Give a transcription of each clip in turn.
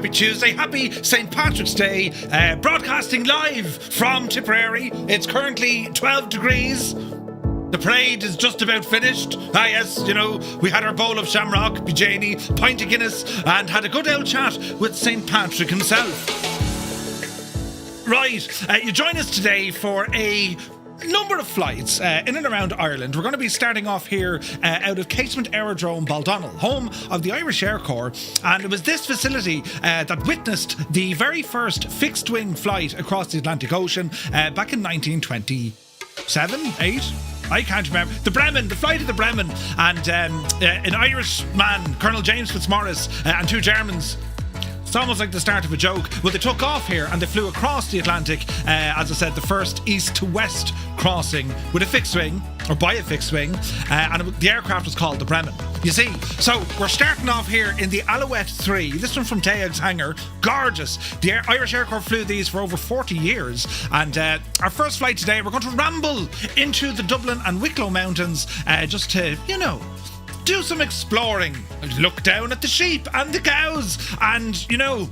Happy Tuesday, happy St. Patrick's Day, broadcasting live from Tipperary. It's currently 12 degrees. The parade is just about finished. Ah yes, you know, we had our bowl of shamrock, Bujani, pint of Guinness, and had a good old chat with St. Patrick himself. Right, you join us today for a number of flights in and around Ireland. We're going to be starting off here out of Casement Aerodrome, Baldonnel, home of the Irish Air Corps, and it was this facility that witnessed the very first fixed-wing flight across the Atlantic Ocean back in 1927, 8? I can't remember. The Bremen, the flight of the Bremen, and an Irishman, Colonel James Fitzmaurice, and two Germans. It's almost like the start of a joke. Well, they took off here and they flew across the Atlantic, as I said, the first east to west crossing with a fixed wing, or by a fixed wing, and the aircraft was called the Bremen. You see, so we're starting off here in the Alouette 3, this one from Teague's hangar, gorgeous. The Irish Air Corps flew these for over 40 years, and our first flight today, we're going to ramble into the Dublin and Wicklow Mountains, just to, you know, do some exploring, look down at the sheep and the cows, and, you know,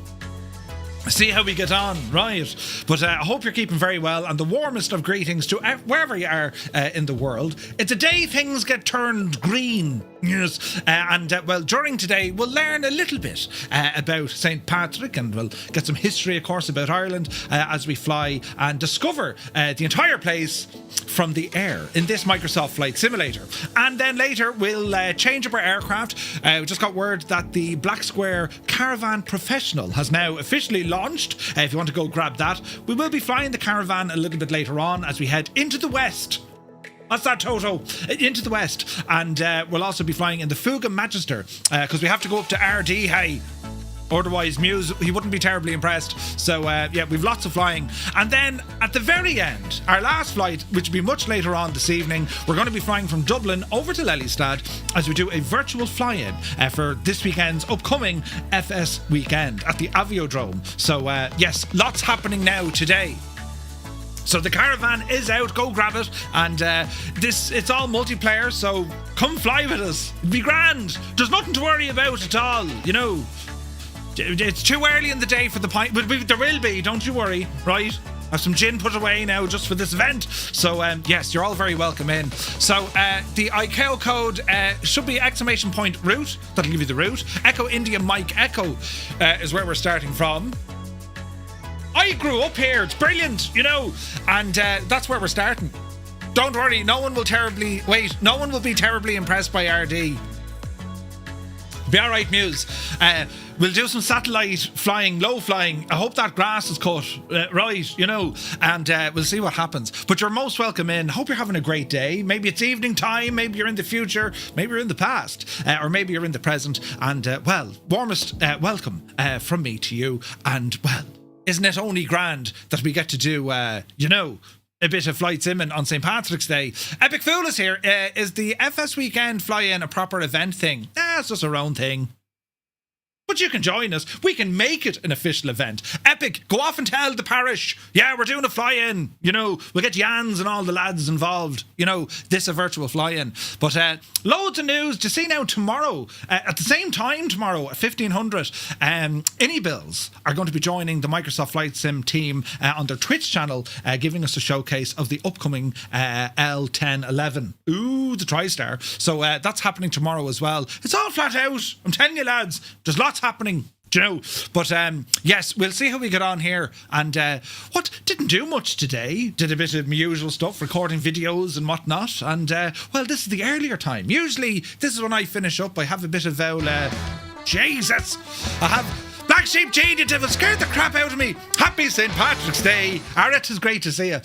see how we get on, right? But I hope you're keeping very well, and the warmest of greetings to wherever you are in the world. It's a day things get turned green, yes. Well, during today, we'll learn a little bit about St. Patrick, and we'll get some history, of course, about Ireland as we fly and discover the entire place from the air in this Microsoft Flight Simulator. And then later, we'll change up our aircraft. We just got word that the Black Square Caravan Professional has now officially launched. If you want to go grab that, we will be flying the Caravan a little bit later on as we head into the west. What's that, Toto? Into the west. And we'll also be flying in the Fuga Magister because we have to go up to RD, hey. Otherwise, Muse, he wouldn't be terribly impressed. So, yeah, we've lots of flying. And then, at the very end, our last flight, which will be much later on this evening, we're going to be flying from Dublin over to Lelystad as we do a virtual fly-in for this weekend's upcoming FS Weekend at the Aviodrome. So, yes, lots happening now today. So the Caravan is out, go grab it, and it's all multiplayer, so come fly with us. It'll be grand. There's nothing to worry about at all, you know. It's too early in the day for the pint, but there will be, don't you worry, right? I have some gin put away now just for this event. So, yes, you're all very welcome in. So, the ICAO code should be !route. That'll give you the route. Echo India Mike Echo is where we're starting from. I grew up here. It's brilliant, you know. And that's where we're starting. Don't worry, no one will be terribly impressed by RD. Be alright, Muse. We'll do some satellite flying, low flying. I hope that grass is cut right, you know, and we'll see what happens. But you're most welcome in. Hope you're having a great day. Maybe it's evening time, maybe you're in the future, maybe you're in the past, or maybe you're in the present. And, well, warmest welcome from me to you. And, well, isn't it only grand that we get to do, you know, a bit of flight simming on St. Patrick's Day. Epic Fool is here. Is the FS Weekend Fly-In a proper event thing? It's just our own thing. But you can join us. We can make it an official event. Epic, go off and tell the parish. Yeah, we're doing a fly-in. You know, we'll get Jans and all the lads involved. You know, this a virtual fly-in. But loads of news. Do you see now tomorrow, at the same time tomorrow at 1500, Bills are going to be joining the Microsoft Flight Sim team on their Twitch channel, giving us a showcase of the upcoming L1011. Ooh, the TriStar. So that's happening tomorrow as well. It's all flat out. I'm telling you, lads, there's lots happening, do you know? But yes, we'll see how we get on here. And didn't do much today. Did a bit of my usual stuff, recording videos and whatnot. And well, this is the earlier time. Usually this is when I finish up. I have a bit of Jesus, I have Black Sheep G, the devil scared the crap out of me. Happy St. Patrick's Day. It is great to see you.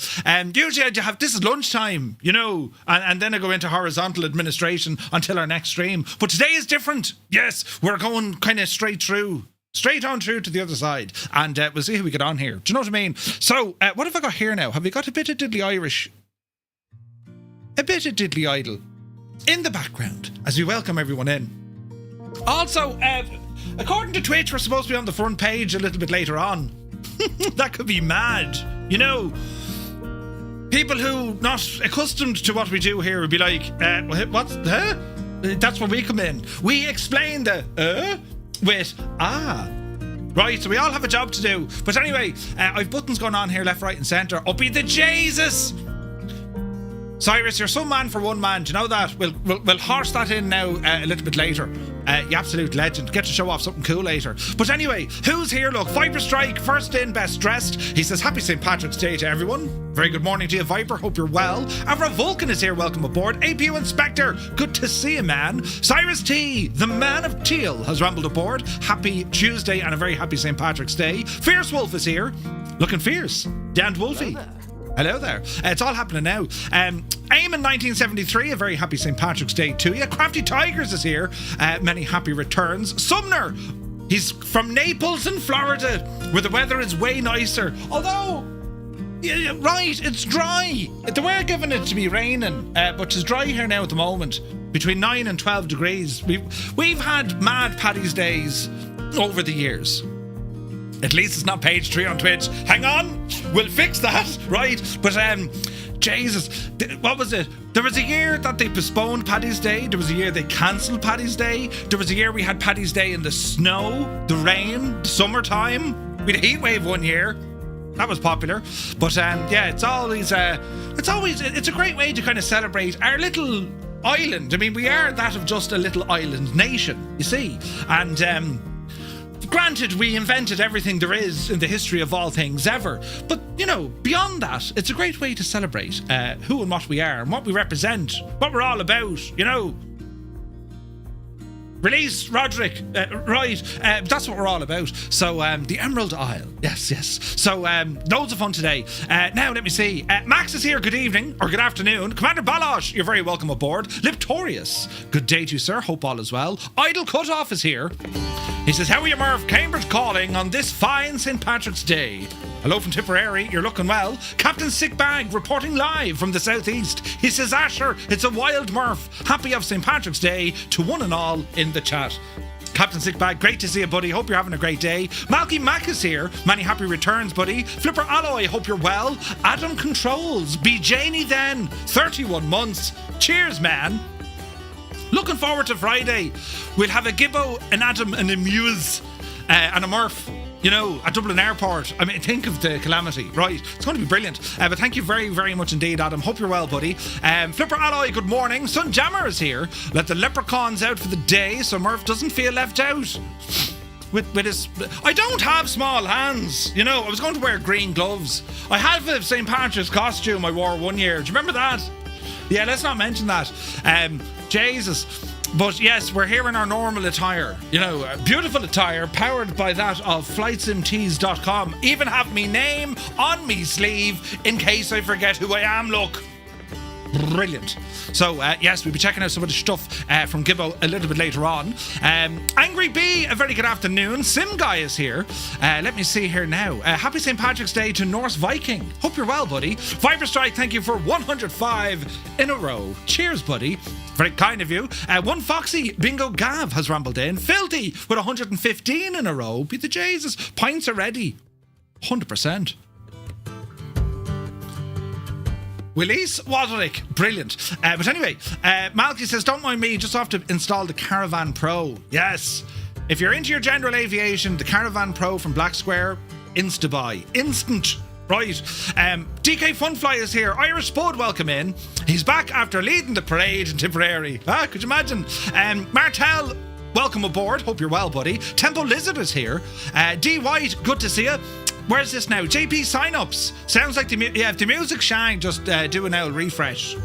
Usually I have, this is lunchtime, you know, and then I go into horizontal administration until our next stream. But today is different. Yes, we're going kind of straight on through to the other side. And we'll see how we get on here. Do you know what I mean? So, what have I got here now? Have we got a bit of Diddly Irish? A bit of Diddly Idle in the background as we welcome everyone in. Also, according to Twitch, we're supposed to be on the front page a little bit later on. That could be mad. You know, people who not accustomed to what we do here would be like, what's, That's where we come in. We explain the, with, Right, so we all have a job to do. But anyway, I've buttons going on here, left, right, and centre. Up be the Jesus! Cyrus, you're some man for one man. Do you know that? We'll horse that in now a little bit later. You absolute legend. Get to show off something cool later. But anyway, who's here? Look, Viper Strike, first in, best dressed. He says, happy St. Patrick's Day to everyone. Very good morning to you, Viper. Hope you're well. Avra Vulcan is here. Welcome aboard. APU Inspector, good to see you, man. Cyrus T, the man of Teal, has rambled aboard. Happy Tuesday and a very happy St. Patrick's Day. Fierce Wolf is here. Looking fierce. Damned Wolfie. Hello there. It's all happening now. AIM in 1973, a very happy St. Patrick's Day to you. Crafty Tigers is here. Many happy returns. Sumner, he's from Naples in Florida, where the weather is way nicer. Although, right, it's dry. They were giving it to be raining, but it's dry here now at the moment. Between 9 and 12 degrees. We've had mad Paddy's Days over the years. At least it's not page 3 on Twitch. Hang on, we'll fix that, right? But Jesus, what was it? There was a year that they postponed Paddy's Day. There was a year they cancelled Paddy's Day. There was a year we had Paddy's Day in the snow, the rain, the summertime. We had a heat wave one year. That was popular. But yeah, it's a great way to kind of celebrate our little island. I mean, we are that of just a little island nation, you see. And granted, we invented everything there is in the history of all things ever. But, beyond that, it's a great way to celebrate who and what we are and what we represent, what we're all about, Release, Roderick. Right, that's what we're all about. So, the Emerald Isle. Yes. So, loads of fun today. Now, let me see. Max is here. Good evening, or good afternoon. Commander Balosh, you're very welcome aboard. Liptorius, good day to you, sir. Hope all is well. Idle Cutoff is here. He says, how are you, Murph? Cambridge calling on this fine St. Patrick's Day. Hello from Tipperary, you're looking well. Captain Sickbag reporting live from the southeast. He says, Asher, it's a wild Murph. Happy of St. Patrick's Day to one and all in the chat. Captain Sickbag, great to see you, buddy. Hope you're having a great day. Malky Mac is here. Many happy returns, buddy. Flipper Alloy, hope you're well. Adam Controls, be Janie then. 31 months. Cheers, man. Looking forward to Friday. We'll have a Gibbo, an Adam, and a Muse, and a Murph, at Dublin Airport. I mean, think of the calamity, right? It's going to be brilliant. But thank you very, very much indeed, Adam. Hope you're well, buddy. Flipper Alloy, good morning. Sun Jammer is here. Let the leprechauns out for the day so Murph doesn't feel left out. With his... I don't have small hands. I was going to wear green gloves. I have a St. Patrick's costume I wore one year. Do you remember that? Yeah, let's not mention that. Jesus. But yes, we're here in our normal attire. Beautiful attire, powered by that of flightsimtees.com. Even have me name on me sleeve in case I forget who I am, look. Brilliant. So, yes, we'll be checking out some of the stuff from Gibbo a little bit later on. Angry B, a very good afternoon. Sim Guy is here. Let me see here now. Happy St. Patrick's Day to Norse Viking. Hope you're well, buddy. Viper Strike, thank you for 105 in a row. Cheers, buddy. Very kind of you. One Foxy, Bingo Gav has rambled in. Filthy with 115 in a row. Be the Jesus. Pints are ready. 100%. Willis Wadrick, brilliant. But anyway, Malky says, don't mind me, just have to install the Caravan Pro. Yes. If you're into your general aviation, the Caravan Pro from Black Square, insta-buy. Instant. Right. DK Funfly is here. Irish Spud, welcome in. He's back after leading the parade in Tipperary. Could you imagine? Martel, welcome aboard. Hope you're well, buddy. Tempo Lizard is here. D White, good to see you. Where's this now? JP sign-ups. Sounds like if the music shine, just do an L refresh.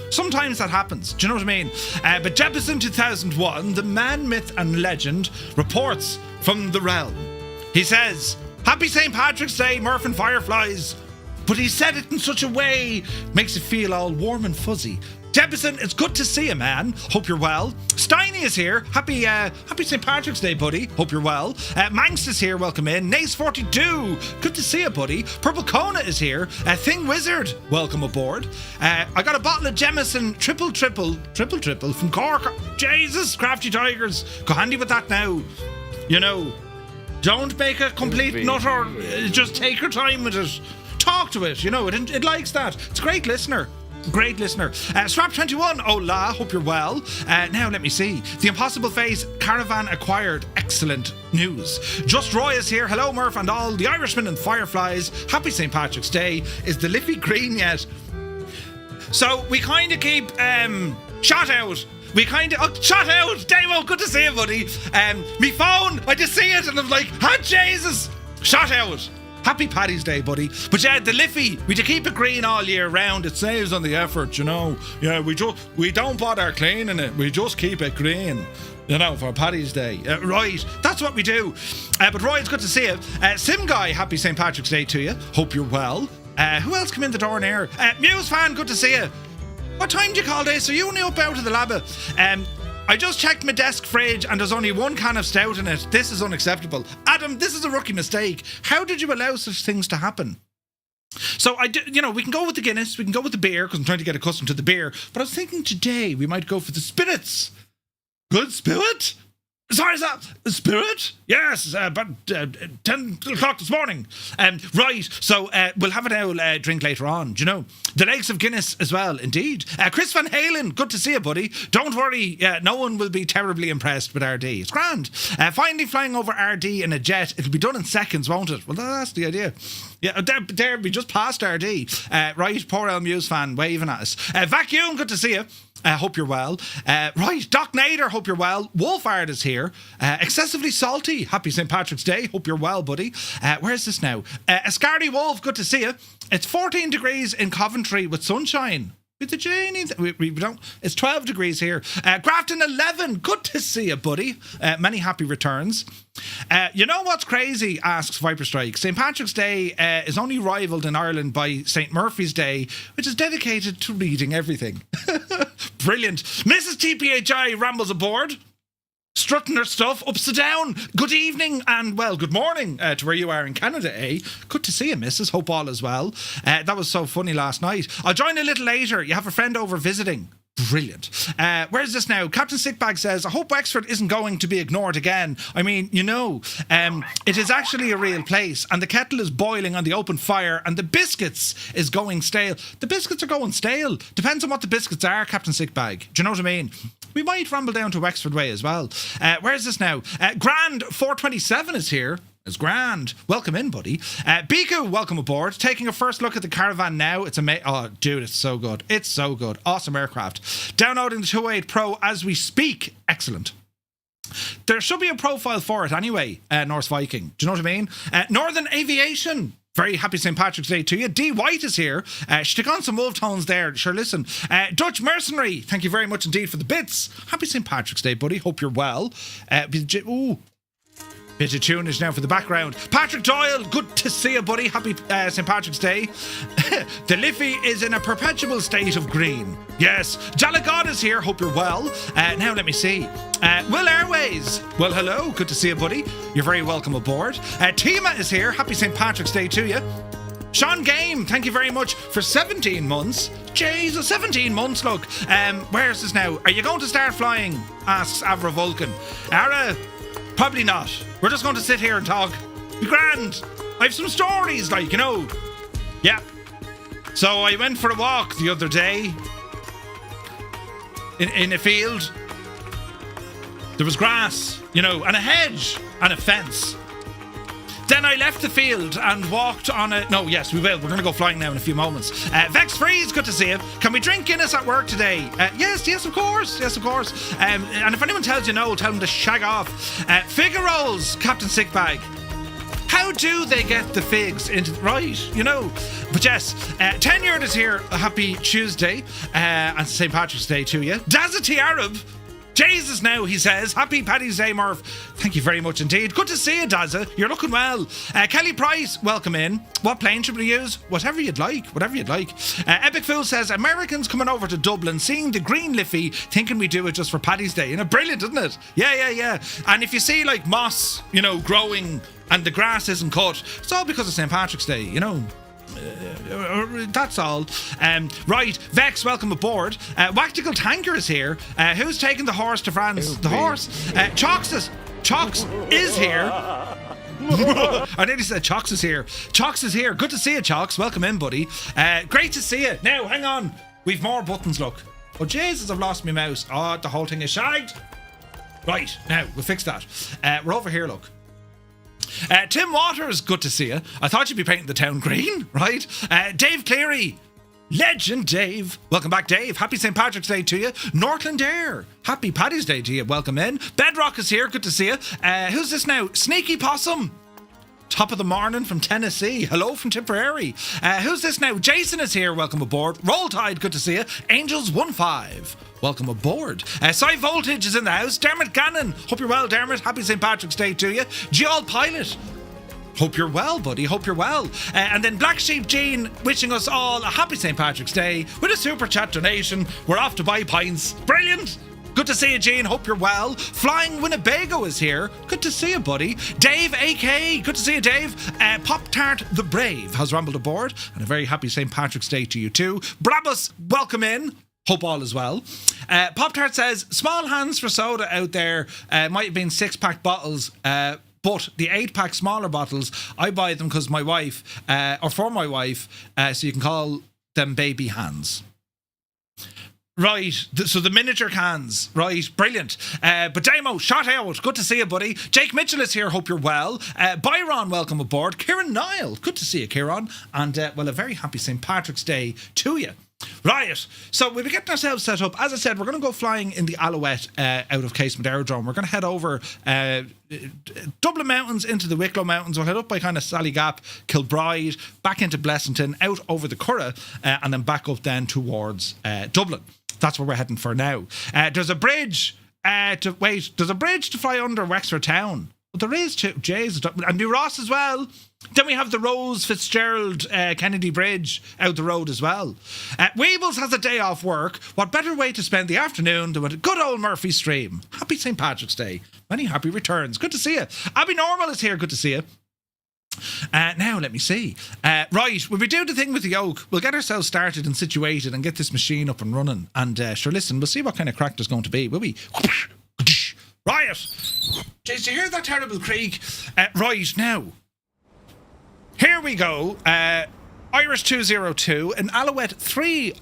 Sometimes that happens. Do you know what I mean? But Jefferson 2001, the man, myth and legend, reports from the realm. He says, happy St. Patrick's Day, Murph and Fireflies. But he said it in such a way, makes it feel all warm and fuzzy. Jefferson, it's good to see you, man. Hope you're well. Steiny is here. Happy St. Patrick's Day, buddy. Hope you're well. Manx is here. Welcome in. Nace42. Good to see you, buddy. Purple Kona is here. Thing Wizard. Welcome aboard. I got a bottle of Jemison triple from Cork. Jesus, Crafty Tigers. Go handy with that now. Don't make a complete nutter. Just take your time with it. Talk to it. It likes that. It's a great listener. Great listener. Swap21, hola, hope you're well. Now let me see. The Impossible Phase caravan acquired. Excellent news. Just Roy is here. Hello, Murph and all the Irishmen and Fireflies. Happy St. Patrick's Day. Is the Liffey green yet? So we kind of keep shot out. Shot out. Damo, good to see you, buddy. Me phone, I just see it and I'm like, oh Jesus, shot out. Happy Paddy's Day, buddy. But yeah, the Liffey, we keep it green all year round. It saves on the effort, you know. Yeah, we don't bother cleaning it. We just keep it green, you know, for Paddy's Day. Right, that's what we do. But Roy, it's good to see you. Sim Guy, happy St. Patrick's Day to you. Hope you're well. Who else came in the door now? Muse fan, good to see you. What time do you call this? Are you only up out of the lab? I just checked my desk fridge and there's only one can of stout in it. This is unacceptable. Adam, this is a rookie mistake. How did you allow such things to happen? So, we can go with the Guinness, we can go with the beer, because I'm trying to get accustomed to the beer, but I was thinking today we might go for the spirits. Good spirit? Sorry, is that a spirit? Yes, about 10 o'clock this morning. Right, so we'll have an owl drink later on, do you know? The legs of Guinness as well, indeed. Chris Van Halen, good to see you, buddy. Don't worry, no one will be terribly impressed with RD. It's grand. Finally flying over RD in a jet. It'll be done in seconds, won't it? Well, that's the idea. Yeah, there we just passed RD. Right, poor El Muse fan waving at us. Vacuum, good to see you. Hope you're well. Right, Doc Nader, hope you're well. Wolfard is here. Excessively salty. Happy St. Patrick's Day. Hope you're well, buddy. Where's this now? Ascardi Wolf, good to see you. It's 14 degrees in Coventry with sunshine. With the Janie, we don't. It's 12 degrees here. Grafton 11, good to see you, buddy. Many happy returns. You know what's crazy? Asks Viper Strike. St. Patrick's Day is only rivaled in Ireland by St. Murphy's Day, which is dedicated to reading everything. Brilliant. Mrs. TPHI rambles aboard, strutting her stuff upside down. Good evening and, well, good morning to where you are in Canada, eh? Good to see you, Mrs. Hope all is well. That was so funny last night. I'll join a little later. You have a friend over visiting. Brilliant. Where's this now? Captain Sickbag says, I hope Wexford isn't going to be ignored again. I mean, it is actually a real place and the kettle is boiling on the open fire and the biscuits is going stale. The biscuits are going stale. Depends on what the biscuits are, Captain Sickbag. Do you know what I mean? We might ramble down to Wexford Way as well. Where's this now? Grand 427 is here. It's grand. Welcome in, buddy. Biku, welcome aboard. Taking a first look at the caravan now. It's amazing. Oh, dude, it's so good. It's so good. Awesome aircraft. Downloading the 208 Pro as we speak. Excellent. There should be a profile for it anyway, Norse Viking. Do you know what I mean? Northern Aviation. Very happy St. Patrick's Day to you. D. White is here. Stick on some wolf tones there. Sure, listen. Dutch Mercenary, thank you very much indeed for the bits. Happy St. Patrick's Day, buddy. Hope you're well. Ooh. Bit of tunage now for the background. Patrick Doyle, good to see you, buddy. Happy St. Patrick's Day. The Liffey is in a perpetual state of green. Yes. Jalagod is here. Hope you're well. Now let me see. Will Airways. Well, hello. Good to see you, buddy. You're very welcome aboard. Tima is here. Happy St. Patrick's Day to you. Sean Game, thank you very much for 17 months. Jesus, 17 months, look. Where's this now? Are you going to start flying? Asks Avra Vulcan. Ara, probably not. We're just going to sit here and talk. Be grand. I have some stories, Yeah. So I went for a walk the other day in a field. There was grass, and a hedge and a fence. Then I left the field and walked on a... No, yes, we will. We're going to go flying now in a few moments. Vex Freeze, good to see you. Can we drink Guinness at work today? Yes, of course. Yes, of course. And if anyone tells you no, tell them to shag off. Figure rolls, Captain Sickbag. How do they get the figs into... Right, But yes, Tenured is here. Happy Tuesday. And St. Patrick's Day to you. Dazity Arab. Jesus now, he says. Happy Paddy's Day, Murph. Thank you very much indeed. Good to see you, Dazza. You're looking well. Kelly Price, welcome in. What plane should we use? Whatever you'd like. Epic Fool says, Americans coming over to Dublin, seeing the green Liffey, thinking we do it just for Paddy's Day. Brilliant, isn't it? Yeah. And if you see, moss, growing and the grass isn't cut, it's all because of St. Patrick's Day, that's all. Right, Vex, welcome aboard. Wactical Tanker is here. Who's taking the horse to France? The horse? Chox is here. I nearly said Chox is here. Chox is here. Good to see you, Chox. Welcome in, buddy. Great to see you. Now, hang on. We've more buttons, look. Oh, Jesus, I've lost my mouse. Oh, the whole thing is shagged. Right, now, we'll fix that. We're over here, look. Tim Waters, good to see you. I thought you'd be painting the town green, right? Dave Cleary. Legend Dave. Welcome back, Dave. Happy St. Patrick's Day to you. Northland Air. Happy Paddy's Day to you. Welcome in. Bedrock is here. Good to see you. Who's this now? Sneaky Possum. Top of the morning from Tennessee. Hello from Tipperary. Who's this now? Jason is here. Welcome aboard. Roll Tide. Good to see you. Angels 1-5. Welcome aboard. Sci Voltage is in the house. Dermot Gannon. Hope you're well, Dermot. Happy St. Patrick's Day to you. Gial Pilot. Hope you're well, buddy. Hope you're well. And then Black Sheep Jean wishing us all a happy St. Patrick's Day with a super chat donation. We're off to buy pints. Brilliant. Good to see you, Jean. Hope you're well. Flying Winnebago is here. Good to see you, buddy. Dave, AK. Good to see you, Dave. Pop Tart the Brave has rambled aboard. And a very happy St. Patrick's Day to you, too. Brabus, welcome in. Hope all is well. Pop Tart says, small hands for soda out there. Might have been 6-pack bottles. But the 8-pack smaller bottles, I buy them because my wife, or for my wife, so you can call them baby hands. Right, so the miniature cans, right, brilliant. But Damo, shot out, good to see you, buddy. Jake Mitchell is here, hope you're well. Byron, welcome aboard. Kieran Niall, good to see you, Kieran. And, well, a very happy St. Patrick's Day to you. Right, so we'll be getting ourselves set up. As I said, we're going to go flying in the Alouette out of Casement Aerodrome. We're going to head over Dublin Mountains into the Wicklow Mountains. We'll head up by kind of Sallygap, Kilbride, back into Blessington, out over the Curragh, and then back up then towards Dublin. That's where we're heading for now. There's a bridge there's a bridge to fly under Wexford Town. But there is Jay's and New Ross as well. Then we have the Rose Fitzgerald Kennedy Bridge out the road as well. Weebles has a day off work. What better way to spend the afternoon than with a good old Murphy stream? Happy St. Patrick's Day. Many happy returns. Good to see you. Abby Normal is here. Good to see you. Now, let me see. Right, when we do the thing with the yoke, we'll get ourselves started and situated and get this machine up and running. And sure, listen, we'll see what kind of crack there's going to be, will we? Right. Did you hear that terrible creak? Right, now. Here we go. Irish 202, an Alouette 3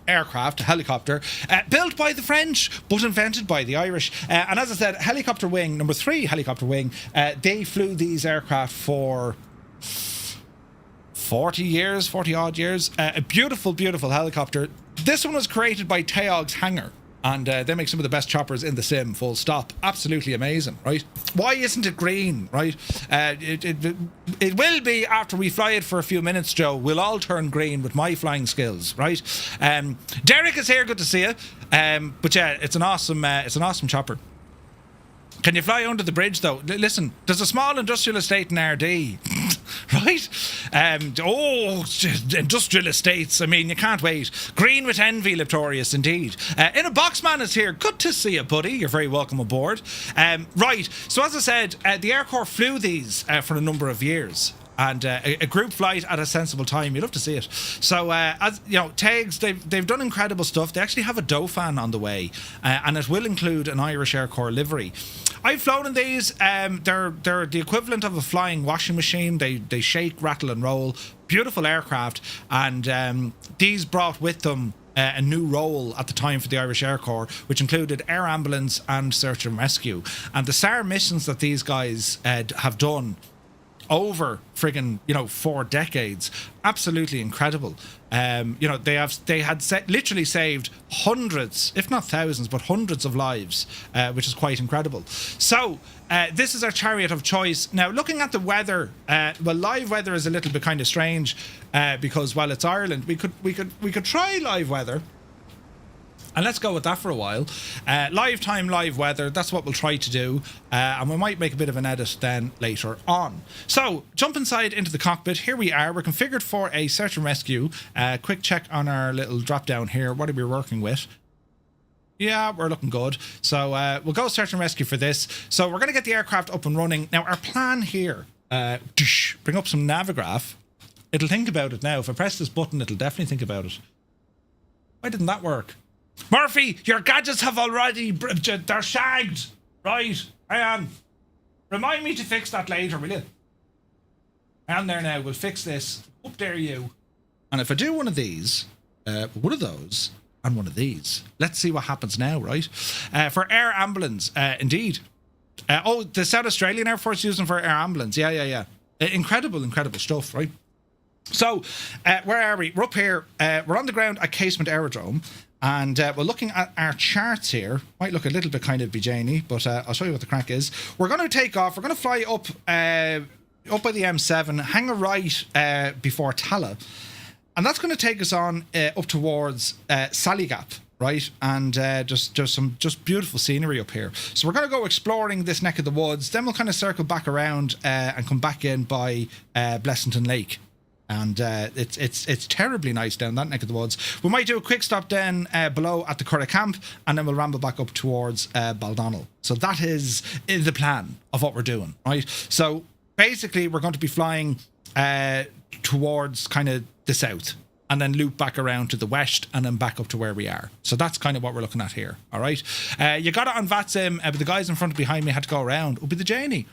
aircraft, a helicopter, built by the French, but invented by the Irish. And as I said, helicopter wing, number 3 helicopter wing, they flew these aircraft for 40 odd years. A beautiful, beautiful helicopter. This one was created by Teog's Hangar. And they make some of the best choppers in the sim, full stop. Absolutely amazing, right? Why isn't it green, right? It will be after we fly it for a few minutes, Joe. We'll all turn green with my flying skills, right? Derek is here, good to see you. But yeah, it's an awesome chopper. Can you fly under the bridge, though? Listen, there's a small industrial estate in RD, right? Industrial estates. I mean, you can't wait. Green with envy, Liptorius, indeed. In a Boxman is here. Good to see you, buddy. You're very welcome aboard. Right, so as I said, the Air Corps flew these for a number of years. And a group flight at a sensible time. You'd love to see it. So, as you know, Tags, they've done incredible stuff. They actually have a Dauphin on the way, and it will include an Irish Air Corps livery. I've flown in these. They're the equivalent of a flying washing machine. They shake, rattle, and roll. Beautiful aircraft, and these brought with them a new role at the time for the Irish Air Corps, which included air ambulance and search and rescue. And the SAR missions that these guys have done over friggin' 4 decades, absolutely incredible. They had literally saved hundreds, if not thousands, but hundreds of lives, which is quite incredible. So this is our chariot of choice. Now, looking at the weather, live weather is a little bit kind of strange because while it's Ireland, we could try live weather. And let's go with that for a while. Live weather, that's what we'll try to do. And we might make a bit of an edit then later on. So, jump inside into the cockpit. Here we are. We're configured for a search and rescue. Quick check on our little drop down here. What are we working with? Yeah, we're looking good. So, we'll go search and rescue for this. So, we're going to get the aircraft up and running. Now, our plan here, bring up some Navigraph. It'll think about it now. If I press this button, it'll definitely think about it. Why didn't that work? Murphy, your gadgets have already... They're shagged. Right, I am. Remind me to fix that later, will you? I am there now. We'll fix this. Up there, you. And if I do one of these, one of those and one of these. Let's see what happens now, right? For air ambulance, indeed. Oh, the South Australian Air Force using for air ambulance. Yeah. Incredible stuff, right? So, where are we? We're up here. We're on the ground at Casement Aerodrome, and we're looking at our charts here. Might look a little bit kind of BJ-y, but I'll show you what the crack is. We're going to take off. We're going to fly up by the M7, hang a right before Tala, and that's going to take us on up towards Sallygap. Right, and just some beautiful scenery up here. So we're going to go exploring this neck of the woods. Then we'll kind of circle back around and come back in by Blessington Lake, and it's terribly nice down that neck of the woods. We might do a quick stop then below at the Curragh Camp, and then we'll ramble back up towards Baldonnel. So that is the plan of what we're doing, right? So basically, we're going to be flying towards kind of the south, and then loop back around to the west and then back up to where we are. So that's kind of what we're looking at here, all right? You got it on VATSIM, but the guys in front and behind me had to go around. It'll be the Janie.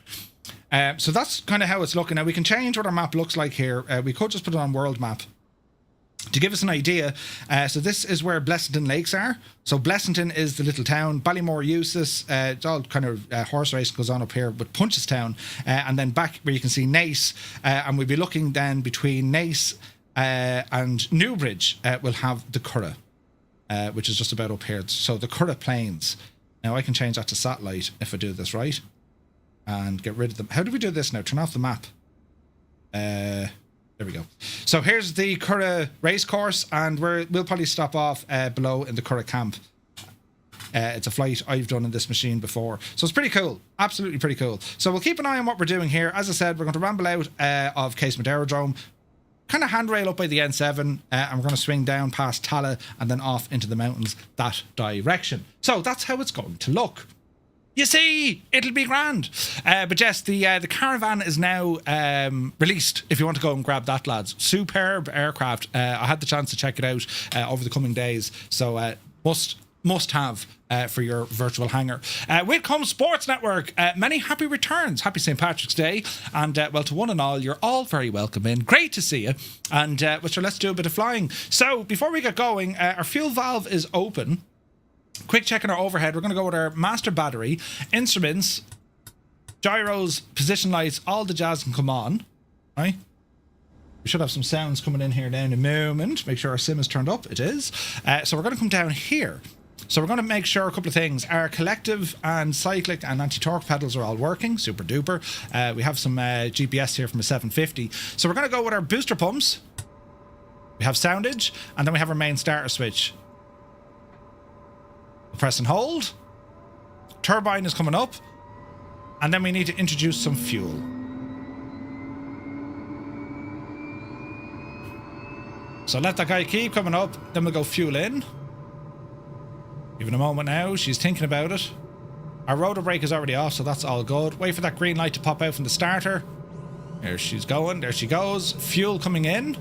So that's kind of how it's looking. Now, we can change what our map looks like here. We could just put it on world map to give us an idea. So this is where Blessington Lakes are. So Blessington is the little town. Ballymore, Eustace, it's all kind of horse racing goes on up here with Punchestown. And then back where you can see Naas. And we'll be looking then between Naas and Newbridge will have the Curragh, which is just about up here. So the Curragh Plains. Now I can change that to satellite if I do this right, and get rid of them. How do we do this now? Turn off the map. There we go. So here's the Curragh racecourse, and we'll probably stop off below in the Curragh Camp. It's a flight I've done in this machine before. So it's pretty cool. Absolutely pretty cool. So we'll keep an eye on what we're doing here. As I said, we're going to ramble out of Casement Aerodrome, kind of handrail up by the N7, and we're going to swing down past Tala and then off into the mountains that direction. So that's how it's going to look. You see, it'll be grand. But yes, the caravan is now released if you want to go and grab that, lads. Superb aircraft. I had the chance to check it out over the coming days, so must have for your virtual hangar. With comes Sports Network. Many happy returns. Happy St. Patrick's Day. And well, to one and all, you're all very welcome in. Great to see you. And so let's do a bit of flying. So before we get going, our fuel valve is open. Quick check on our overhead. We're going to go with our master battery, instruments, gyros, position lights, all the jazz can come on. Right? We should have some sounds coming in here now in a moment. Make sure our sim is turned up. It is. So we're going to come down here. So we're going to make sure a couple of things. Our collective and cyclic and anti-torque pedals are all working. Super duper. We have some GPS here from a 750. So we're going to go with our booster pumps. We have soundage. And then we have our main starter switch. Press and hold. Turbine is coming up. And then we need to introduce some fuel. So let that guy keep coming up. Then we'll go fuel in. Give it a moment now. She's thinking about it. Our rotor brake is already off, so that's all good. Wait for that green light to pop out from the starter. There she's going. There she goes. Fuel coming in.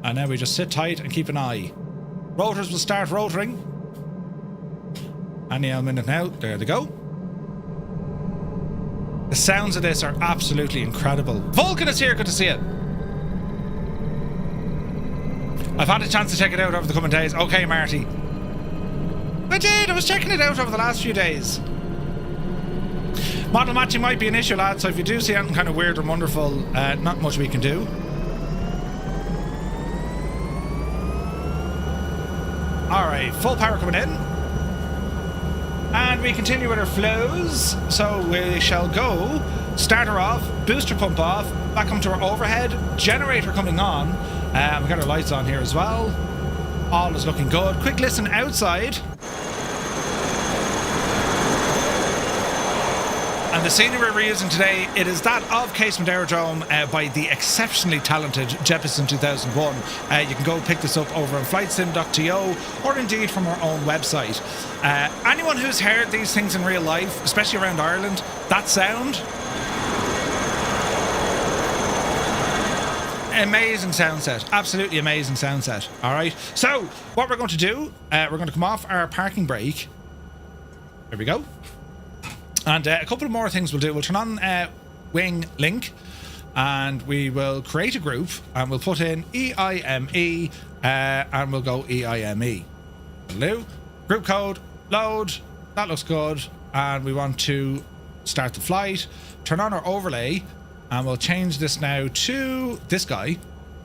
And now we just sit tight and keep an eye. Rotors will start rotoring. Any minute now. There they go. The sounds of this are absolutely incredible. Vulcan is here. Good to see you. I've had a chance to check it out over the coming days. Okay, Marty. I did. I was checking it out over the last few days. Model matching might be an issue, lads, so if you do see anything kind of weird or wonderful, not much we can do. Alright, full power coming in. And we continue with our flows. So we shall go. Starter off, booster pump off, back onto our overhead, generator coming on. We've got our lights on here as well. All is looking good. Quick listen outside. And the scenery we're using today, it is that of Casement Aerodrome by the exceptionally talented Jeppesen 2001. You can go pick this up over on flightsim.to or indeed from our own website. Anyone who's heard these things in real life, especially around Ireland, that sound, amazing sound set. Absolutely amazing sound set. All right. So what we're going to do, we're going to come off our parking brake. There we go. And a couple of more things we'll do. We'll turn on wing link. and we will create a group, and we'll put in EIME, and we'll go EIME. Hello. Group code, load. That looks good. And we want to start the flight, turn on our overlay, and we'll change this now to this guy,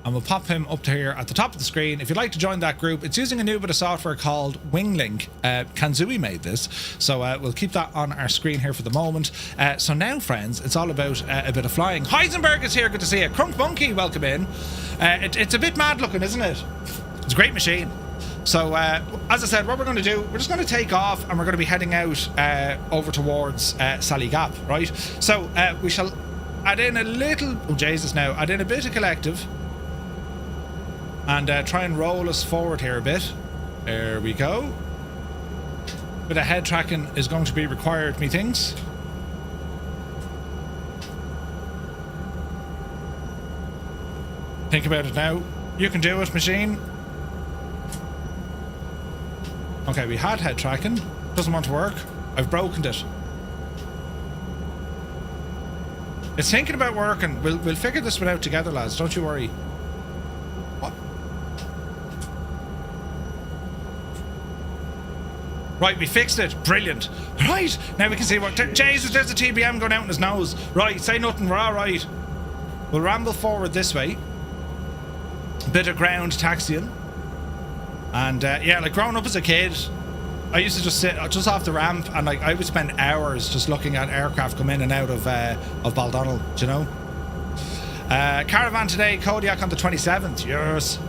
and we'll pop him up to here at the top of the screen. If you'd like to join that group, it's using a new bit of software called Winglink. Kanzui made this, so we'll keep that on our screen here for the moment. So now, friends, it's all about a bit of flying. Heisenberg is here, good to see you. Crunk Monkey, welcome in. It's a bit mad looking, isn't it? It's a great machine. So, as I said, what we're going to do, we're just going to take off, and we're going to be heading out over towards Sally Gap, right? So, we shall add in a little... Oh, Jesus, now. Add in a bit of collective. And try and roll us forward here a bit. There we go. Bit of head tracking is going to be required, methinks. Think about it now. You can do it, machine. Okay, we had head tracking. Doesn't want to work. I've broken it. It's thinking about working. We'll figure this one out together, lads. Don't you worry. What? Right, we fixed it. Brilliant. Right, now we can see what... Jesus, there's a TBM going out in his nose. Right, say nothing. We're all right. We'll ramble forward this way. Bit of ground taxiing. And yeah, like growing up as a kid, I used to just sit just off the ramp, and like I would spend hours just looking at aircraft come in and out of Baldonnel, do you know? Caravan today, Kodiak on the 27th, yes.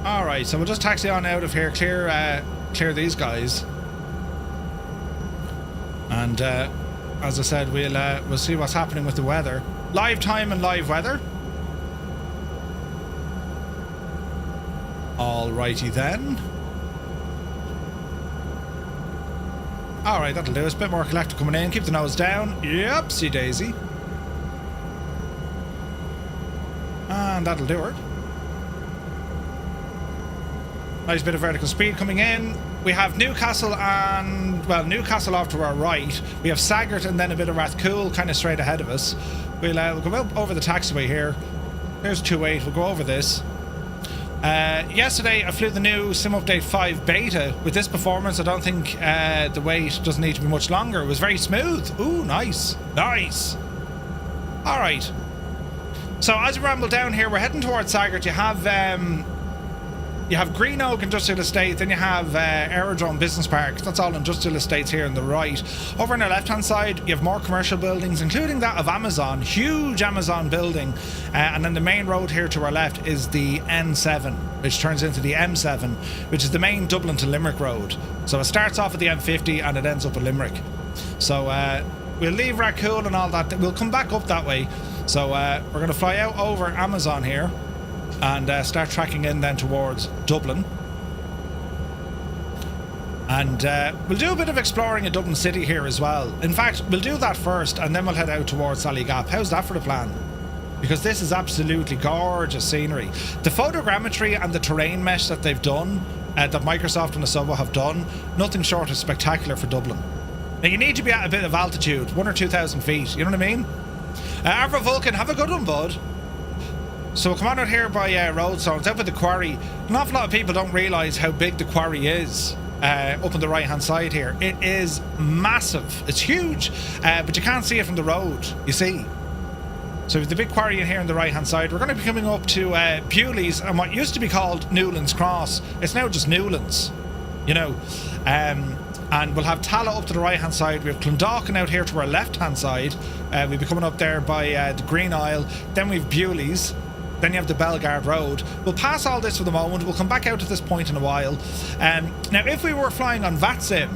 Alright, so we'll just taxi on out of here, clear these guys. And as I said, we'll see what's happening with the weather. Live time and live weather. Alrighty then. Alright, that'll do us. Bit more collector coming in. Keep the nose down. Yep, see Daisy. And that'll do her. Nice bit of vertical speed coming in. We have Newcastle and... Well, Newcastle off to our right. We have Saggart and then a bit of Rathcoole kind of straight ahead of us. We'll go out over the taxiway here. Here's 28. We'll go over this. Yesterday I flew the new Sim Update 5 beta. With this performance, I don't think the wait doesn't need to be much longer. It was very smooth. Ooh, nice. Nice. Alright. So as we ramble down here, we're heading towards Saggart. You have Green Oak Industrial Estate, then you have Aerodrome Business Park. That's all industrial estates here on the right. Over on the left-hand side, you have more commercial buildings, including that of Amazon. Huge Amazon building. And then the main road here to our left is the N7, which turns into the M7, which is the main Dublin to Limerick road. So it starts off at the M50 and it ends up at Limerick. So we'll leave Rathcoole and all that. We'll come back up that way. So we're going to fly out over Amazon here. And start tracking in then towards Dublin. And we'll do a bit of exploring in Dublin City here as well. In fact, we'll do that first and then we'll head out towards Sally Gap. How's that for the plan? Because this is absolutely gorgeous scenery. The photogrammetry and the terrain mesh that they've done, that Microsoft and Asobo have done, nothing short of spectacular for Dublin. Now you need to be at a bit of altitude, 1,000 or 2,000 feet, you know what I mean? Avro Vulcan, have a good one, bud. So we'll come on out here by Roadstones, out by the quarry. An awful lot of people don't realise how big the quarry is up on the right hand side here. It is massive, it's huge, but you can't see it from the road, you see. So with the big quarry in here on the right hand side, we're going to be coming up to Bewley's and what used to be called Newlands Cross. It's now just Newlands, you know. And we'll have Tala up to the right hand side. We have Clondalkin out here to our left hand side. We'll be coming up there by the Green Isle. Then we have Bewley's. Then you have the Bellegarde Road. We'll pass all this for the moment. We'll come back out to this point in a while. Now, if we were flying on VATSIM,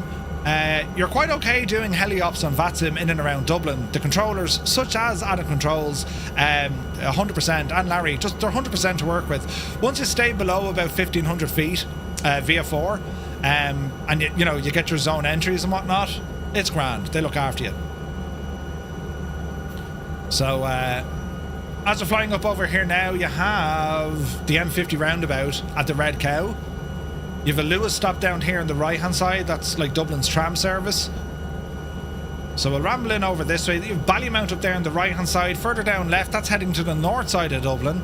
you're quite okay doing heliops on VATSIM in and around Dublin. The controllers, such as Adam Controls, 100%, and Larry, just they're 100% to work with. Once you stay below about 1,500 feet via 4, and you know, you get your zone entries and whatnot, it's grand. They look after you. So, as we're flying up over here now, you have the M50 roundabout at the Red Cow. You have a Lewis stop down here on the right hand side. That's like Dublin's tram service. So we'll ramble in over this way. You have Ballymount up there on the right hand side. Further down left, that's heading to the north side of Dublin.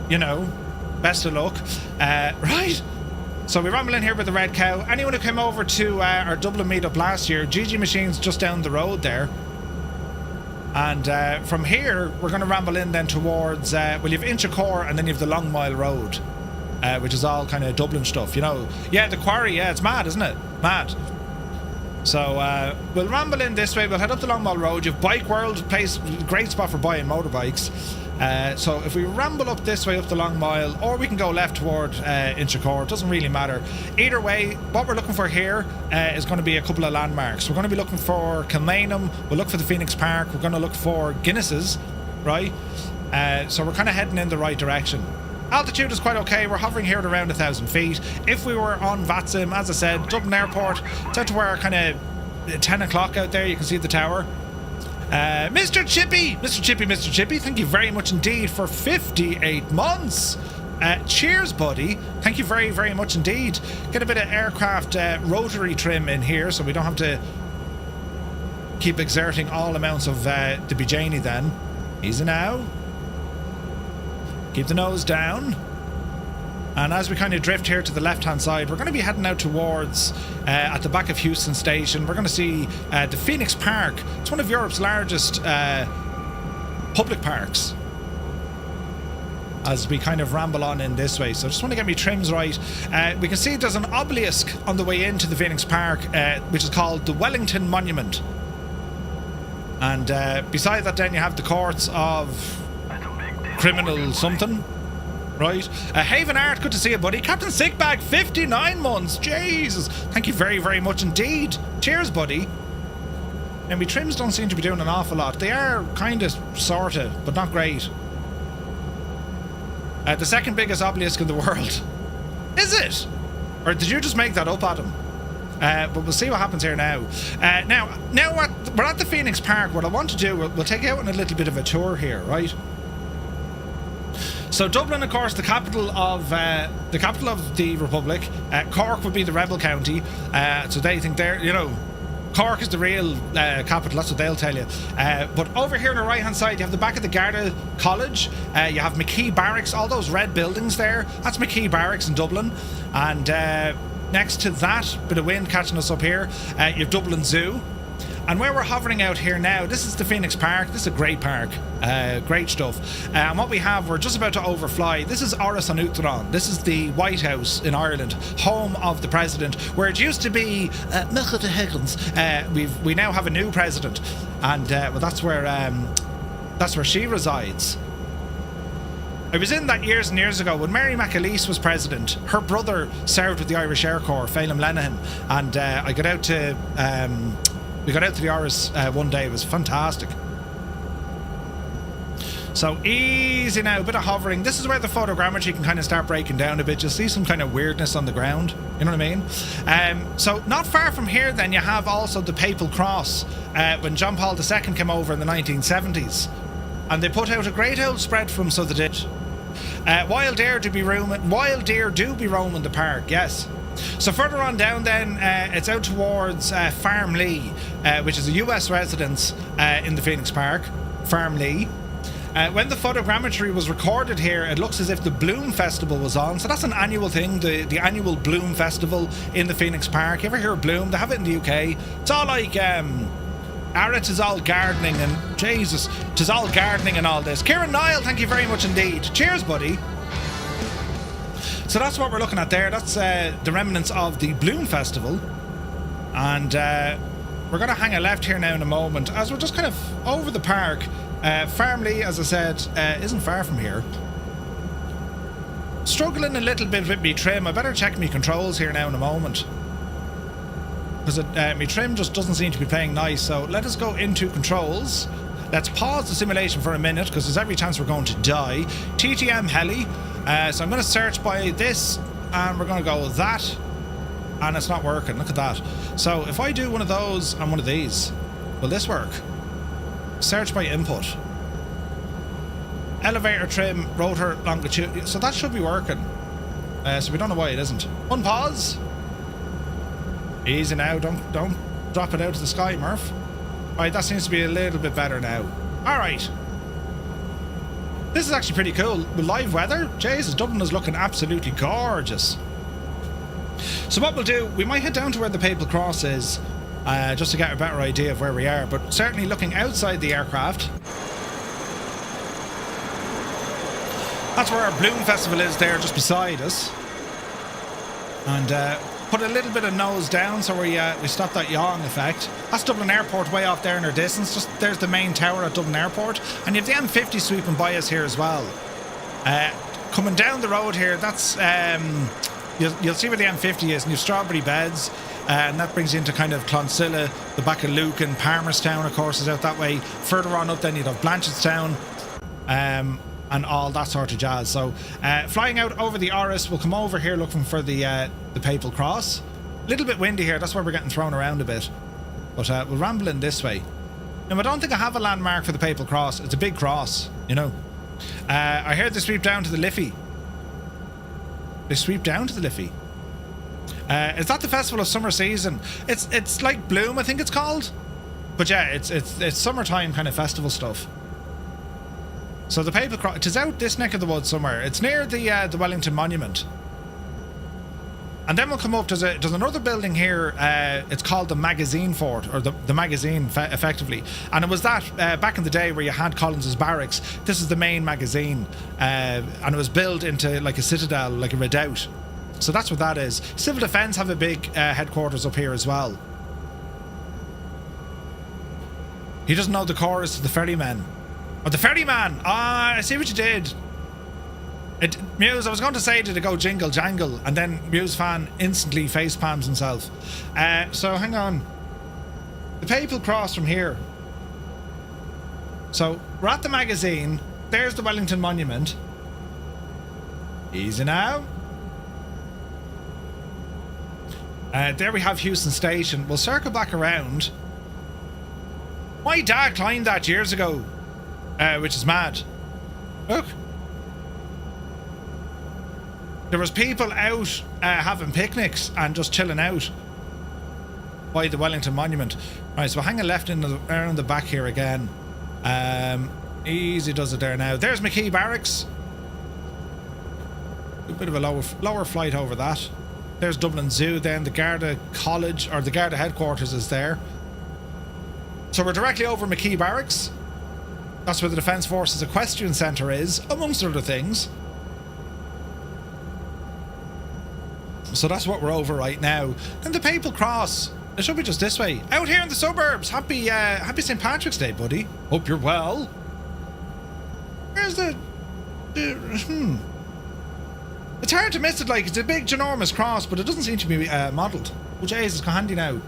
You know, best of luck. Right. So we ramble in here with the Red Cow. Anyone who came over to our Dublin meetup last year, GG Machine's just down the road there. And from here, we're going to ramble in then towards, well, you have Inchicore and then you have the Long Mile Road, which is all kind of Dublin stuff, you know. Yeah, the quarry, yeah, it's mad, isn't it? Mad. So we'll ramble in this way. We'll head up the Long Mile Road. You have Bike World, place, great spot for buying motorbikes. So if we ramble up this way up the Long Mile, or we can go left toward Inchicore, it doesn't really matter. Either way, what we're looking for here is going to be a couple of landmarks. We're going to be looking for Kilmainham, we'll look for the Phoenix Park, we're going to look for Guinness's, right? So we're kind of heading in the right direction. Altitude is quite okay. We're hovering here at around 1,000 feet. If we were on VATSIM, as I said, Dublin Airport, it's out to where kind of 10 o'clock out there, you can see the tower. Mr. Chippy, thank you very much indeed for 58 months. Cheers, buddy. Thank you very, very much indeed. Get a bit of aircraft rotary trim in here so we don't have to keep exerting all amounts of the BJanie then. Easy now. Keep the nose down. And as we kind of drift here to the left-hand side, we're going to be heading out towards, at the back of Houston Station, we're going to see the Phoenix Park. It's one of Europe's largest public parks. As we kind of ramble on in this way. So I just want to get me trims right. We can see there's an obelisk on the way into the Phoenix Park, which is called the Wellington Monument. And beside that then you have the courts of criminal something. Right. Haven Art, good to see you, buddy. Captain Sickbag, 59 months. Jesus. Thank you very, very much indeed. Cheers, buddy. Now, my trims don't seem to be doing an awful lot. They are kind of, sort of, but not great. The second biggest obelisk in the world. Is it? Or did you just make that up, Adam? But we'll see what happens here now. Now we're at the Phoenix Park. What I want to do, we'll take you out on a little bit of a tour here, right? So Dublin, of course, the capital of the Republic. Cork would be the rebel county. So they think they're, you know, Cork is the real capital. That's what they'll tell you. But over here on the right-hand side, you have the back of the Garda College. You have McKee Barracks. All those red buildings there. That's McKee Barracks in Dublin. And next to that, bit of wind catching us up here. You have Dublin Zoo. And where we're hovering out here now, this is the Phoenix Park. This is a great park. Great stuff. And what we have, we're just about to overfly. This is Áras an Uachtaráin. This is the White House in Ireland, home of the president, where it used to be Mecha de Higgins. We now have a new president. And well, that's where she resides. I was in that years and years ago when Mary McAleese was president. Her brother served with the Irish Air Corps, Phelim Lenihan. And I got out to... we got out to the Áras one day. It was fantastic. So easy now, a bit of hovering. This is where the photogrammetry can kind of start breaking down a bit. You'll see some kind of weirdness on the ground. You know what I mean? So not far from here then you have also the Papal Cross, when John Paul II came over in the 1970s. And they put out a great old spread for him, so they did. Wild deer do be roaming the park, yes. So further on down then, it's out towards Farmland, which is a US residence in the Phoenix Park. Farmland. When the photogrammetry was recorded here, it looks as if the Bloom Festival was on. So that's an annual thing, the annual Bloom Festival in the Phoenix Park. You ever hear of Bloom? They have it in the UK. It's all like... Arrett is all gardening and... Jesus, it is all gardening and all this. Kieran Niall, thank you very much indeed. Cheers, buddy. So that's what we're looking at there. That's the remnants of the Bloom Festival. And we're going to hang a left here now in a moment, as we're just kind of over the park. Farmland, as I said, isn't far from here. Struggling a little bit with me trim. I better check me controls here now in a moment. Because my trim just doesn't seem to be playing nice. So let us go into controls. Let's pause the simulation for a minute, because there's every chance we're going to die. TTM heli. So I'm going to search by this, and we're going to go with that. And it's not working. Look at that. So if I do one of those and one of these, will this work? Search by input. Elevator trim, rotor longitude. So that should be working. So we don't know why it isn't. Unpause. Easy now. Don't Drop it out of the sky, Murph. Right, that seems to be a little bit better now. Alright. This is actually pretty cool. With live weather, Jesus, Dublin is looking absolutely gorgeous. So what we'll do, we might head down to where the Papal Cross is, just to get a better idea of where we are. But certainly looking outside the aircraft, that's where our Bloom Festival is there, just beside us. And put a little bit of nose down so we stop that yawing effect. That's Dublin Airport way off there in our distance. Just there's the main tower at Dublin Airport, and you have the M50 sweeping by us here as well. Coming down the road here, that's you'll see where the M50 is, and you've Strawberry Beds, and that brings you into kind of Clonsilla, the back of Lucan, Palmerstown, of course, is out that way. Further on up, then you'd have Blanchardstown, and all that sort of jazz. So flying out over the Oris, we'll come over here looking for the Papal Cross. A little bit windy here, that's why we're getting thrown around a bit. But we'll ramble in this way. Now, I don't think I have a landmark for the Papal Cross. It's a big cross, you know. I heard they sweep down to the Liffey. They sweep down to the Liffey. Is that the festival of summer season? It's like Bloom, I think it's called. But yeah, it's summertime kind of festival stuff. So the Papal Cross, it is out this neck of the woods somewhere. It's near the Wellington Monument. And then we'll come up, there's another building here, it's called the Magazine Fort, or the Magazine, effectively. And it was that, back in the day, where you had Collins's barracks. This is the main magazine, and it was built into like a citadel, like a redoubt. So that's what that is. Civil Defence have a big headquarters up here as well. He doesn't know the chorus to the Ferryman. Oh, the Ferryman! Ah, I see what you did. Muse, I was going to say, did it go jingle jangle? And then Muse fan instantly face palms himself. So hang on. The Papal Cross from here. So we're at the magazine. There's the Wellington Monument. Easy now. There we have Houston Station. We'll circle back around. My dad climbed that years ago, which is mad. Look. There was people out having picnics and just chilling out by the Wellington Monument. Right, so we're hanging left around the back here again. Easy does it there now. There's McKee Barracks. A bit of a lower flight over that. There's Dublin Zoo then. The Garda College, or the Garda headquarters is there. So we're directly over McKee Barracks. That's where the Defence Forces Equestrian Centre is, amongst other things. So that's what we're over right now. And the Papal Cross, it should be just this way. Out here in the suburbs. Happy St. Patrick's Day, buddy. Hope you're well. Where's the It's hard to miss it, like, it's a big, ginormous cross, but it doesn't seem to be modelled. Oh, jeez, it's handy now.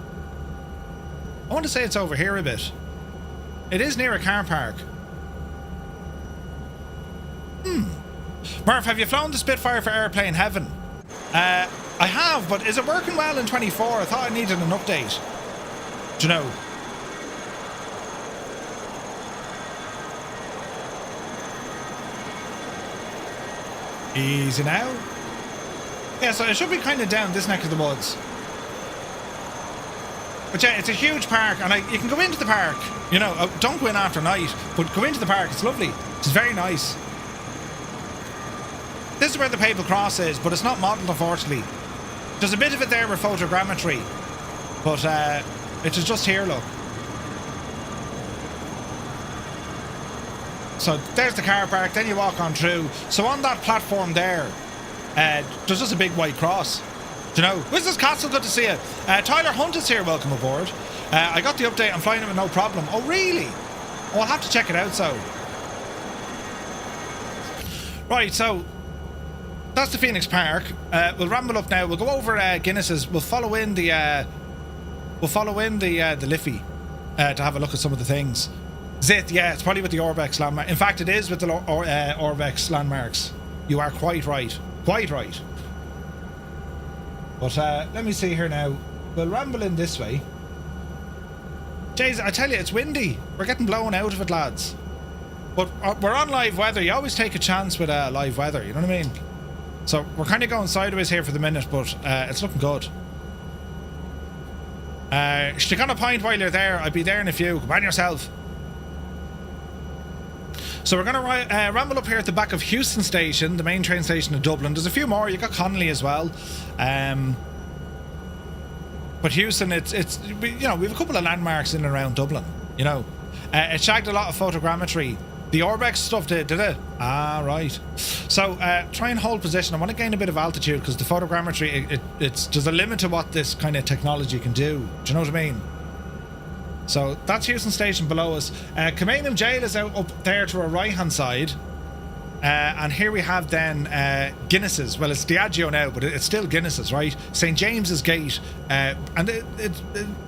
I want to say it's over here a bit. It is near a car park. Murph, have you flown the Spitfire for Airplane Heaven? I have, but is it working well in 24? I thought I needed an update. Do you know? Easy now. Yeah, so it should be kind of down this neck of the woods. But yeah, it's a huge park, and you can go into the park. You know, don't go in after night, but go into the park. It's lovely. It's very nice. This is where the Papal Cross is, but it's not modelled, unfortunately. There's a bit of it there with photogrammetry, but it is just here, look. So there's the car park, then you walk on through. So on that platform there, there's just a big white cross. Do you know? Mrs. Castle, good to see you. Tyler Hunt is here, welcome aboard. I got the update, I'm flying it with no problem. Oh, really? Oh, I'll have to check it out, so. Right, so that's the Phoenix Park. We'll ramble up now. We'll go over Guinness's. We'll follow in the Liffey to have a look at some of the things. Zith, yeah, it's probably with the Orbex landmark. In fact, it is with the Orbex landmarks. You are quite right. Quite right. But let me see here now. We'll ramble in this way. Jeez, I tell you, it's windy. We're getting blown out of it, lads. But we're on live weather. You always take a chance with live weather, you know what I mean? So we're kind of going sideways here for the minute, but it's looking good. Stick on a pint while you're there. I'll be there in a few. Come on yourself. So we're going to ramble up here at the back of Houston Station, the main train station of Dublin. There's a few more. You got Connolly as well. But Houston, it's we have a couple of landmarks in and around Dublin. It shagged a lot of photogrammetry. The Orbex stuff did it? Ah, right. So try and hold position. I want to gain a bit of altitude because the photogrammetry, there's a limit to what this kind of technology can do. Do you know what I mean? So that's Houston Station below us. Camanum Jail is out up there to our right hand side. And here we have then Guinness's. Well, it's Diageo now, but it's still Guinness's, right? St. James's Gate. And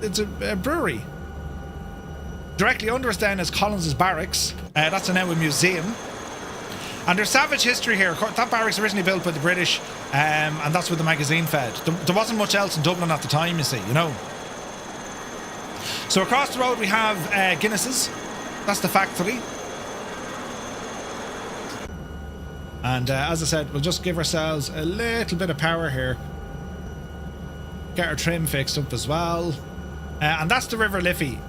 it's a brewery. Directly under us then is Collins's Barracks. That's now a museum. And there's savage history here. That barracks originally built by the British, and that's where the magazine fed. There wasn't much else in Dublin at the time, you see, So across the road we have Guinness's. That's the factory. And as I said, we'll just give ourselves a little bit of power here. Get our trim fixed up as well. And that's the River Liffey.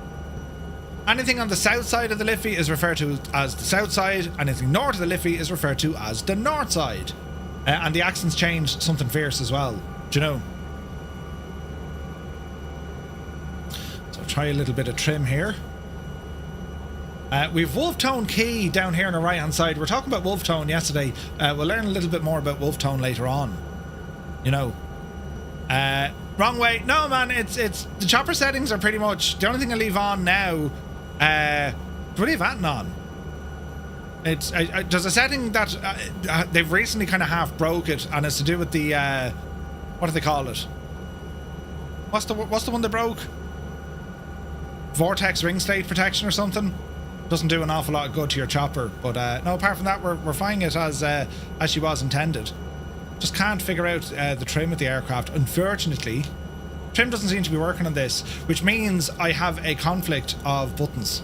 Anything on the south side of the Liffey is referred to as the south side. Anything north of the Liffey is referred to as the north side. And the accents change something fierce as well. Do you know? So try a little bit of trim here. We've Wolftone Quay down here on the right hand side. We're talking about Wolftone yesterday. We'll learn a little bit more about Wolftone later on. Wrong way. No, man, it's the chopper settings are pretty much the only thing I leave on now. What are you vanting on? It's there's a setting that they've recently kind of half broke it, and it's to do with the what do they call it? What's the one they broke? Vortex ring state protection or something. Doesn't do an awful lot of good to your chopper, but no. Apart from that, we're flying it as she was intended. Just can't figure out the trim of the aircraft. Unfortunately, trim doesn't seem to be working on this, which means I have a conflict of buttons.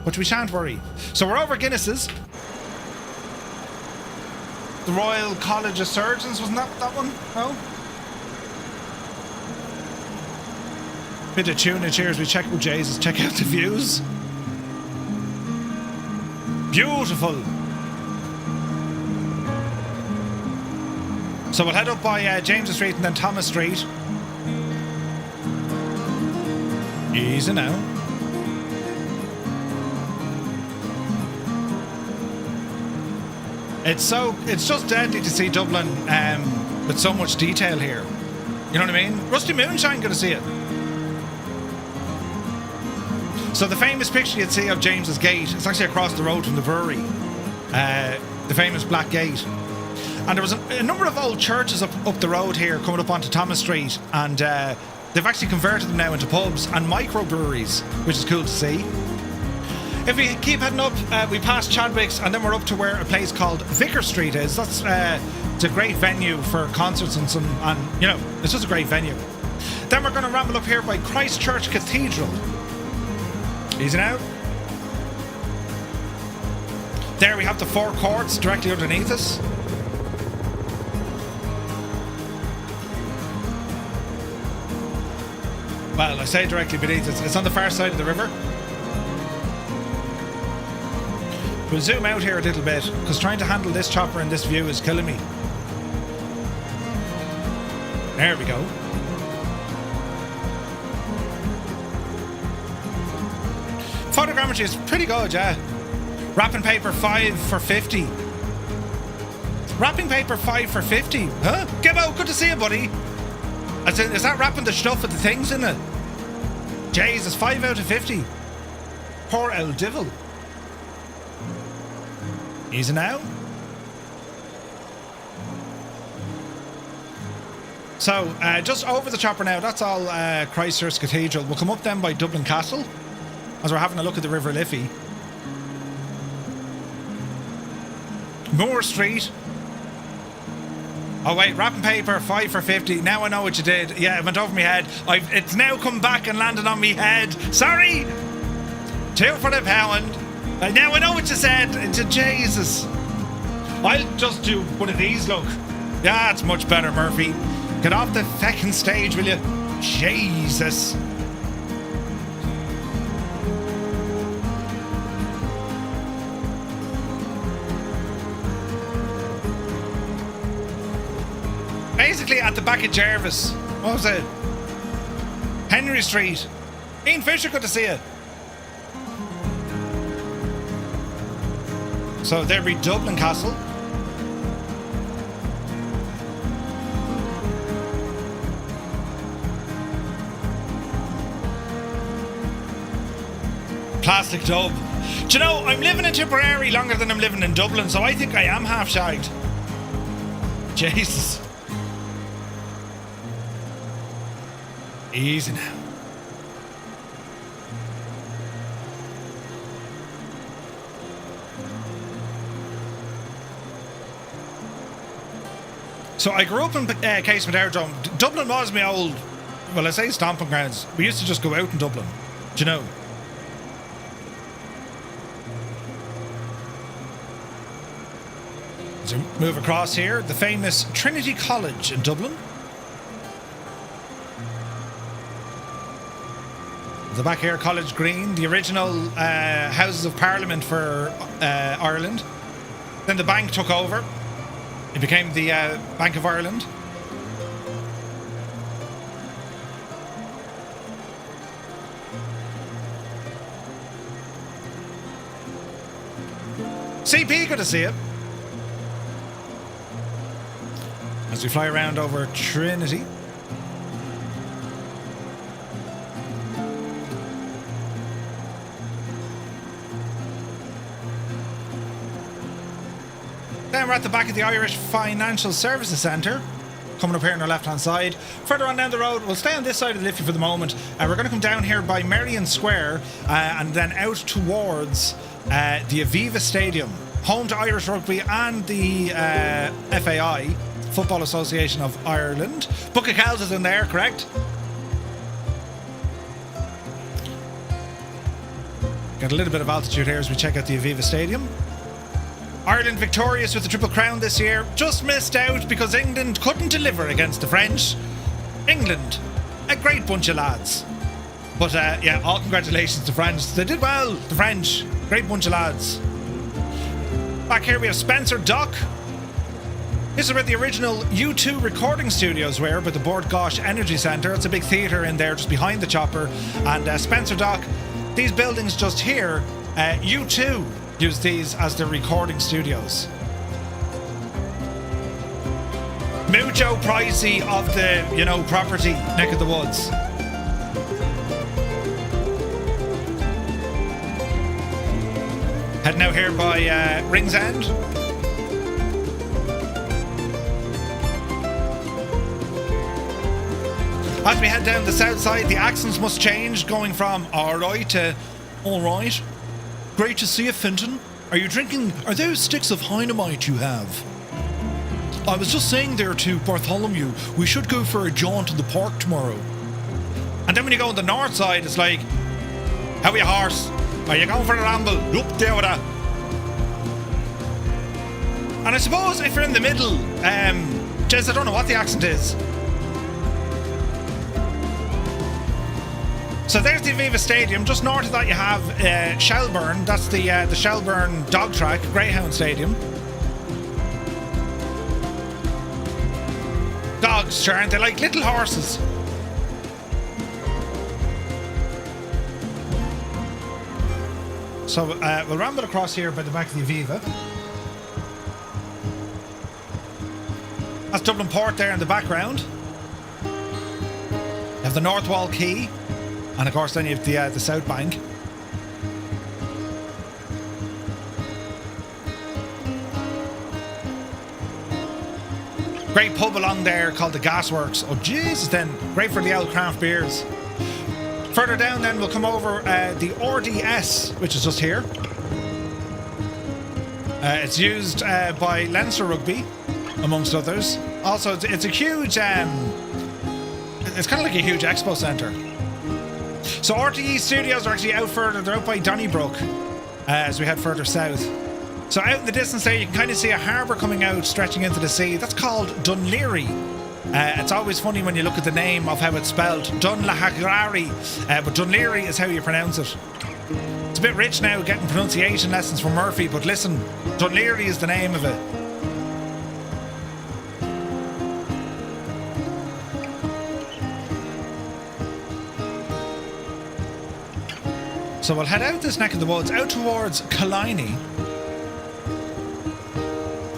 But we shan't worry. So we're over Guinness's. The Royal College of Surgeons, wasn't that one? No? Bit of tuna cheers. We check with Jesus. Check out the views. Beautiful. So we'll head up by James Street and then Thomas Street. Easy now. It's just deadly to see Dublin with so much detail here. You know what I mean? Rusty Moonshine gonna see it. So the famous picture you'd see of James's Gate, it's actually across the road from the brewery. The famous Black Gate. And there was a number of old churches up the road here coming up onto Thomas Street, and they've actually converted them now into pubs and microbreweries, which is cool to see. If we keep heading up, we pass Chadwick's, and then we're up to where a place called Vicar Street is. That's it's a great venue for concerts and it's just a great venue. Then we're going to ramble up here by Christchurch Cathedral. Easy now. There we have the Four Courts directly underneath us. Well, I say directly beneath us. It's on the far side of the river. We'll zoom out here a little bit, because trying to handle this chopper in this view is killing me. There we go. Photogrammetry is pretty good, yeah. Wrapping paper 5 for 50. Wrapping paper 5 for 50. Huh? Gibbo, good to see you, buddy. Is that wrapping the stuff with the things in it? Jesus, 5 out of 50. Poor old devil. Easy now. So, just over the chopper now, that's all Christchurch Cathedral. We'll come up then by Dublin Castle, as we're having a look at the River Liffey. Moore Street. Oh wait, wrapping paper 5 for 50. Now I know what you did. Yeah, it went over my head. It's now come back and landed on me head. Sorry. 2 for the pound. Now I know what you said. Jesus. I'll just do one of these. Look. Yeah, it's much better, Murphy. Get off the feckin' stage, will you? Jesus. Basically at the back of Jervis. What was it? Henry Street. Ian Fisher, good to see you. So there'd be Dublin Castle. Plastic Dub. Do you know, I'm living in Tipperary longer than I'm living in Dublin, so I think I am half shagged. Jesus. Easy now. So I grew up in Casement Aerodrome. Dublin was my old, well, I say stomping grounds. We used to just go out in Dublin. Do you know? So move across here, the famous Trinity College in Dublin. The back here, College Green, the original Houses of Parliament for Ireland. Then the bank took over. It became the Bank of Ireland. CP, good to see you. As we fly around over Trinity. Then we're at the back of the Irish Financial Services Centre, coming up here on our left hand side. Further on down the road, we'll stay on this side of the Liffey for the moment. We're going to come down here by Merrion Square and then out towards the Aviva Stadium, home to Irish Rugby and the FAI, Football Association of Ireland. Book of Kells is in there, correct? Got a little bit of altitude here as we check out the Aviva Stadium. Ireland victorious with the Triple Crown this year. Just missed out because England couldn't deliver against the French. England, a great bunch of lads. But yeah, all congratulations to France. They did well, the French. Great bunch of lads. Back here we have Spencer Dock. This is where the original U2 recording studios were, by the Bord Gáis Energy Centre. It's a big theatre in there just behind the chopper. And Spencer Dock, these buildings just here, U2 use these as their recording studios. Mucho pricey of the, you know, property neck of the woods. Heading out here by Ringsend. As we head down the south side, the accents must change, going from alright to alright. Great to see you, Finton. Are you drinking? Are those sticks of Dynamite you have? I was just saying there to Bartholomew, we should go for a jaunt in the park tomorrow. And then when you go on the north side, it's like, how are you, horse? Are you going for a ramble? Up there with that. And I suppose if you're in the middle, Jez, I don't know what the accent is. So there's the Aviva Stadium. Just north of that you have Shelburne. That's the Shelburne Dog Track, Greyhound Stadium. Dogs, sure, aren't they like little horses? So we'll ramble across here by the back of the Aviva. That's Dublin Port there in the background. You have the North Wall Quay. And of course then you have the South Bank. Great pub along there called the Gasworks. Oh Jesus, then great for the old craft beers. Further down then we'll come over the RDS, which is just here. It's used by Leinster Rugby, amongst others. Also it's a huge, it's kind of like a huge expo centre. So RTE studios are actually out further. They're out by Donnybrook as we head further south. So out in the distance there, you can kind of see a harbour coming out, stretching into the sea. That's called Dunleary. It's always funny when you look at the name of how it's spelled. Dunlahagrari, but Dunleary is how you pronounce it. It's a bit rich now getting pronunciation lessons from Murphy, but listen, Dunleary is the name of it. So we'll head out this neck of the woods, out towards Killiney,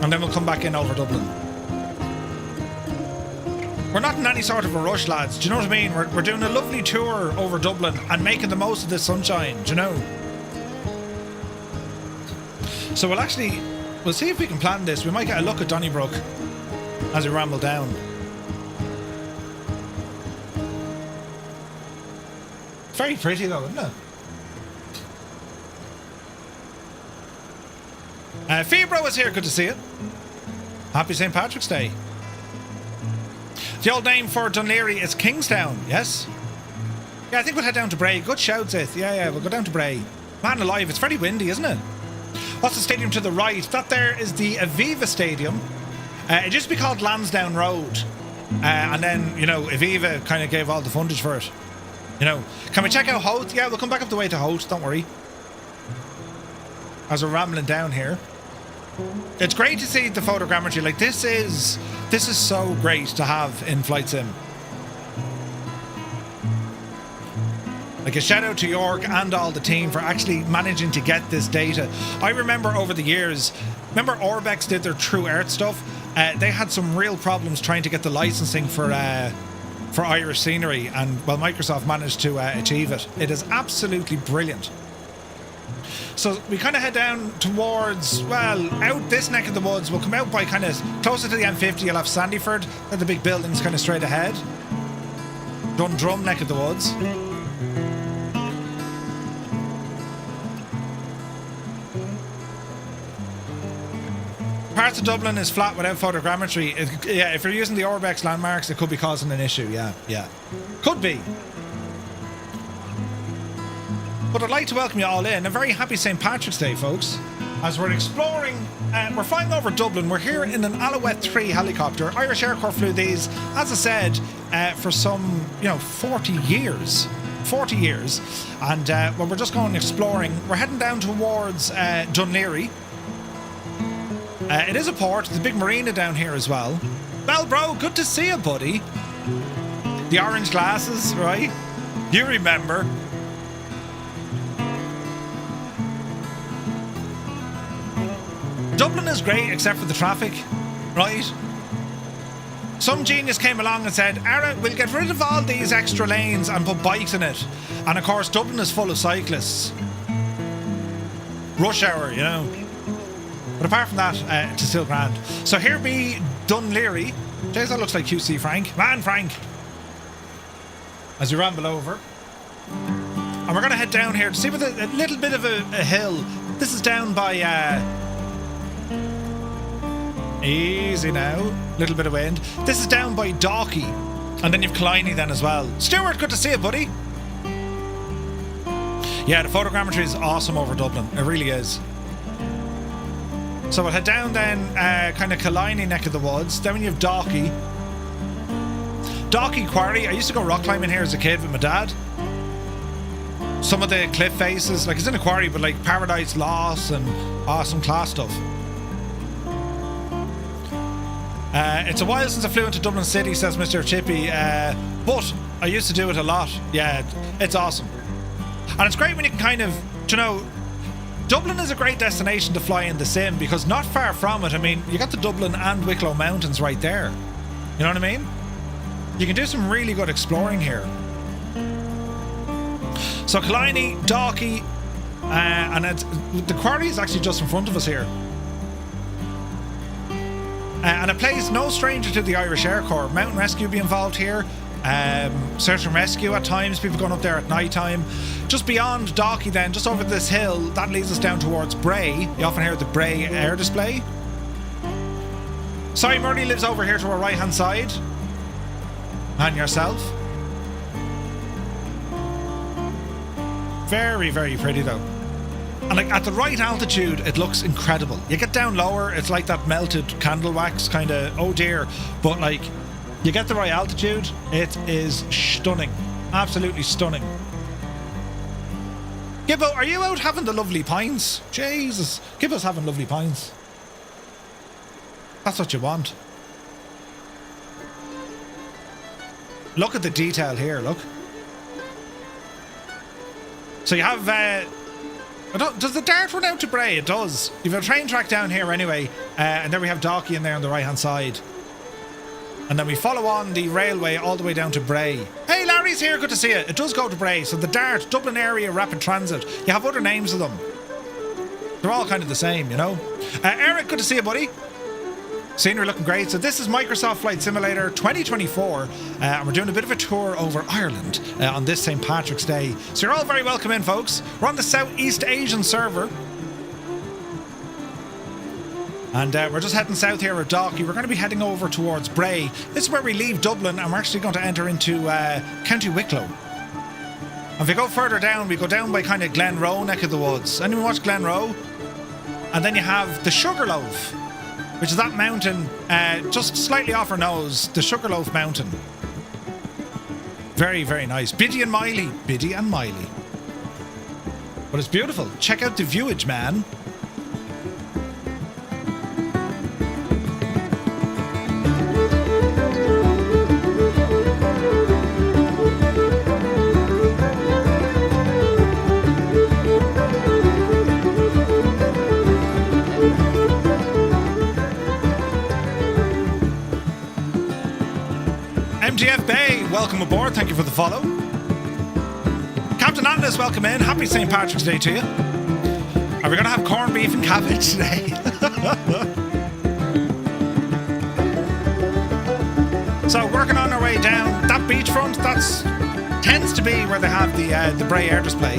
and then we'll come back in over Dublin. We're not in any sort of a rush, lads. Do you know what I mean? We're doing a lovely tour over Dublin and making the most of this sunshine, do you know? So we'll see if we can plan this. We might get a look at Donnybrook as we ramble down. Very pretty though, isn't it? Fibro is here, good to see you. Happy St. Patrick's Day. The old name for Dunleary is Kingstown, yes? Yeah, I think we'll head down to Bray. Good shout, Sith. Yeah, we'll go down to Bray. Man alive, it's very windy, isn't it? What's the stadium to the right? That there is the Aviva Stadium. It used to be called Lansdowne Road. And then, you know, Aviva kind of gave all the fundage for it. You know, can we check out Hoth? Yeah, we'll come back up the way to Hoth, don't worry. As we're rambling down here. It's great to see the photogrammetry. Like, this is so great to have in Flight Sim. Like, a shout out to York and all the team for actually managing to get this data. I remember over the years, remember Orbex did their True Earth stuff? They had some real problems trying to get the licensing for Irish scenery, and well, Microsoft managed to achieve it. It is absolutely brilliant. So we kind of head down towards, well, out this neck of the woods. We'll come out by kind of closer to the M50. You'll have Sandyford. They're the big buildings kind of straight ahead. Dundrum neck of the woods. Parts of Dublin is flat without photogrammetry. Yeah, if you're using the Orbex landmarks, it could be causing an issue. Yeah. Could be. But I'd like to welcome you all in. A very happy St. Patrick's Day, folks. As we're exploring, we're flying over Dublin. We're here in an Alouette 3 helicopter. Irish Air Corps flew these, as I said, for some, 40 years. 40 years. And well, we're just going exploring. We're heading down towards Dunleary. It is a port. There's a big marina down here as well. Well, bro, good to see you, buddy. The orange glasses, right? You remember. Dublin is great except for the traffic, right? Some genius came along and said, Ara, we'll get rid of all these extra lanes and put bikes in it. And of course, Dublin is full of cyclists. Rush hour, you know. But apart from that, it's still grand. So here be Dunleary. Jeez, that looks like QC Frank. Man, Frank. As we ramble over. And we're going to head down here to see with a little bit of a hill. This is down by... easy now. Little bit of wind. This is down by Dalkey. And then you've Killiney then as well. Stuart, good to see you, buddy. Yeah, the photogrammetry is awesome over Dublin. It really is. So we'll head down then, kind of Killiney neck of the woods. Then you have Dalkey. Dalkey Quarry. I used to go rock climbing here as a kid with my dad. Some of the cliff faces, like it's in a quarry, but like Paradise Lost and awesome class stuff. It's a while since I flew into Dublin City, says Mr. Chippy, but I used to do it a lot. Yeah, it's awesome. And it's great when you can kind of, Dublin is a great destination to fly in the sim because not far from it, I mean, you got the Dublin and Wicklow Mountains right there. You know what I mean? You can do some really good exploring here. So Killiney, Dalkey, and the quarry is actually just in front of us here. And it plays no stranger to the Irish Air Corps. Mountain rescue be involved here. Search and rescue at times. People going up there at night time. Just beyond Dalkey then, just over this hill, that leads us down towards Bray. You often hear the Bray air display. Sorry, Murray lives over here to our right hand side. And yourself. Very, very pretty though. And like at the right altitude, it looks incredible. You get down lower, it's like that melted candle wax kind of, oh dear. But like You get the right altitude, it is stunning. Absolutely stunning. Gibbo, are you out having the lovely pints? Jesus, Gibbo's having lovely pints. That's what you want. Look at the detail here, look. So you have, does the Dart run out to Bray? It does. You've a train track down here anyway, and then we have Dalkey in there on the right hand side. And then we follow on the railway all the way down to Bray. Hey, Larry's here, good to see you. It does go to Bray, so the Dart, Dublin Area Rapid Transit. You have other names of them. They're all kind of the same, you know. Eric, good to see you, buddy. Scenery looking great. So this is Microsoft Flight Simulator 2024, and we're doing a bit of a tour over Ireland on this St. Patrick's Day. So you're all very welcome in, folks. We're on the Southeast Asian server. And we're just heading south here at Dalkey. We're going to be heading over towards Bray. This is where we leave Dublin, and we're actually going to enter into County Wicklow. And if we go further down, we go down by kind of Glenroe neck of the woods. Anyone watch Glenroe? And then you have the Sugarloaf, which is that mountain just slightly off our nose, the Sugarloaf Mountain. Very, very nice. Biddy and Miley. Biddy and Miley. But it's beautiful. Check out the viewage, man. MGF Bay, welcome aboard. Thank you for the follow. Captain Atlas, welcome in. Happy St. Patrick's Day to you. Are we going to have corned beef and cabbage today? So, working on our way down. That beachfront, that's tends to be where they have the Bray Air Display.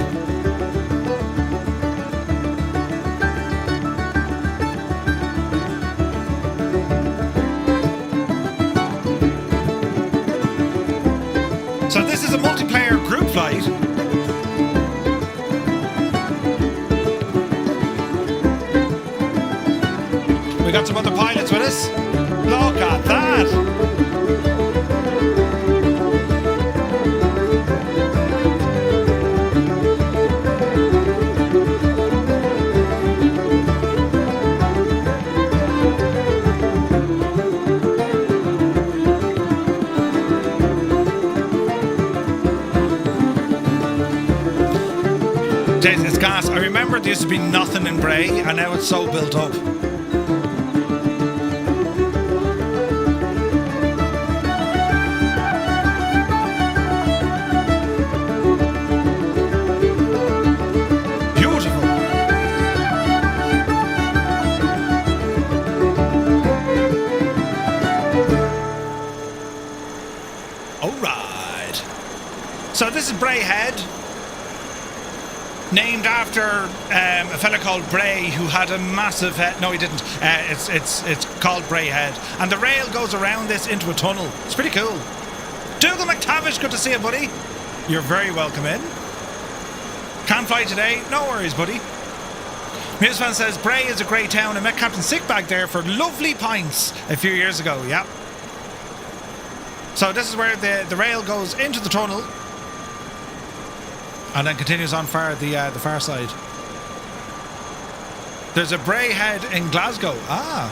So this is a multiplayer group flight. We got some other pilots with us. Look at that! Jeez, it's gas. I remember there used to be nothing in Bray, and now it's so built up. Beautiful. All right. So this is Bray Head. Named after a fella called Bray who had a massive head. No, he didn't. It's called Bray Head, and the rail goes around this into a tunnel. It's pretty cool. Dougal McTavish, good to see you, buddy. You're very welcome in. Can't fly today? No worries, buddy. Musefan says Bray is a great town. I met Captain Sickbag there for lovely pints a few years ago. Yeah. So this is where the rail goes into the tunnel. And then continues on the far side. There's a Bray Head in Glasgow. Ah.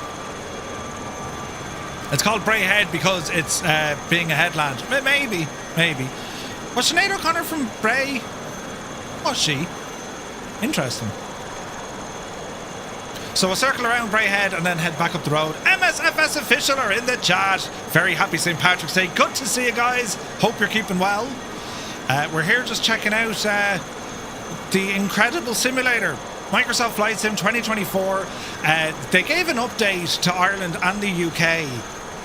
It's called Bray Head because it's being a headland. Maybe. Was Sinead O'Connor from Bray? Was she? Interesting. So we'll circle around Bray Head and then head back up the road. MSFS official are in the chat. Very happy St. Patrick's Day. Good to see you guys. Hope you're keeping well. We're here just checking out the incredible simulator, Microsoft Flight Sim 2024. They gave an update to Ireland and the UK,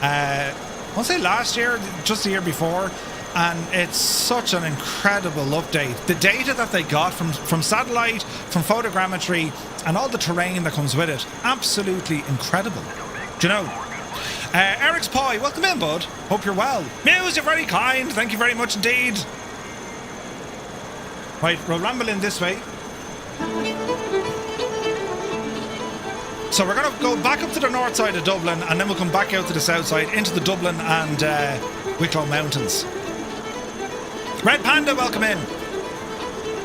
I want to say last year, just the year before, and it's such an incredible update. The data that they got from satellite, from photogrammetry, and all the terrain that comes with it, absolutely incredible. Do you know? Eric's Pie, welcome in, bud. Hope you're well. Muse, you're very kind. Thank you very much indeed. Right, we'll ramble in this way. So we're going to go back up to the north side of Dublin, and then we'll come back out to the south side into the Dublin and Wicklow Mountains. Red Panda, welcome in.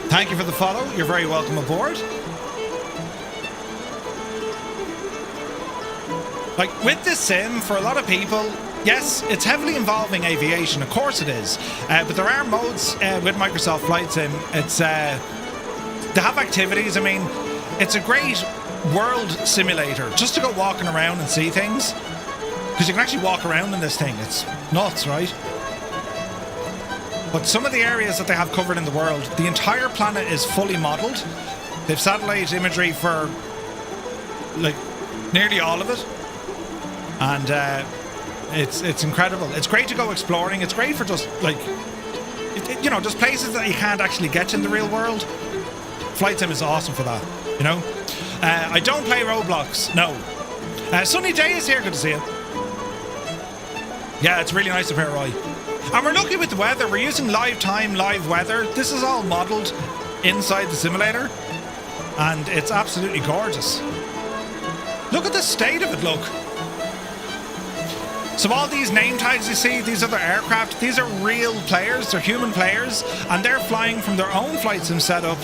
Thank you for the follow. You're very welcome aboard. Like, with this sim, for a lot of people, yes, it's heavily involving aviation. Of course it is. But there are modes with Microsoft Flight Sim. It's they have activities. I mean, it's a great world simulator just to go walking around and see things, because you can actually walk around in this thing. It's nuts, right? But some of the areas that they have covered in the world, the entire planet is fully modelled. They've satellite imagery for like nearly all of it, and it's incredible. It's great to go exploring. It's great for just like you know, just places that you can't actually get to in the real world. Flight Sim is awesome for that, you know. I don't play Roblox, no. Sunny Day is here, good to see you. Yeah, it's really nice up here, Roy. And we're lucky with the weather. We're using live time, live weather. This is all modelled inside the simulator, and it's absolutely gorgeous. Look at the state of it, look. So all these name tags you see, these other aircraft, these are real players, they're human players, and they're flying from their own flight sim setup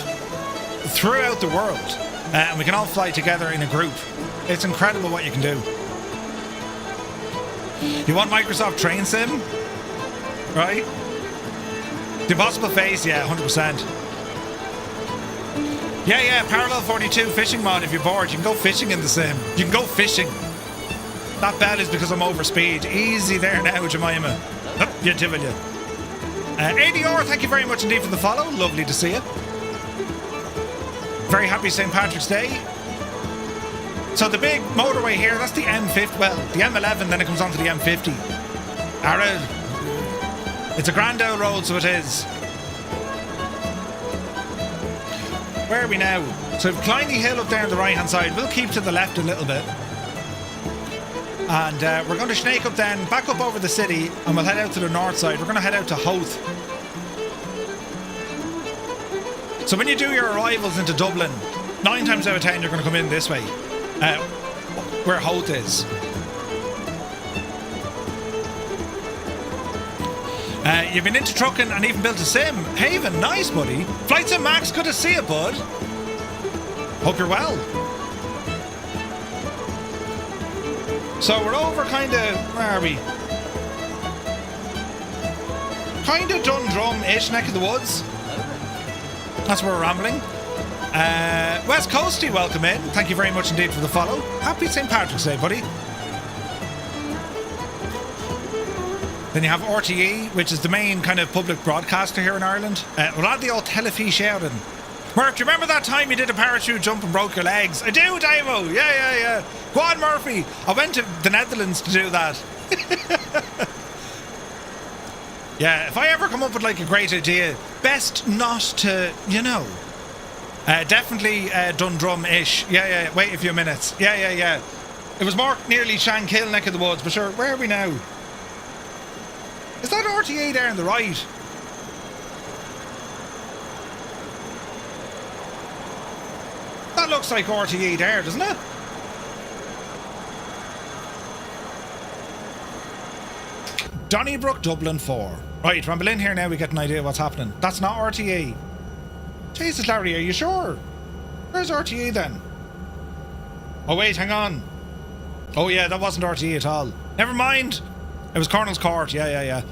throughout the world. And we can all fly together in a group. It's incredible what you can do. You want Microsoft Train Sim? Right? The Impossible Phase, yeah, 100%. Yeah, Parallel 42 fishing mod. If you're bored, you can go fishing in the sim. You can go fishing. That bell is because I'm over speed. Easy there now, Jemima. Up, you divil you. ADR, thank you very much indeed for the follow. Lovely to see you. Very happy St. Patrick's Day. So the big motorway here, that's the M50, well, the M11, then it comes on to the M50. Alright. It's a grand old road, so it is. Where are we now? So we've Kleiny Hill up there on the right hand side. We'll keep to the left a little bit. And we're going to snake up then, back up over the city, and we'll head out to the north side. We're going to head out to Howth. So when you do your arrivals into Dublin, 9 times out of 10 you're going to come in this way, where Howth is. You've been into trucking and even built a sim. Haven, nice buddy. Flight Sim Max, good to see you, bud. Hope you're well. So we're over kind of, where are we? Kind of Dundrum-ish, neck of the woods. That's where we're rambling. West Coasty, welcome in. Thank you very much indeed for the follow. Happy St. Patrick's Day, buddy. Then you have RTE, which is the main kind of public broadcaster here in Ireland. We'll add the old Telefi shouting. Murph, do you remember that time you did a parachute jump and broke your legs? I do, Davo. Yeah. Go on, Murphy. I went to the Netherlands to do that. Yeah, if I ever come up with like a great idea, best not to, you know. Definitely Dundrum-ish. Yeah. Wait a few minutes. Yeah. It was more nearly Shankill, neck of the woods, but sure, where are we now? Is that RTA there on the right? That looks like RTA there, doesn't it? Donnybrook, Dublin 4. Right, from Berlin here now we get an idea of what's happening. That's not RTA. Jesus, Larry, are you sure? Where's RTA then? Oh wait, hang on. Oh yeah, that wasn't RTA at all. Never mind. It was Cornell's Court, yeah.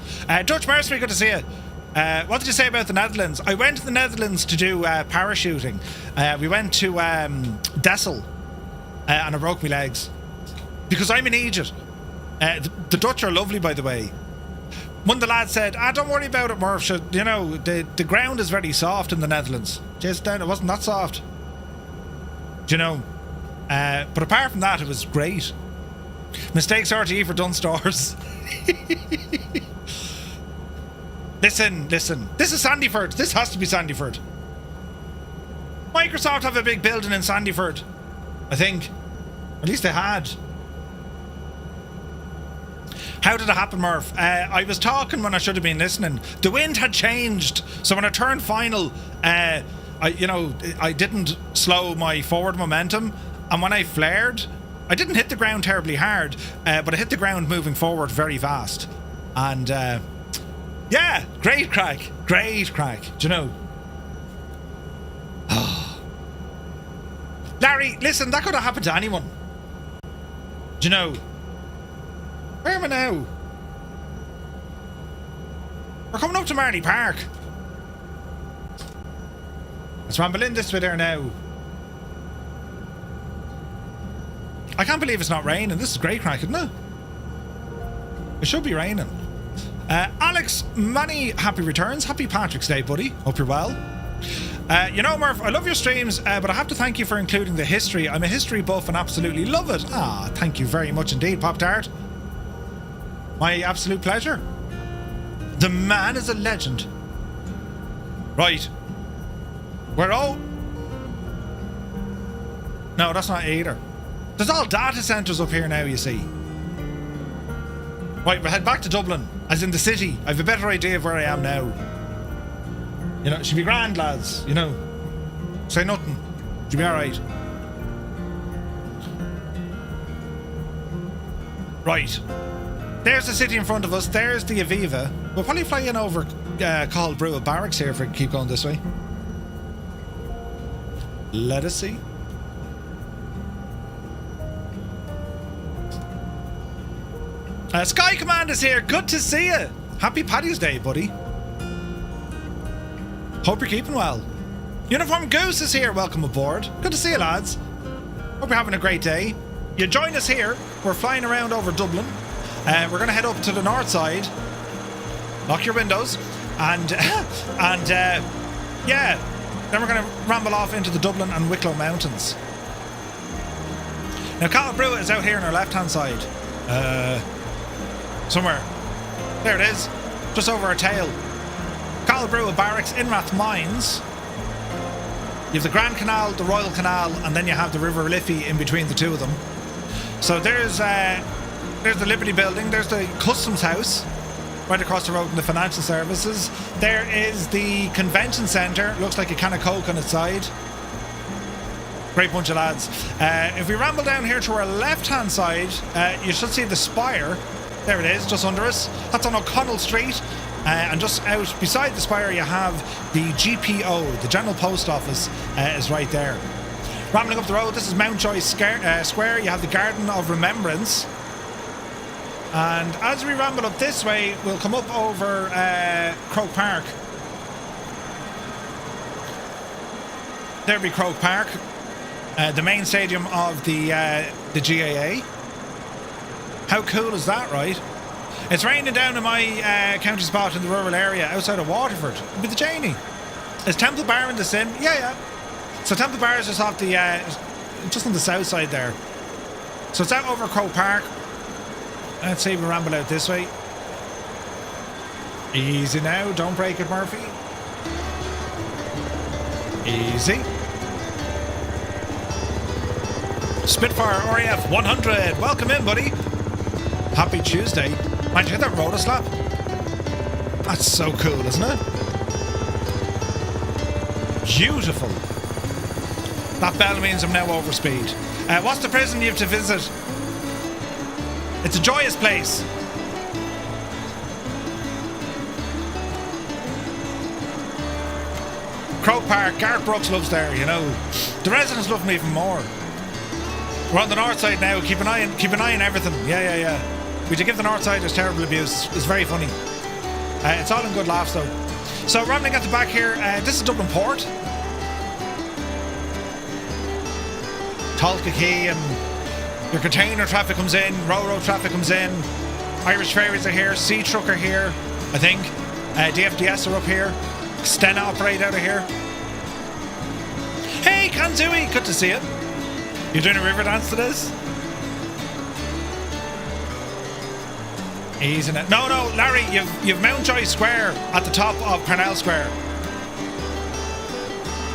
Dutch Mercenary, good to see you. What did you say about the Netherlands? I went to the Netherlands to do parachuting. We went to Dessel, and I broke my legs. Because I'm an idiot. The Dutch are lovely, by the way. One of the lads said, don't worry about it, Murph. You know, the ground is very soft in the Netherlands. Just down, it wasn't that soft. Do you know? But apart from that, it was great. Mistakes RTE for Dunstars. Listen. This is Sandyford. This has to be Sandyford. Microsoft have a big building in Sandyford, I think. At least they had. How did it happen, Murph? I was talking when I should have been listening. The wind had changed, so when I turned final, I didn't slow my forward momentum, and when I flared, I didn't hit the ground terribly hard, but I hit the ground moving forward very fast. And yeah, great crack. Great crack. Do you know? Larry, listen, that could have happened to anyone. Do you know? Where am I now? We're coming up to Marley Park. Let's ramble in this way there now. I can't believe it's not raining. This is great crack, isn't it? It should be raining. Alex, many happy returns. Happy Patrick's Day, buddy. Hope you're well. You know, Murph, I love your streams, but I have to thank you for including the history. I'm a history buff and absolutely love it. Ah, thank you very much indeed, Pop-Tart. My absolute pleasure. The man is a legend. Right. We're all... No, that's not either. There's all data centres up here now, you see. Right, we'll head back to Dublin, as in the city. I have a better idea of where I am now. You know, it should be grand, lads, you know. Say nothing. Should be alright. Right. There's the city in front of us. There's the Aviva. We'll probably fly in over Cathal Brugha Barracks here if we keep going this way. Let us see. Sky Command is here. Good to see you. Happy Paddy's Day, buddy. Hope you're keeping well. Uniform Goose is here. Welcome aboard. Good to see you, lads. Hope you're having a great day. You join us here. We're flying around over Dublin. We're going to head up to the north side. Lock your windows. And yeah. Then we're going to ramble off into the Dublin and Wicklow Mountains. Now, Cathal Brugha is out here on our left-hand side. Somewhere. There it is. Just over our tail. Cathal Brugha Barracks, in Rathmines. You have the Grand Canal, the Royal Canal, and then you have the River Liffey in between the two of them. So there's the Liberty Building, there's the Customs House, right across the road in the Financial Services. There is the Convention Centre, looks like a can of Coke on its side. Great bunch of lads. If we ramble down here to our left-hand side, you should see the Spire. There it is, just under us. That's on O'Connell Street. And just out beside the Spire, you have the GPO, the General Post Office, is right there. Rambling up the road, this is Mountjoy Square. You have the Garden of Remembrance. And as we ramble up this way, we'll come up over Croke Park. There'll be Croke Park, the main stadium of the GAA. How cool is that, right? It's raining down in my county spot in the rural area outside of Waterford. It'll be the Janie. Is Temple Bar in the sim? Yeah. So Temple Bar is just off the, just on the south side there. So it's out over Croke Park. Let's see if we ramble out this way. Easy now, don't break it, Murphy. Easy. Spitfire RAF 100, welcome in, buddy. Happy Tuesday. Mind you hear that rotor slap? That's so cool, isn't it? Beautiful. That bell means I'm now over speed. What's the prison you have to visit? It's a joyous place. Croke Park, Garth Brooks loves there, you know. The residents love me even more. We're on the north side now. Keep an eye on everything. Yeah. We should give the north side terrible abuse. It's very funny. It's all in good laughs though. So rambling at the back here, this is Dublin Port. Tolka Key and your container traffic comes in, Ro-Ro traffic comes in, Irish ferries are here, Sea Truck are here, I think. DFDS are up here. Stena operate out of here. Hey Kanzui, good to see you. You doing a river dance to this? Easy now. No, Larry, you've Mountjoy Square at the top of Parnell Square.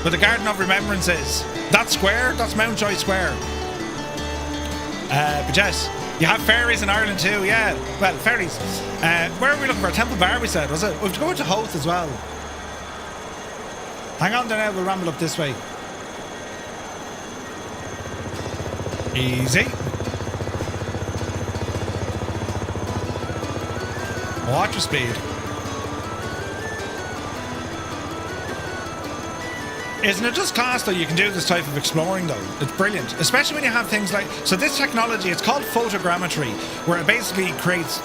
Where the Garden of Remembrance is. That square, that's Mountjoy Square. But yes, you have ferries in Ireland too, yeah. Well, ferries. Where are we looking for? Temple Bar, we said, was it? We have to go into Howth as well. Hang on there now, we'll ramble up this way. Easy. Watch your speed. Isn't it just class though you can do this type of exploring though? It's brilliant. Especially when you have things like... So this technology, it's called photogrammetry, where it basically creates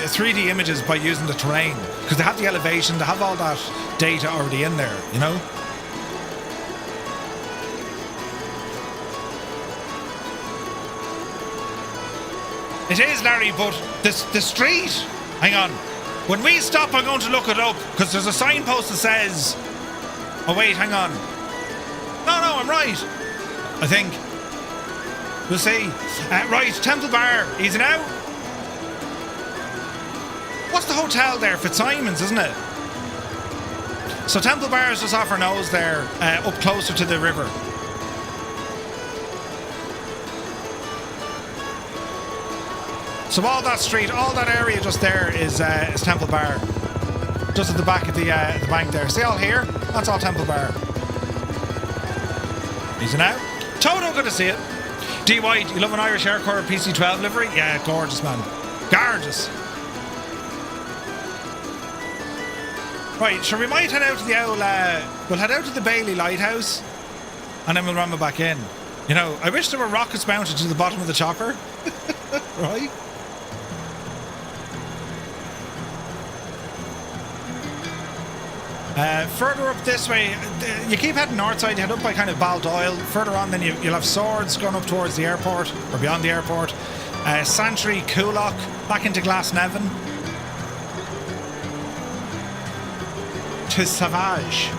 3D images by using the terrain. Because they have the elevation, they have all that data already in there, you know? It is, Larry, but the street... Hang on. When we stop, I'm going to look it up, because there's a signpost that says... Oh, wait, hang on. No, I'm right. I think. We'll see. Right, Temple Bar. Easy now. What's the hotel there? Fitzsimons, isn't it? So Temple Bar is just off our nose there, up closer to the river. So all that street, all that area just there is Temple Bar. Just at the back of the bank there. See all here? That's all Temple Bar. Easy now. Toto, good to see it. D White, you love an Irish Aircorps PC-12 livery? Yeah, gorgeous, man. Gorgeous. Right, so we might head out to the old... we'll head out to the Bailey Lighthouse, and then we'll run it back in. You know, I wish there were rockets mounted to the bottom of the chopper. Right? Further up this way, you keep heading north side, you head up by kind of Baldoyle. Further on, then you'll have Swords going up towards the airport, or beyond the airport. Santry, Coolock, back into Glasnevin. To Savage.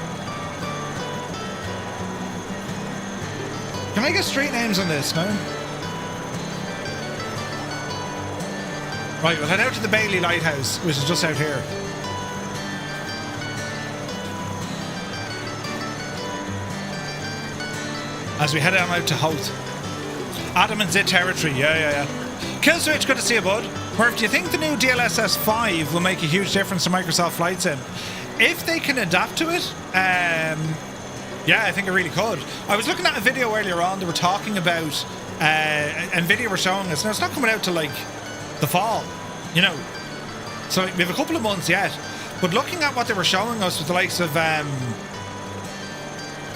Can I get street names on this, no? Right, we'll head out to the Bailey Lighthouse, which is just out here. As we head on out to Howth. Adam and Zit territory, yeah. Killswitch, good to see you, bud. Murph, do you think the new DLSS 5 will make a huge difference to Microsoft Flight Sim? If they can adapt to it, yeah, I think it really could. I was looking at a video earlier on, they were talking about, NVIDIA were showing us, now it's not coming out till like the fall, you know. So we have a couple of months yet. But looking at what they were showing us with the likes of,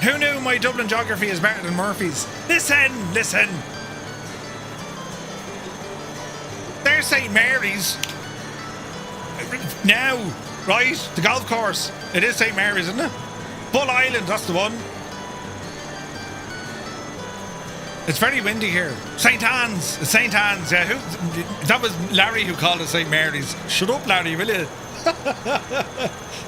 who knew my Dublin geography is better than Murphy's? Listen! There's St. Mary's. Now, right? The golf course. It is St. Mary's, isn't it? Bull Island, that's the one. It's very windy here. St. Anne's. It's St. Anne's, yeah. That was Larry who called it St. Mary's. Shut up, Larry, will you?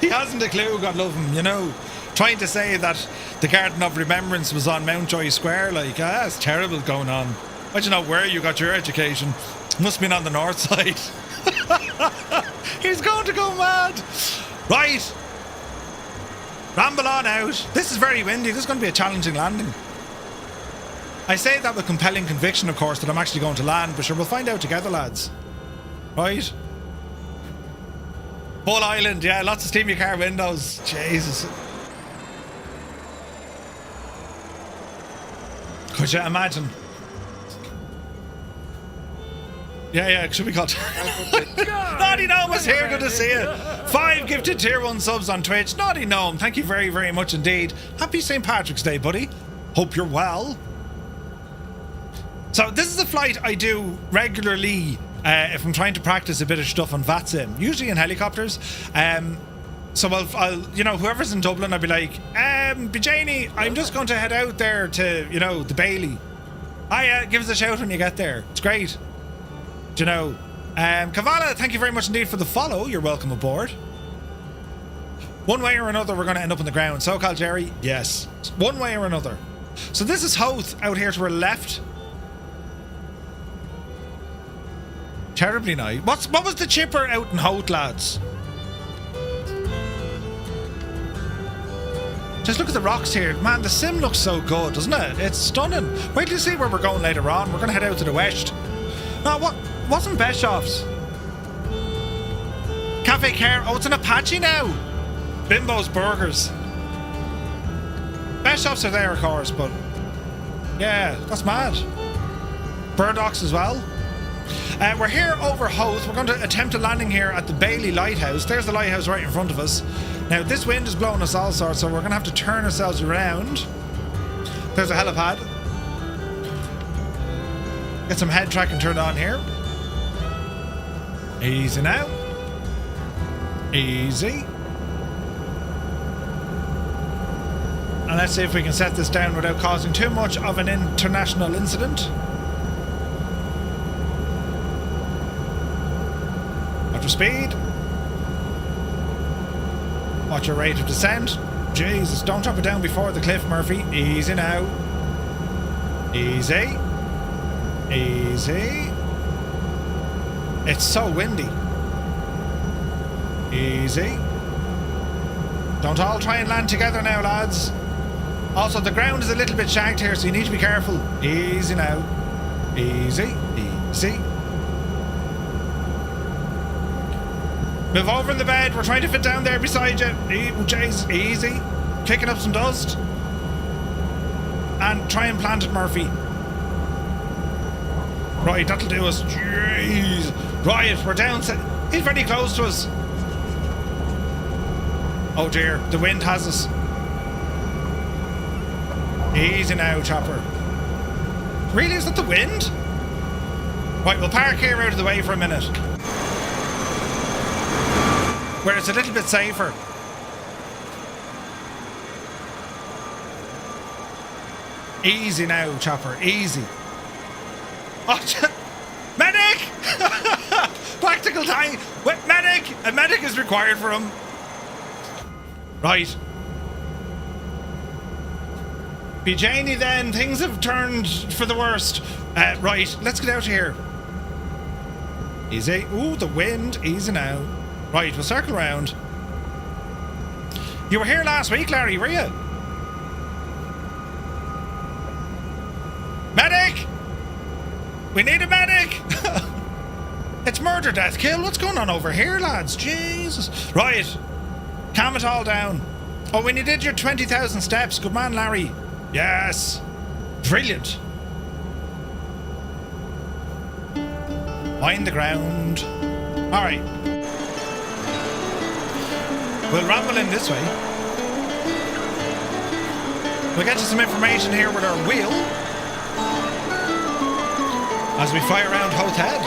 He hasn't a clue, God love him, you know. Trying to say that the Garden of Remembrance was on Mountjoy Square, like, it's terrible going on. I don't know where you got your education. Must have been on the north side. He's going to go mad. Right. Ramble on out. This is very windy. This is going to be a challenging landing. I say that with compelling conviction, of course, that I'm actually going to land, but sure, we'll find out together, lads. Right? Bull Island, yeah, lots of steamy car windows. Jesus. Could you imagine? Yeah, should we call Naughty Gnome is here, good to see you. 5 gifted tier 1 subs on Twitch. Naughty Gnome, thank you very, very much indeed. Happy St. Patrick's Day, buddy. Hope you're well. So this is a flight I do regularly if I'm trying to practice a bit of stuff on VATSIM, usually in helicopters. So I'll, you know, whoever's in Dublin, I'll be like, Bajani, I'm just going to head out there to, you know, the Bailey. Give us a shout when you get there. It's great. Do you know? Kavala, thank you very much indeed for the follow. You're welcome aboard. One way or another, we're going to end up on the ground. So-called Jerry, yes. One way or another. So this is Howth out here to our left. Terribly nice. What was the chipper out in Howth, lads? Just look at the rocks here. Man, the sim looks so good, doesn't it? It's stunning. Wait till you see where we're going later on. We're going to head out to the west. No, wasn't Beshoff's? Cafe Care. Oh, it's an Apache now. Bimbo's Burgers. Beshoff's are there, of course, but... yeah, that's mad. Burdocks as well. We're here over Howth. We're going to attempt a landing here at the Bailey Lighthouse. There's the lighthouse right in front of us. Now, this wind is blowing us all sorts, so we're going to have to turn ourselves around. There's a helipad. Get some head tracking turned on here. Easy now. Easy. And let's see if we can set this down without causing too much of an international incident. Watch your speed. Watch your rate of descent. Jesus, don't drop it down before the cliff, Murphy. Easy now. Easy. Easy. It's so windy. Easy. Don't all try and land together now, lads. Also, the ground is a little bit shagged here, so you need to be careful. Easy now. Easy. Easy. Move over in the bed. We're trying to fit down there beside you. Jeez, easy. Kicking up some dust. And try and plant it, Murphy. Right, that'll do us. Jeez. Right, we're down. He's very close to us. Oh dear, the wind has us. Easy now, chopper. Really, is that the wind? Right, we'll park here out of the way for a minute. Where it's a little bit safer. Easy now, chopper, easy. Oh, medic! Practical time. Wait, medic! A medic is required for him. Right. Be Janie then, things have turned for the worst. Right, let's get out of here. Easy. Ooh, the wind. Easy now. Right, we'll circle around. You were here last week, Larry, were you? Medic! We need a medic! It's murder, death, kill. What's going on over here, lads? Jesus. Right. Calm it all down. Oh, when you did your 20,000 steps. Good man, Larry. Yes. Brilliant. Wind the ground. All right. We'll ramble in this way. We'll get you some information here with our wheel as we fly around Howth Head.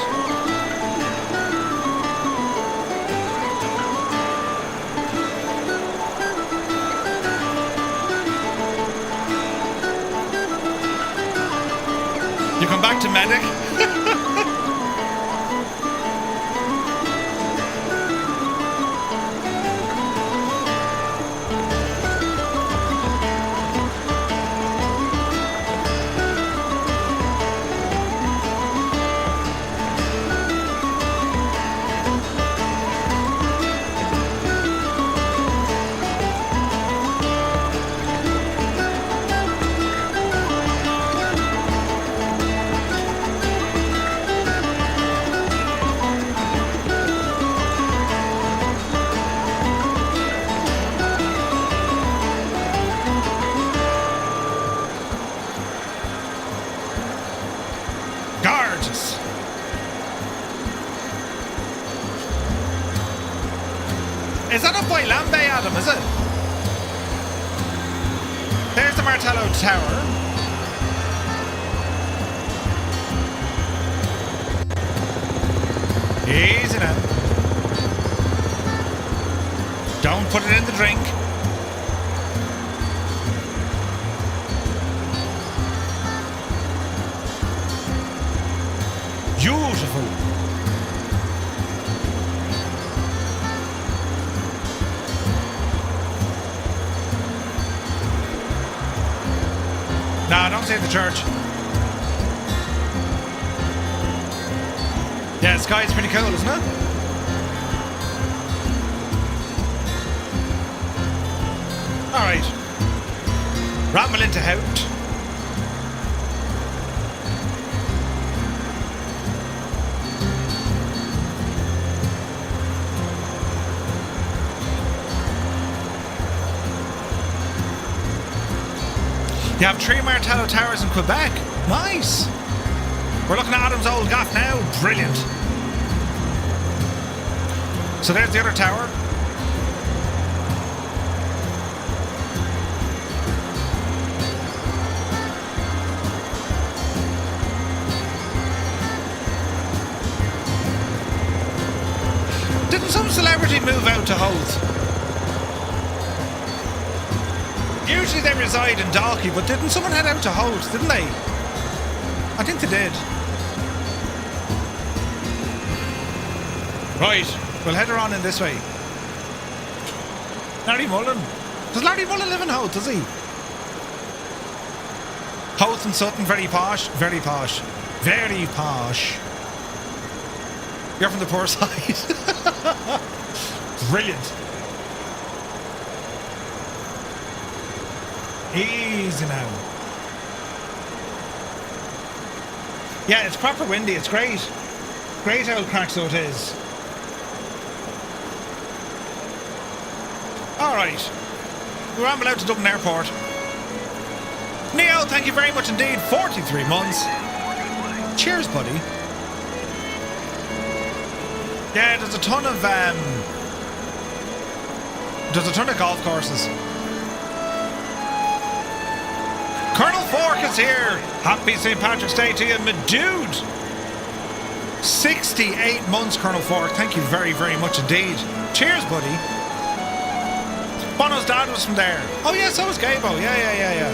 You come back to medic? Is that up by Lambay, Adam, is it? There's the Martello Tower. Easy now. Don't put it in the drink. Beautiful. No, don't say the church. Yeah, the sky's pretty cool, isn't it? Alright. Ramble into Howth. You have 3 Martello Towers in Quebec. Nice. We're looking at Adam's old gaff now. Brilliant. So there's the other tower. Didn't some celebrity move out to Howth? Usually they reside in Dalkey, but didn't someone head out to Howth, didn't they? I think they did. Right, we'll head her on in this way. Larry Mullen. Does Larry Mullen live in Howth, does he? Howth and Sutton, very posh. Very posh. Very posh. You're from the poor side. Brilliant. Easy now. Yeah, it's proper windy. It's great. Great old crack, so it is. Alright. We ramble out to Dublin Airport. Neil, thank you very much indeed. 43 months. Cheers, buddy. Yeah, there's a ton of golf courses. Colonel Fork is here. Happy St. Patrick's Day to you, my dude. 68 months, Colonel Fork. Thank you very, very much indeed. Cheers, buddy. Bono's dad was from there. Oh, yeah, so was Gabo. Yeah.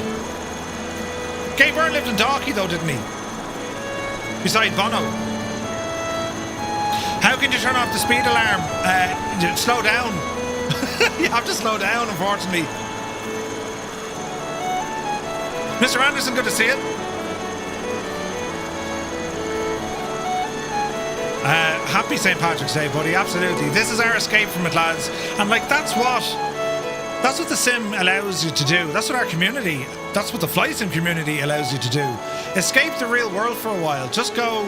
Gabe Byrne lived in Dalkey, though, didn't he? Beside Bono. How can you turn off the speed alarm? Slow down. You have to slow down, unfortunately. Mr. Anderson, good to see you. Happy St. Patrick's Day, buddy. Absolutely. This is our escape from it, lads. And like, that's what the sim allows you to do. That's what our community, that's what the flight sim community allows you to do. Escape the real world for a while. Just go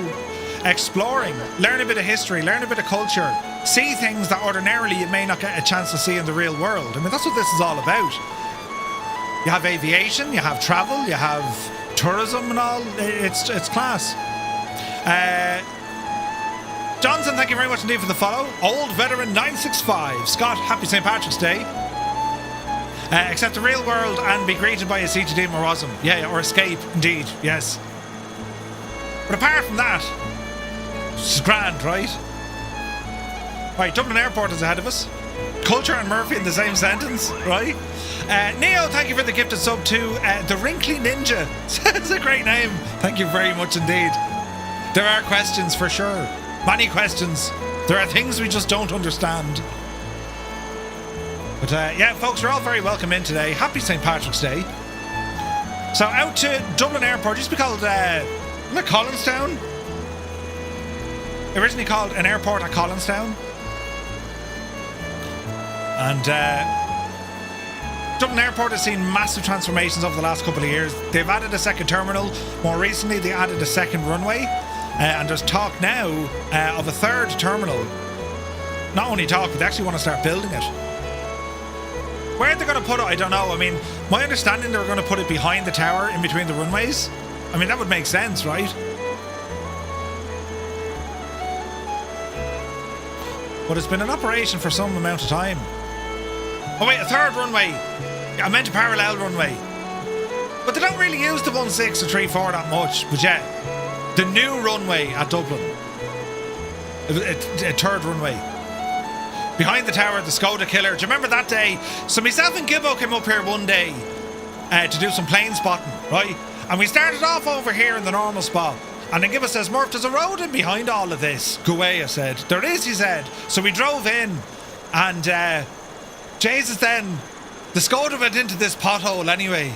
exploring, learn a bit of history, learn a bit of culture, see things that ordinarily you may not get a chance to see in the real world. I mean, that's what this is all about. You have aviation, you have travel, you have tourism and all. It's class. Johnson, thank you very much indeed for the follow. Old Veteran 965. Scott, happy St. Patrick's Day. Accept the real world and be greeted by a CTD Morosum. Yeah, or escape, indeed, yes. But apart from that, it's grand, right? Right, Dublin Airport is ahead of us. Culture and Murphy in the same sentence, right? Neo, thank you for the gifted sub to the Wrinkly Ninja. It's a great name. Thank you very much indeed. There are questions for sure. Many questions. There are things we just don't understand. But yeah, folks, we're all very welcome in today. Happy St. Patrick's Day. So out to Dublin Airport. It used to be called Collinstown. Originally called an airport at Collinstown. And Dublin Airport has seen massive transformations over the last couple of years. They've added a second terminal. More recently, they added a second runway. And there's talk now of a third terminal. Not only talk, but they actually want to start building it. Where they're going to put it, I don't know. I mean, my understanding they're going to put it behind the tower, in between the runways. I mean, that would make sense, right? But it's been in operation for some amount of time. Oh wait, a third runway. I meant a parallel runway. But they don't really use the 16 or 34 that much. But yeah, the new runway at Dublin. A third runway. Behind the tower, the Skoda Killer. Do you remember that day? So myself and Gibbo came up here one day to do some plane spotting, right? And we started off over here in the normal spot. And then Gibbo says, Murph, there's a road in behind all of this. Go away, I said. There is, he said. So we drove in. And Jesus, then the Skoda went into this pothole anyway.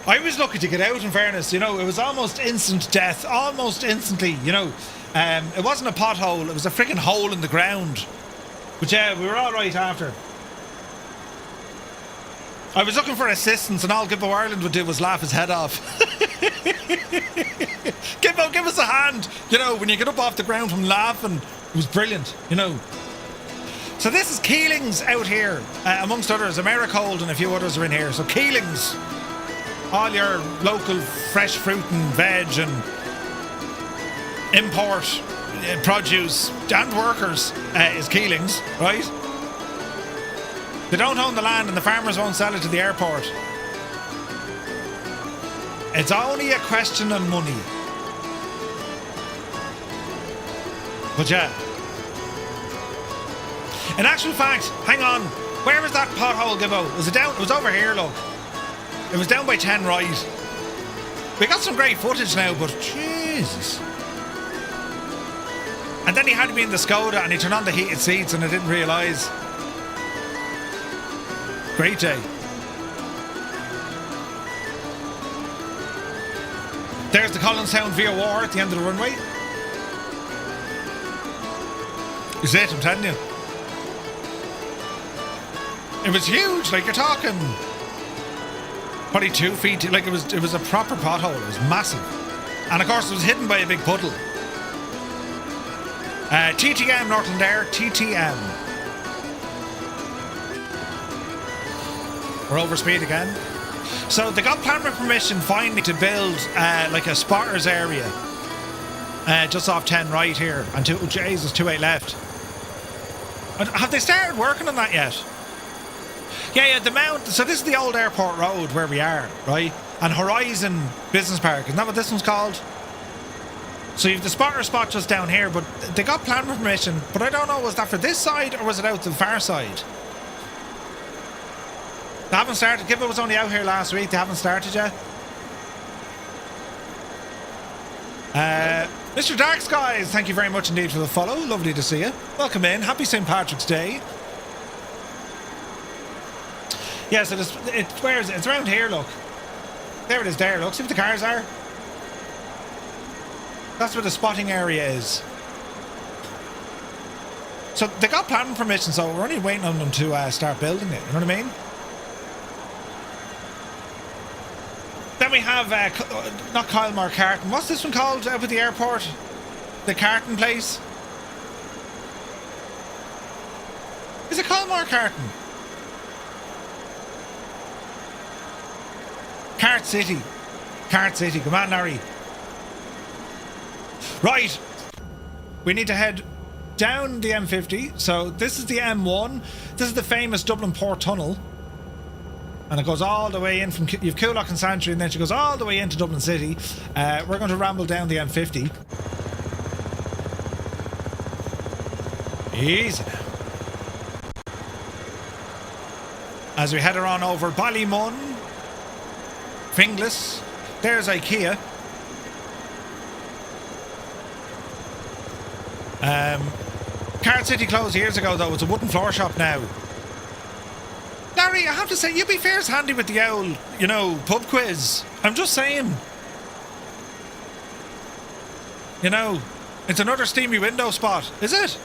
I was lucky to get out, in fairness. You know, it was almost instant death. Almost instantly, you know. It wasn't a pothole. It was a freaking hole in the ground. But yeah, we were all right after. I was looking for assistance, and all Gibbo Ireland would do was laugh his head off. Gibbo, give us a hand. You know, when you get up off the ground from laughing, it was brilliant, you know. So this is Keelings out here, amongst others. Americold and a few others are in here. So Keelings, all your local fresh fruit and veg and import produce and workers is Keelings, right? They don't own the land and the farmers won't sell it to the airport. It's only a question of money. But yeah. In actual fact, hang on. Where was that pothole, Gibbo? Was it down? It was over here, look. It was down by 10 right. We got some great footage now, but Jesus. And then he had to be in the Skoda and he turned on the heated seats and I didn't realise. Great day. There's the Collinstown VOR at the end of the runway. Is it? I'm telling you. It was huge, like you're talking probably 2 feet, like it was a proper pothole, it was massive. And of course it was hidden by a big puddle. TTM Northland Air, TTM. We're over speed again. So they got planning permission finally to build like a spotters area just off 10 right here and Jesus, 28 left. Have they started working on that yet? Yeah, the mount. So this is the old airport road where we are, right? And Horizon Business Park, isn't that what this one's called? So you have the spotter spot just down here, but they got planning permission, but I don't know, was that for this side or was it out to the far side? They haven't started. Gibbo was only out here last week. They haven't started yet. Mr. Dark Skies, thank you very much indeed for the follow. Lovely to see you. Welcome in. Happy St. Patrick's Day. Yeah, so where is it? It's around here, look. There it is there, look. See what the cars are? That's where the spotting area is. So they got planning permission, so we're only waiting on them to start building it. You know what I mean? Then we have, not Kylemore Carton. What's this one called up at the airport? The Carton place? Is it Kylemore Carton? Cart City. Cart City. Come on, Larry. Right. We need to head down the M50. So this is the M1. This is the famous Dublin Port Tunnel. And it goes all the way in from... You have Coolock and Santry, and then she goes all the way into Dublin City. We're going to ramble down the M50. Easy now. As we head on over Ballymun, Finglas, there's IKEA. Cart City closed years ago though, it's a wooden floor shop now. Larry, I have to say, you'd be fair's handy with the owl, you know, pub quiz. I'm just saying. You know, it's another steamy window spot, is it?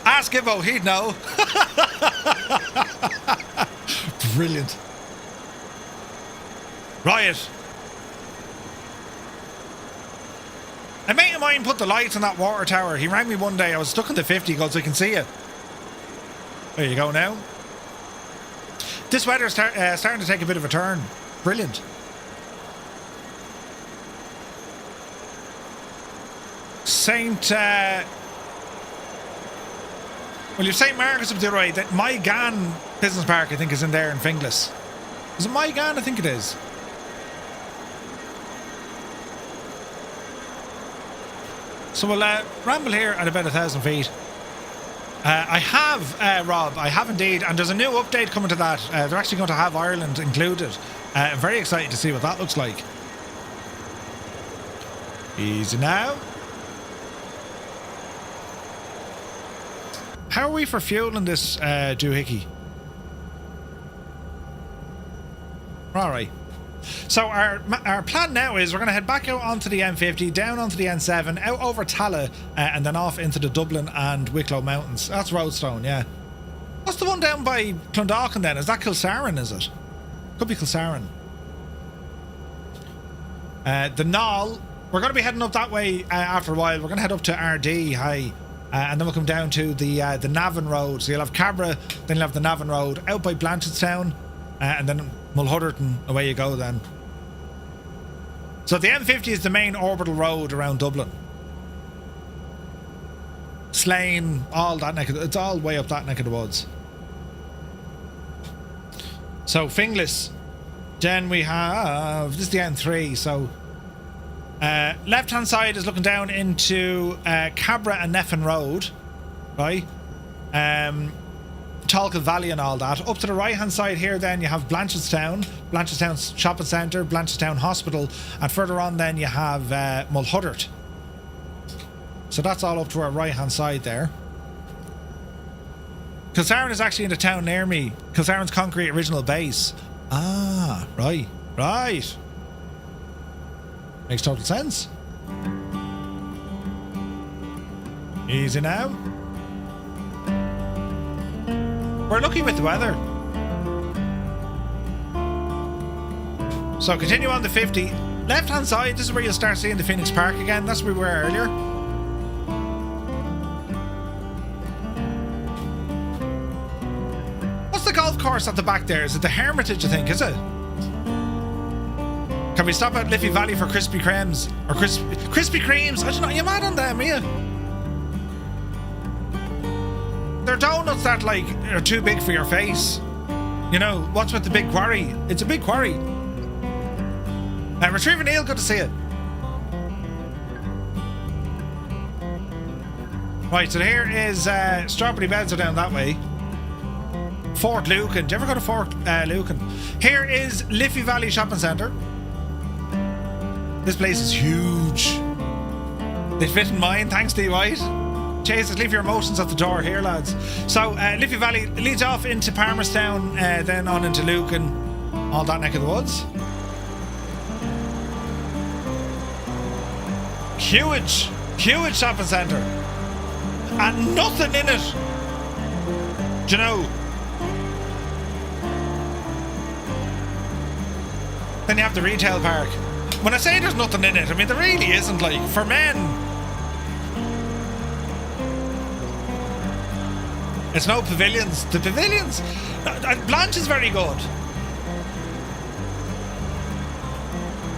Ask Gibbo, he'd know. Brilliant. Riot. A mate of mine put the lights on that water tower. He rang me one day. I was stuck in the 50. He goes, I can see you. There you go now. This weather's starting to take a bit of a turn. Brilliant. St. Well, you've St. Margaret's up the other way. That My Gan Business Park, I think, is in there in Finglas. Is it My Gan? I think it is. So we'll ramble here at about 1,000 feet. I have, Rob, I have indeed, and there's a new update coming to that. They're actually going to have Ireland included. I'm very excited to see what that looks like. Easy now. How are we for fuel in this doohickey? Alright. So our plan now is we're going to head back out onto the M50, down onto the N7, out over Tala, and then off into the Dublin and Wicklow Mountains. That's Roadstone, yeah. What's the one down by Clondalkin then? Is that Kilsaran, is it? Could be Kilsaran. The Knoll, we're going to be heading up that way after a while. We're going to head up to RD High, and then we'll come down to the Navan Road. So you'll have Cabra, then you'll have the Navan Road, out by Blanchardstown, and then Mulhudderton, away you go then. So the M50 is the main orbital road around Dublin. Slane, all that neck of, it's all way up that neck of the woods. So Finglas, then we have, this is the N3, so left hand side is looking down into Cabra and Neffin Road, right? Talca Valley and all that. Up to the right hand side here then you have Blanchardstown Shopping Centre, Blanchardstown Hospital, and further on then you have Mulhuddart. So that's all up to our right hand side there. Kilsaran is actually in the town near me. Kilsaran's concrete original base. Ah, right. Makes total sense. Easy now. We're lucky with the weather. So continue on the 50. Left hand side, this is where you'll start seeing the Phoenix Park again. That's where we were earlier. What's the golf course at the back there? Is it the Hermitage, I think, is it? Can we stop at Liffey Valley for Krispy Kremes? Or Krispy Kremes? I don't know, you mad on them, are you? They're donuts that, like, are too big for your face. You know, what's with the big quarry? It's a big quarry. Retriever Neil, good to see it. Right, so here is Strawberry Beds are down that way. Fort Lucan. Do you ever go to Fort Lucan? Here is Liffey Valley Shopping Centre. This place is huge. They fit in mine, thanks to you, White. Jesus, leave your emotions at the door here, lads. So, Liffey Valley leads off into Palmerstown, then on into Lucan, all that neck of the woods. Huge shopping centre. And nothing in it. Do you know? Then you have the retail park. When I say there's nothing in it, I mean, there really isn't, like, for men. It's no pavilions. The pavilions... Blanche is very good.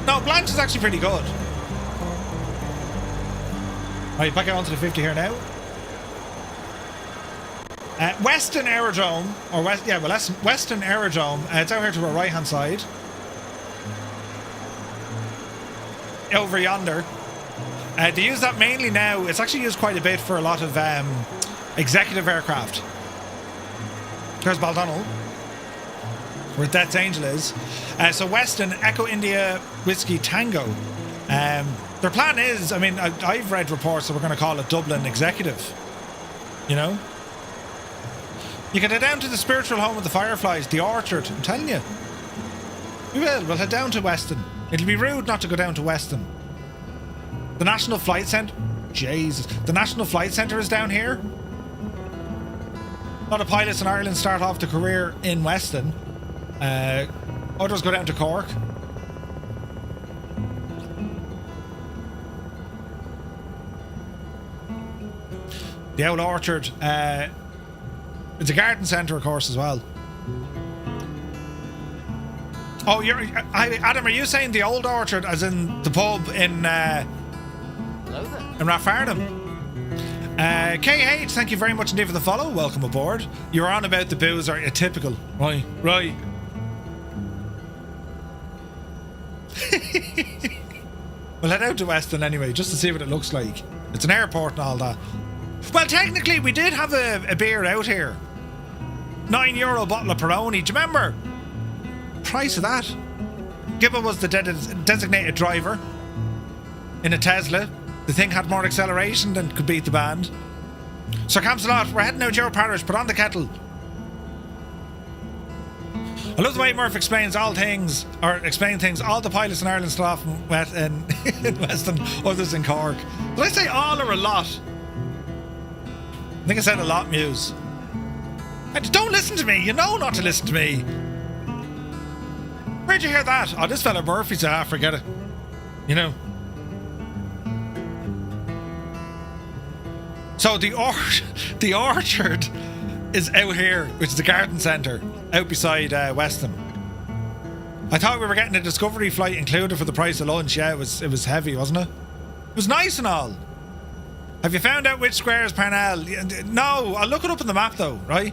No, Blanche is actually pretty good. Right, back out onto the 50 here now. Weston Aerodrome, or Weston Aerodrome. It's out here to our right hand side. Over yonder. They use that mainly now. It's actually used quite a bit for a lot of executive aircraft. There's Baldonnel, where Death's Angel is. So Weston, Echo India Whiskey Tango. Their plan is, I mean, I've read reports that we're going to call it Dublin Executive. You know? You can head down to the spiritual home of the Fireflies, the Orchard. I'm telling you. We will. We'll head down to Weston. It'll be rude not to go down to Weston. The National Flight Centre. Jesus. The National Flight Centre is down here. A lot of pilots in Ireland start off their career in Weston. Others go down to Cork. The Old Orchard. It's a garden centre, of course, as well. Oh, Adam, are you saying the Old Orchard, as in the pub in Rathfarnham? KH, thank you very much indeed for the follow. Welcome aboard. You're on about the booze, are you? Typical. Right. We'll head out to Weston anyway, just to see what it looks like. It's an airport and all that. Well, technically, we did have a beer out here. €9 bottle of Peroni. Do you remember? Price of that. Gibbo was the designated driver in a Tesla. The thing had more acceleration than could beat the band. Sir Camsalot, we're heading out your parish. Put on the kettle. I love the way Murph explains things. All the pilots in Ireland start off in Weston, others in Cork. Did I say all or a lot? I think I said a lot, Muse. Don't listen to me. You know not to listen to me. Where'd you hear that? Oh, this fella Murphy said, forget it. You know. So the orchard is out here, which is the garden centre, out beside Weston. I thought we were getting a Discovery flight included for the price of lunch. Yeah, it was heavy, wasn't it? It was nice and all. Have you found out which square is Parnell? No, I'll look it up on the map though, right?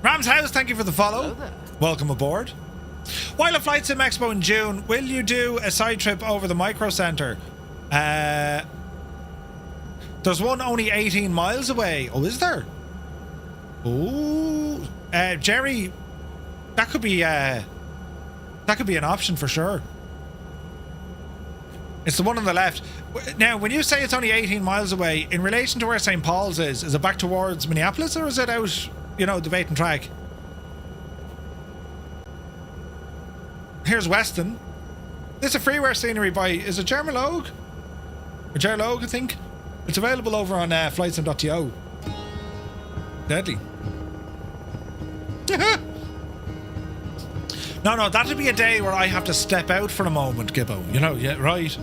Ram's House, thank you for the follow. Welcome aboard. While a flight sim expo in June, will you do a side trip over the micro centre? There's one only 18 miles away. Oh, is there? Oh, Jerry, that could be an option for sure. It's the one on the left. Now, when you say it's only 18 miles away, in relation to where St. Paul's is it back towards Minneapolis or is it out, you know, the Baton track? Here's Weston. This is a freeware scenery by, is it Germalogue? Or Gerlogue, I think. It's available over on flightsim.to. Deadly. No, that'd be a day where I have to step out for a moment, Gibbo. You know, yeah, right.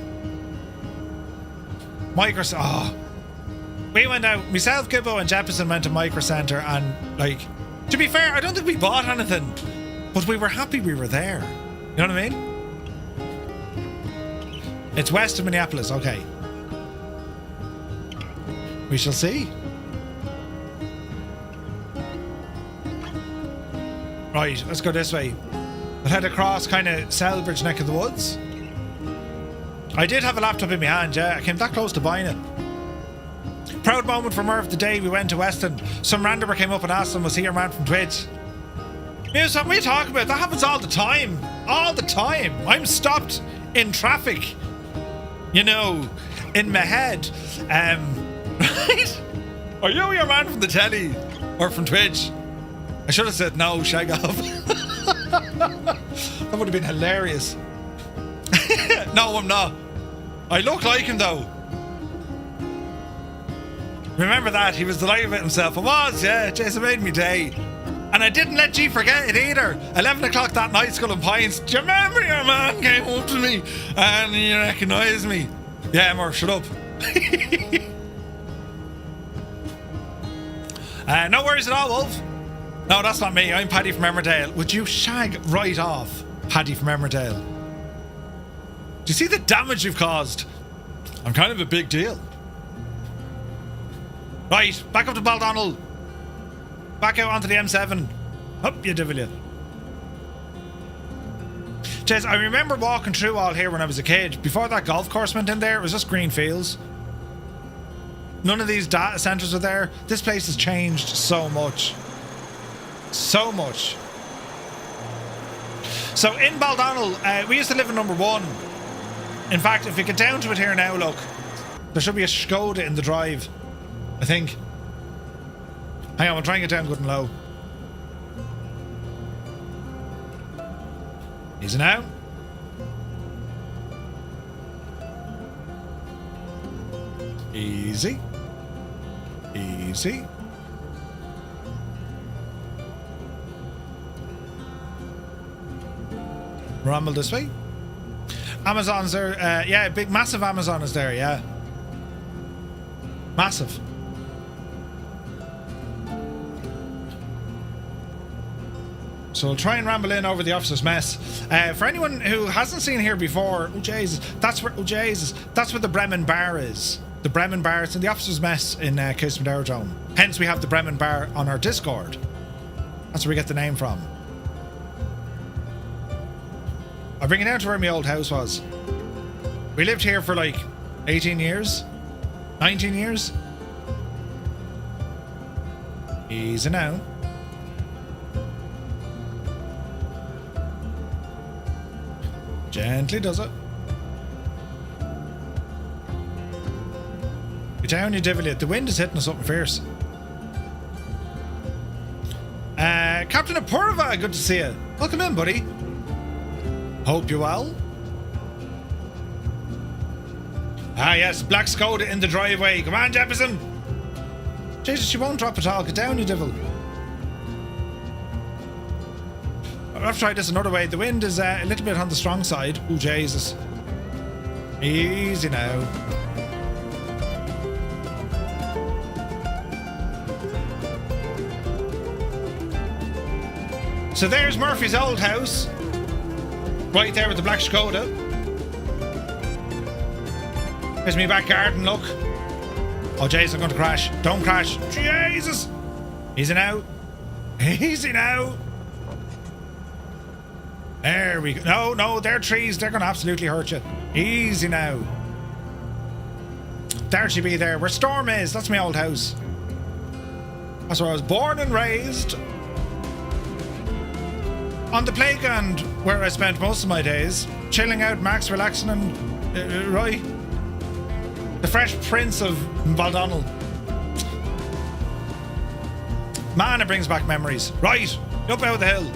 We went out, myself, Gibbo and Jefferson went to Micro Centre and, like, to be fair, I don't think we bought anything, but we were happy we were there. You know what I mean? It's west of Minneapolis, okay. We shall see. Right, let's go this way. I'll head across kind of Selbridge neck of the woods. I did have a laptop in my hand, yeah. I came that close to buying it. Proud moment for Merv the day we went to Weston. Some randomer came up and asked him, was he your man from Twitch? Here's what we talk about. That happens all the time. All the time. I'm stopped in traffic. You know, in my head. Right? Are you your man from the telly? Or from Twitch? I should have said no, shag off. That would have been hilarious. No, I'm not. I look like him though. Remember that? He was delighted with himself. I was, yeah. Jason made me day. And I didn't let G forget it either. 11 o'clock that night, Skull and Pines. Do you remember your man came up to me and he recognised me? Yeah, Murph, shut up. No worries at all, Wolf. No, that's not me. I'm Paddy from Emmerdale. Would you shag right off, Paddy from Emmerdale? Do you see the damage you've caused? I'm kind of a big deal. Right, back up to Baldonnel. Back out onto the M7. Up you devil you. Jez, I remember walking through all here when I was a kid. Before that golf course went in there, it was just green fields. None of these data centres are there. This place has changed so much. So much. So in Baldonnel, we used to live in number 1. In fact, if you get down to it here now, look. There should be a Skoda in the drive. I think. Hang on, we'll try and get down good and low. Easy now. Easy. Easy. Rumble this way. Amazon's there. Yeah, big, massive Amazon is there, yeah. Massive. So we'll try and ramble in over the officer's mess. For anyone who hasn't seen here before, oh Jesus, that's where the Bremen Bar is. The Bremen Bar, it's in the officer's mess in Casement Aerodrome. Hence we have the Bremen Bar on our Discord. That's where we get the name from. I'll bring it down to where my old house was. We lived here for like 18 years, 19 years. Easy now. Gently does it. Get down, you devil. The wind is hitting us something fierce. Captain Apurva, good to see you. Welcome in, buddy. Hope you're well. Ah, yes, black Skoda in the driveway. Come on, Jefferson. Jesus, she won't drop at all. Get down, you devil. I've tried this another way. The wind is a little bit on the strong side. Oh, Jesus. Easy now. So there's Murphy's old house. Right there with the black Skoda. There's me back garden, look. Oh, jeez, I'm going to crash. Don't crash. Jesus. Easy now. Easy now. There we go. No, no, they're trees. They're going to absolutely hurt you. Easy now. There she be there. Where Storm is. That's my old house. That's where I was born and raised. On the playground where I spent most of my days. Chilling out, Max, relaxing and... Roy. The Fresh Prince of Baldonnel. Man, it brings back memories. Right, up out the hill.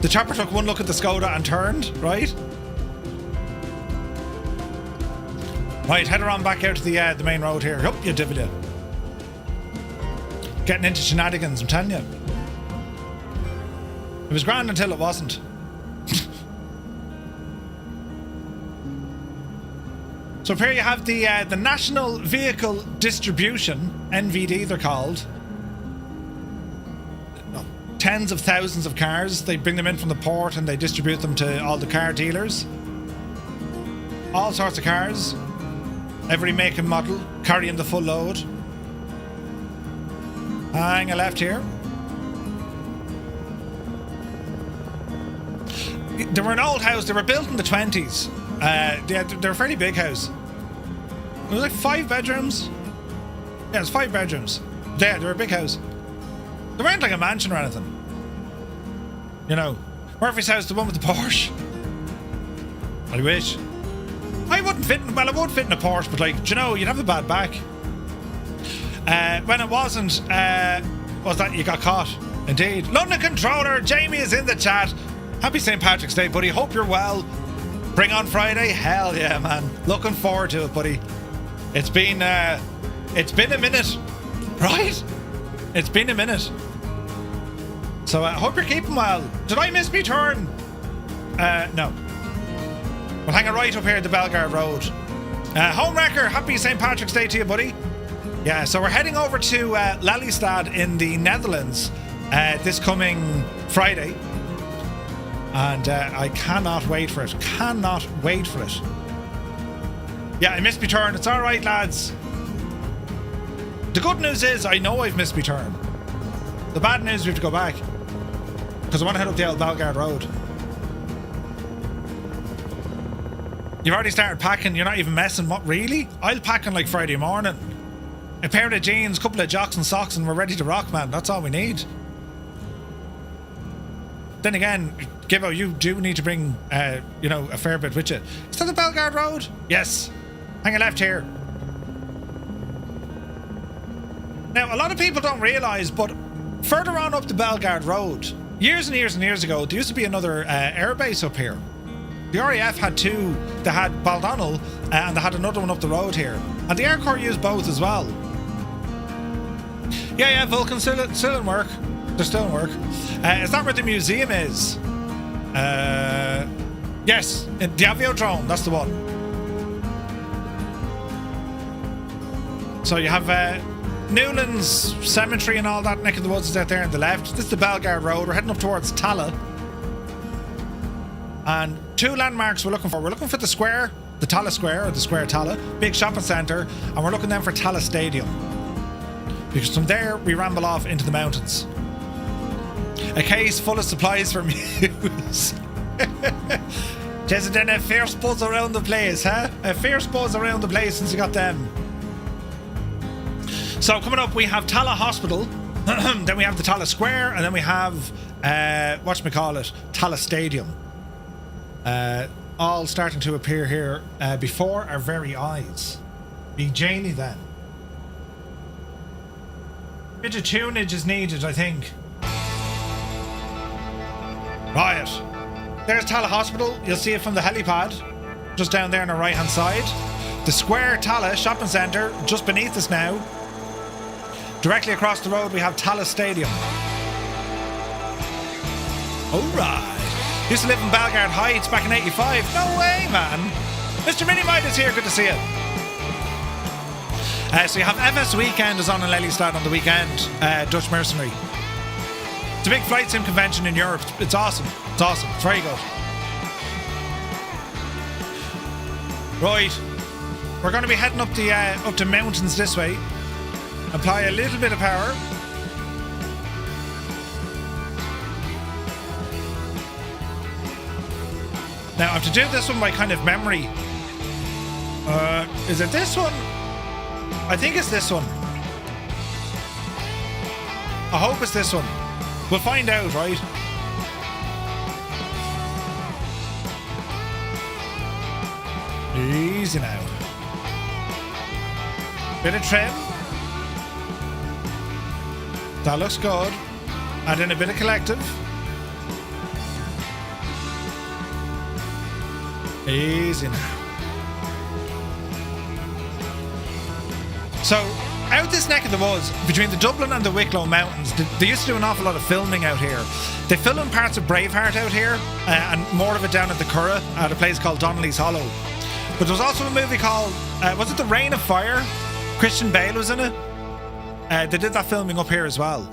The chopper took one look at the Skoda and turned, right? Right, head around back out to the main road here. Up you divvy. Getting into shenanigans, I'm telling you. It was grand until it wasn't. So here you have the National Vehicle Distribution, NVD they're called. Tens of thousands of cars. They bring them in from the port and they distribute them to all the car dealers. All sorts of cars. Every make and model, carrying the full load. Hang a left here. They were an old house. They were built in the 20s. They're a fairly big house. It was like 5 bedrooms. Yeah, it was 5 bedrooms. Yeah, they were a big house. They weren't like a mansion or anything. You know, Murphy's house, the one with the Porsche. I wish. I wouldn't fit in, well, I would fit in a Porsche, but like, do you know, you'd have a bad back. When it wasn't, was that you got caught? Indeed. London Controller, Jamie is in the chat. Happy St. Patrick's Day, buddy. Hope you're well. Bring on Friday. Hell yeah, man. Looking forward to it, buddy. It's been a minute, right? It's been a minute. So I hope you're keeping well. Did I miss me turn? No. We'll hang it right up here at the Belgard Road. Homewrecker, happy St. Patrick's Day to you, buddy. Yeah, so we're heading over to Lelystad in the Netherlands this coming Friday. And I cannot wait for it. Cannot wait for it. Yeah, I missed me turn. It's all right, lads. The good news is I know I've missed me turn. The bad news is we have to go back. Because I want to head up the old Belgard Road. You've already started packing. You're not even messing. What, really? I'll pack on like Friday morning. A pair of jeans, a couple of jocks and socks, and we're ready to rock, man. That's all we need. Then again, Gibbo, you do need to bring, you know, a fair bit with you. Is that the Belgard Road? Yes. Hang a left here. Now, a lot of people don't realise, but further on up the Belgard Road, years and years and years ago, there used to be another airbase up here. The RAF had 2. They had Baldonnel, and they had another one up the road here. And the Air Corps used both as well. Yeah, Vulcan still in work. They're still in work. Is that where the museum is? Yes, the Aviodrome, that's the one. So you have Newlands Cemetery and all that neck of the woods is out there on the left. This is the Belgard Road. We're heading up towards Tala. And 2 landmarks we're looking for. We're looking for the square, the Tala Square, or the Square Tala, big shopping centre, and we're looking then for Tala Stadium. Because from there, we ramble off into the mountains. A case full of supplies for Muse. Just then a fierce buzz around the place, huh? A fierce buzz around the place since you got them. So coming up, we have Tala Hospital, then we have the Tala Square, and then we have, whatchamacallit, Tala Stadium. All starting to appear here before our very eyes. Be Janie then. Bit of tunage is needed, I think. Right. There's Tala Hospital. You'll see it from the helipad, just down there on the right hand side. The Square Tala Shopping Centre, just beneath us now. Directly across the road we have Tala Stadium. Alright. Used to live in Belgard Heights back in 85. No way, man. Mr. Minimite is here. Good to see you. So you have FSWeekend is on in Lelystad on the weekend. Dutch Mercenary. It's a big flight sim convention in Europe. It's awesome. It's awesome. It's very good. Right. We're going to be heading up the mountains this way. Apply a little bit of power. Now, I have to do this one by kind of memory. Is it this one? I think it's this one. I hope it's this one. We'll find out, right? Easy now. Bit of trim. That looks good. And then a bit of collective. Easy now. So, out this neck of the woods, between the Dublin and the Wicklow Mountains, they used to do an awful lot of filming out here. They filmed parts of Braveheart out here, and more of it down at the Curragh, at a place called Donnelly's Hollow. But there was also a movie called, was it The Reign of Fire? Christian Bale was in it. They did that filming up here as well.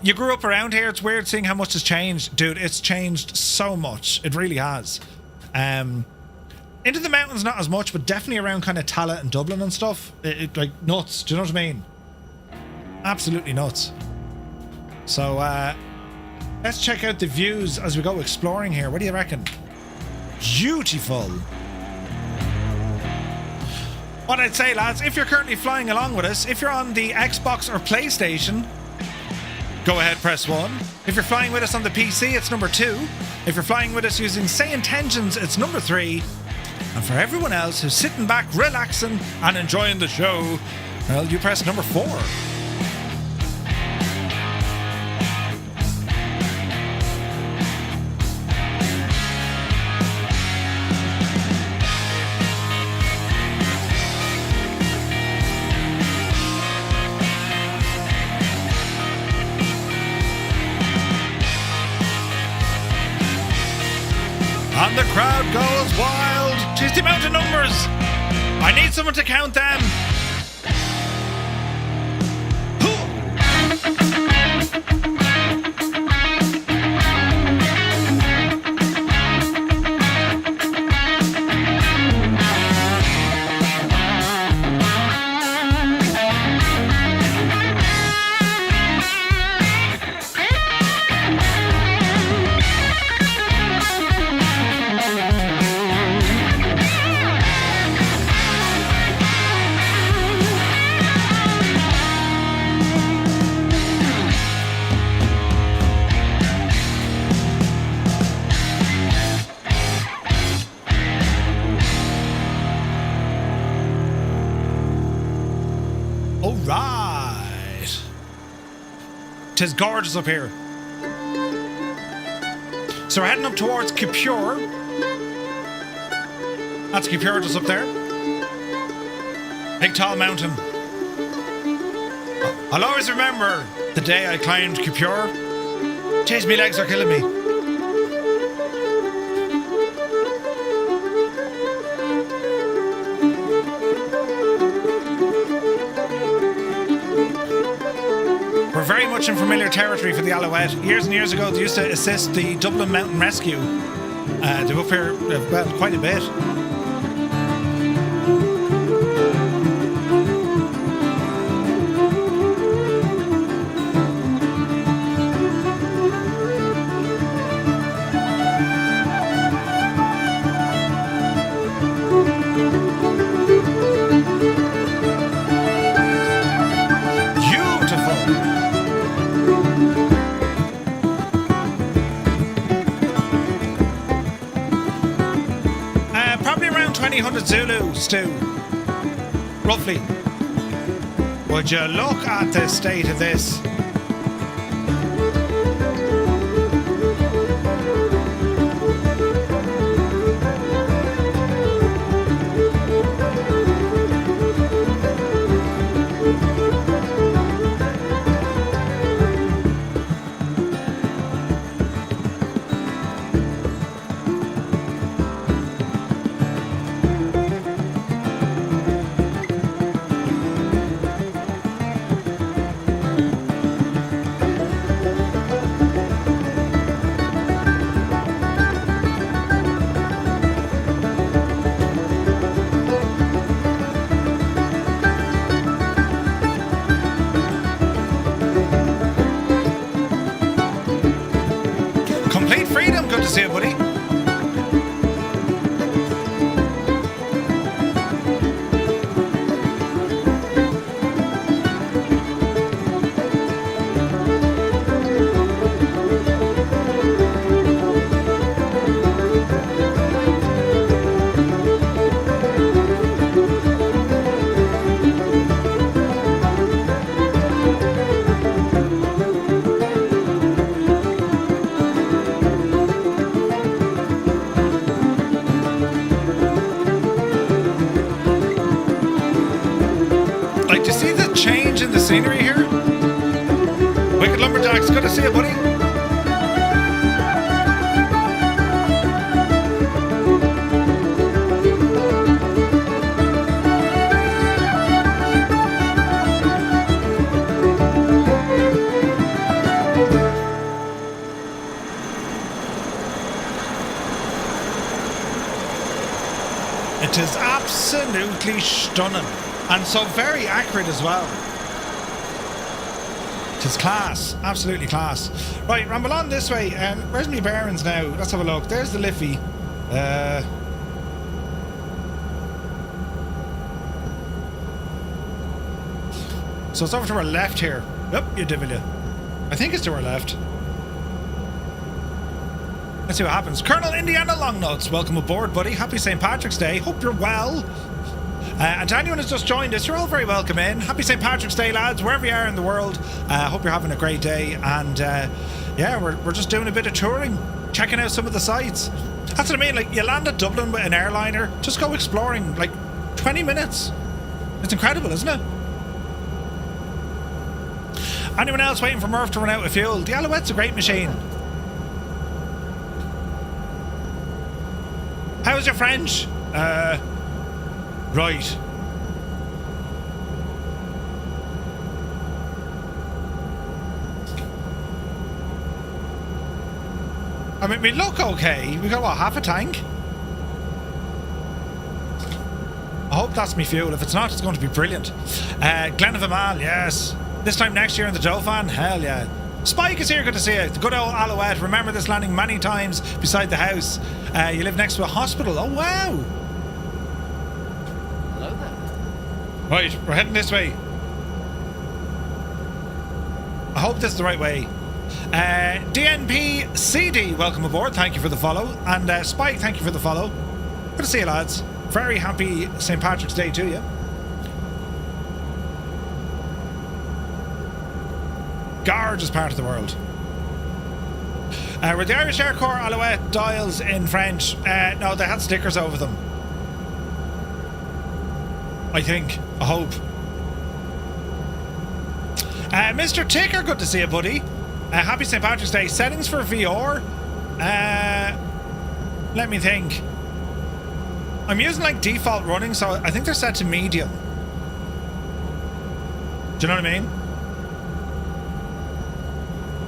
You grew up around here. It's weird seeing how much has changed. Dude, it's changed so much. It really has. Into the mountains, not as much, but definitely around kind of Tallaght and Dublin and stuff. It like nuts. Do you know what I mean? Absolutely nuts. So, let's check out the views as we go exploring here. What do you reckon? Beautiful. What I'd say, lads, if you're currently flying along with us, if you're on the Xbox or PlayStation, go ahead, press 1. If you're flying with us on the PC, it's number 2. If you're flying with us using Say Intentions, it's number 3. And for everyone else who's sitting back, relaxing, and enjoying the show, well, you press number 4. And the crowd goes wild. Jeez, the amount of numbers. I need someone to count them. Tis gorgeous up here. So we're heading up towards Capure. That's Capure just up there. Big tall mountain. I'll always remember the day I climbed Capure. Jeez, me legs are killing me. We're very much in familiar territory for the Alouette. Years and years ago, they used to assist the Dublin Mountain Rescue. They're up here, well, quite a bit. Zulu, Stu, roughly. Would you look at the state of this? enjoying the scenery here? Wicked Lumberjacks, good to see you, buddy. It is absolutely stunning and so very accurate as well. It is class, absolutely class. Right, ramble on this way. Where's my bearings now? Let's have a look. There's the Liffey. So it's over to our left here. Yep, you devil you. I think it's to our left. Let's see what happens. Colonel Indiana Longnuts, welcome aboard, buddy. Happy St. Patrick's Day. Hope you're well. And to anyone who's just joined us, you're all very welcome in. Happy St. Patrick's Day, lads, wherever you are in the world. Hope you're having a great day. And yeah, we're just doing a bit of touring, checking out some of the sites. That's what I mean. Like, you land at Dublin with an airliner, just go exploring, like 20 minutes. It's incredible, isn't it? Anyone else waiting for Murph to run out of fuel? The Alouette's a great machine. How's your French? Right. I mean, we look okay. We got, what, half a tank? I hope that's me fuel. If it's not, it's going to be brilliant. Glen of Amal, yes. This time next year in the Dauphin? Hell yeah. Spike is here, good to see you. The good old Alouette. Remember this landing many times beside the house. You live next to a hospital. Oh, wow. Hello there. Right, we're heading this way. I hope this is the right way. DNP CD, welcome aboard. Thank you for the follow. And Spike, thank you for the follow. Good to see you, lads. Very happy St. Patrick's Day to you. Gorgeous part of the world. Were the Irish Air Corps Alouette dials in French? No, they had stickers over them. I think. I hope. Mr. Ticker, good to see you, buddy. Happy St. Patrick's Day. Settings for VR. Let me think. I'm using like default running, so I think they're set to medium. Do you know what I mean?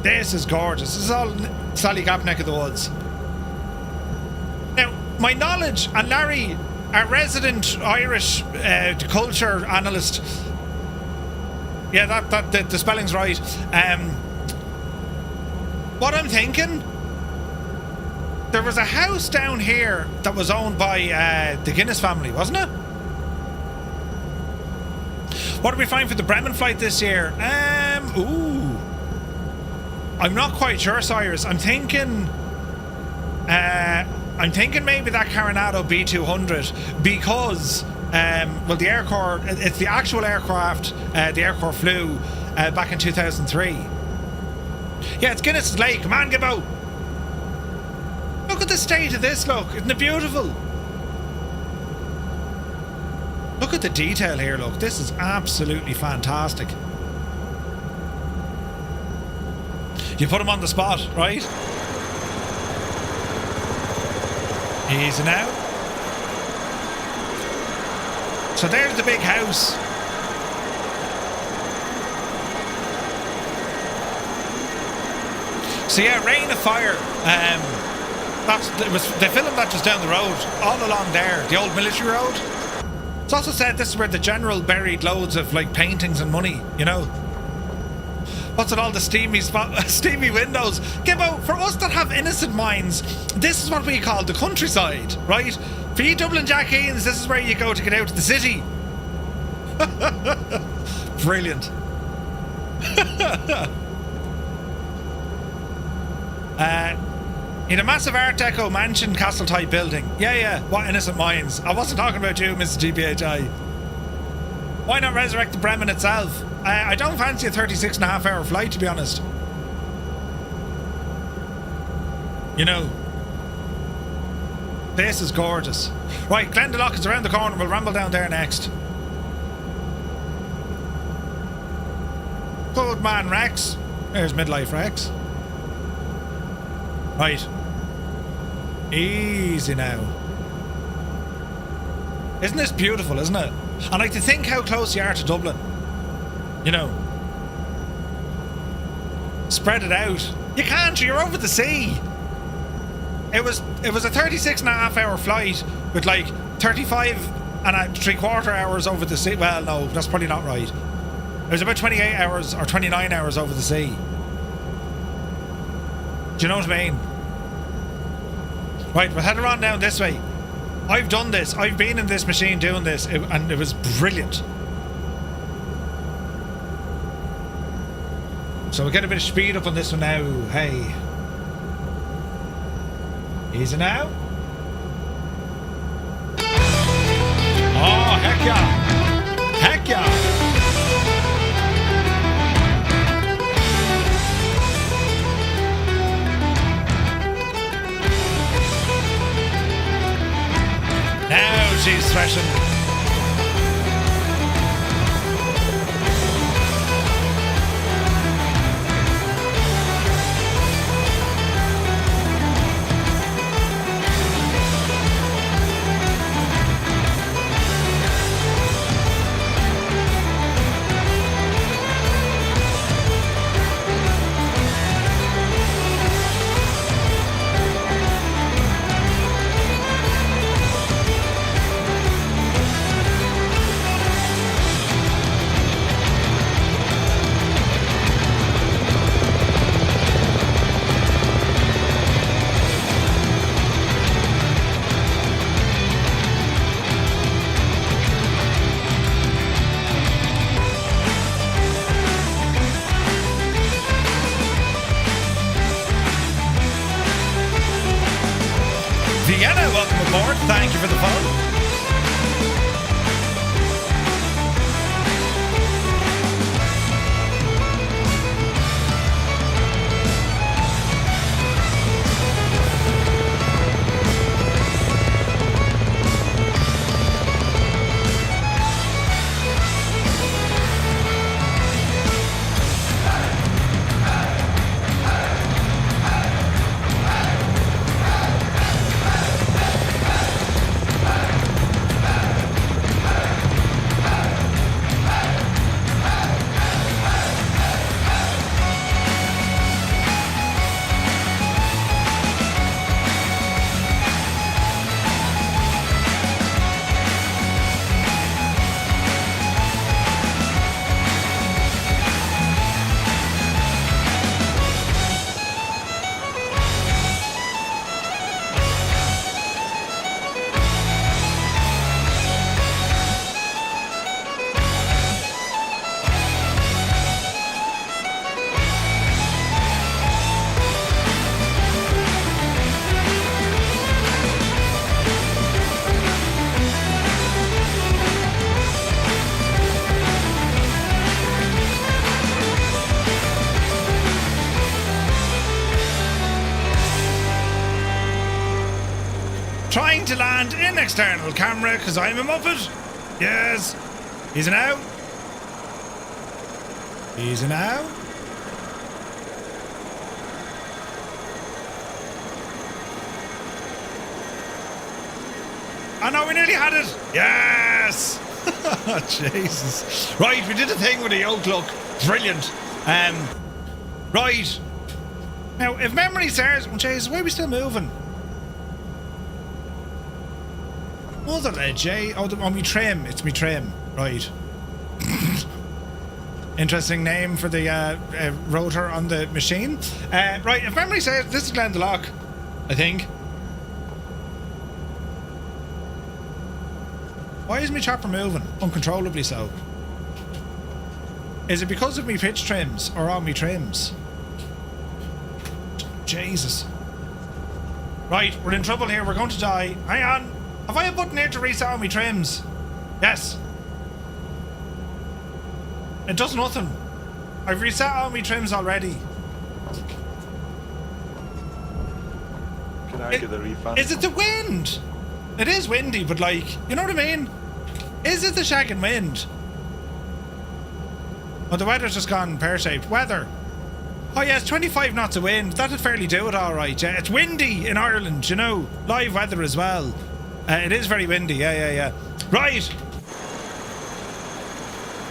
This is gorgeous. This is all Sallygap neck of the woods. Now, my knowledge, and Larry, our resident Irish culture analyst, yeah, the spelling's right. What I'm thinking, there was a house down here that was owned by the Guinness family, wasn't it? What did we find for the Bremen flight this year? I'm not quite sure, Cyrus. I'm thinking maybe that Coronado B200 because, well, the Air Corps, it's the actual aircraft the Air Corps flew back in 2003. Yeah, it's Guinness Lake. Come on, get out. Look at the state of this, look. Isn't it beautiful? Look at the detail here, look. This is absolutely fantastic. You put him on the spot, right? Easy now. So there's the big house. So yeah, Rain of Fire. They filmed that just down the road, all along there, the old military road. It's also said this is where the general buried loads of like paintings and money, you know. What's with all the steamy windows? Gibbo, for us that have innocent minds, this is what we call the countryside, right? For you Dublin Jackeens, this is where you go to get out to the city. Brilliant. In a massive Art Deco mansion castle type building. Yeah, what innocent minds. I wasn't talking about you, Mrs. GBHI. Why not resurrect the Bremen itself? I don't fancy a 36.5 hour flight, to be honest. You know, this is gorgeous. Right, Glendalough is around the corner. We'll ramble down there next. Good man, Rex. There's midlife Rex. Right. Easy now. Isn't this beautiful, isn't it? And like to think how close you are to Dublin. You know. Spread it out. You can't, you're over the sea. It was a 36.5-hour flight with like 35.75 hours over the sea. Well, no, that's probably not right. It was about 28 hours or 29 hours over the sea. Do you know what I mean? Right, we'll head around down this way. I've done this. I've been in this machine doing this, and it was brilliant. So we'll get a bit of speed up on this one now. Hey. Easy now. Oh, heck yeah. Heck yeah. Now she's threshing. Thank you for the follow. Trying to land in external camera because I'm a Muppet. Yes. Easy now. Easy now. Oh no, we nearly had it. Yes. Jesus. Right, we did a thing with the yoke look. Brilliant. Right. Now, if memory serves, oh, Jesus, why are we still moving? What was it, Jay? Oh, me trim. It's me trim. Right. Interesting name for the rotor on the machine. Right, if memory serves, this is Glendalough, I think. Why is my chopper moving? Uncontrollably so. Is it because of me pitch trims or all me trims? Jesus. Right, we're in trouble here. We're going to die. Hang on. Have I a button here to reset all my trims? Yes. It does nothing. I've reset all my trims already. Can I get a refund? Is it the wind? It is windy, but like, you know what I mean? Is it the shagging wind? Oh, the weather's just gone pear-shaped. Weather. Oh yeah, it's 25 knots of wind. That'd fairly do it all right. Yeah, it's windy in Ireland, you know. Live weather as well. It is very windy. Yeah. Right.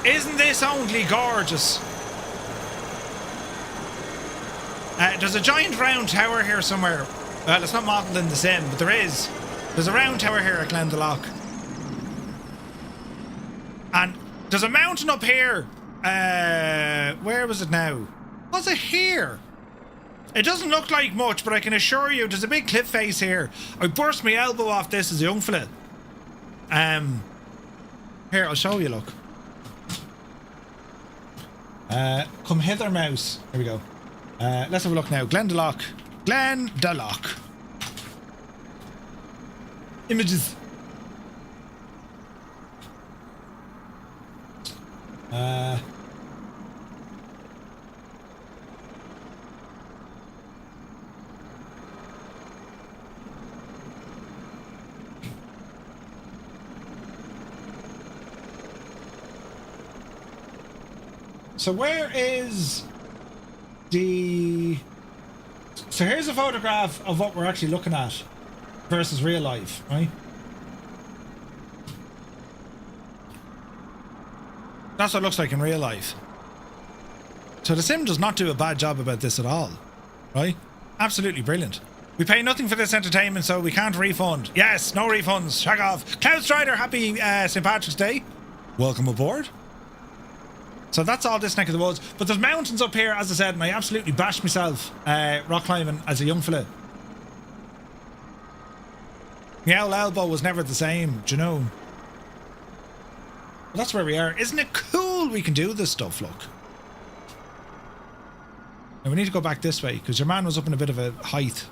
Isn't this only gorgeous? There's a giant round tower here somewhere. Well, it's not modelled in the sim, but there is. There's a round tower here at Glendalough. And there's a mountain up here. Where was it now? Was it here? It doesn't look like much, but I can assure you there's a big cliff face here. I burst my elbow off this as a young fella. Here, I'll show you, look. Come hither, mouse. Here we go. Let's have a look now. Glendalough. Glendalough. Images. So where is the... So here's a photograph of what we're actually looking at versus real life, right? That's what it looks like in real life. So the sim does not do a bad job about this at all, right? Absolutely brilliant. We pay nothing for this entertainment, so we can't refund. Yes, no refunds. Shag off. Cloud Strider, happy St. Patrick's Day. Welcome aboard. So that's all this neck of the woods. But there's mountains up here, as I said, and I absolutely bashed myself rock climbing as a young fella. My old elbow was never the same, do you know? Well, that's where we are. Isn't it cool we can do this stuff, look? Now we need to go back this way, because your man was up in a bit of a height.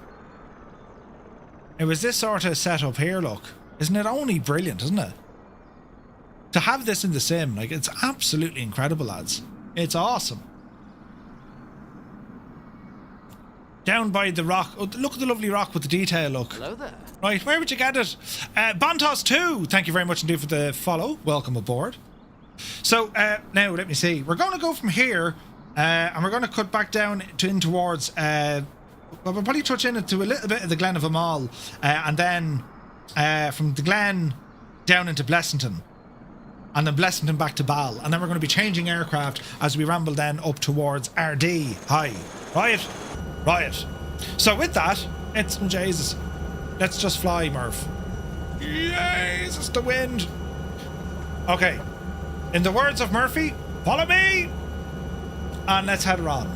It was this sort of setup here, look. Isn't it only brilliant, isn't it? To have this in the sim, like, it's absolutely incredible, lads. It's awesome. Down by the rock. Oh, look at the lovely rock with the detail, look. Hello there. Right, where would you get it? Bontos2, thank you very much indeed for the follow. Welcome aboard. So, now, let me see. We're going to go from here, and we're going to cut back down in towards... well, we'll probably touch into a little bit of the Glen of Amal, and then from the Glen down into Blessington. And then Blessington back to Ball. And then we're going to be changing aircraft as we ramble then up towards RD. Hi. Right. So with that, it's... Jesus. Let's just fly, Murph. Jesus, the wind. Okay. In the words of Murphy, follow me! And let's head her on.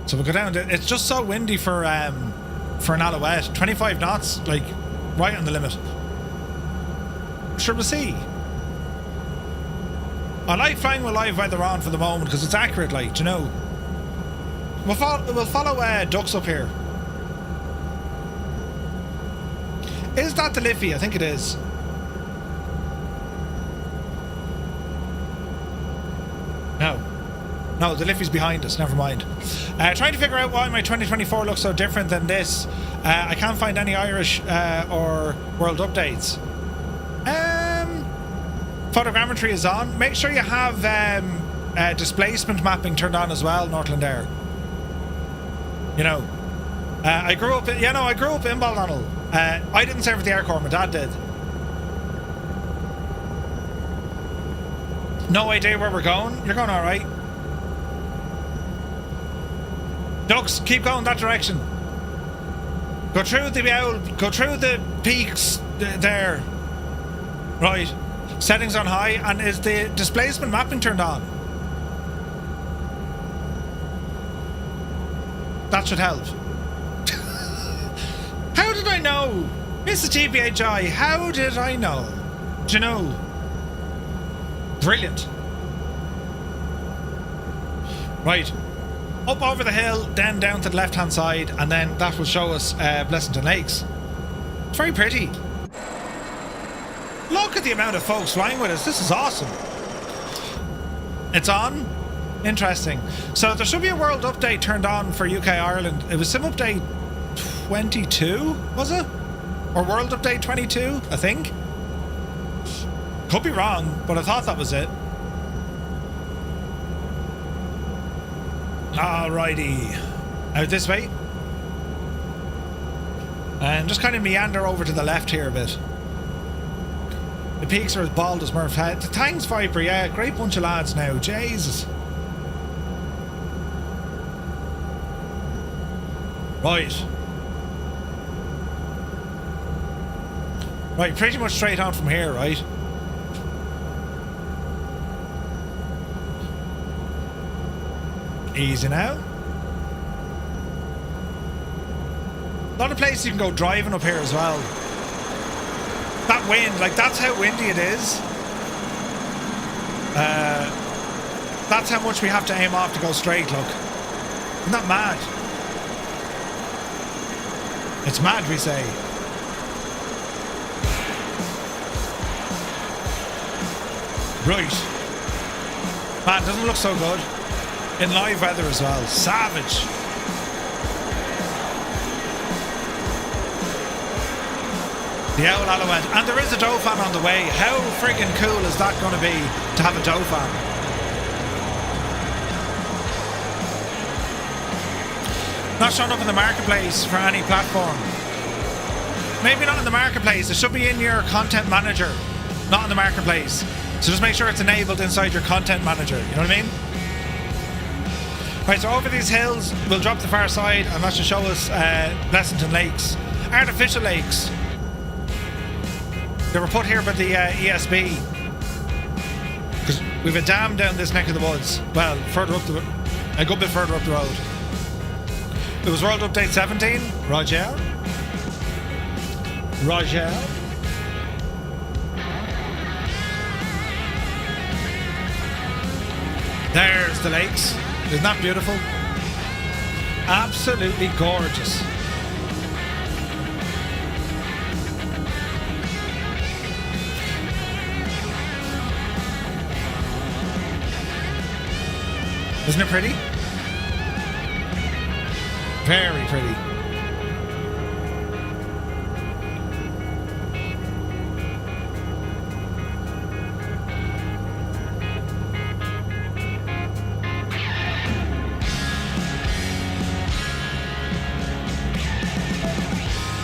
So we'll go down. It's just so windy for an Alouette. 25 knots, like, right on the limit. Sure, we'll see. I like flying with live weather on for the moment because it's accurate, like, you know. We'll follow ducks up here. Is that the Liffey? I think it is. No, the Liffey's behind us. Never mind. Trying to figure out why my 2024 looks so different than this. I can't find any Irish or world updates. Photogrammetry is on. Make sure you have displacement mapping turned on as well, Northland Air. You know, I grew up in Baldonnell. I didn't serve at the Air Corps, my dad did. No idea where we're going. You're going all right. Ducks, keep going that direction. Go through the peaks there. Right. Settings on high, and is the displacement mapping turned on? That should help. How did I know? Mr. TPHI, how did I know? Do you know? Brilliant. Right. Up over the hill, then down to the left-hand side, and then that will show us Blessington Lakes. It's very pretty. Look at the amount of folks flying with us. This is awesome. It's on. Interesting. So there should be a world update turned on for UK Ireland. It was Sim Update 22, was it? Or World Update 22, I think. Could be wrong, but I thought that was it. Alrighty. Out this way. And just kind of meander over to the left here a bit. The peaks are as bald as Murph's head. Thanks, Viper. Yeah, great bunch of lads now. Jesus. Right. Right, pretty much straight on from here, right? Easy now. A lot of places you can go driving up here as well. That wind, like that's how windy it is. That's how much we have to aim off to go straight, look. Isn't that mad? It's mad, we say. Right. Man, doesn't look so good. In live weather as well. Savage. The Owl Alouette. And there is a Dauphin on the way. How friggin' cool is that going to be to have a Dauphin? Not showing up in the marketplace for any platform. Maybe not in the marketplace. It should be in your content manager. Not in the marketplace. So just make sure it's enabled inside your content manager. You know what I mean? Right, so over these hills, we'll drop the far side and that should show us Blessington Lakes. Artificial lakes. They were put here by the ESB. Because we've a dam down this neck of the woods. Well, further up a good bit further up the road. It was World Update 17. Roger. Roger. There's the lakes. Isn't that beautiful? Absolutely gorgeous. Isn't it pretty? Very pretty.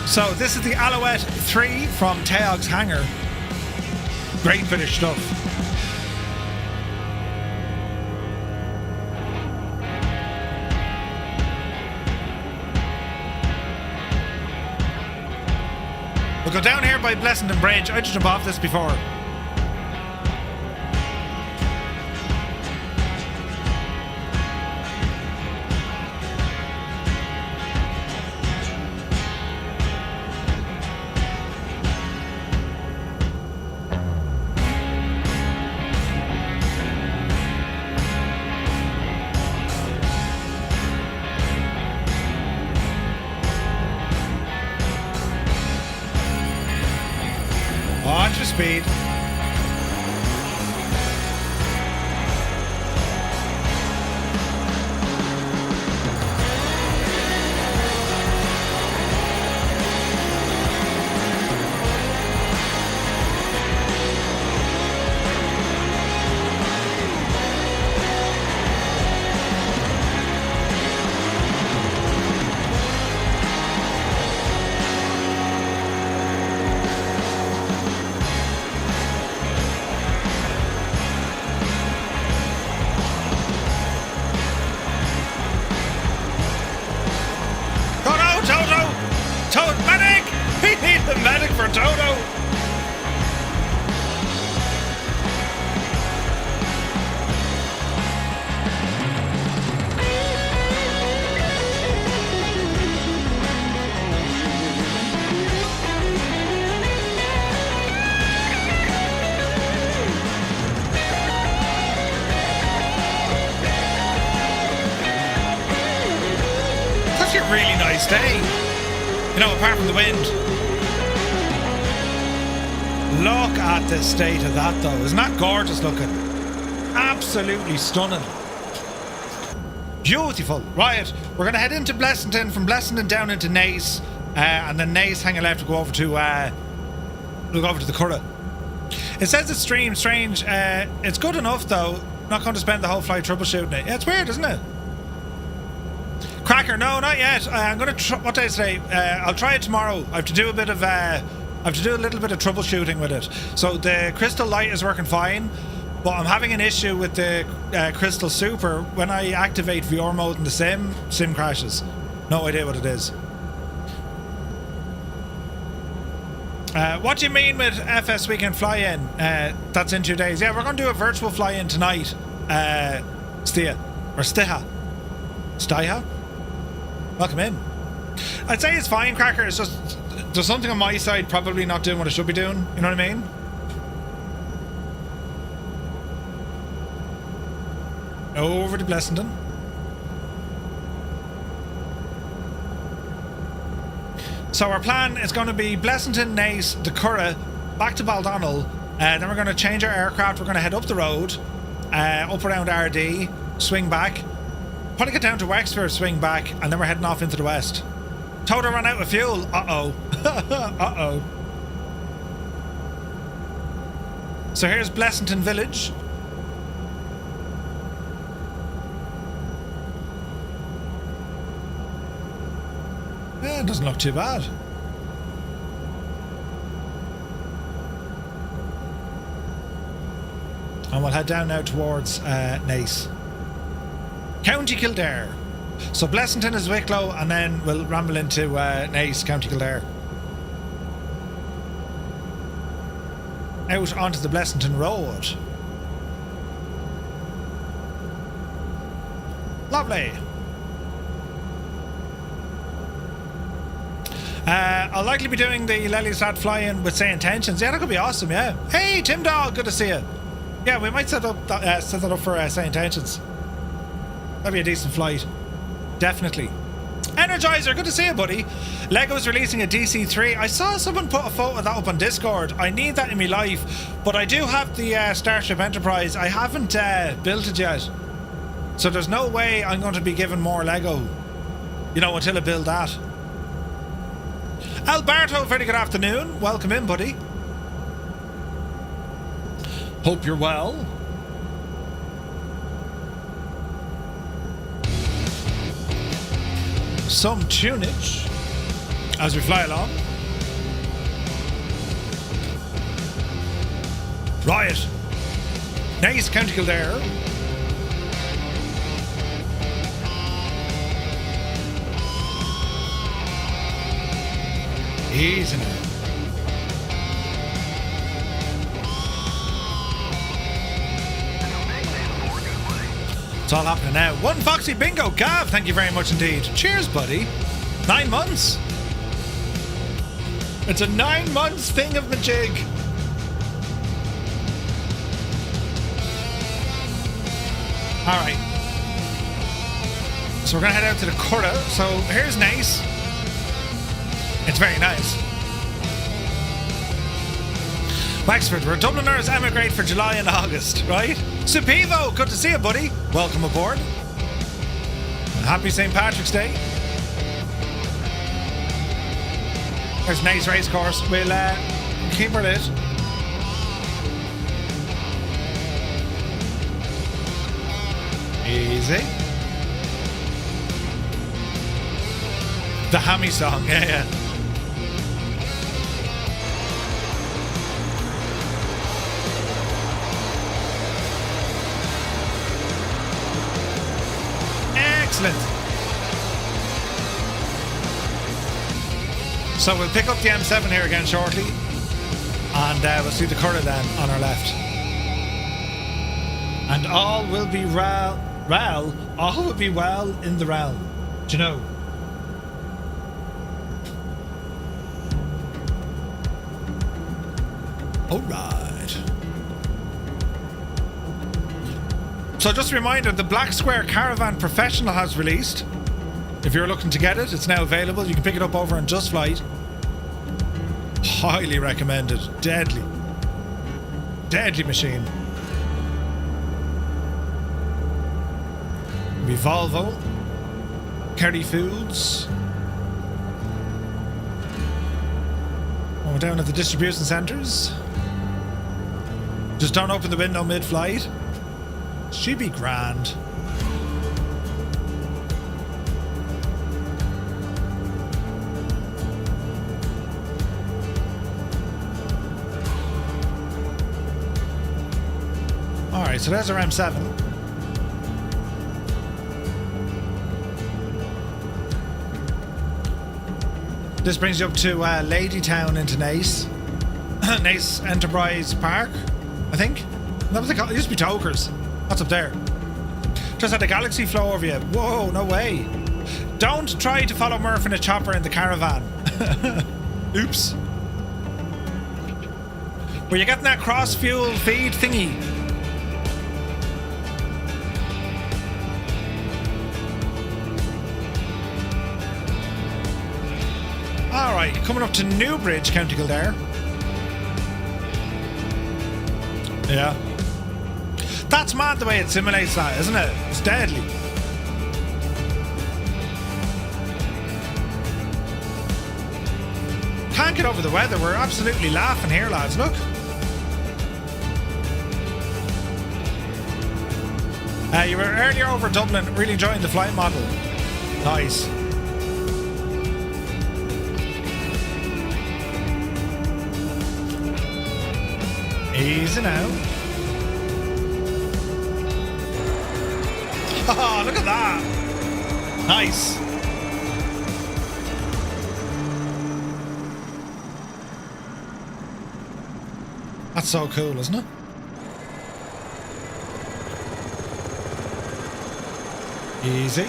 So this is the Alouette 3 from Teog's hangar. Great British stuff. We'll go down here by Blessington Bridge. I just jumped off this before. Speed. Really nice day, you know, apart from the wind. Look at the state of that though. Isn't that gorgeous looking? Absolutely stunning. Beautiful. Right, we're going to head into Blessington, from Blessington down into Naas, and then Naas hang a left to go over to the Curragh. It says it's stream strange. It's good enough though. Not going to spend the whole flight troubleshooting it. Yeah, it's weird, isn't it? Cracker, no, not yet. I'm gonna. What day is today? I'll try it tomorrow. I have to do a bit of. I have to do a little bit of troubleshooting with it. So the crystal light is working fine, but I'm having an issue with the crystal super. When I activate VR mode in the sim crashes. No idea what it is. What do you mean with FS Weekend Fly-In? That's in 2 days. Yeah, we're going to do a virtual fly-in tonight. Stiha. Welcome in. I'd say it's fine, Cracker. It's just there's something on my side probably not doing what I should be doing. You know what I mean? Over to Blessington. So our plan is going to be Blessington, Naas, the Curragh, back to Baldonnel, then we're going to change our aircraft. We're going to head up the road, up around RD, swing back, probably get down to Wexford, swing back, and then we're heading off into the west. Toto ran out of fuel. Uh-oh. Uh-oh. So here's Blessington Village. Yeah, it doesn't look too bad. And we'll head down now towards Naas. County Kildare. So Blessington is Wicklow, and then we'll ramble into Naas, County Kildare. Out onto the Blessington Road. Lovely. I'll likely be doing the Lelystad Fly-In with Say Intentions. Yeah, that could be awesome, yeah. Hey, Tim Dog, good to see you. Yeah, we might set that up for Say Intentions. That'd be a decent flight. Definitely. Energizer, good to see you, buddy. Lego's releasing a DC-3. I saw someone put a photo of that up on Discord. I need that in my life, but I do have the Starship Enterprise. I haven't built it yet. So there's no way I'm going to be given more Lego, you know, until I build that. Alberto, very good afternoon. Welcome in, buddy. Hope you're well. Some tunage as we fly along. Right. Naas, County Kildare. Easy now. It's all happening now. One Foxy Bingo. Gav, thank you very much indeed. Cheers, buddy. 9 months. It's a 9 months thing of majig. Alright. So we're going to head out to the Curragh. So here's Naas. It's very nice. Wexford, where Dubliners emigrate for July and August, right? Supivo, good to see you, buddy. Welcome aboard. And happy St. Patrick's Day. There's Naas Racecourse. We'll keep her lit. Easy. The Hammy song, yeah. Excellent. So we'll pick up the M7 here again shortly, and we'll see the Curragh then on our left. And all will be all will be well in the realm. Do you know? Alright. So just a reminder, the Black Square Caravan Professional has released. If you're looking to get it, it's now available. You can pick it up over on Just Flight. Highly recommended. Deadly. Deadly machine. Be Volvo. Kerry Foods. And we're down at the distribution centres. Just don't open the window mid-flight. She'd be grand. Alright, so there's our M7. This brings you up to Ladytown into Nace. Nace Enterprise Park, I think. That was it used to be Tokers. That's up there. Just had a galaxy flow over you. Whoa, no way. Don't try to follow Murph in a chopper in the caravan. Oops. Were you getting that cross fuel feed thingy? Alright, coming up to Newbridge, County Kildare. Yeah. That's mad the way it simulates that, isn't it? It's deadly. Can't get over the weather. We're absolutely laughing here, lads. Look. You were earlier over Dublin, really enjoying the flight model. Nice. Easy now. Oh, look at that. Nice. That's so cool, isn't it? Easy.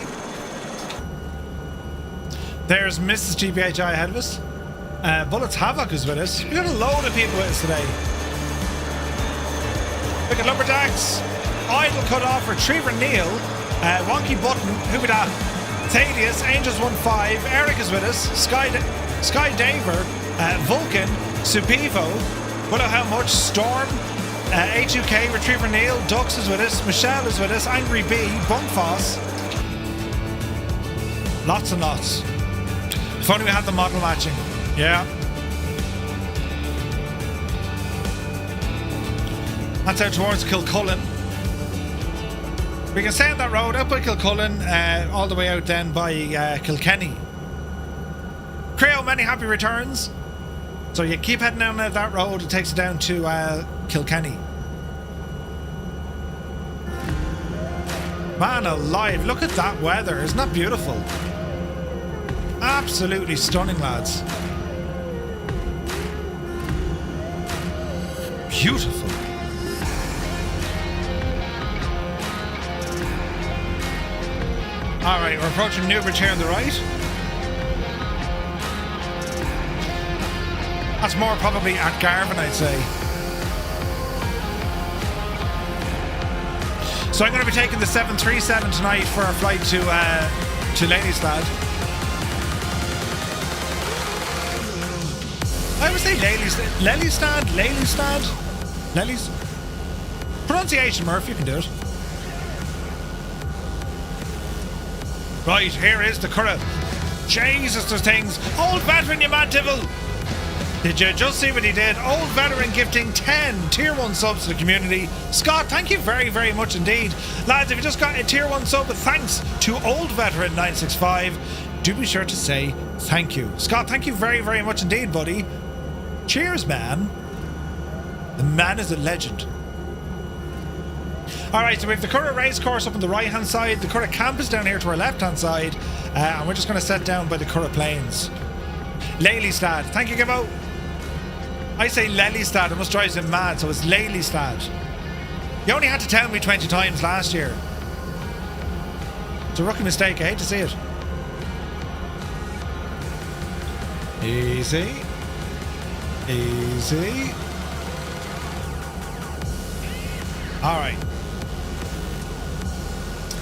There's Mrs. GPHI ahead of us. Bullets Havoc is with us. We've got a load of people with us today. Look at Lumberjacks. Idle cut off. Retriever Neil. Wonky Button. Who be that? Thaddeus. Angels 1-5. Eric is with us. Sky Daver. Vulcan. Supivo. Willow How Much. Storm. HUK. Retriever Neil. Dux is with us. Michelle is with us. Angry B. Bunkfoss. Lots and lots. If only we had the model matching. Yeah. That's out towards Kilcullen. We can stay on that road up by Kilcullen, all the way out then by Kilkenny. Creo, many happy returns. So you keep heading down that road, it takes you down to Kilkenny. Man alive, look at that weather, isn't that beautiful? Absolutely stunning, lads. Beautiful. Alright, we're approaching Newbridge here on the right. That's more probably at Garvin, I'd say. So I'm going to be taking the 737 tonight for our flight to Lelystad. I would say Lelystad. Pronunciation, Murph, you can do it. Right, here is the current. Jesus, there's things. Old veteran, you mad devil. Did you just see what he did? Old veteran gifting 10 tier 1 subs to the community. Scott, thank you very, very much indeed. Lads, if you just got a tier 1 sub, thanks to Old Veteran 965, do be sure to say thank you. Scott, thank you very, very much indeed, buddy. Cheers, man. The man is a legend. Alright, so we have the Curragh race course up on the right hand side, the Curragh campus down here to our left hand side, and we're just going to set down by the Curragh Plains. Lelystad, thank you, Gibbo. I say Lelystad, it must drive him mad, so it's Lelystad. You only had to tell me 20 times last year. It's a rookie mistake, I hate to see it. Easy. Easy. Alright.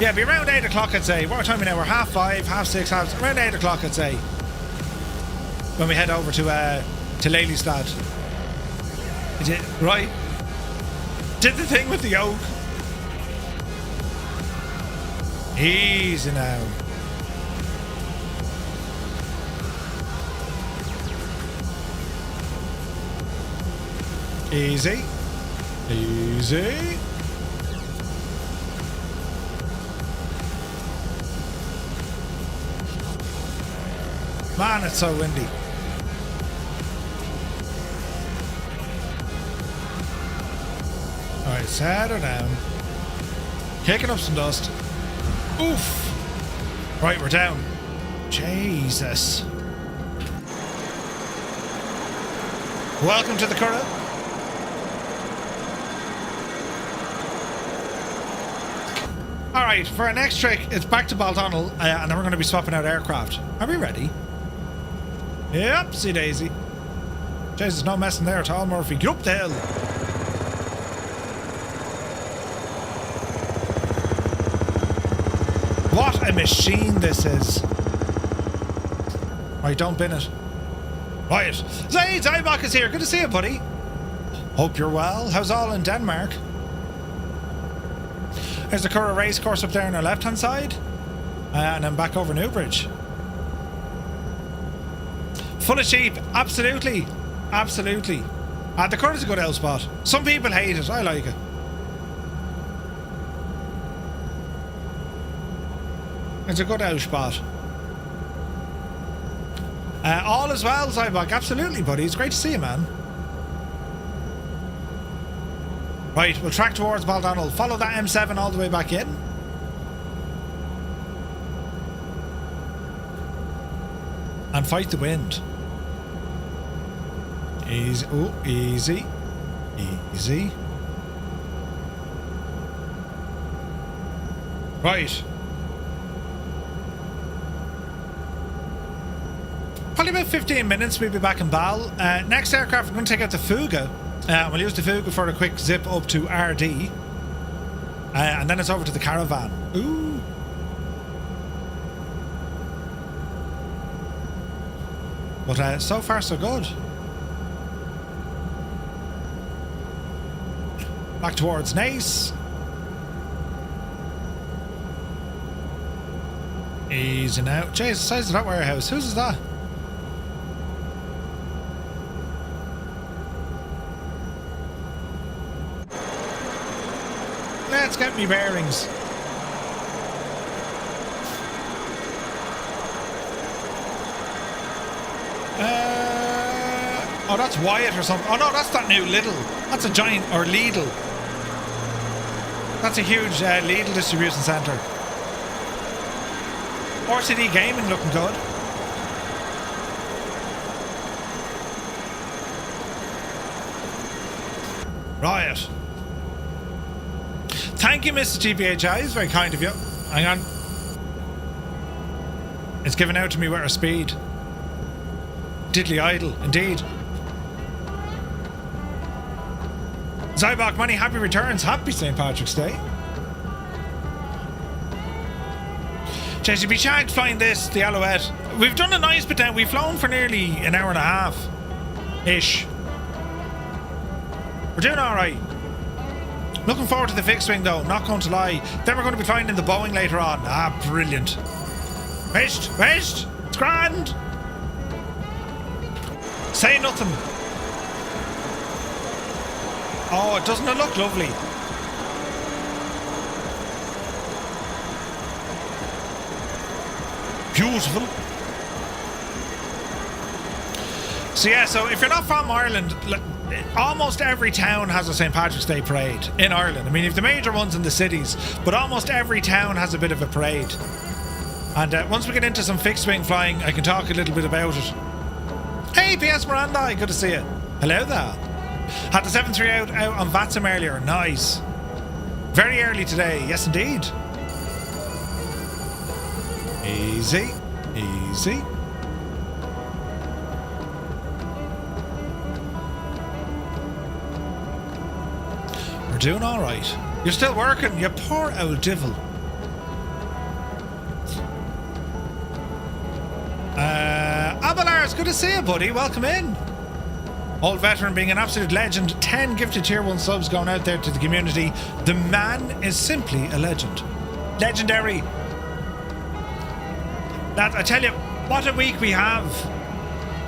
Yeah, it'll be around 8 o'clock, I'd say. What time are we now? We're 5:30, 6:30, around 8 o'clock, I'd say. When we head over to Lelystad. Right. Did the thing with the yoke. Easy now. Easy. Easy. Man, it's so windy. Alright, set her down. Kicking up some dust. Oof. Right, we're down. Jesus. Welcome to the Curragh. Alright, for our next trick, it's back to Baldonnel, and then we're going to be swapping out aircraft. Are we ready? Yep, see Daisy. Jesus, no messing there at all, Murphy. Get up the hill. What a machine this is. Right, don't bin it. Right. Zaid Zybok is here. Good to see you, buddy. Hope you're well. How's all in Denmark? There's the Curragh race course up there on our left-hand side. And then back over Newbridge. Full of sheep. Absolutely. Absolutely. The Curragh's a good L spot. Some people hate it. I like it. It's a good L spot. All is well, Zybok. Absolutely, buddy. It's great to see you, man. Right, we'll track towards Baldonnel. Follow that M7 all the way back in. And fight the wind. Easy. Oh, easy. Easy. Right. Probably about 15 minutes, we'll be back in Bal. Next aircraft, we're going to take out the Fuga. We'll use the Fuga for a quick zip up to RD. And then it's over to the Caravan. Ooh. But so far, so good. Back towards Naas. Easy now. Jeez, the size of that warehouse. Whose is that? Let's get me bearings. Oh, that's Wyatt or something. Oh no, that's that new Lidl. That's a giant, or Lidl. That's a huge Lidl distribution centre. RCD Gaming looking good. Right. Thank you, Mr. GPHI. It's very kind of you. Hang on. It's given out to me with our speed. Diddly idle, indeed. Zybok, many happy returns. Happy St. Patrick's Day. Chase, you'd be shagged flying this, the Alouette. We've done a nice bit down. We've flown for nearly an hour and a half. Ish. We're doing alright. Looking forward to the fixed wing though, not going to lie. Then we're going to be flying in the Boeing later on. Ah, brilliant. Wished, it's grand. Say nothing. Oh, doesn't it look lovely? Beautiful. So yeah, so if you're not from Ireland, almost every town has a St. Patrick's Day parade in Ireland. I mean, you've the major ones in the cities, but almost every town has a bit of a parade. And once we get into some fixed wing flying, I can talk a little bit about it. Hey, PS Miranda, good to see you. Hello there. Had the 7-3 out on Vatsum earlier. Nice. Very early today. Yes, indeed. Easy. Easy. We're doing all right. You're still working, you poor old devil. Abelar's, good to see you, buddy. Welcome in. Old veteran being an absolute legend. 10 gifted tier 1 subs going out there to the community. The man is simply a legend. Legendary. That, I tell you, what a week we have.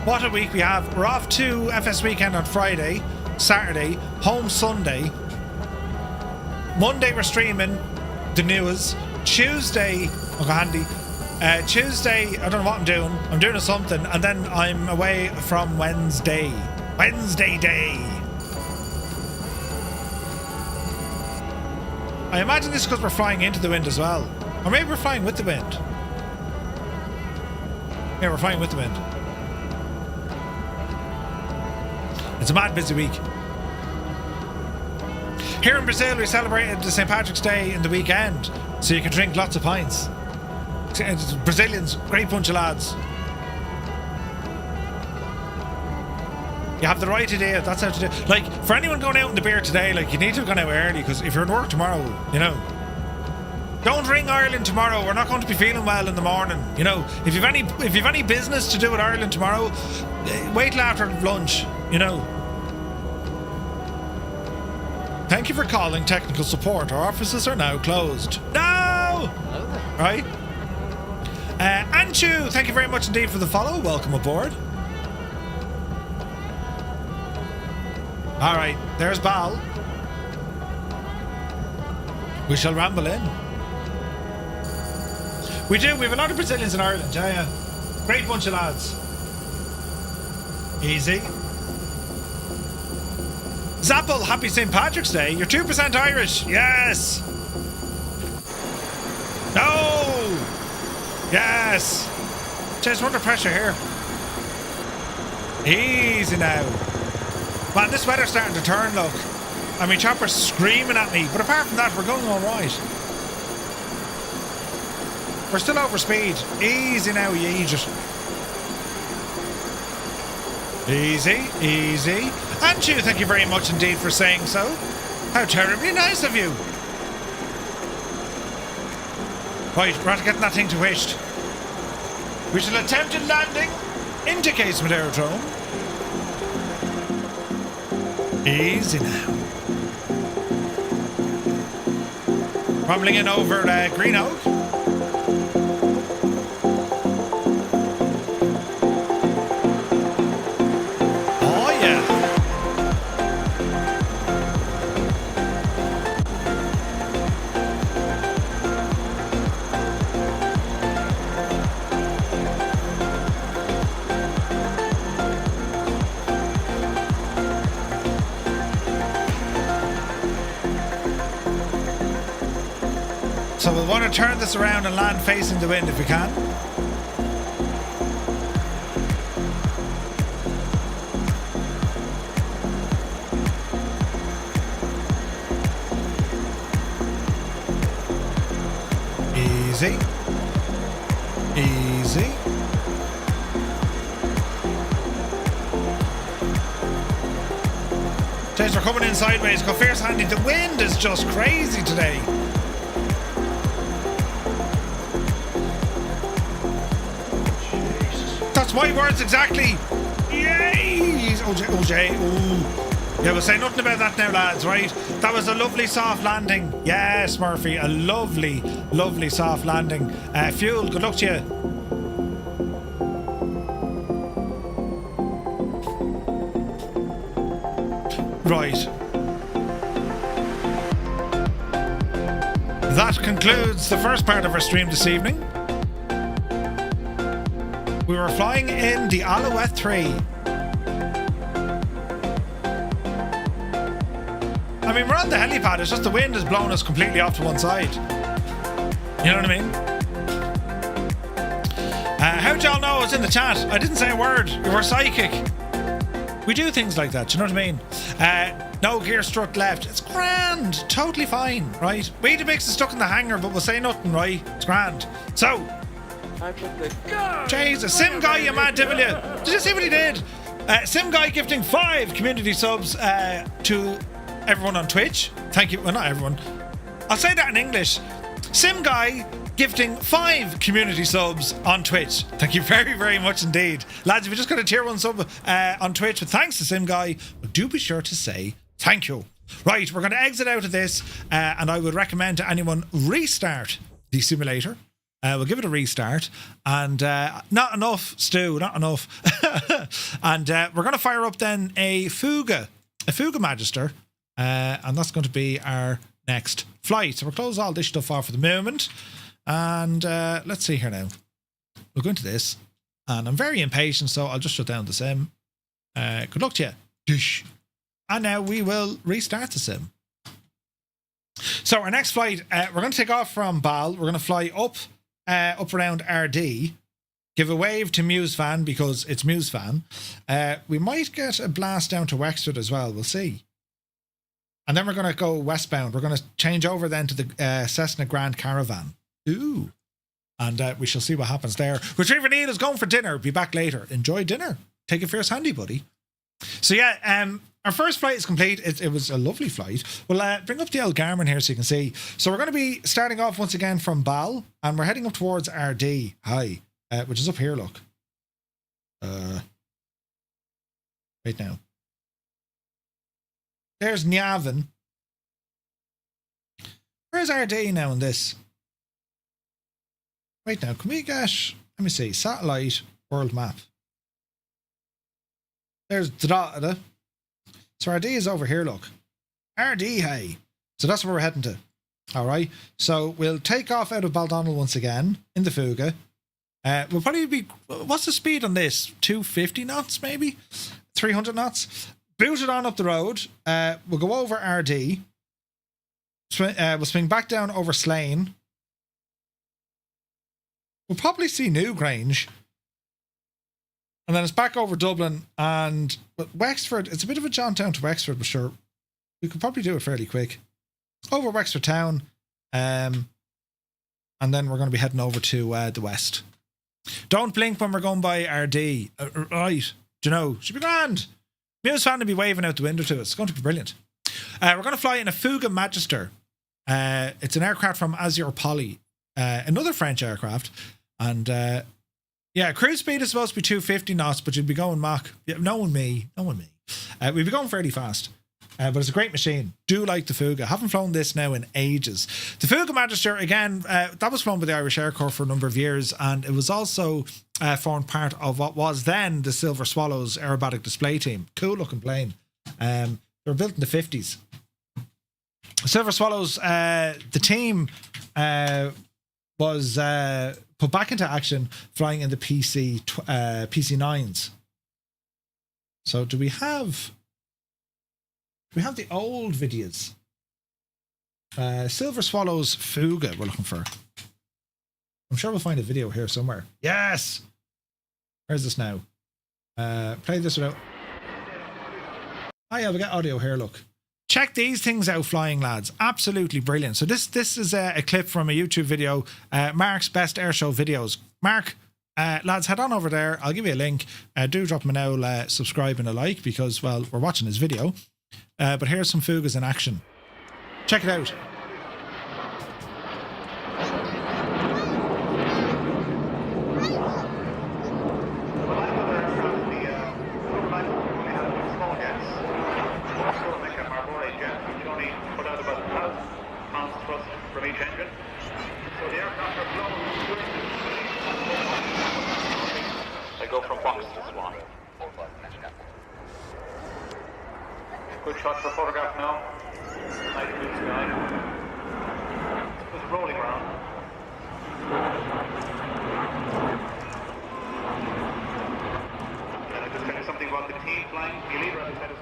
What a week we have. We're off to FS Weekend on Friday, Saturday, home Sunday. Monday we're streaming the news. Tuesday, okay, handy. Tuesday, I don't know what I'm doing. I'm doing something, and then I'm away from Wednesday. Wednesday day. I imagine this is because we're flying into the wind as well. Or maybe we're flying with the wind. Yeah, we're flying with the wind. It's a mad busy week. Here in Brazil, we celebrated the St. Patrick's Day in the weekend, so you can drink lots of pints. Brazilians, great bunch of lads. You have the right idea. That's how to do it. Like, for anyone going out in the beer today, like, you need to have gone out early, because if you're in work tomorrow, you know, don't ring Ireland tomorrow. We're not going to be feeling well in the morning. You know, if you've any business to do with Ireland tomorrow, wait till after lunch. You know. Thank you for calling technical support. Our offices are now closed. No. Right. Anchu, thank you very much indeed for the follow. Welcome aboard. All right, there's Bal. We shall ramble in. We do. We have a lot of Brazilians in Ireland. Yeah. Great bunch of lads. Easy. Zappel, happy St. Patrick's Day. You're 2% Irish. Yes. No. Yes. Just under pressure here. Easy now. Man, this weather's starting to turn, look. I mean, Chopper's screaming at me, but apart from that, we're going all right. We're still over speed. Easy now, you idiot. Easy, easy. And you, thank you very much indeed for saying so. How terribly nice of you. Right, we're after getting that thing to Wisht. We shall attempt a landing into Casement Aerodrome. Easy now. Rumbling in over Green Oak. Oh yeah. So we'll want to turn this around and land facing the wind if we can. Easy. Easy. James, we're coming in sideways. Go fierce handy. The wind is just crazy today. That's my words exactly. Yay! OJ. Ooh. Yeah, we'll say nothing about that now, lads, right? That was a lovely soft landing. Yes, Murphy, a lovely, lovely soft landing. Fuel, good luck to you. Right. That concludes the first part of our stream this evening. We were flying in the Alouette 3. I mean, we're on the helipad, it's just the wind has blown us completely off to one side. You know what I mean? How'd y'all know I was in the chat? I didn't say a word. We're psychic. We do things like that, you know what I mean? No gear struck left. It's grand. Totally fine, right? Weetabix is stuck in the hangar, but we'll say nothing, right? It's grand. So, Jesus, Sim Guy, you mad devil, you. Did you see what he did? Sim Guy gifting 5 community subs to everyone on Twitch. Thank you. Well, not everyone. I'll say that in English. Sim Guy gifting 5 community subs on Twitch. Thank you very, very much indeed. Lads, if you just got a tier 1 sub on Twitch, with thanks to Sim Guy, but do be sure to say thank you. Right, we're going to exit out of this, and I would recommend to anyone restart the simulator. We'll give it a restart, and not enough, Stu, not enough. And we're going to fire up then a Fuga Magister, and that's going to be our next flight. So we'll close all this stuff off for the moment. And let's see here now. We'll go into this. And I'm very impatient, so I'll just shut down the sim. Good luck to you. Dish. And now we will restart the sim. So our next flight, we're going to take off from Bal. We're going to fly up around RD. Give a wave to Muse Van because it's Muse Van. We might get a blast down to Wexford as well. We'll see. And then we're going to go westbound. We're going to change over then to the Cessna Grand Caravan. Ooh. And we shall see what happens there. Retriever Neil is going for dinner. Be back later. Enjoy dinner. Take it fierce handy, buddy. So yeah, our first flight is complete. It was a lovely flight. We'll bring up the old Garmin here so you can see. So we're going to be starting off once again from Bal. And we're heading up towards RD. Hi. Which is up here, look. Right now. There's Niavin. Where's RD now in this? Right now, can we get... Let me see. Satellite world map. There's Drogheda. So RD is over here, look. RD, hey. So that's where we're heading to. Alright. So we'll take off out of Baldonnel once again in the Fuga. We'll probably be... What's the speed on this? 250 knots, maybe? 300 knots? Boot it on up the road. We'll go over RD. We'll swing back down over Slane. We'll probably see Newgrange. And then it's back over Dublin. And but Wexford, it's a bit of a jaunt down to Wexford, but sure. We could probably do it fairly quick. Over Wexford town. And then we're going to be heading over to the west. Don't blink when we're going by RD. Right. Do you know? Should be grand. Muse fan to be waving out the window to us. It's going to be brilliant. We're going to fly in a Fuga Magister. It's an aircraft from Azure Poly. Another French aircraft. And yeah, cruise speed is supposed to be 250 knots, but you'd be going Mach. Yeah, knowing me. We'd be going fairly fast. But it's a great machine. Do like the Fuga. Haven't flown this now in ages. The Fuga Magister, again, that was flown by the Irish Air Corps for a number of years, and it was also formed part of what was then the Silver Swallows aerobatic display team. Cool looking plane. They were built in the 50s. Silver Swallows, the team was put back into action flying in the PC9s. So do we have the old videos? Silver Swallows Fuga we're looking for. I'm sure we'll find a video here somewhere. Yes! Where's this now? Play this without... Oh yeah, we got audio here, look. Check these things out, flying lads. Absolutely brilliant. So this is a clip from a YouTube video, Mark's Best Airshow Videos. Mark, lads, head on over there. I'll give you a link. Do drop him a now, subscribe and a like because, well, we're watching his video. But here's some Fugas in action. Check it out. They go from box to swan. Good shot for photograph now. Nice blue sky. It's rolling around. And I just tell you something about the team flying. The leader of the set is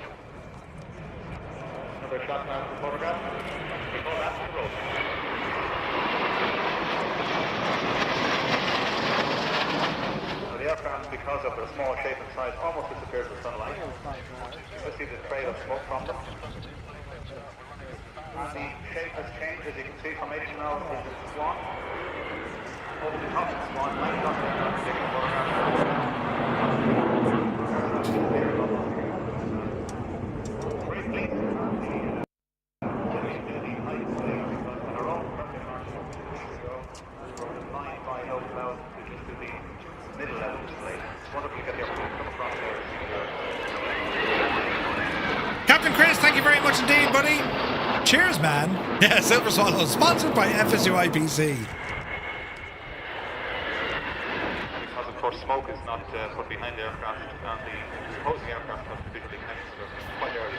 another shot now for photograph. We call that the roll. The aircraft, because of their small shape and size, almost disappears with sunlight. You see the trail of smoke from them. And the shape has changed, as you can see, formation now is the swan. Over the top of the swan, light up there, taking a photograph. Very pleased with the height today, because on our own perfect march a few weeks ago, we were flying by low clouds to just do the middle level display. It's wonderful to get the opportunity to come across there. Captain Chris, thank you very much indeed, buddy. Cheers, man. Yeah, Silver Swallows, sponsored by FSWeekend. Because of course smoke is not put behind the aircraft, and the opposing aircraft have visually connected, so they're quite early.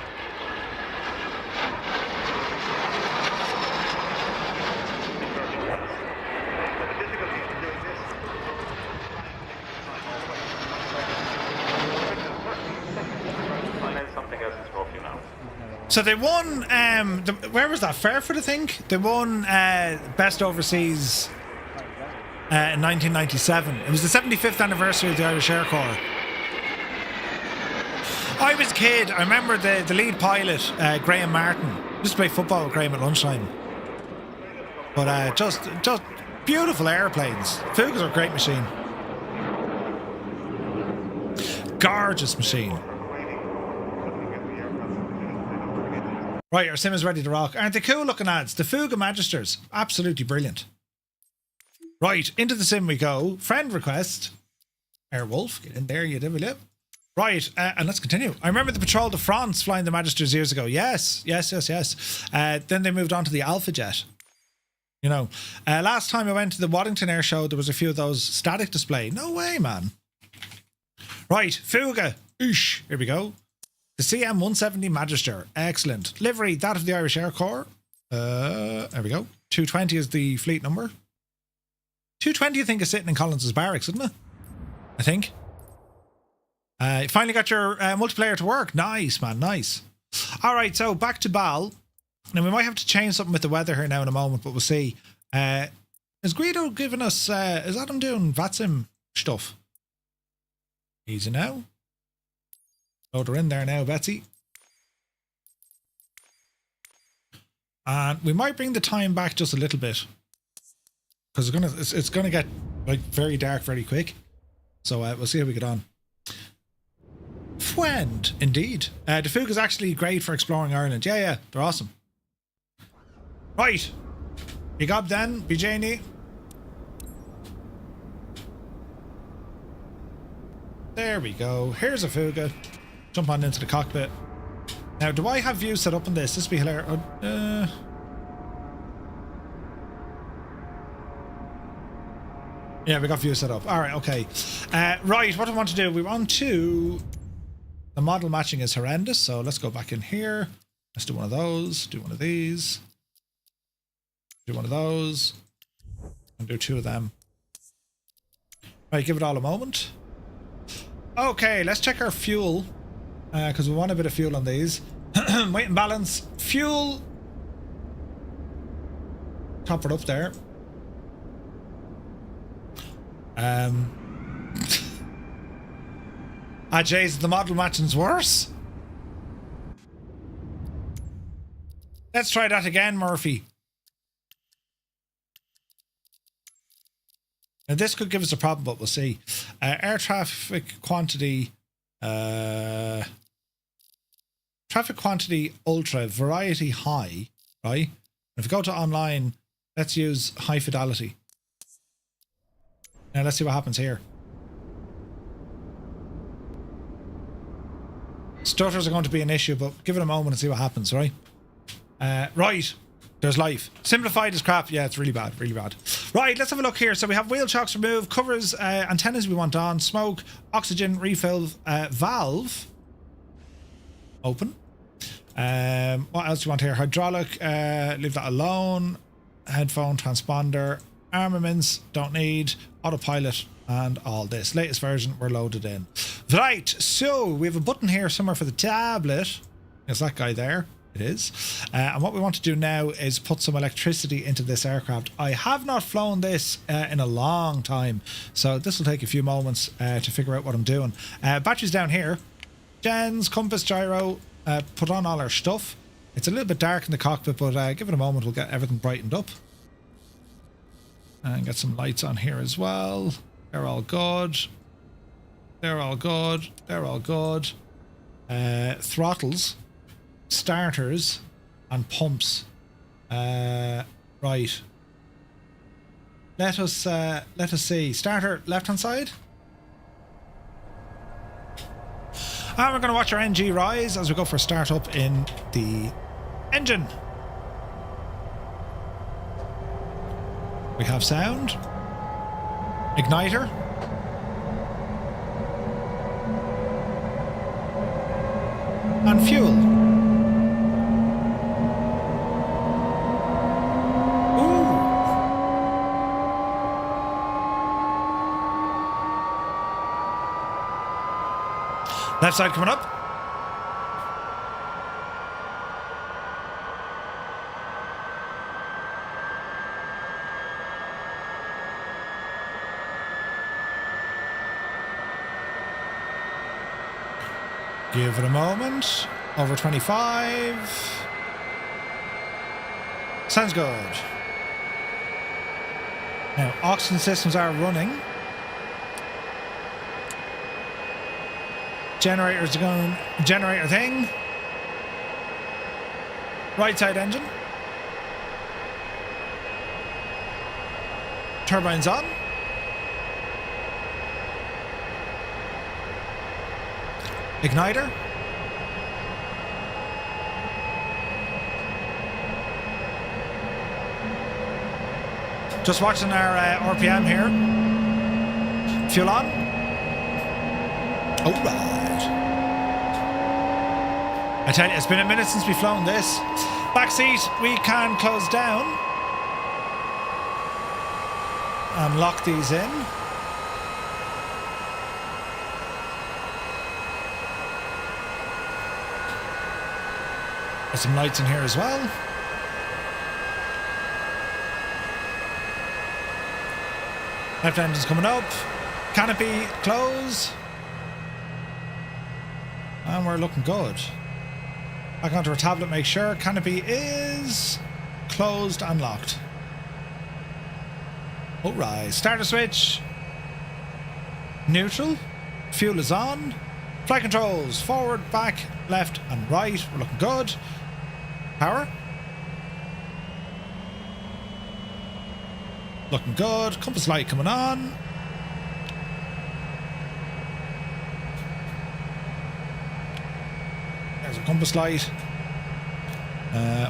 So they won, where was that? Fairford, I think? They won Best Overseas in 1997. It was the 75th anniversary of the Irish Air Corps. I was a kid. I remember the lead pilot, Graham Martin. Used to play football with Graham at lunchtime. But just beautiful airplanes. Fugas are a great machine. Gorgeous machine. Right, our sim is ready to rock. Aren't they cool looking ads? The Fuga Magisters. Absolutely brilliant. Right, into the sim we go. Friend request. Airwolf, get in there, you devil. Right, and let's continue. I remember the Patrol de France flying the Magisters years ago. Yes. Then they moved on to the Alpha Jet. You know, last time I went to the Waddington Air Show, there was a few of those static display. No way, man. Right, Fuga. Oosh, here we go. The CM170 Magister. Excellent. Livery, that of the Irish Air Corps. There we go. 220 is the fleet number. 220, I think, is sitting in Collins's barracks, isn't it? I think. You finally got your multiplayer to work. Nice, man. Nice. All right, so back to Bal. Now, we might have to change something with the weather here now in a moment, but we'll see. Is Guido giving us... is Adam doing VATSIM stuff? Easy now. Load her in there now, Betsy. And we might bring the time back just a little bit. Because it's gonna get like very dark very quick. So we'll see how we get on. Friend, indeed. The Fuga is actually great for exploring Ireland. Yeah, they're awesome. Right. You got then, Bijani. There we go. Here's a Fuga. Jump on into the cockpit. Now, do I have views set up on this? This would be hilarious. Yeah, we got views set up. All right, okay. Right, what do I want to do? We want to... The model matching is horrendous, so let's go back in here. Let's do one of those. Do one of these. Do one of those. And do two of them. Right, give it all a moment. Okay, let's check our fuel. Because we want a bit of fuel on these. Weight and balance. Fuel. Top it up there. Jays, the model matching's worse. Let's try that again, Murphy. Now this could give us a problem, but we'll see. Air traffic quantity. Traffic quantity ultra, variety high, right? If we go to online, let's use high fidelity. Now let's see what happens here. Stutters are going to be an issue, but give it a moment and see what happens, right? Right, there's life. Simplified is crap. Yeah, it's really bad, really bad. Right, let's have a look here. So we have wheel chocks removed, covers, antennas we want on, smoke, oxygen refill, valve. Open. What else do you want here? Hydraulic, leave that alone. Headphone, transponder, armaments, don't need. Autopilot and all this. Latest version, we're loaded in. Right, so we have a button here somewhere for the tablet. There's that guy there. It is. And what we want to do now is put some electricity into this aircraft. I have not flown this in a long time, so this will take a few moments to figure out what I'm doing. Batteries down here. Gens, compass, gyro, put on all our stuff. It's a little bit dark in the cockpit, but give it a moment, we'll get everything brightened up. And get some lights on here as well. They're all good. They're all good. They're all good. Throttles, starters, and pumps. Right. Let us see. Starter left hand side. And we're going to watch our NG rise as we go for a start up in the engine. We have sound. Igniter. And fuel. Ooh. Left side coming up. Give it a moment. Over 25. Sounds good. Now, oxygen systems are running. Generators are going. Generator thing. Right side engine. Turbines on. Igniter. Just watching our RPM here. Fuel on. All right. I tell you, it's been a minute since we've flown this. Back seat, we can close down and lock these in. There's some lights in here as well. Left engine's coming up. Canopy close. And we're looking good. Back onto our tablet, make sure canopy is closed and locked. Alright, starter switch. Neutral. Fuel is on. Flight controls, forward, back, left and right. We're looking good. Power. Looking good. Compass light coming on. There's a compass light.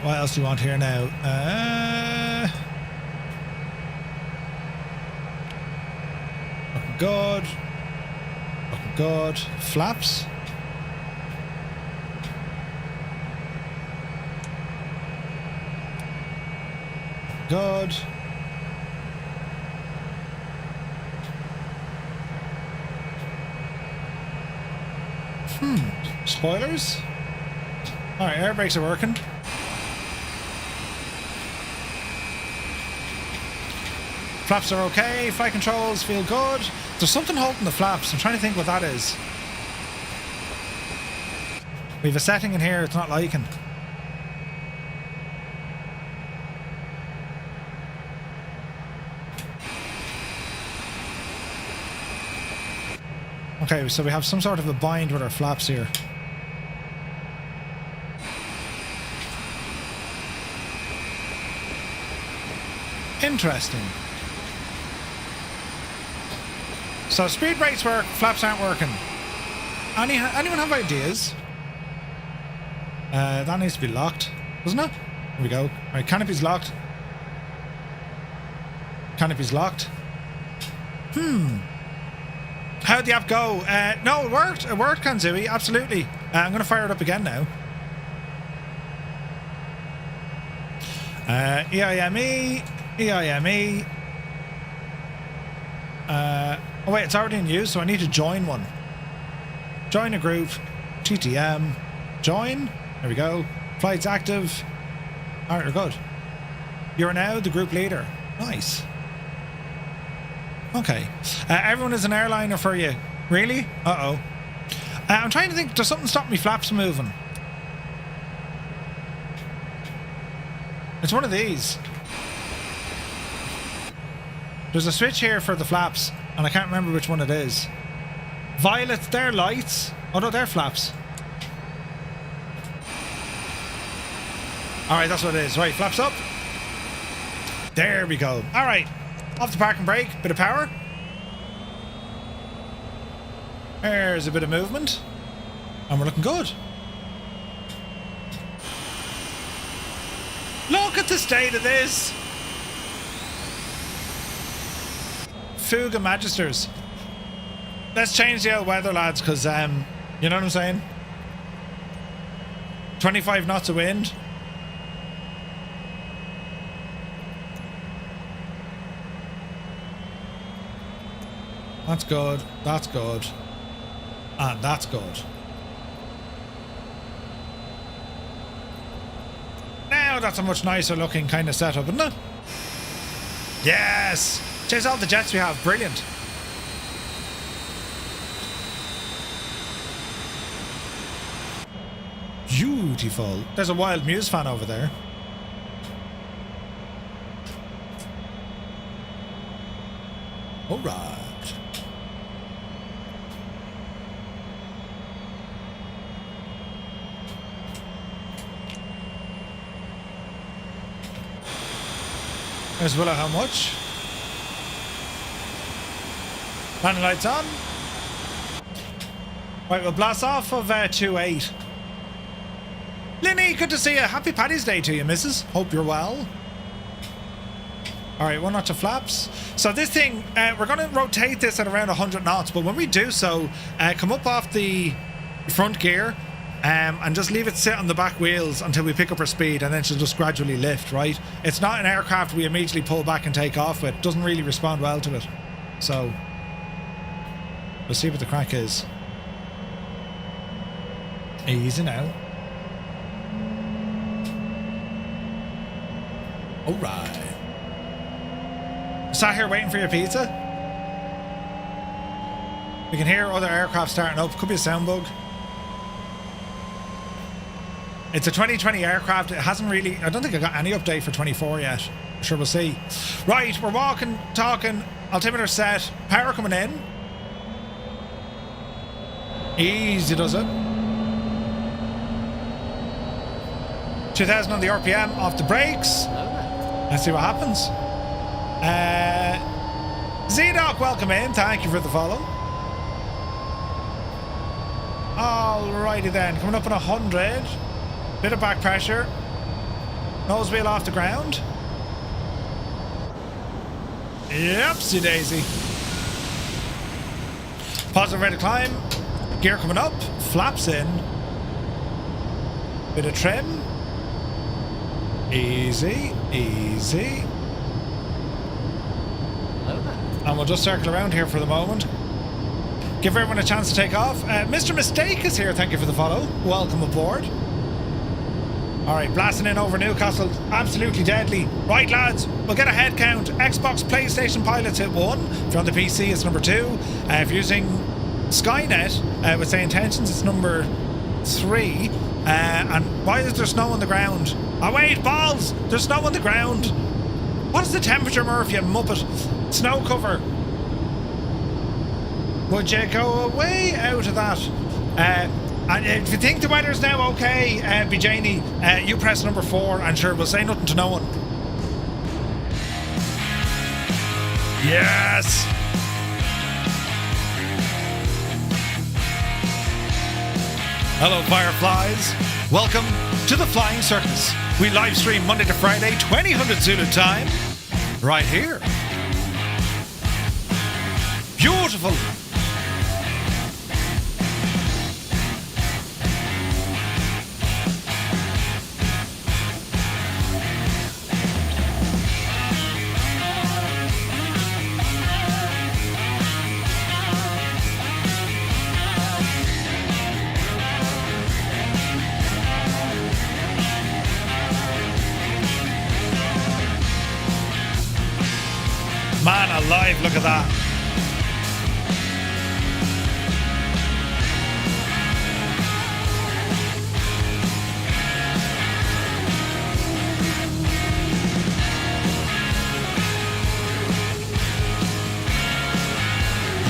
What else do you want here now? Looking good. Looking good. Flaps. Good. Spoilers. Alright, air brakes are working. Flaps are okay. Flight controls feel good. There's something holding the flaps. I'm trying to think what that is. We have a setting in here it's not liking. Okay, so we have some sort of a bind with our flaps here. Interesting. So speed brakes work, flaps aren't working. Anyone have ideas? That needs to be locked, doesn't it? Here we go. Right, canopy's locked. Canopy's locked. How'd the app go? No, it worked. It worked, Kanzui. Absolutely. I'm going to fire it up again now. EIME. EIME. Oh wait, it's already in use, so I need to join one. Join a group. TTM. Join. There we go. Flight's active. Alright, we're good. You're now the group leader. Nice. Okay. Everyone is an airliner for you. Really? Uh-oh. I'm trying to think, does something stop me flaps moving? It's one of these. There's a switch here for the flaps, and I can't remember which one it is. Violet, they're lights. Oh no, they're flaps. Alright, that's what it is. Right, flaps up. There we go. Alright. Off the parking brake, bit of power. There's a bit of movement. And we're looking good. Look at the state of this. Fuga Magisters. Let's change the old weather, lads, because, you know what I'm saying? 25 knots of wind. That's good, that's good, and that's good. Now that's a much nicer looking kind of setup, isn't it? Yes! Chase all the jets we have, brilliant. Beautiful. There's a Wild Muse fan over there. All right. There's Willow, how much? Landing lights on. Right, we'll blast off of 2-8. Linny, good to see you. Happy Paddy's Day to you, missus. Hope you're well. Alright, 1 notch of flaps. So this thing, we're going to rotate this at around 100 knots, but when we do so, come up off the front gear and just leave it sit on the back wheels until we pick up our speed, and then she'll just gradually lift, right? It's not an aircraft we immediately pull back and take off with. It doesn't really respond well to it. So, we'll see what the crack is. Easy now. Alright. Sat here waiting for your pizza. We can hear other aircraft starting up. Could be a sound bug. It's a 2020 aircraft. It hasn't really... I don't think I got any update for 24 yet. I'm sure we'll see. Right, we're walking, talking. Altimeter set. Power coming in. Easy does it. 2000 on the RPM, off the brakes. Let's see what happens. Z-Doc, welcome in. Thank you for the follow. Alrighty then, coming up on 100. Bit of back pressure. Nose wheel off the ground. Yepsy daisy. Positive rate of climb. Gear coming up. Flaps in. Bit of trim. Easy, easy. And we'll just circle around here for the moment. Give everyone a chance to take off. Mr. Mistake is here. Thank you for the follow. Welcome aboard. Alright, blasting in over Newcastle. Absolutely deadly. Right, lads, we'll get a head count. Xbox, PlayStation pilots hit 1. If you're on the PC, it's number 2. If you're using Skynet with say intentions, it's number 3. And why is there snow on the ground? Oh wait, balls! There's snow on the ground. What is the temperature, Murph, you muppet? Snow cover. Would you go way out of that? And if you think the weather's now okay, Bijani, you press number 4 and sure, we'll say nothing to no one. Yes! Hello, Fireflies. Welcome to the Flying Circus. We live stream Monday to Friday, 2000 Zulu time, right here. Beautiful. Man alive, look at that.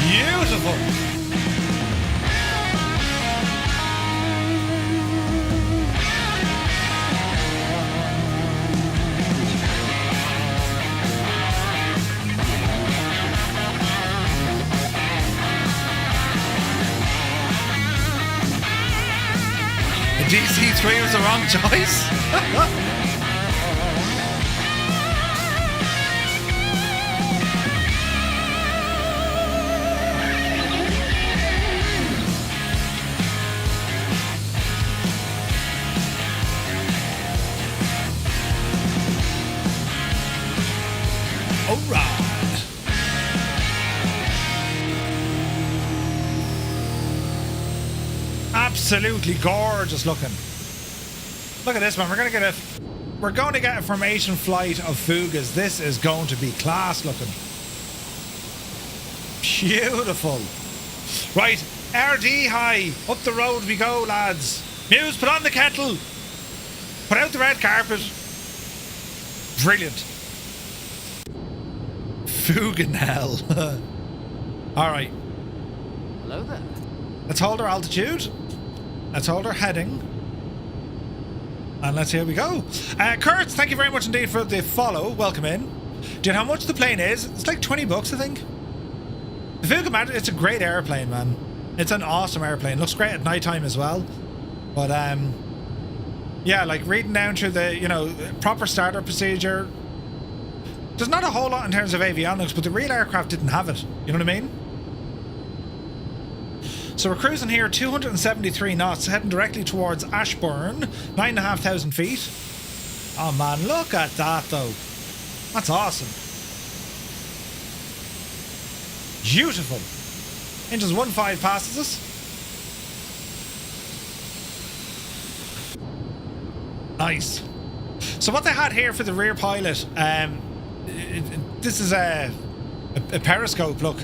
Beautiful. DC3 was the wrong choice. All right. Absolutely gorgeous looking. Look at this, man. We're going to get a formation flight of Fugas. This is going to be class looking. Beautiful. Right, RD high. Up the road we go, lads. Muse, put on the kettle. Put out the red carpet. Brilliant. Fugenhell. Alright. Hello there. Let's hold our altitude. Let's hold our heading. And let's see how we go. Kurt, thank you very much indeed for the follow. Welcome in. Do you know how much the plane is? It's like 20 bucks, I think. The Fugamat, it's a great airplane, man. It's an awesome airplane. Looks great at night time as well. But, yeah, like reading down through the, you know, proper starter procedure. There's not a whole lot in terms of avionics, but the real aircraft didn't have it. You know what I mean? So we're cruising here 273 knots, heading directly towards Ashburn, 9,500 feet. Oh man, look at that though. That's awesome. Beautiful. Inches 1.5 passes us. Nice. So what they had here for the rear pilot, this is a periscope, look.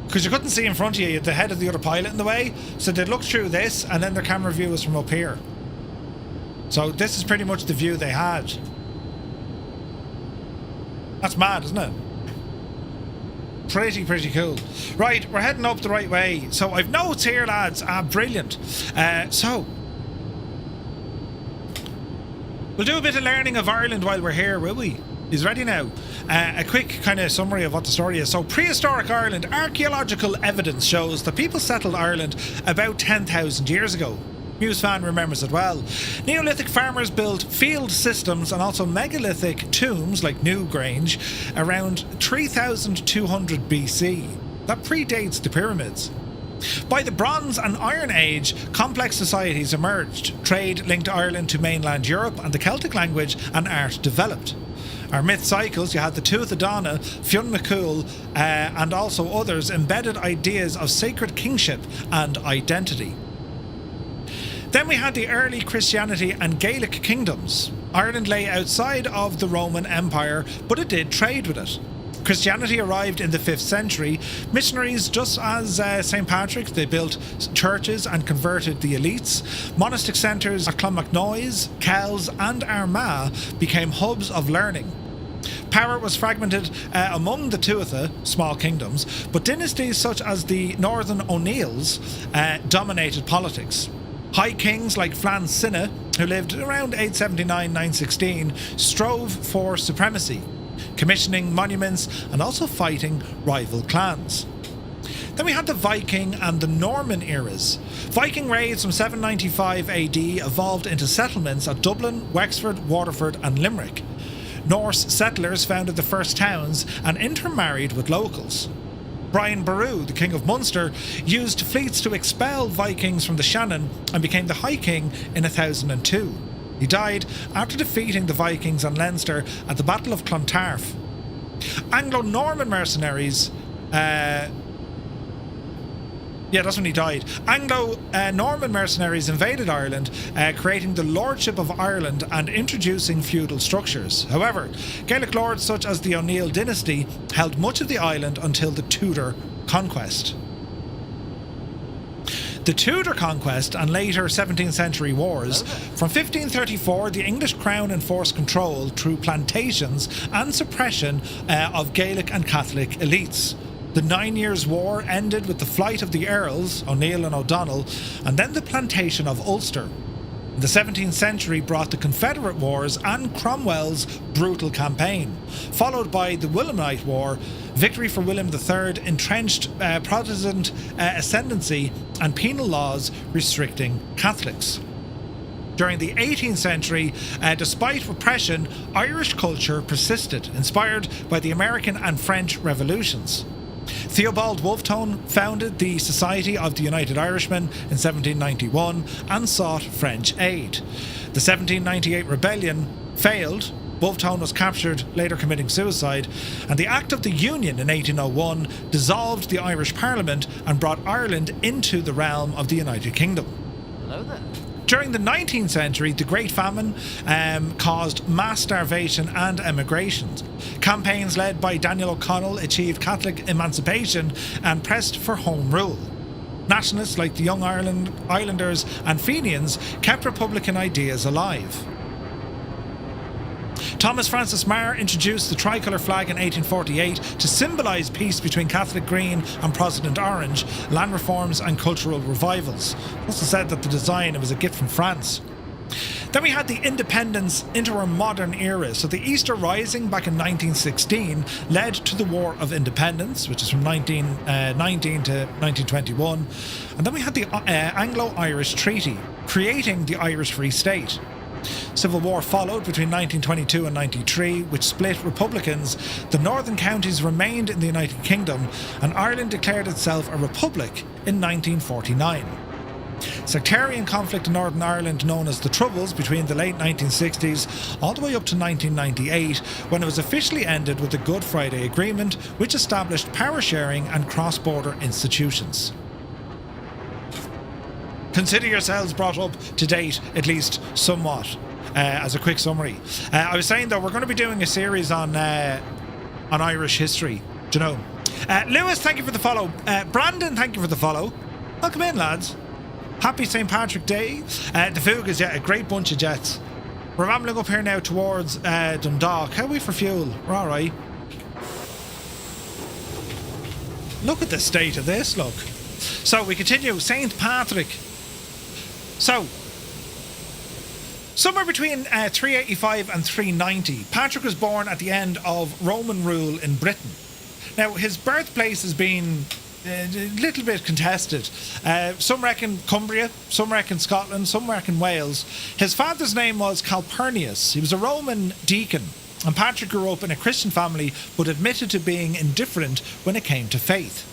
Because you couldn't see in front of you, the head of the other pilot in the way. So they'd look through this, and then their camera view was from up here. So this is pretty much the view they had. That's mad, isn't it? Pretty cool. Right, we're heading up the right way. So I've notes here, lads. Brilliant. So we'll do a bit of learning of Ireland while we're here, will we? He's ready now. A quick kind of summary of what the story is. So, prehistoric Ireland, archaeological evidence shows that people settled Ireland about 10,000 years ago. Muse fan remembers it well. Neolithic farmers built field systems and also megalithic tombs like Newgrange around 3,200 BC. That predates the pyramids. By the Bronze and Iron Age, complex societies emerged. Trade linked Ireland to mainland Europe, and the Celtic language and art developed. Our myth cycles, you had the Tuatha Dana, Fionn McCool, and also others embedded ideas of sacred kingship and identity. Then we had the early Christianity and Gaelic kingdoms. Ireland lay outside of the Roman Empire, but it did trade with it. Christianity arrived in the 5th century. Missionaries, just as St. Patrick, they built churches and converted the elites. Monastic centres at Clonmacnoise, Kells and Armagh became hubs of learning. Power was fragmented among the Tuatha, small kingdoms, but dynasties such as the Northern O'Neills dominated politics. High kings like Flann Cinna, who lived around 879-916, strove for supremacy, commissioning monuments and also fighting rival clans. Then we had the Viking and the Norman eras. Viking raids from 795 AD evolved into settlements at Dublin, Wexford, Waterford and Limerick. Norse settlers founded the first towns and intermarried with locals. Brian Boru, the King of Munster, used fleets to expel Vikings from the Shannon and became the High King in 1002. He died after defeating the Vikings and Leinster at the Battle of Clontarf. Anglo-Norman mercenaries... that's when he died. Anglo-Norman mercenaries invaded Ireland, creating the Lordship of Ireland and introducing feudal structures. However, Gaelic lords such as the O'Neill dynasty held much of the island until the Tudor conquest. The Tudor conquest and later 17th century wars. From 1534, the English crown enforced control through plantations and suppression of Gaelic and Catholic elites. The 9 Years' War ended with the flight of the Earls, O'Neill and O'Donnell, and then the plantation of Ulster. The 17th century brought the Confederate Wars and Cromwell's brutal campaign, followed by the Williamite War. Victory for William III entrenched Protestant ascendancy and penal laws restricting Catholics. During the 18th century, despite repression, Irish culture persisted, inspired by the American and French revolutions. Theobald Wolfe founded the Society of the United Irishmen in 1791 and sought French aid. The 1798 rebellion failed. Wolfe was captured, later committing suicide, and the Act of the Union in 1801 dissolved the Irish Parliament and brought Ireland into the realm of the United Kingdom. Hello there. During the 19th century, the Great Famine caused mass starvation and emigration. Campaigns led by Daniel O'Connell achieved Catholic emancipation and pressed for home rule. Nationalists like the Young Islanders and Fenians kept Republican ideas alive. Thomas Francis Meagher introduced the tricolour flag in 1848 to symbolise peace between Catholic green and Protestant orange, land reforms and cultural revivals. It also said that the design was a gift from France. Then we had the independence into our modern era. So the Easter Rising back in 1916 led to the War of Independence, which is from 1919 to 1921. And then we had the Anglo-Irish Treaty, creating the Irish Free State. Civil War followed between 1922 and 93, which split republicans. The northern counties remained in the United Kingdom, and Ireland declared itself a republic in 1949. Sectarian conflict in Northern Ireland, known as the Troubles, between the late 1960s all the way up to 1998, when it was officially ended with the Good Friday Agreement, which established power sharing and cross-border institutions. Consider yourselves brought up to date, at least somewhat, as a quick summary. I was saying, though, we're going to be doing a series on Irish history. Do you know? Lewis, thank you for the follow. Brandon, thank you for the follow. Welcome in, lads. Happy St. Patrick Day. The Fugas, yeah, a great bunch of jets. We're rambling up here now towards Dundalk. How are we for fuel? We're alright. Look at the state of this, look. So we continue. St. Patrick. So, somewhere between 385 and 390, Patrick was born at the end of Roman rule in Britain. Now, his birthplace has been a little bit contested. Some reckon Cumbria, some reckon Scotland, some reckon Wales. His father's name was Calpurnius. He was a Roman deacon, and Patrick grew up in a Christian family but admitted to being indifferent when it came to faith.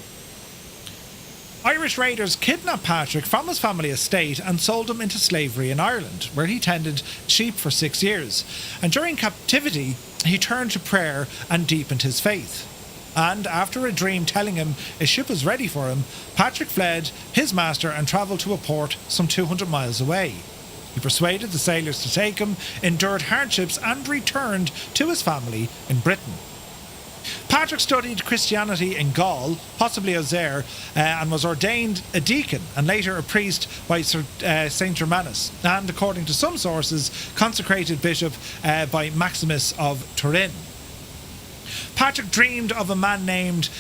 Irish raiders kidnapped Patrick from his family estate and sold him into slavery in Ireland, where he tended sheep for 6 years. And during captivity, he turned to prayer and deepened his faith. And after a dream telling him a ship was ready for him, Patrick fled his master and travelled to a port some 200 miles away. He persuaded the sailors to take him, endured hardships, and returned to his family in Britain. Patrick studied Christianity in Gaul, possibly Auxerre, and was ordained a deacon and later a priest by St. Germanus, and according to some sources, consecrated bishop by Maximus of Turin. Patrick dreamed of a man named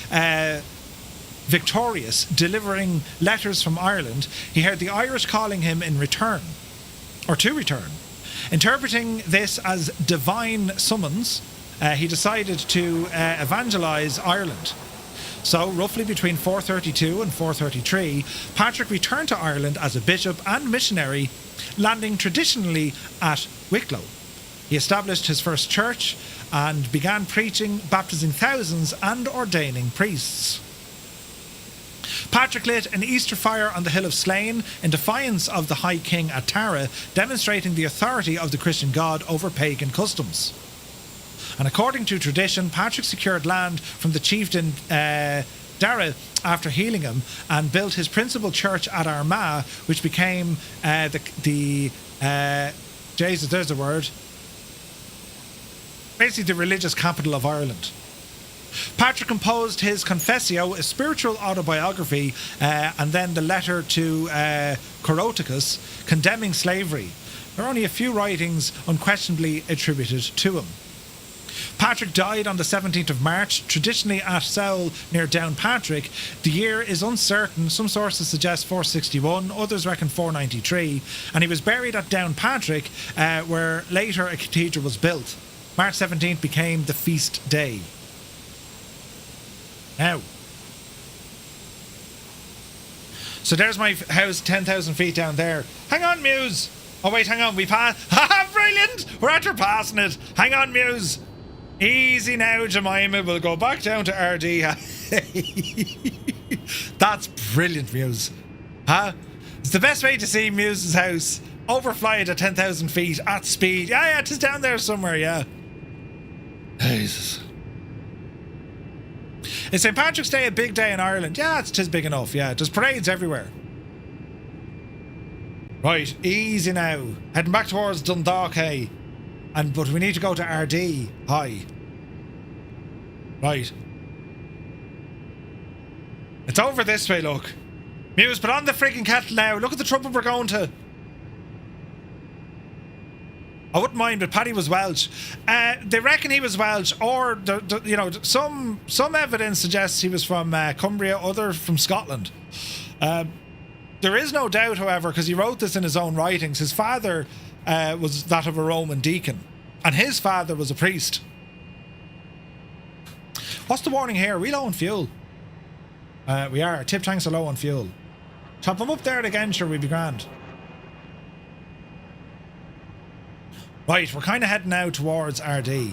Victorious delivering letters from Ireland. He heard the Irish calling him in return, or to return. Interpreting this as divine summons, he decided to evangelise Ireland. So, roughly between 432 and 433, Patrick returned to Ireland as a bishop and missionary, landing traditionally at Wicklow. He established his first church and began preaching, baptising thousands, and ordaining priests. Patrick lit an Easter fire on the hill of Slane in defiance of the High King at Tara, demonstrating the authority of the Christian God over pagan customs. And according to tradition, Patrick secured land from the chieftain Dara after healing him and built his principal church at Armagh, which became Jesus, there's the word. Basically the religious capital of Ireland. Patrick composed his Confessio, a spiritual autobiography, and then the letter to Coroticus, condemning slavery. There are only a few writings unquestionably attributed to him. Patrick died on the 17th of March, traditionally at Sowell near Downpatrick. The year is uncertain. Some sources suggest 461, others reckon 493, and he was buried at Downpatrick, where later a cathedral was built. March 17th became the feast day. Now, so there's my house 10,000 feet down there. Hang on, Muse. Oh wait, hang on, we passed. Ha, brilliant! We're after passing it. Hang on, Muse. Easy now, Jemima. We'll go back down to RD. That's brilliant, Muse. Huh? It's the best way to see Muse's house. Overfly it at 10,000 feet at speed. Yeah, it's down there somewhere, yeah. Jesus. Is St. Patrick's Day a big day in Ireland? Yeah, it's big enough, yeah. There's parades everywhere. Right, easy now. Heading back towards Dundalk, hey. But we need to go to RD. Hi. Right. It's over this way, look. Muse, put on the freaking kettle now. Look at the trouble we're going to. I wouldn't mind, but Paddy was Welsh. They reckon he was Welsh, or you know, some evidence suggests he was from Cumbria, other from Scotland. There is no doubt, however, because he wrote this in his own writings. His father was that of a Roman deacon, and his father was a priest. What's the warning here? Are we low on fuel? We are. Tip tanks are low on fuel. Chop them up there again, sure, we'd be grand. Right, we're kind of heading now towards RD.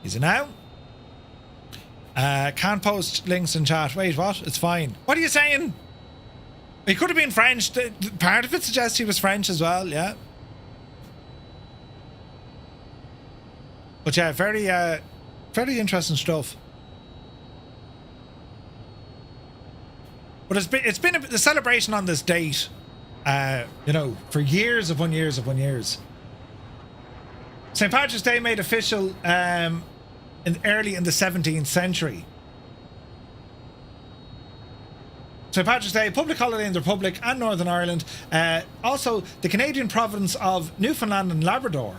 Is it now? Can't post links in chat. Wait, what? It's fine. What are you saying? He could have been French. Part of it suggests he was French as well, yeah. But yeah, very interesting stuff. But it's been a celebration on this date, you know, for years upon years upon years. St. Patrick's Day made official early in the 17th century. St. Patrick's Day, public holiday in the Republic and Northern Ireland. Also, the Canadian province of Newfoundland and Labrador.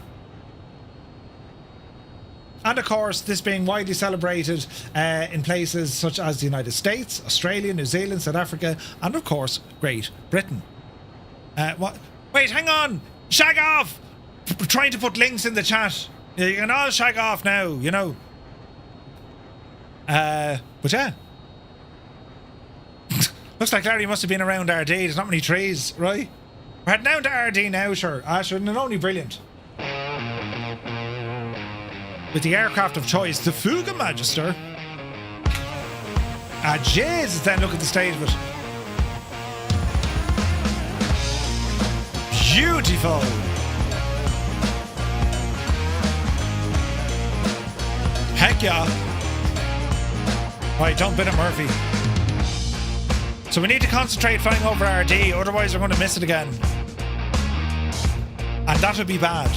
And of course, this being widely celebrated in places such as the United States, Australia, New Zealand, South Africa, and of course, Great Britain. What? Wait, hang on! Shag off! Trying to put links in the chat. You can all shag off now, you know. But yeah. Looks like Larry must have been around RD. There's not many trees, right? We're heading down to RD now, sure. Sure, and only brilliant. With the aircraft of choice, the Fuga Magister. Jesus, then look at the state of it. Beautiful. Heck yeah. Right, don't bid it, Murphy. So we need to concentrate flying over RD, otherwise we're going to miss it again. And that would be bad.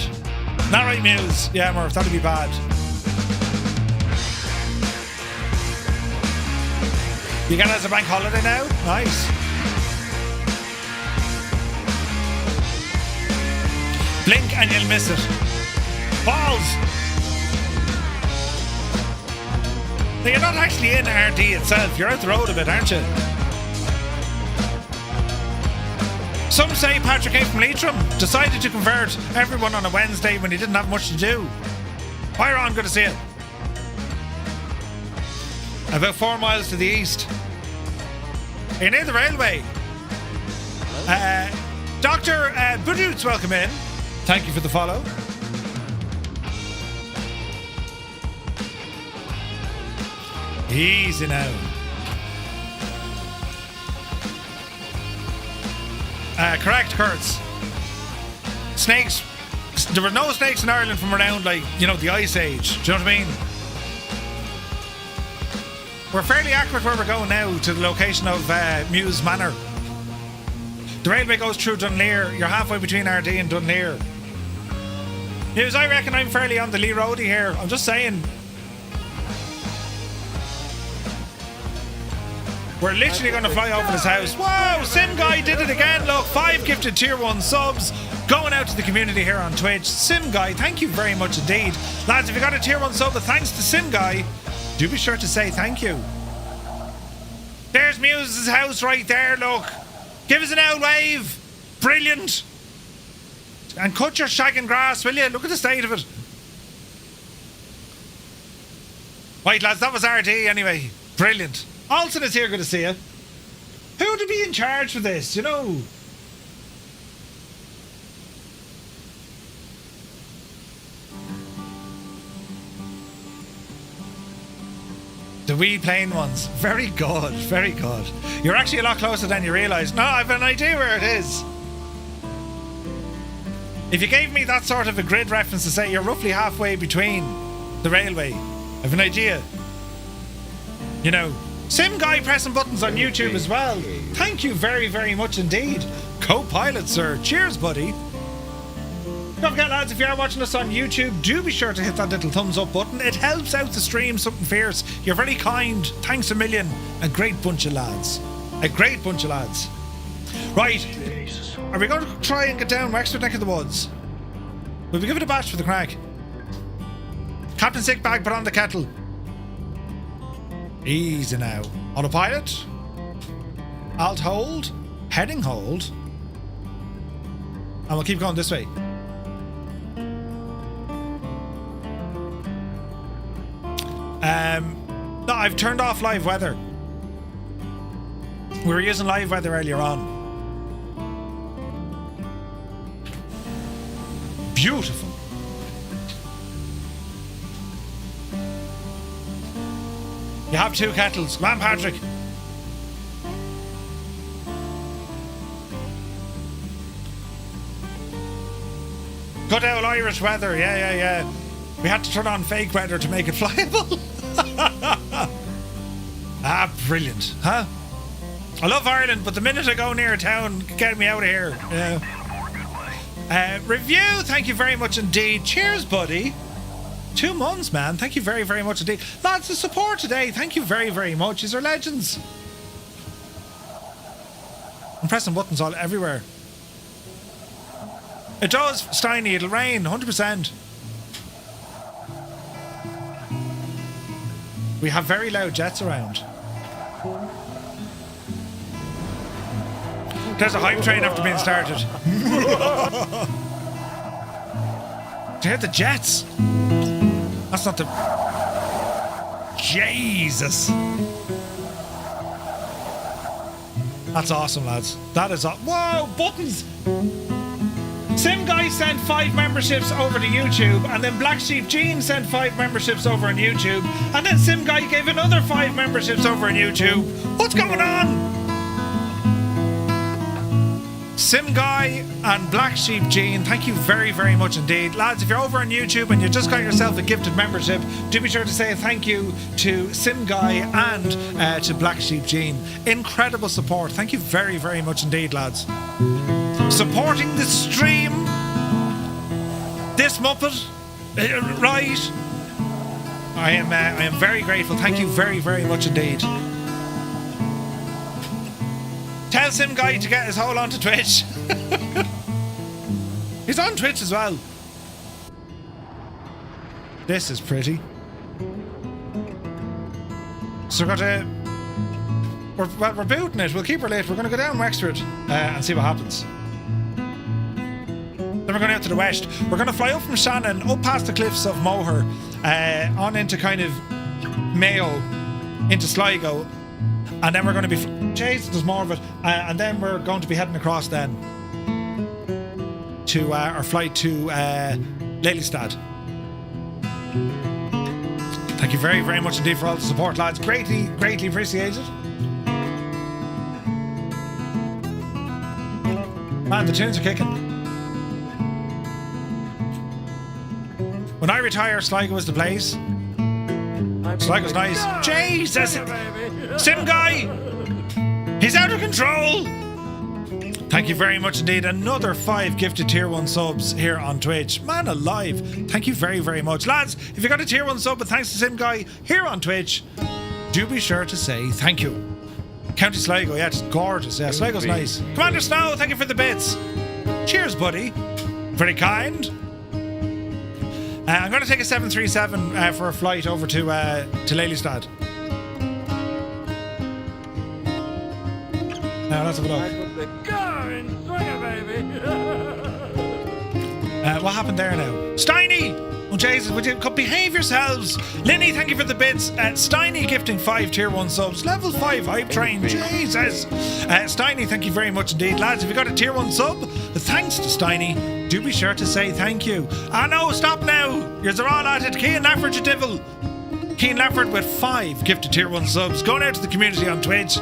Not right, Muse. Yeah, Murph, that'd be bad. You got it as a bank holiday now? Nice. Blink and you'll miss it. Balls! Now, you're not actually in RD itself. You're out the road a bit, aren't you? Some say Patrick came from Leitrim, decided to convert everyone on a Wednesday when he didn't have much to do. Byron, good to see you. About 4 miles to the east. Are you near the railway? Dr. Budut's welcome in. Thank you for the follow. Easy now. Correct, Kurtz. Snakes. There were no snakes in Ireland from around, like, you know, the Ice Age. Do you know what I mean? We're fairly accurate where we're going now to the location of Muse Manor. The railway goes through Dunleer. You're halfway between RD and Dunleer. Muse, I reckon I'm fairly on the Lee Roadie here. I'm just saying. We're literally going to fly over this house. Whoa, Sim Guy did it again. Look, 5 gifted tier 1 subs going out to the community here on Twitch. Sim Guy, thank you very much indeed. Lads, if you got a tier 1 sub, thanks to Sim Guy, do be sure to say thank you. There's Muse's house right there, look. Give us an old wave. Brilliant. And cut your shagging grass, will you? Look at the state of it. Right, lads, that was RD anyway. Brilliant. Alton is here, good to see you. Who would be in charge for this, you know? The wee plain ones. Very good, very good. You're actually a lot closer than you realise. No, I've an idea where it is. If you gave me that sort of a grid reference to say you're roughly halfway between the railway, I have an idea. You know, Sim Guy pressing buttons on YouTube as well. Thank you very, very much indeed. Co-pilot, sir. Cheers, buddy. Don't forget, lads, if you are watching us on YouTube, do be sure to hit that little thumbs up button. It helps out the stream something fierce. You're very kind. Thanks a million. A great bunch of lads. A great bunch of lads. Right. Are we going to try and get down Wexford neck of the woods? Will we give it a bash for the crack? Captain Sick Bag, put on the kettle. Easy now. Autopilot. Alt hold. Heading hold. And we'll keep going this way. No, I've turned off live weather. We were using live weather earlier on. Beautiful. You have two kettles. Come on, Patrick. Good old Irish weather. Yeah. We had to turn on fake weather to make it flyable. Ah, brilliant. Huh? I love Ireland, but the minute I go near a town, get me out of here. Review, thank you very much indeed. Cheers, buddy. 2 months, man. Thank you very, very much indeed. Lads, the support today, thank you very, very much. These are legends. I'm pressing buttons all everywhere. It does, Steiny. It'll rain, 100%. We have very loud jets around. There's a hype train after being started. To hear the jets. That's not the... Jesus. That's awesome, lads. That is... Whoa, buttons! Sim Guy sent 5 memberships over to YouTube, and then Black Sheep Jean sent 5 memberships over on YouTube, and then Sim Guy gave another 5 memberships over on YouTube. What's going on? Sim Guy and Black Sheep Jean, thank you very, very much indeed. Lads, if you're over on YouTube and you just got yourself a gifted membership, do be sure to say thank you to Sim Guy and to Black Sheep Jean. Incredible support. Thank you very, very much indeed, lads. Supporting the stream. This Muppet, right? I am very grateful. Thank you very, very much indeed. Tell Sim Guy to get his hole onto Twitch. He's on Twitch as well. This is pretty. So we're going to... We're booting it. We'll keep her late. We're going to go down Wexford and see what happens. Then we're going out to the west. We're going to fly up from Shannon, up past the cliffs of Moher, on into kind of Mayo, into Sligo. And then we're going to be... Jeez, there's more of it. And then we're going to be heading across then to our flight to Lelystad. Thank you very, very much indeed for all the support, lads. Greatly, greatly appreciated. Man, the tunes are kicking. When I retire, Sligo is the place. Sligo's nice. Jesus! Sim Guy! He's out of control! Thank you very much indeed. Another 5 gifted tier 1 subs here on Twitch. Man alive. Thank you very, very much. Lads, if you got a tier 1 sub, but thanks to Sim Guy here on Twitch, do be sure to say thank you. County Sligo, yeah, it's gorgeous. Yeah, Sligo's nice. Commander Snow, thank you for the bits. Cheers, buddy. Very kind. I'm going to take a 737 for a flight over to Lelystad. Now let's have a look. What happened there now? Steiny! Oh Jesus, would you behave yourselves? Linny, thank you for the bits. Steiny gifting 5 tier 1 subs. Level 5 hype train. Jesus. Steiny, thank you very much indeed. Lads, if you got a tier 1 sub, thanks to Steiny, do be sure to say thank you. Ah no, stop now. You're all at it. Cian Lafford, you devil. Cian Lafford with 5 gifted tier 1 subs. Going out to the community on Twitch.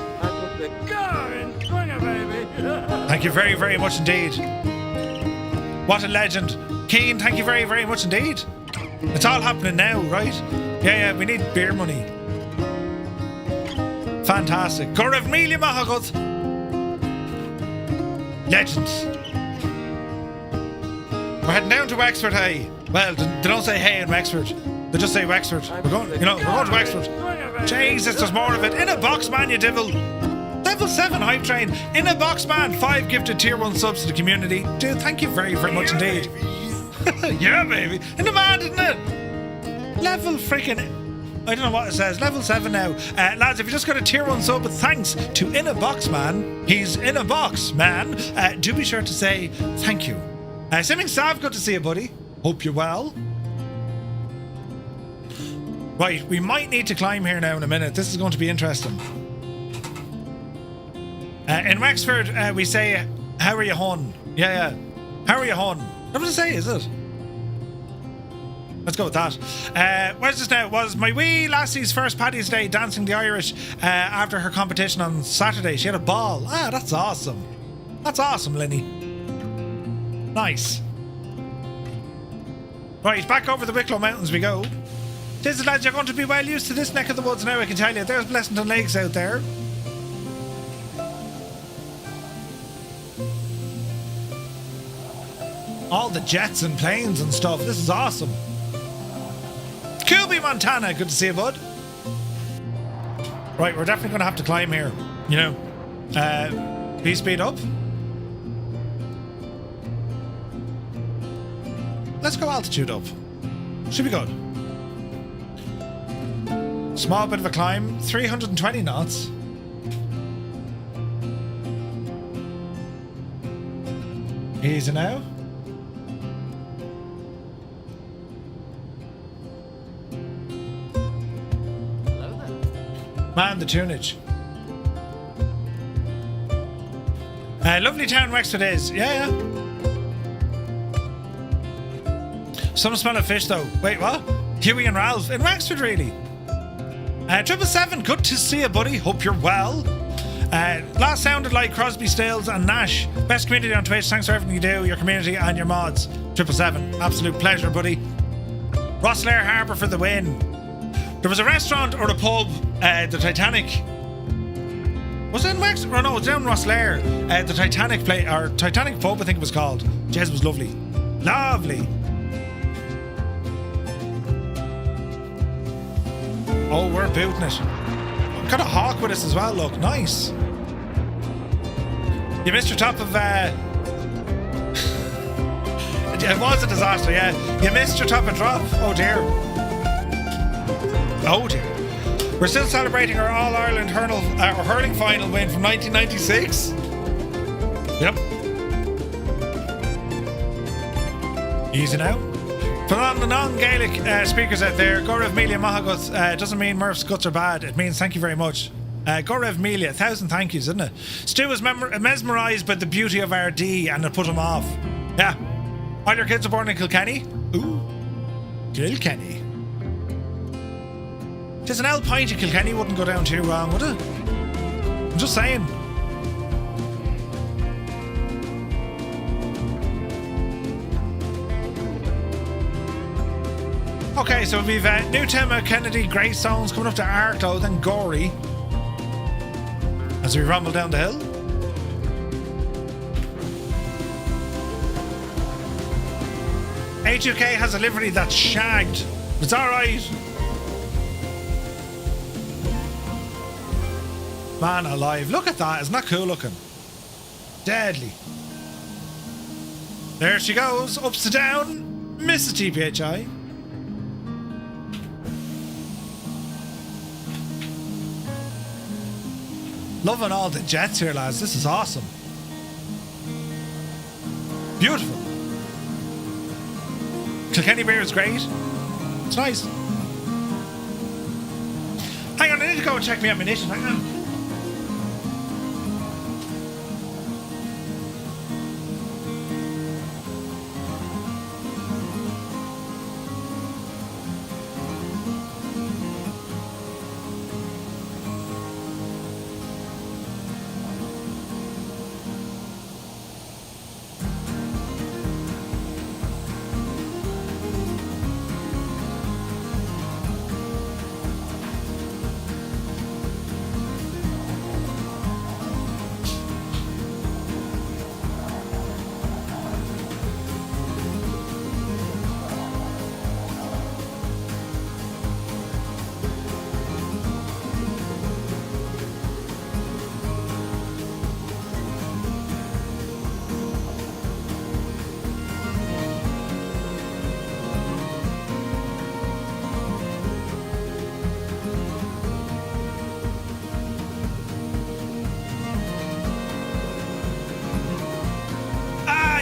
Thank you very, very much indeed. What a legend. Cian, thank you very, very much indeed. It's all happening now, right? Yeah, we need beer money. Fantastic. Gorav Milia Mahagot. Legends. We're heading down to Wexford, hey. Well, they don't say hey in Wexford. They just say Wexford. We're going to Wexford. Jesus, there's more of it. In a box, man, you devil. Level 7 hype train. In a box, man. 5 gifted tier 1 subs to the community. Dude, thank you very, very much indeed. Yeah, baby. In demand, isn't it? Level freaking... I don't know what it says. Level 7 now. Lads, if you just got a tier 1 sub, thanks to In a Box Man. He's in a box, man. Do be sure to say thank you. Simming Sav, good to see you, buddy. Hope you're well. Right, we might need to climb here now in a minute. This is going to be interesting. In Wexford, we say, how are you, hon? Yeah. How are you, hon? What does it say, is it? Let's go with that. Where's this now? Was my wee lassie's first Paddy's Day dancing the Irish after her competition on Saturday. She had a ball. Ah, that's awesome. That's awesome, Linny. Nice. Right, back over the Wicklow Mountains we go. Tis, lads, you're going to be well used to this neck of the woods now, I can tell you. There's Blessington Lakes out there. All the jets and planes and stuff. This is awesome. Kubi, Montana. Good to see you, bud. Right, we're definitely going to have to climb here. You know. Please speed up. Let's go altitude up. Should be good. Small bit of a climb. 320 knots. Easy now. Man, the tunage. Lovely town Wexford is. Yeah. Some smell of fish though. Wait, what? Huey and Ralph in Wexford, really? 777, good to see you, buddy. Hope you're well. Last sounded like Crosby, Stills and Nash. Best community on Twitch. Thanks for everything you do, your community and your mods. 777, absolute pleasure, buddy. Rosslare Harbour for the win. There was a restaurant or a pub, the Titanic. Was it in Wexford? Oh no, it was down in Rosslare. The Titanic Titanic pub, I think it was called. Jez was lovely. Lovely. Oh, we're booting it. Got a hawk with us as well, look. Nice. You missed your top of... It was a disaster, yeah. You missed your top of drop. Oh dear. Oh dear. We're still celebrating our All-Ireland hurling final win from 1996. Yep. Easy now. For the non-Gaelic speakers out there, Gorev Melia Mahagut doesn't mean Murph's guts are bad. It means thank you very much. Gorev Melia, 1,000 thank yous, isn't it? Stu was mesmerised by the beauty of our D and it put him off. Yeah. All your kids are born in Kilkenny? Ooh. Kilkenny. Just an L pint of Kilkenny wouldn't go down too wrong, would it? I'm just saying. Okay, so we've Newtown, Kennedy, Greystones coming up to Arto, then Gorey. As we rumble down the hill. HUK has a livery that's shagged. It's alright. Man alive, look at that, isn't that cool looking? Deadly. There she goes, ups to down, Mrs. TPHI. Loving all the jets here, lads, this is awesome. Beautiful. Kilkenny beer is great. It's nice. Hang on, I need to go and check my ammunition, hang on.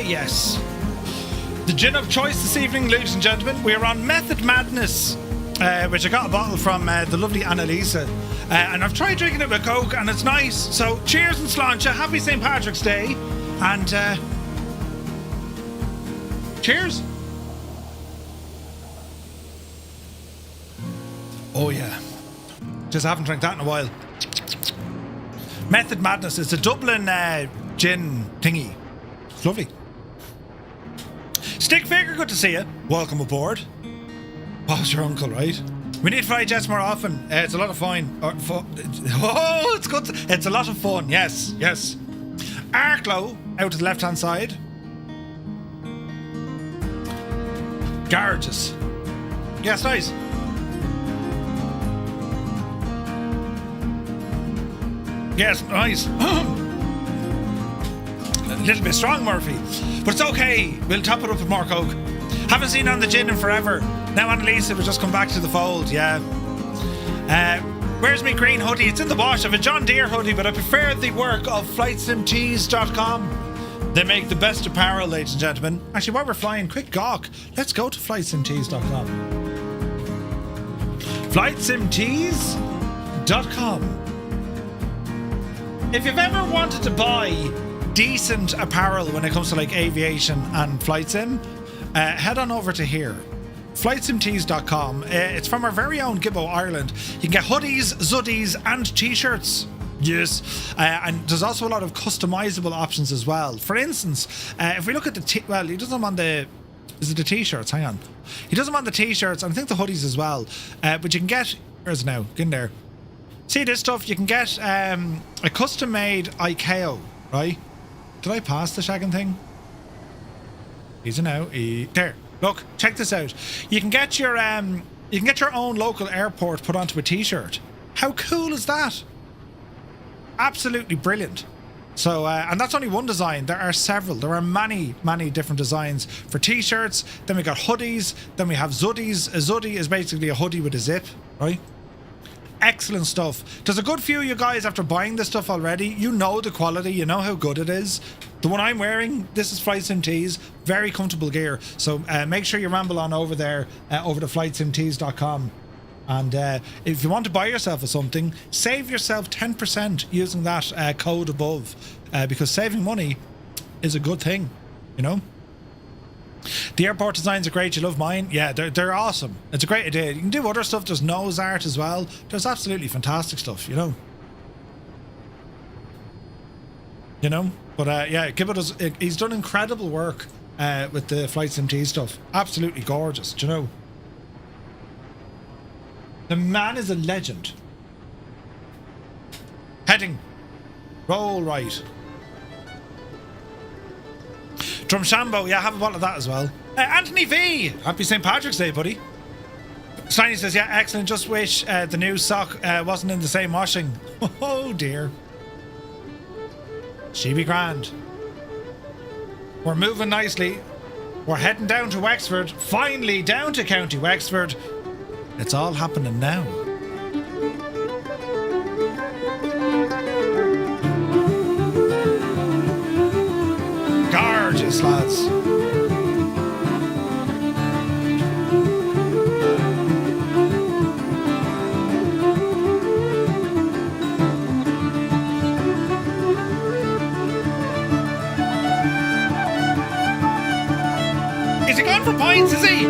yes. The gin of choice this evening, ladies and gentlemen. We're on Method Madness, which I got a bottle from the lovely Annalisa. And I've tried drinking it with Coke, and it's nice. So cheers and sláinte. Happy St. Patrick's Day. And cheers. Oh, yeah. Just haven't drank that in a while. Method Madness. It's a Dublin gin thingy. It's lovely. Stick Figure, good to see you. Welcome aboard. Bob's your uncle, right? We need fly jets more often. It's a lot of fun. Oh, it's good. It's a lot of fun. Yes, yes. Arklow out to the left-hand side. Gorgeous. Yes, nice. Yes, nice. A little bit strong, Murphy. But it's okay. We'll top it up with more Coke. Haven't seen on the gin in forever. Now Annalisa will just come back to the fold, yeah. Where's my green hoodie? It's in the wash. I have a John Deere hoodie, but I prefer the work of flightsimtees.com. They make the best apparel, ladies and gentlemen. Actually, while we're flying, quick gawk. Let's go to flightsimtees.com. Flightsimtees.com. If you've ever wanted to buy decent apparel when it comes to like aviation and flight sim, head on over to here. Flightsimtees.com. It's from our very own Gibbo, Ireland. You can get hoodies, zuddies, and t-shirts. Yes. And there's also a lot of customizable options as well. For instance, if we look at the well, he doesn't want the... Is it the t-shirts? Hang on. He doesn't want the t-shirts, and I think the hoodies as well. But you can get... Where's it now? Get in there. See this stuff? You can get a custom-made ICAO, right? Did I pass the shagging thing? Easy now. There. Look, check this out. You can get your own local airport put onto a t-shirt. How cool is that? Absolutely brilliant. So, and that's only one design. There are several. There are many, many different designs for t-shirts. Then we got hoodies. Then we have zuddies. A zuddie is basically a hoodie with a zip, right? Excellent stuff. There's a good few of you guys after buying this stuff already. You know the quality. You know how good it is. The one I'm wearing, this is Flight Sim Tees. Very comfortable gear. So make sure you ramble on over there, over to flightsimtees.com. And if you want to buy yourself something, save yourself 10% using that code above. Because saving money is a good thing, you know? The airport designs are great. You love mine? Yeah, they're awesome. It's a great idea. You can do other stuff. There's nose art as well. There's absolutely fantastic stuff, you know? You know? But yeah, he's done incredible work with the Flight Sim T stuff. Absolutely gorgeous, do you know? The man is a legend. Heading. Roll right. Drumshambo, yeah, have a bottle of that as well. Anthony V! Happy St. Patrick's Day, buddy. Steiny says, yeah, excellent. Just wish the new sock wasn't in the same washing. Oh, dear. She be grand. We're moving nicely. We're heading down to Wexford. Finally down to County Wexford. It's all happening now. Gorgeous, lads. Is he gone for points, is he?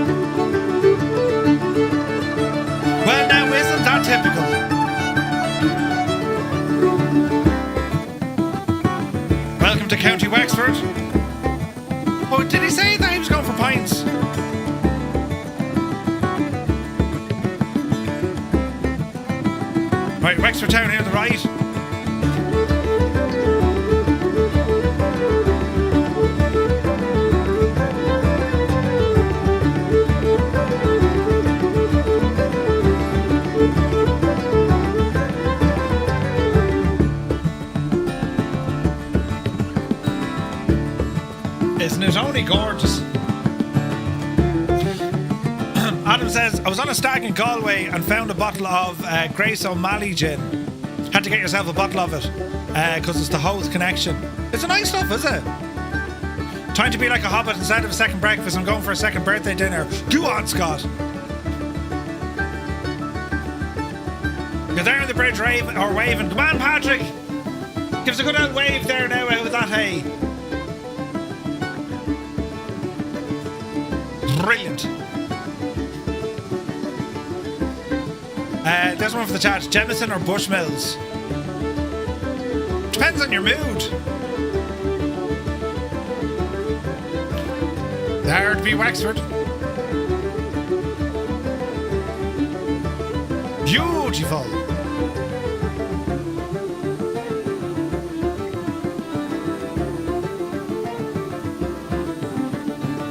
Well, now, isn't that typical? Welcome to County Wexford. Oh, did he say that he was going for pints? Right, Wexford Town here on the right. Isn't it only gorgeous? Adam says, I was on a stag in Galway and found a bottle of Grace O'Malley gin. Had to get yourself a bottle of it because it's the Howth connection. It's a nice stuff, is it? Trying to be like a hobbit instead of a second breakfast. I'm going for a second birthday dinner. Go on, Scott. You're there on the bridge waving. Come on, Patrick. Give us a good old wave there now out of that hay. Brilliant. There's one for the chat. Jemison or Bushmills? Depends on your mood. There'd be Wexford. Beautiful.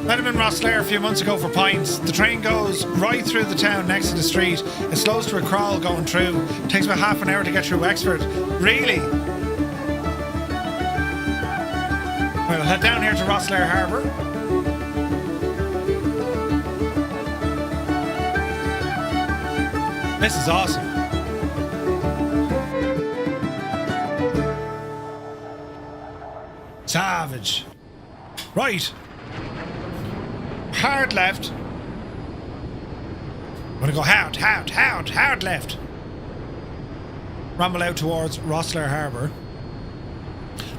Met him in Rosslare a few months ago for pints. The train goes right through the town next to the street. It slows to a crawl going through. It takes about half an hour to get through Wexford. Really? Right, we'll head down here to Rosslare Harbour. This is awesome. Savage. Right. Hard left. I'm gonna go hard left. Ramble out towards Rosslare Harbour.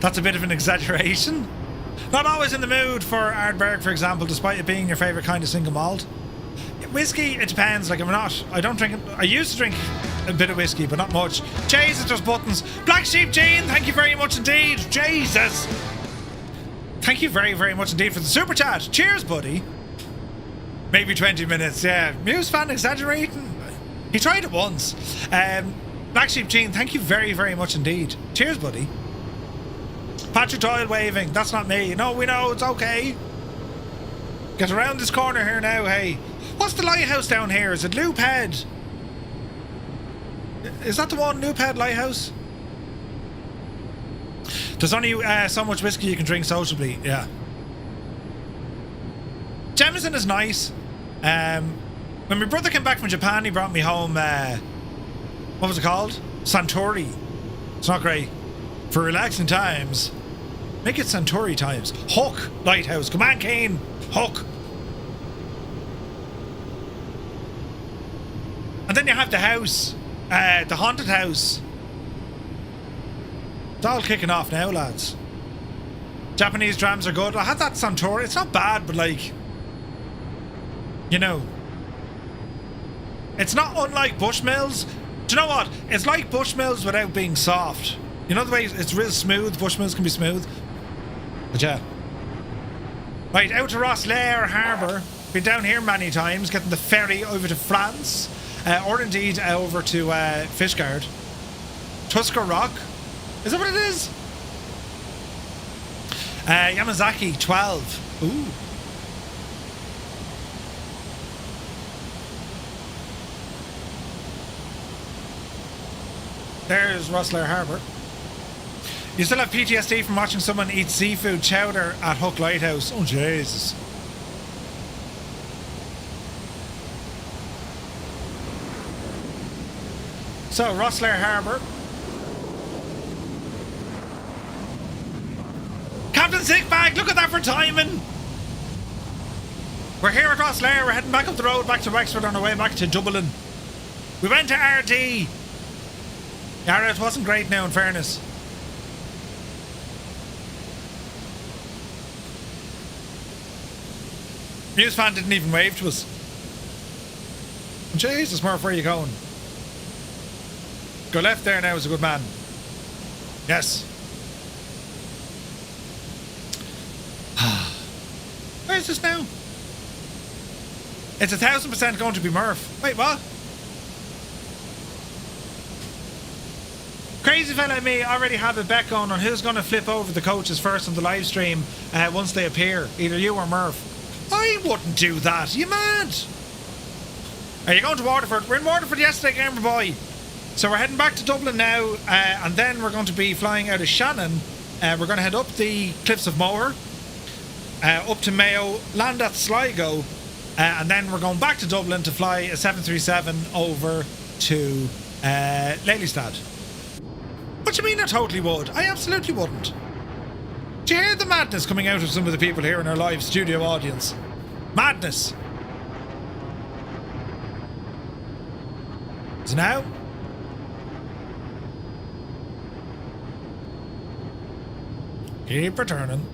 That's a bit of an exaggeration. Not always in the mood for Ardbeg, for example, despite it being your favourite kind of single malt. Whiskey, it depends. Like, I don't drink it. I used to drink a bit of whiskey, but not much. Jesus, just buttons. Black Sheep Jean, thank you very much indeed. Jesus. Thank you very, very much indeed for the super chat. Cheers, buddy. Maybe 20 minutes, yeah. Muse fan exaggerating. He tried it once. Black Sheep Jean, thank you very, very much indeed. Cheers, buddy. Patrick Doyle waving. That's not me. No, we know. It's okay. Get around this corner here now, hey. What's the lighthouse down here? Is it Loop Head? Is that the one, Loop Head Lighthouse? There's only so much whiskey you can drink sociably, yeah. Jameson is nice. When my brother came back from Japan, he brought me home, what was it called? Suntory. It's not great. For relaxing times, make it Suntory times. Hook Lighthouse. Come on, Kane. Hook. And then you have the house, the haunted house. It's all kicking off now, lads. Japanese drams are good. I had that Suntory. It's not bad, but like, you know, it's not unlike Bushmills. Do you know what? It's like Bushmills without being soft. You know the way it's real smooth? Bushmills can be smooth. But yeah. Right, out to Rosslare Harbour. Been down here many times, getting the ferry over to France. Or indeed over to Fishguard. Tusker Rock. Is that what it is? Yamazaki 12. Ooh. There's Rosslare Harbour. You still have PTSD from watching someone eat seafood chowder at Hook Lighthouse. Oh, Jesus. So, Rosslare Harbour. Captain Sickbag, look at that for timing! We're here at Rosslare, we're heading back up the road back to Wexford on our way back to Dublin. We went to RT. Yeah, it wasn't great now, in fairness. News fan didn't even wave to us. Jesus, Murph, where are you going? Go left there now is a good man. Yes. Where is this now? It's 1000% going to be Murph. Wait, what? Crazy fella like me already have a bet going on who's going to flip over the coaches first on the live stream once they appear. Either you or Murph. I wouldn't do that. You mad? Are you going to Waterford? We're in Waterford yesterday, Gamer Boy. So we're heading back to Dublin now, and then we're going to be flying out of Shannon. We're going to head up the cliffs of Moher, up to Mayo, land at Sligo, and then we're going back to Dublin to fly a 737 over to Lelystad. What do you mean I totally would? I absolutely wouldn't. Do you hear the madness coming out of some of the people here in our live studio audience? Madness. So now, keep returning.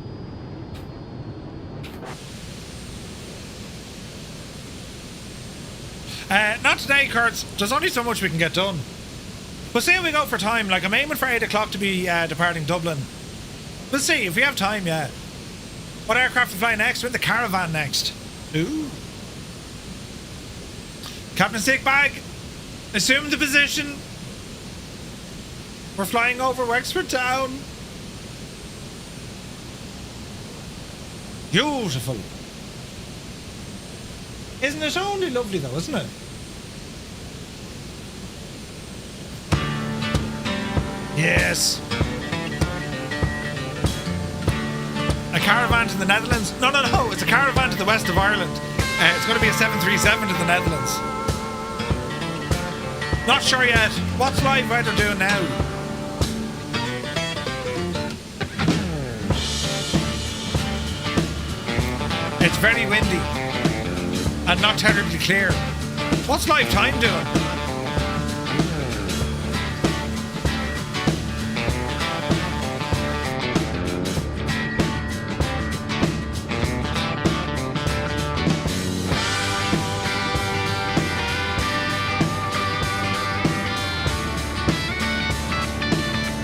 Not today, Kurtz. There's only so much we can get done. We'll see how we go for time. Like, I'm aiming for 8 o'clock to be departing Dublin. We'll see if we have time, yeah. What aircraft we fly next? We're in the Caravan next. Ooh. Captain Sick Bag, assume the position. We're flying over Wexford Town. Beautiful. Isn't it only lovely though, isn't it? Yes. A caravan to the Netherlands? No, it's a caravan to the west of Ireland. It's going to be a 737 to the Netherlands. Not sure yet. What's live weather doing now? It's very windy and not terribly clear. What's live time doing?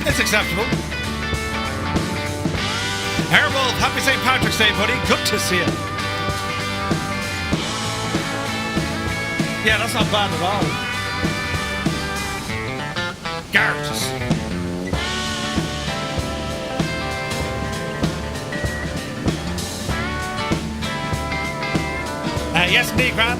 It's acceptable. Airwolf, happy St. Patrick's Day, buddy. Good to see you. Yeah, that's not bad at all. Gorgeous. Yes, indeed, Grant.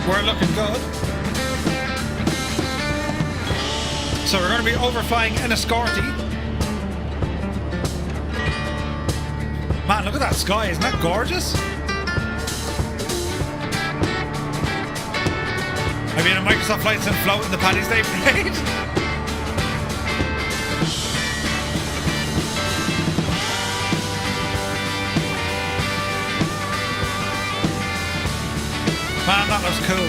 We're looking good. So we're going to be overflying Enniscorthy. Man, look at that sky. Isn't that gorgeous? I mean, a Microsoft Flight Sim float in the Paddy's Day parade. Man, that looks cool.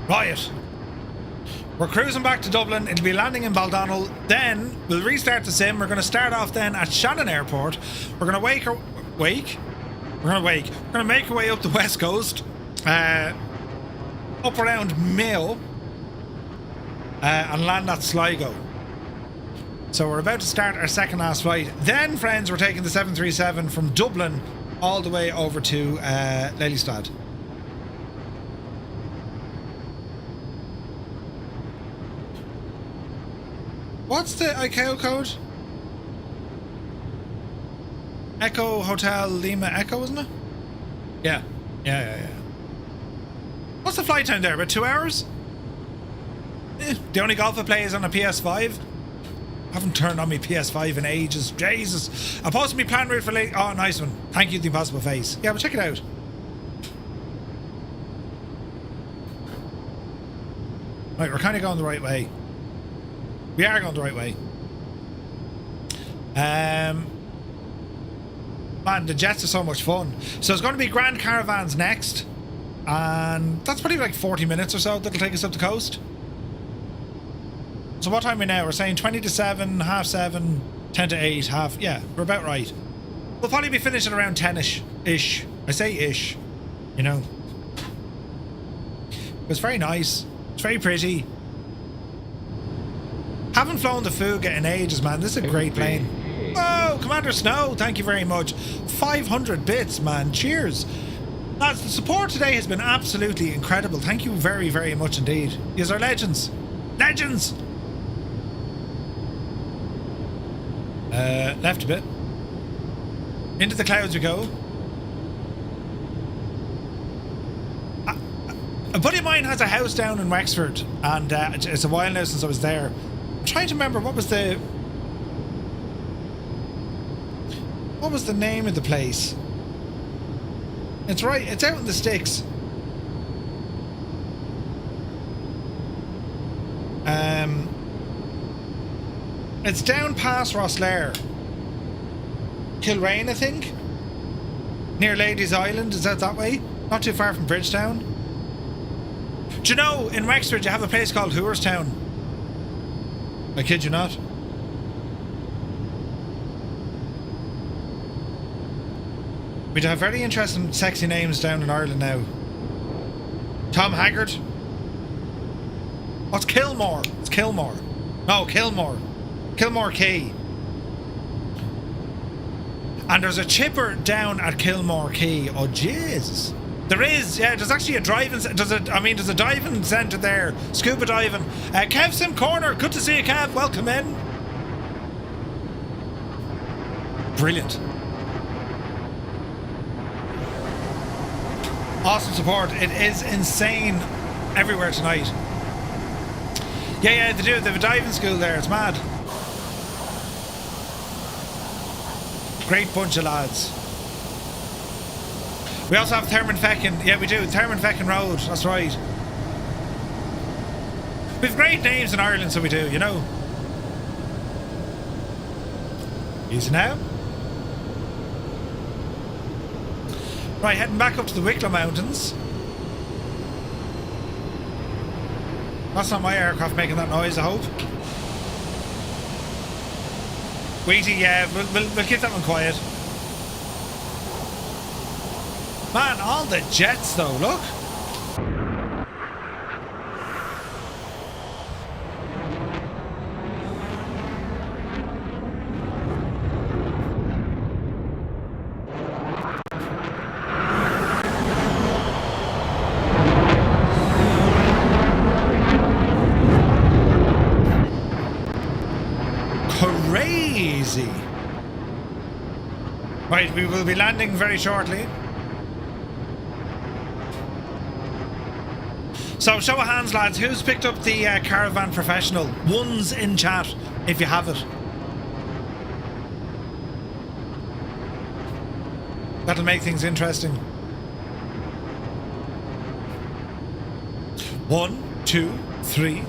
Right. We're cruising back to Dublin. It'll be landing in Baldonnel. Then we'll restart the sim. We're going to start off then at Shannon Airport. We're going to make our way up the west coast, up around Mayo, and land at Sligo. So we're about to start our second last flight. Then, friends, we're taking the 737 from Dublin all the way over to Lelystad. What's the ICAO code? Echo Hotel Lima Echo, isn't it? Yeah. What's the flight time there? About 2 hours? The only golf I play is on a PS5. I haven't turned on my PS5 in ages. Jesus. I posted my plan route for late. Oh, nice one. Thank you, The Impossible Face. Yeah, but check it out. Right, we're kind of going the right way. We are going the right way. Man, the jets are so much fun. So it's going to be Grand Caravans next. And that's probably like 40 minutes or so that'll take us up the coast. So what time are we now? We're saying 20 to 7, half 7, 10 to 8, half... Yeah, we're about right. We'll probably be finished at around 10-ish. Ish. I say ish. You know. It's very nice. It's very pretty. Haven't flown the Fuga in ages, man. This is a great plane. Whoa, Commander Snow, thank you very much. 500 bits, man. Cheers. Lads, the support today has been absolutely incredible. Thank you very, very much indeed. These are legends. Legends! Left a bit. Into the clouds we go. A buddy of mine has a house down in Wexford, and it's a while now since I was there. I'm trying to remember what was the name of the place. It's right, it's out in the sticks. It's down past Rosslare. Kilrain, I think. Near Ladies Island, is that way? Not too far from Bridgetown. Do you know, in Wexford you have a place called Hooerstown? I kid you not. We'd have very interesting, sexy names down in Ireland now. Tom Haggard. What's Kilmore? It's Kilmore. No, Kilmore. Kilmore Quay. And there's a chipper down at Kilmore Quay. Oh, Jesus. There is, yeah, there's actually a driving... there's a diving centre there. Scuba diving. Kev Sim Corner, good to see you, Kev. Welcome in. Brilliant. Awesome support. It is insane everywhere tonight. Yeah, they do. They have a diving school there. It's mad. Great bunch of lads. We also have Thermonfeckin. Yeah, we do. Thermonfeckin Road. That's right. We've great names in Ireland, so we do, you know. Easy now. Right, heading back up to the Wicklow Mountains. That's not my aircraft making that noise, I hope. Wheaty, yeah, we'll keep that one quiet. Man, all the jets though, look. Crazy. Right, we will be landing very shortly. So, show of hands, lads. Who's picked up the Caravan Professional? Ones in chat, if you have it. That'll make things interesting. 1, 2, 3.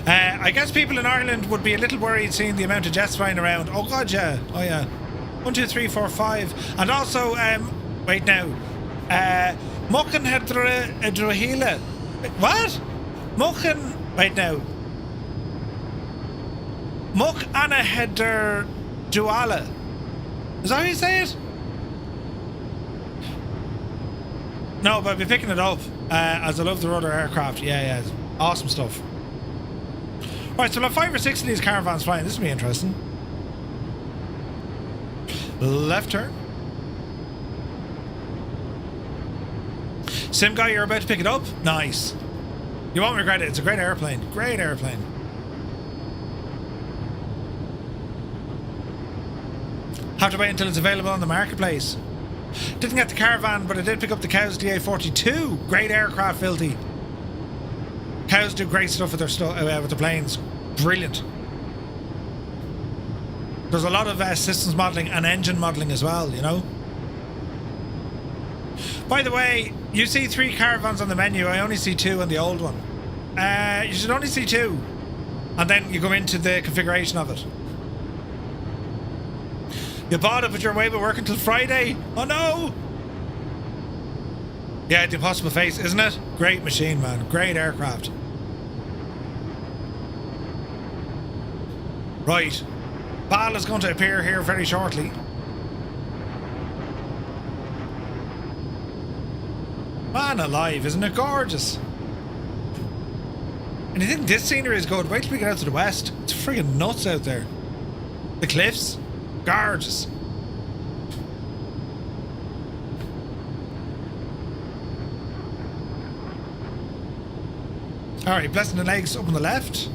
I guess people in Ireland would be a little worried seeing the amount of jets flying around. Oh god, yeah. Oh yeah. 1, 2, 3, 4, 5. And also, wait now. Muchan EHLE. What? Muchan. Wait now. Muck Anna Heder Duala. Is that how you say it? No, but I'll be picking it up. As I love the Rotary aircraft. Yeah. Awesome stuff. Right, so we'll have 5 or 6 of these caravans flying. This will be interesting. Left turn. Sim guy, you're about to pick it up? Nice. You won't regret it. It's a great airplane. Great airplane. Have to wait until it's available on the marketplace. Didn't get the caravan, but I did pick up the Cows DA-42. Great aircraft, filthy. Cows do great stuff with their with the planes. Brilliant. There's a lot of systems modelling and engine modelling as well, you know. By the way, you see 3 caravans on the menu. I only see 2 on the old one. You should only see 2. And then you go into the configuration of it. You bought it, but you're away with work until Friday? Oh no! Yeah, the Impossible Face, isn't it? Great machine, man. Great aircraft. Right. Bal is going to appear here very shortly. Man alive, isn't it gorgeous? And you think this scenery is good? Wait till we get out to the west. It's friggin' nuts out there. The cliffs, gorgeous. Alright, Blessing the Legs up on the left.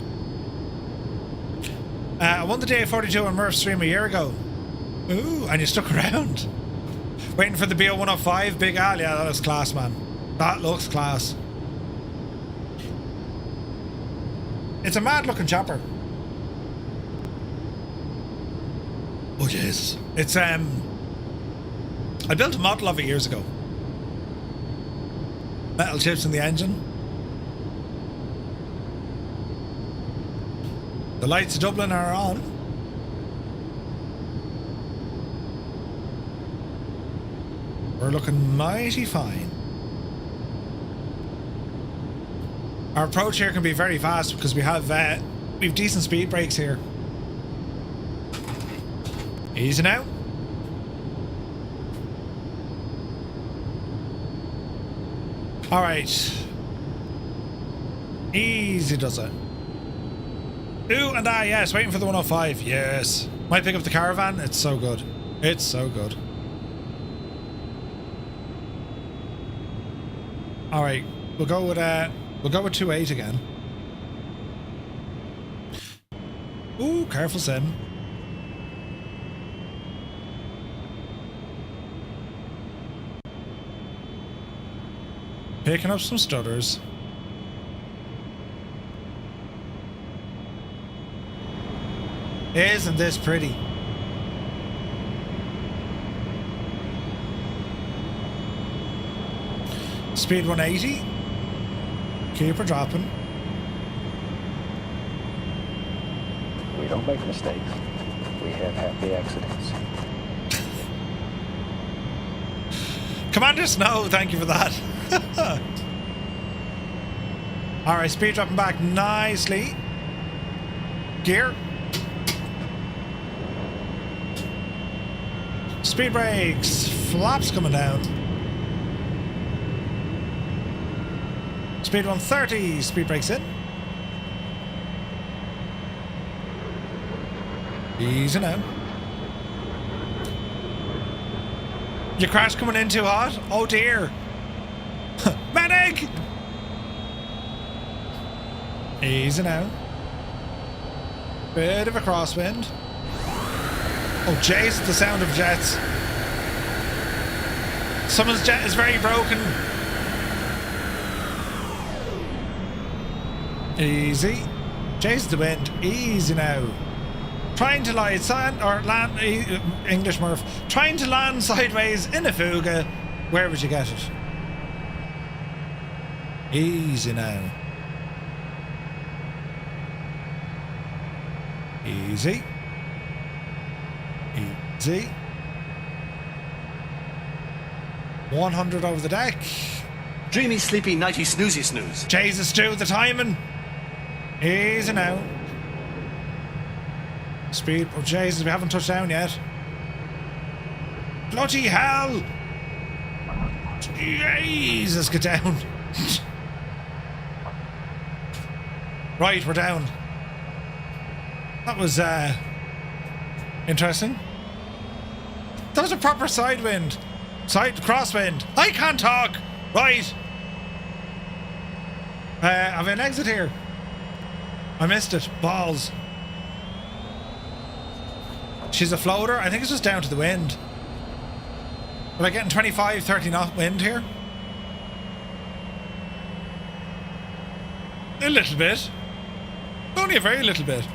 I won the day 42 on Murph's stream a year ago. Ooh, and you stuck around. Waiting for the BO105, Big Al. Yeah, that looks class, man. That looks class. It's a mad looking chopper. Oh yes. It's I built a model of it years ago. Metal chips in the engine. The lights of Dublin are on. We're looking mighty fine. Our approach here can be very fast because we have decent speed brakes here. Easy now. All right. Easy does it. Ooh, and yes, waiting for the 105. Yes. Might pick up the caravan. It's so good. It's so good. All right, we'll go with 2.8 again. Ooh, careful, Sim. Picking up some stutters. Isn't this pretty? Speed 180. Keep her dropping. We don't make mistakes. We have happy accidents. Commander Snow, thank you for that. Alright, speed dropping back nicely. Gear. Speed brakes. Flaps coming down. Speed 130. Speed brakes in. Easy now. Your crash coming in too hot? Oh dear. Medic! Easy now. Bit of a crosswind. Oh jeez, the sound of jets. Someone's jet is very broken. Easy. Chase the wind. Easy now. Trying to land English Murph. Trying to land sideways in a fuga. Where would you get it? Easy now. Easy. Easy. 100 over the deck. Dreamy, sleepy, nighty, snoozy, snooze. Jesus, Stu, the timing. Easy now. Speed. Oh, Jesus, we haven't touched down yet. Bloody hell! Jesus, get down. Right, we're down. That was, interesting. That was a proper side wind. Crosswind. I can't talk. Right. Have an exit here. I missed it. Balls. She's a floater. I think it's just down to the wind. We're like getting 25, 30 knot wind here. A little bit. Only a very little bit.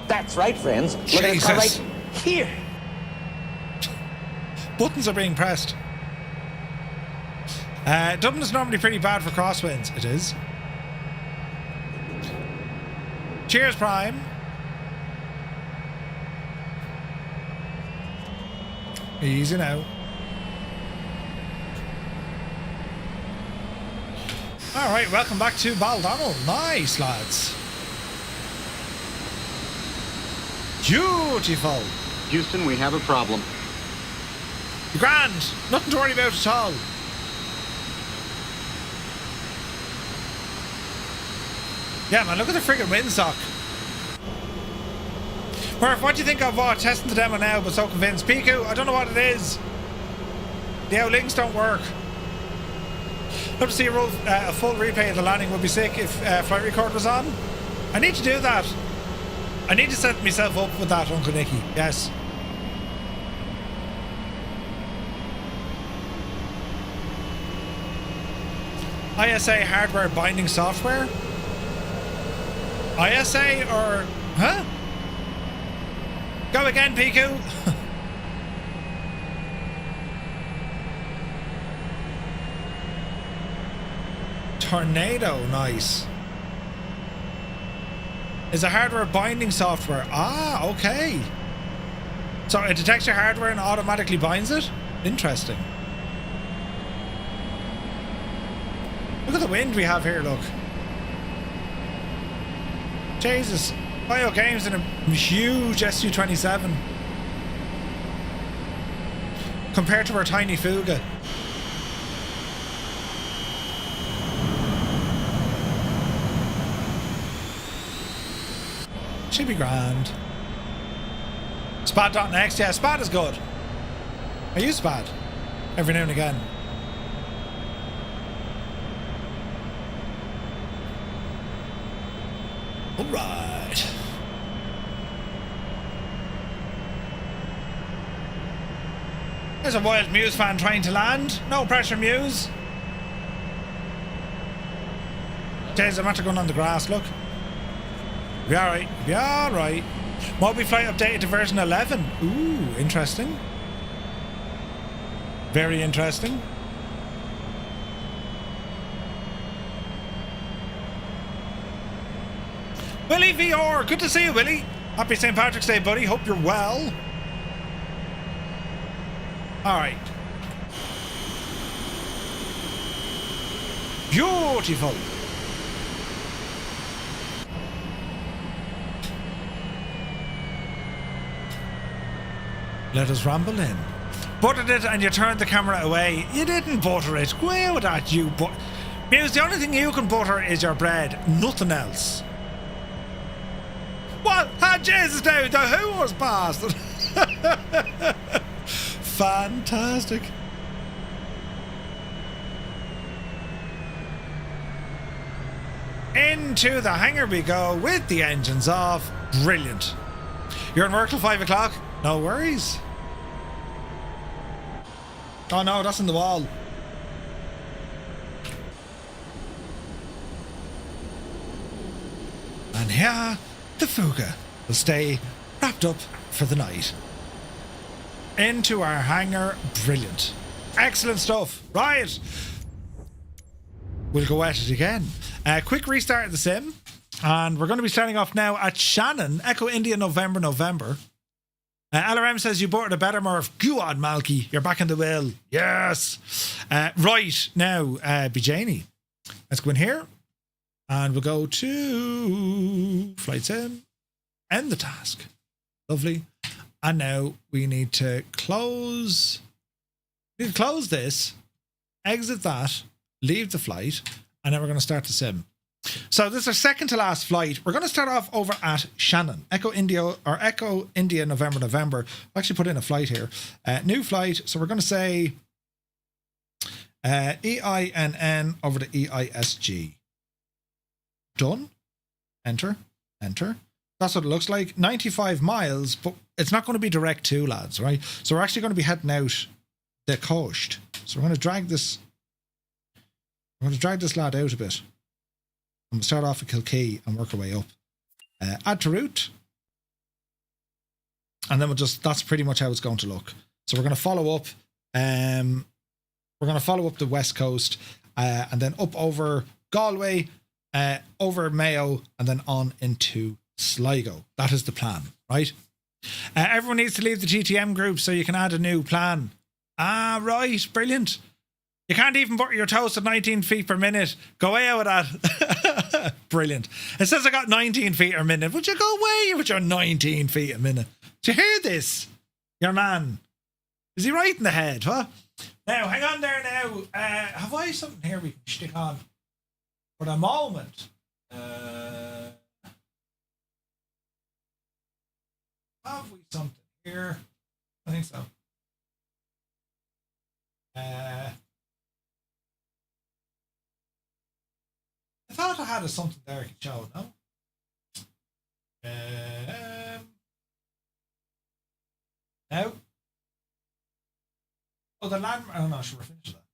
That's right, friends. We're going to come right here. Buttons are being pressed. Dublin is normally pretty bad for crosswinds. It is. Cheers, Prime. Easy now. All right, welcome back to Baldonnel. Nice, lads. Beautiful. Houston, we have a problem. Grand. Nothing to worry about at all. Yeah, man, look at the friggin' windsock. Murph, what do you think of testing the demo now, but so convinced? Piku, I don't know what it is. The outlinks don't work. Love to see a full replay of the landing. Would be sick if flight record was on. I need to do that. I need to set myself up with that, Uncle Nicky. Yes. ISA hardware binding software? ISA or... Huh? Go again, Piku. Tornado, nice. Is a hardware binding software. Ah, okay. So it detects your hardware and automatically binds it? Interesting. Look at the wind we have here, look. Jesus. Bio Games in a huge SU-27. Compared to our tiny Fuga. Should be grand. Spad.next, yeah, Spad is good. I use Spad every now and again. Alright. There's a wild Muse fan trying to land. No pressure, Muse. Jeez, I'm after going on the grass, look. Be alright, be alright. Mobi Flight updated to version 11. Ooh, interesting. Very interesting. Willie VR, good to see you, Willie. Happy St. Patrick's Day, buddy. Hope you're well. Alright. Beautiful. Let us ramble in. Buttered it and you turned the camera away. You didn't butter it. Go away with that, you but. Muse, the only thing you can butter is your bread. Nothing else. What? Ah, Jesus, now the who was past. Fantastic. Into the hangar we go with the engines off. Brilliant. You're in work till 5 o'clock? No worries. Oh no, that's in the wall. And here, the Fuga will stay wrapped up for the night. Into our hangar. Brilliant. Excellent stuff. Right. We'll go at it again. Quick restart of the sim. And we're going to be starting off now at Shannon. Echo India November. LRM says you bought a better Murph. Go on, Malky. You're back in the wheel. Yes. Right. Now, Bijani. Let's go in here. And we'll go to Flight Sim. End the task. Lovely. And now we need to close. We need to close this. Exit that. Leave the flight. And then we're going to start the sim. So this is our second to last flight. We're going to start off over at Shannon. Echo India November. I've actually put in a flight here. New flight. So we're going to say EINN over to EISG. Done. Enter. That's what it looks like. 95 miles, but it's not going to be direct to, lads, right? So we're actually going to be heading out the coast. So we're going to drag this. I'm going to drag this lad out a bit. I'm going to start off at Kilkee and work our way up. Add to route. And then we'll just, that's pretty much how it's going to look. So we're going to follow up. We're going to follow up the west coast and then up over Galway, over Mayo, and then on into Sligo. That is the plan, right? Everyone needs to leave the GTM group so you can add a new plan. Ah, right. Brilliant. You can't even butter your toast at 19 feet per minute. Go away with that. Brilliant. It says I got 19 feet per minute. Would you go away with your 19 feet a minute? Did you hear this? Your man. Is he right in the head, huh? Now, hang on there now. Have I something here we can stick on for the moment? Have we something here? I think so. I thought I had something there I could show, no? No. Oh, the landmark. Oh, no, sure, we're finished with that.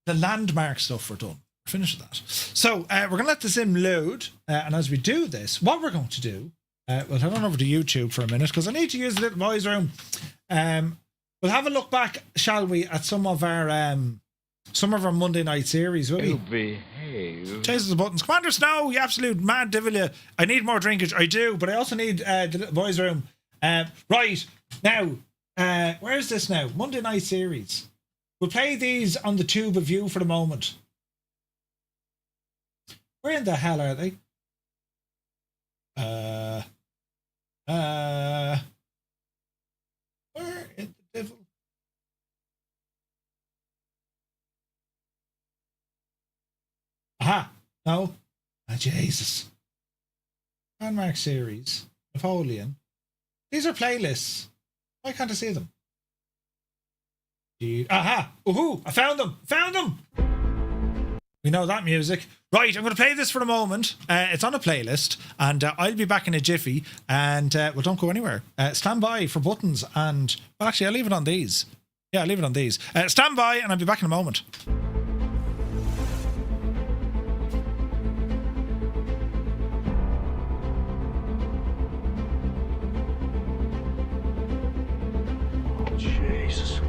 The landmark stuff we're done. We're finished with that. So, we're going to let the sim load. And as we do this, what we're going to do, we'll head on over to YouTube for a minute because I need to use a little voice room. We'll have a look back, shall we, at some of our Monday night series, will we? Behave. Chases the buttons. Commander Snow, you absolute mad devil, you. I need more drinkage. I do, but I also need the little voice room. Right, now, where's this now? Monday night series. We'll play these on the tube of view for the moment. Where in the hell are they? Where in the devil? Aha! No. Ah, Jesus. Landmark series. Napoleon. These are playlists. Why can't I see them? Aha! Ooh! I found them! Found them! We know that music. Right, I'm going to play this for a moment. It's on a playlist, and I'll be back in a jiffy. And well, don't go anywhere. Stand by for buttons, and well, actually, I'll leave it on these. Yeah, I'll leave it on these. Stand by, and I'll be back in a moment. Jesus.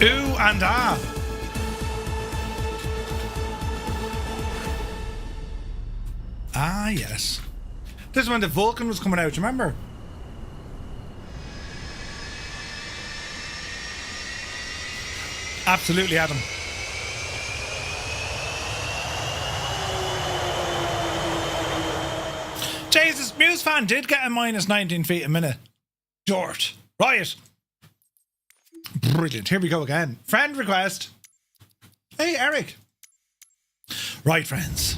Ooh and ah. Ah, yes. This is when the Vulcan was coming out, remember? Absolutely, Adam. Jesus, Musefan did get a minus 19 feet a minute. Jort. Riot. Brilliant. Here we go again. Friend request. Hey, Eric. Right, friends.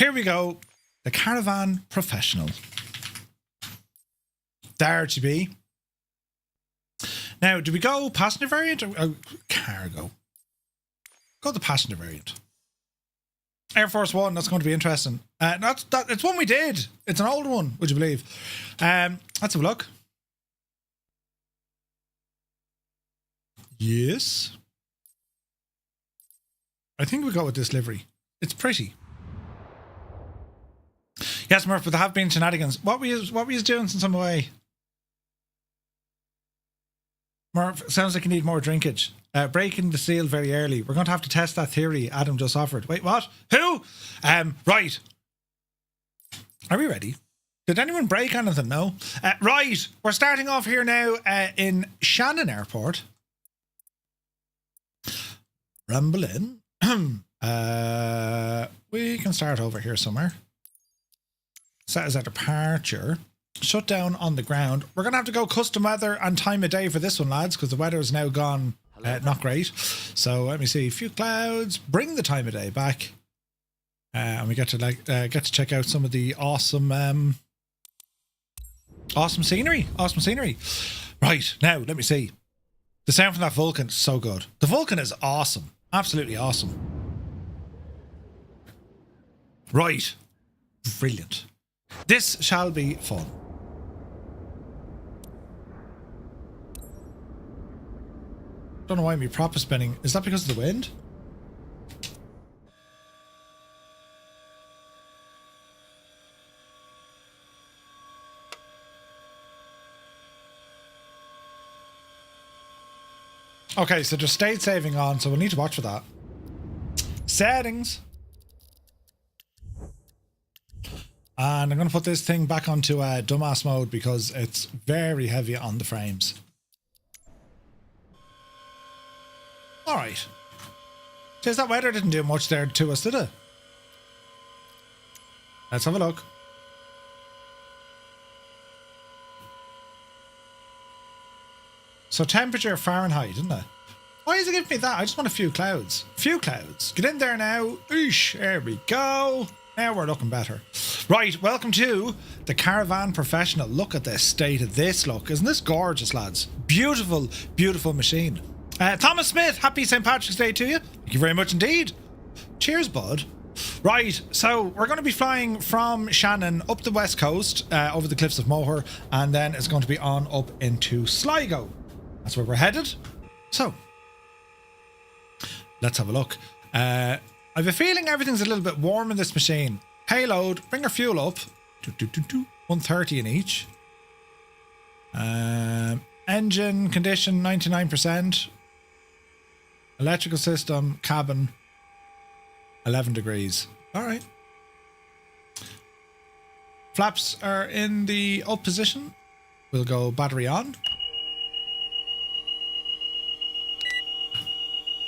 Here we go. The Caravan Professional. There to be. Now, do we go passenger variant or cargo? Go the passenger variant. Air Force One, that's going to be interesting. It's one we did. It's an old one, would you believe? Let's have a look. Yes. I think we go with this livery. It's pretty. Yes, Murph, but there have been shenanigans. What were you doing since I'm away? Murph, sounds like you need more drinkage. Breaking the seal very early. We're going to have to test that theory Adam just offered. Wait, what? Who? Right. Are we ready? Did anyone break anything? No. Right. We're starting off here now in Shannon Airport. Rumble in. We can start over here somewhere. Set as a departure. Shut down on the ground. We're going to have to go custom weather and time of day for this one, lads, because the weather is now gone not great. So let me see. A few clouds. Bring the time of day back. And we get to check out some of the awesome scenery. Awesome scenery. Right, now, let me see. The sound from that Vulcan is so good. The Vulcan is awesome. Absolutely awesome. Right. Brilliant. This shall be fun. Don't know why my prop is spinning. Is that because of the wind? Okay, so there's state saving on, so we'll need to watch for that. Settings. And I'm going to put this thing back onto dumbass mode because it's very heavy on the frames. Alright. Says that weather didn't do much there to us, did it? Let's have a look. So temperature Fahrenheit, isn't it? Why is it giving me that? I just want a few clouds. Few clouds. Get in there now. Oosh, there we go. Now we're looking better. Right, welcome to the Caravan Professional. Look at the state of this, look. Isn't this gorgeous, lads? Beautiful, beautiful machine. Thomas Smith, happy St. Patrick's Day to you. Thank you very much indeed. Cheers, bud. Right, so we're going to be flying from Shannon up the west coast, over the cliffs of Moher, and then it's going to be on up into Sligo. That's where we're headed. So, let's have a look. I have a feeling everything's a little bit warm in this machine. Payload, bring our fuel up. 130 in each. Engine condition, 99%. Electrical system, cabin, 11 degrees. All right. Flaps are in the up position. We'll go battery on.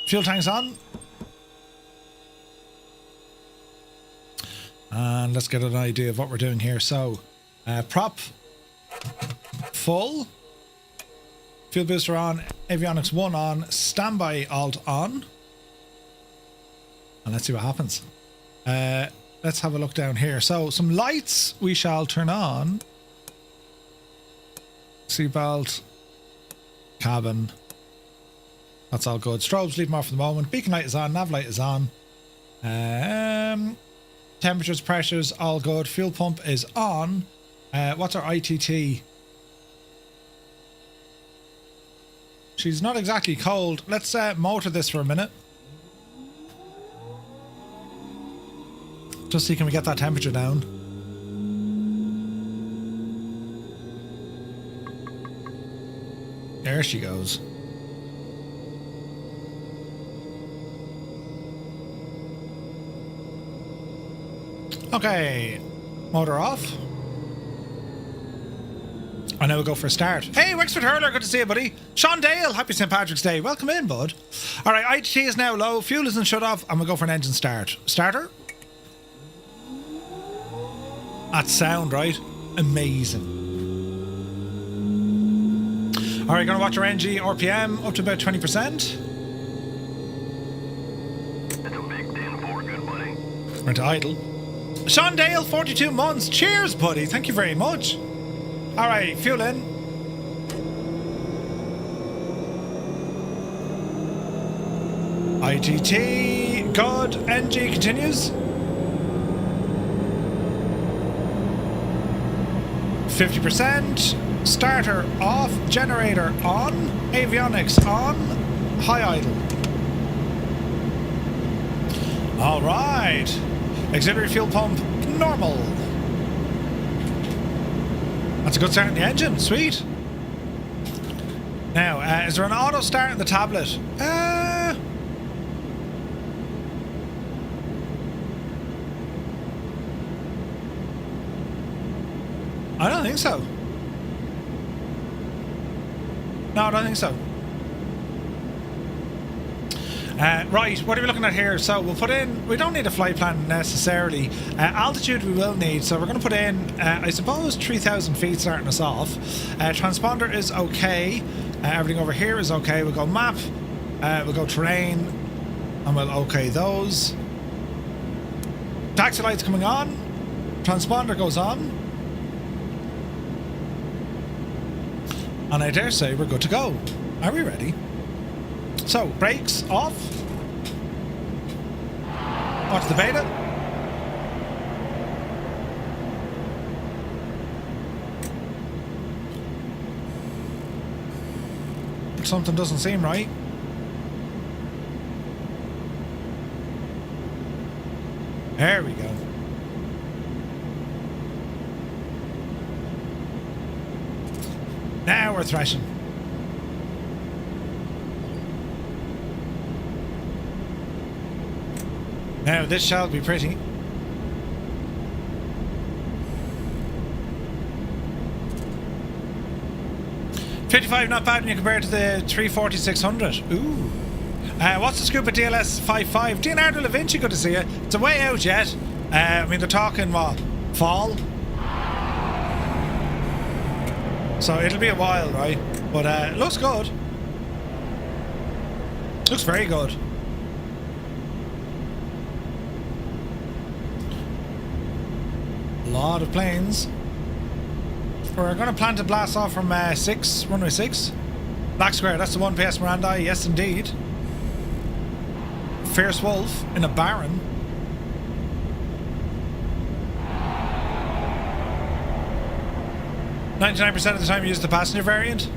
Fuel tanks on. And let's get an idea of what we're doing here. So, prop full. Fuel booster on. Avionics 1 on. Standby alt on. And let's see what happens. Let's have a look down here. So, some lights we shall turn on. Seatbelt. Cabin. That's all good. Strobes, leave them off for the moment. Beacon light is on. Nav light is on. Temperatures, pressures, all good. Fuel pump is on. What's our ITT? She's not exactly cold. Let's motor this for a minute. Just see can we get that temperature down. There she goes. Okay, motor off. And now we'll go for a start. Hey, Wexford Hurler, good to see you, buddy. Sean Dale, happy St. Patrick's Day. Welcome in, bud. All right, ITT is now low. Fuel isn't shut off, and we'll go for an engine start. Starter. That's sound, right? Amazing. All right, going to watch our NG RPM up to about 20%. That's a big 10-4, good buddy. We're into idle. Sean Dale, 42 months. Cheers, buddy. Thank you very much. All right, fuel in. IGT, good. NG continues. 50%. Starter off. Generator on. Avionics on. High idle. All right. Auxiliary fuel pump normal. That's a good start in the engine. Sweet. Now, is there an auto start in the tablet? I don't think so. No, I don't think so. Right, what are we looking at here? So we'll put in, we don't need a flight plan necessarily. Altitude we will need, so we're going to put in, I suppose, 3,000 feet starting us off. Transponder is okay. Everything over here is okay. We'll go map, we'll go terrain, and we'll okay those. Taxi lights coming on. Transponder goes on. And I dare say we're good to go. Are we ready? So, brakes off. Watch the beta. Something doesn't seem right. There we go. Now we're thrashing. Now this shall be pretty. $55 not bad when you compare it to the 340-600. Ooh. What's the scoop at DLS 55? Leonardo da Vinci, good to see you. It's a way out yet. I mean, they're talking, what, fall? So it'll be a while, right? But it looks good. Looks very good. A lot of planes. We're going to plan to blast off from runway 6. Black Square, that's the one PS Miranda. Yes, indeed. Fierce Wolf in a Baron. %of the time you use the passenger variant.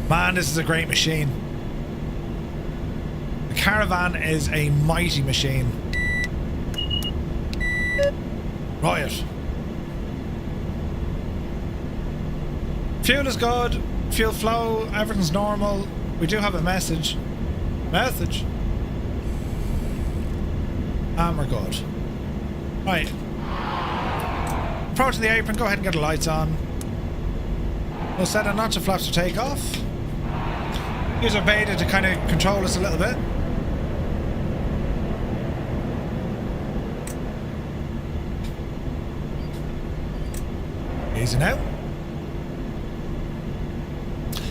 Man, this is a great machine. The Caravan is a mighty machine. Right. Fuel is good. Fuel flow, everything's normal. We do have a message. And we're good. Right. Approaching the apron, go ahead and get the lights on. We'll set a notch of flaps for takeoff. Use our beta to kind of control us a little bit. Easy now.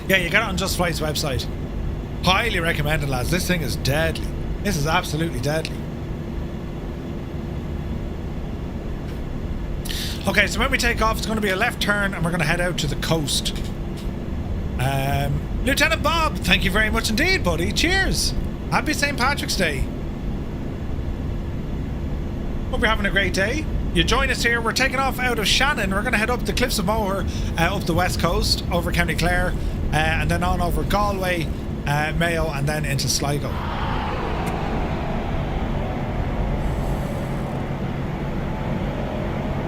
Yeah, you get it on Just Flight's website. Highly recommended, lads. This thing is deadly. This is absolutely deadly. Okay, so when we take off, it's going to be a left turn and we're going to head out to the coast. Lieutenant Bob, thank you very much indeed, buddy. Cheers. Happy St. Patrick's Day. Hope you're having a great day. You join us here. We're taking off out of Shannon. We're going to head up the Cliffs of Moher, up the west coast, over County Clare, and then on over Galway, Mayo, and then into Sligo.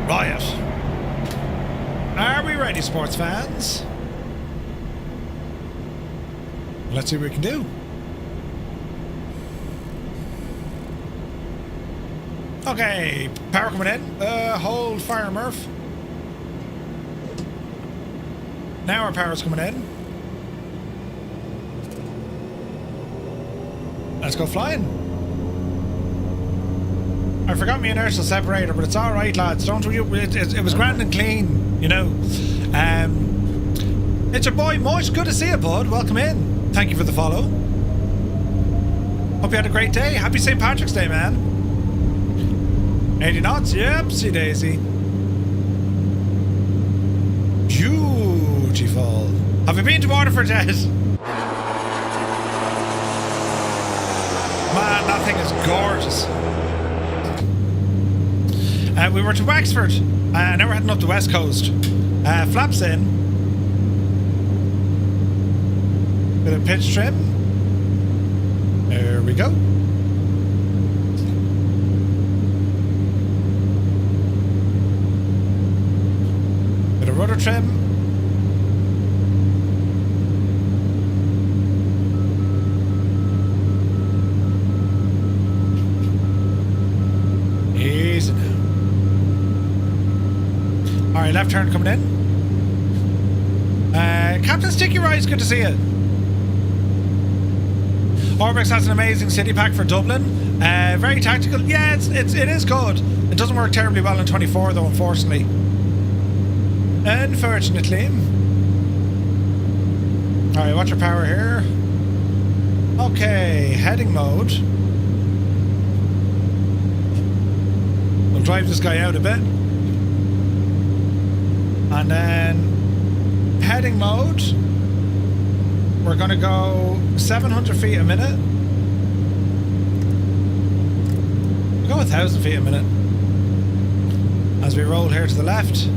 Riot. Are we ready, sports fans? Let's see what we can do. Okay, power coming in. Hold fire, Murph. Now our power's coming in. Let's go flying. I forgot my inertial separator, but it's all right, lads. Don't worry. It was grand and clean, you know. It's your boy Mosh. Good to see you, bud. Welcome in. Thank you for the follow. Hope you had a great day. Happy St. Patrick's Day, man. 80 knots, yep, see daisy. Beautiful. Have you been to Waterford yet? Man, that thing is gorgeous. We were to Wexford. Now we're heading up the west coast. Flaps in. Bit of pitch trim. There we go. Bit of rudder trim. Easy now. Alright, left turn coming in. Captain Sticky Rice, good to see you. Orbix has an amazing city pack for Dublin. Very tactical. Yeah, it is good. It doesn't work terribly well in 24 though, unfortunately. Unfortunately. Alright, watch your power here. Okay, heading mode. We'll drive this guy out a bit. And then heading mode. We're going to go 700 feet a minute. We'll go 1,000 feet a minute. As we roll here to the left.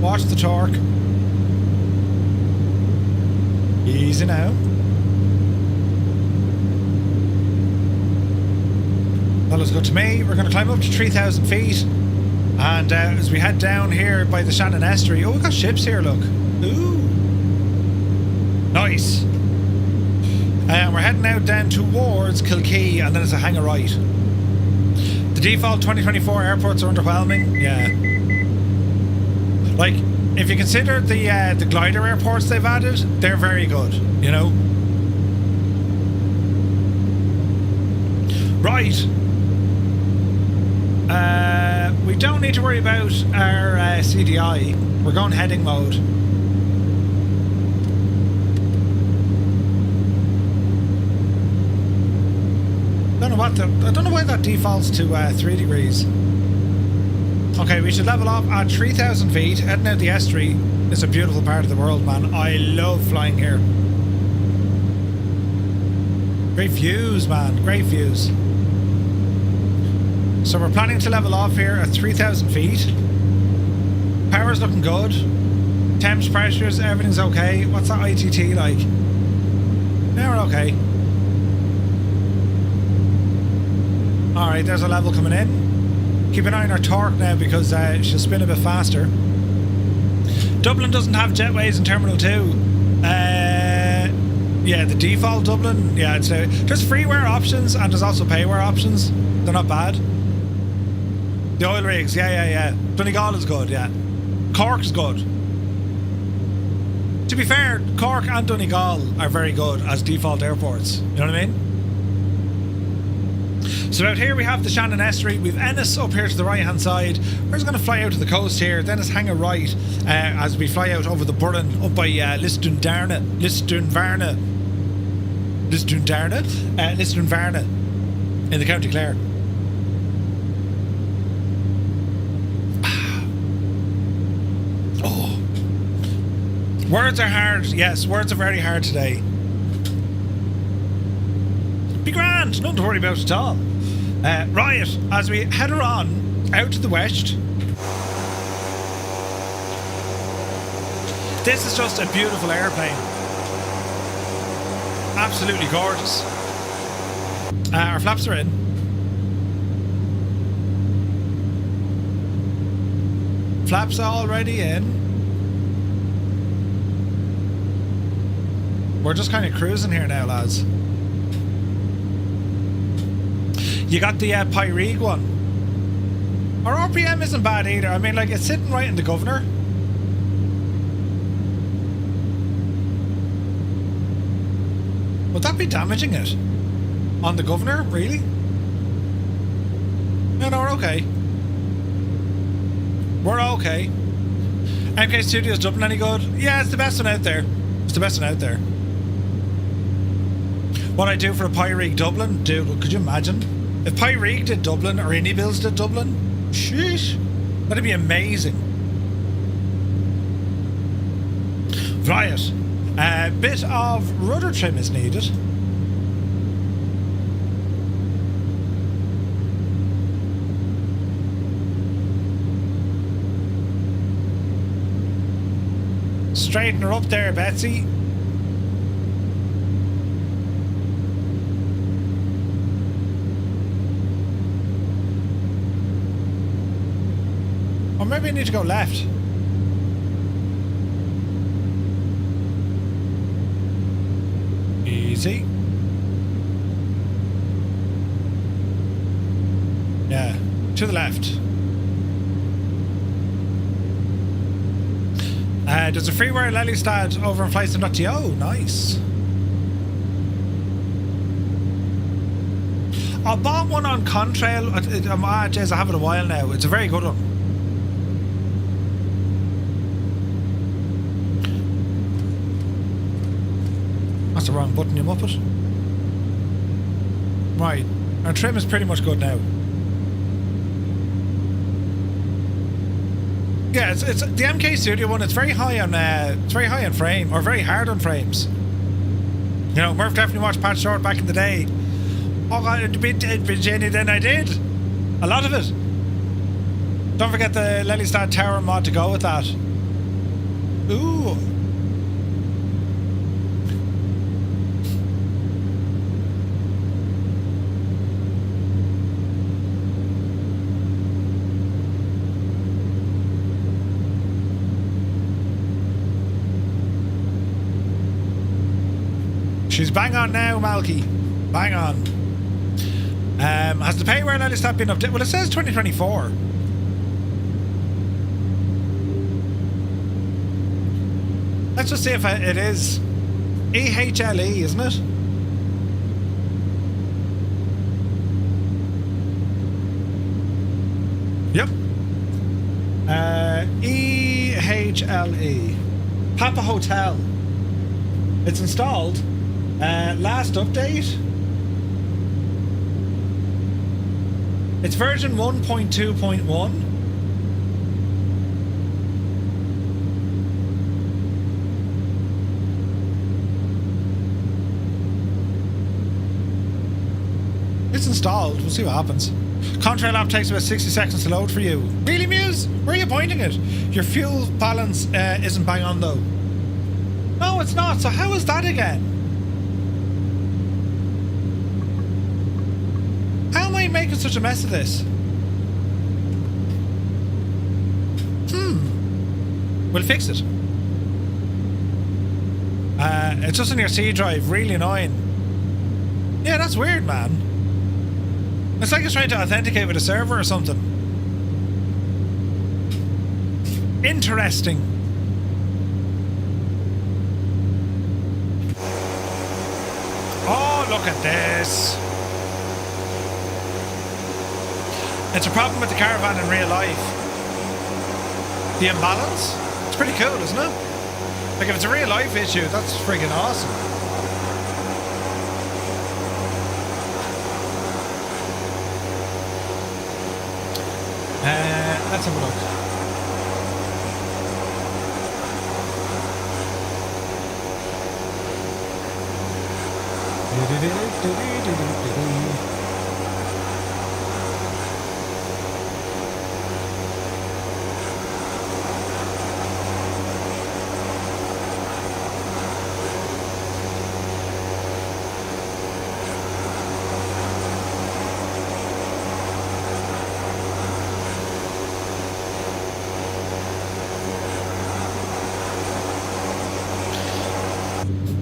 Watch the torque. Easy now. That looks good to me. We're going to climb up to 3,000 feet. And as we head down here by the Shannon Estuary, oh, we've got ships here, look. Ooh. Nice. And we're heading out down towards Kilkee, and then it's a hang a right. The default 2024 airports are underwhelming. Yeah. Like, if you consider the glider airports they've added, they're very good, you know? Right. We don't need to worry about our CDI. We're going heading mode. I don't know why that defaults to 3 degrees. Okay, we should level up at 3,000 feet. Heading out the estuary is a beautiful part of the world, man. I love flying here. Great views, man. Great views. So we're planning to level off here at 3,000 feet. Power's looking good. Temps, pressures, everything's okay. What's that ITT like? Yeah, we're okay. Alright, there's a level coming in. Keep an eye on our torque now because she'll spin a bit faster. Dublin doesn't have jetways in Terminal 2. Yeah, the default Dublin, yeah, there's freeware options and there's also payware options. They're not bad. The oil rigs, yeah. Donegal is good, yeah. Cork's good. To be fair, Cork and Donegal are very good as default airports. You know what I mean? So out here we have the Shannon Estuary. We've Ennis up here to the right hand side. We're just going to fly out to the coast here. Then it's hang a right as we fly out over the Burren up by Listundvarna in the County Clare. Words are hard. Yes, words are very hard today. Be grand, nothing to worry about at all. Right, as we head on out to the west. This is just a beautiful airplane. Absolutely gorgeous. Our flaps are in. Flaps are already in. We're just kind of cruising here now, lads. You got the Pyrig one. Our RPM isn't bad either. I mean, like, it's sitting right in the governor. Would that be damaging it? On the governor? Really? No, we're okay. We're okay. MK Studios Dublin any good? Yeah, it's the best one out there. It's the best one out there. What I do for a Pyreek Dublin? Dude, could you imagine? If Pyreek did Dublin or Anybills did Dublin? Sheesh. That'd be amazing. Right. A bit of rudder trim is needed. Straighten her up there, Betsy. Or maybe I need to go left. Easy. Yeah, to the left. There's a freeware Lelystad over in flightsim.to. Nice. I bought one on Contrail. Jeez, I have it a while now. It's a very good one. That's the wrong button, you muppet. Right, our trim is pretty much good now. Yeah, it's the MK Studio one. It's very high on frame, or very hard on frames. You know, Murph definitely watched Patch Short back in the day. Oh god, it'd be Jenny then I did. A lot of it. Don't forget the Lelystad Tower mod to go with that. Ooh. She's bang on now, Malky. Bang on. Has the payware Lelystad been updated? Well, it says 2024. Let's just see if it is. EHLE, isn't it? Yep. EHLE. Papa Hotel. It's installed. Last update. It's version 1.2.1. It's installed. We'll see what happens. Contrail app takes about 60 seconds to load for you. Really, Muse? Where are you pointing it? Your fuel balance isn't bang on though. No, it's not. So how is that again? How am I making such a mess of this? We'll fix it. It's just on your C drive. Really annoying. Yeah, that's weird, man. It's like it's trying to authenticate with a server or something. Interesting. Oh, look at this. It's a problem with the caravan in real life. The imbalance? It's pretty cool, isn't it? Like, if it's a real life issue, that's friggin' awesome. Let's have a look.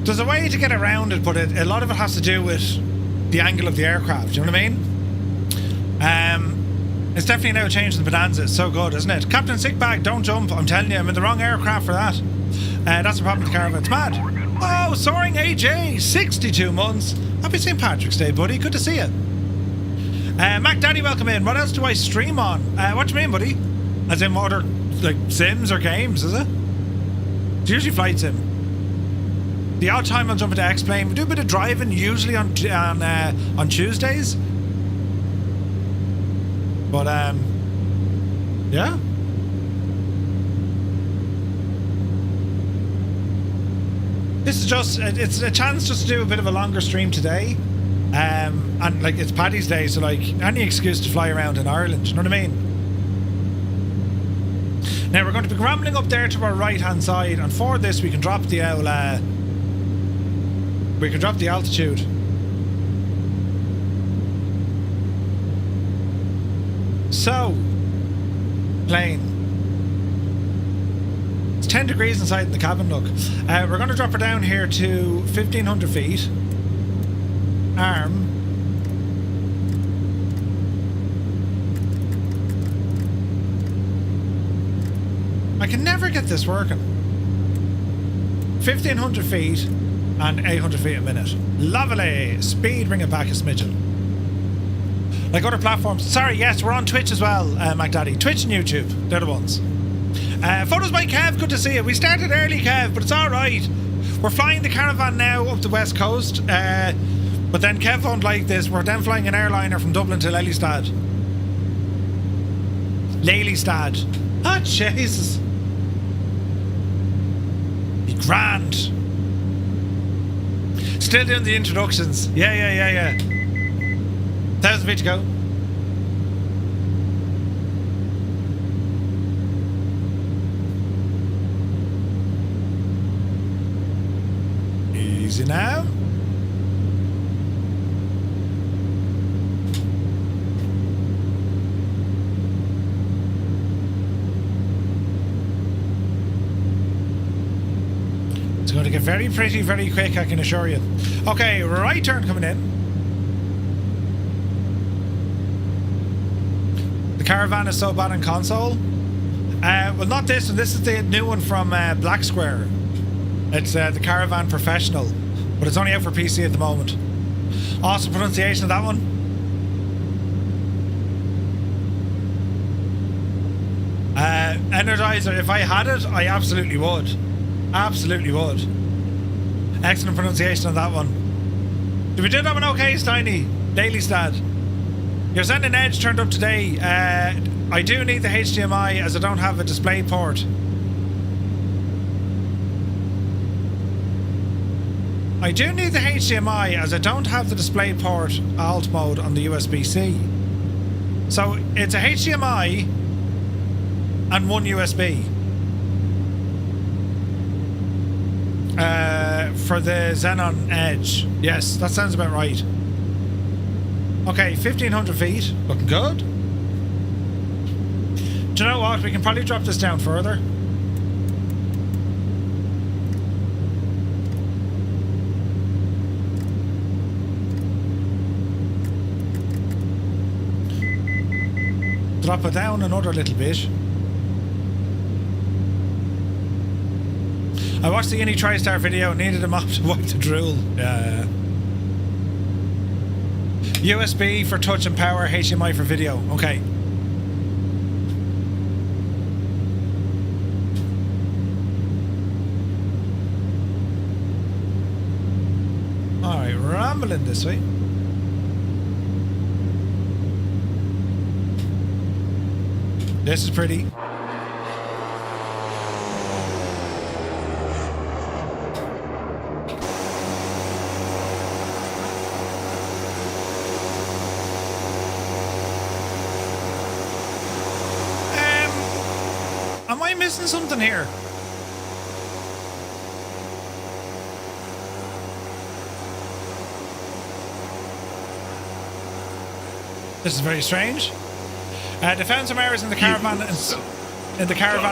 There's a way to get around it, but a lot of it has to do with the angle of the aircraft. You know what I mean? It's definitely now changing the Bonanza. It's so good, isn't it? Captain Sickbag, don't jump. I'm telling you, I'm in the wrong aircraft for that. That's the problem with the caravan. It's mad. Oh, Soaring AJ, 62 months. Happy St. Patrick's Day, buddy. Good to see you. Mac Daddy, welcome in. What else do I stream on? What do you mean, buddy? As in what other, like, sims or games, is it? It's usually flight sim. The odd time I'll jump into X-Plane. We do a bit of driving, usually on Tuesdays. But, yeah. This is just, it's a chance just to do a bit of a longer stream today. And, like, it's Paddy's Day, so, like, any excuse to fly around in Ireland, you know what I mean? Now, we're going to be rambling up there to our right-hand side, and for this, we can drop the we can drop the altitude. So, plane. It's 10 degrees inside in the cabin, look. We're going to drop her down here to 1,500 feet. Arm. I can never get this working. 1,500 feet and 800 feet a minute. Lovely. Speed, bring it back a smidgen. Like other platforms. Sorry, yes, we're on Twitch as well, MacDaddy. Twitch and YouTube. They're the ones. Photos by Kev, good to see you. We started early, Kev, but it's alright. We're flying the Caravan now up the west coast. But then Kev won't like this. We're then flying an airliner from Dublin to Lelystad. Lelystad. Oh, Jesus. Be grand. Still doing the introductions. Yeah. 1,000 feet to go. Easy now. It's going to get very pretty, very quick, I can assure you. Okay, right turn coming in. The Caravan is so bad on console. Well, not this one. This is the new one from Black Square. It's the Caravan Professional, but it's only out for PC at the moment. Awesome pronunciation of that one. Energizer, if I had it, I absolutely would. Absolutely would. Excellent pronunciation on that one. Did we do that one okay, Steiny? Lelystad. Your Zen Edge turned up today. I do need the HDMI as I don't have a display port. I do need the HDMI as I don't have the display port alt mode on the USB-C. So it's a HDMI and one USB. For the Xenon Edge. Yes, that sounds about right. Okay, 1,500 feet. Looking good. Do you know what? We can probably drop this down further. Drop it down another little bit. I watched the Uni TriStar video and needed a mop to wipe the drool. Yeah. USB for touch and power, HDMI for video. Okay. Alright, rambling this way. This is pretty. Am I missing something here? This is very strange. They found some errors in the caravan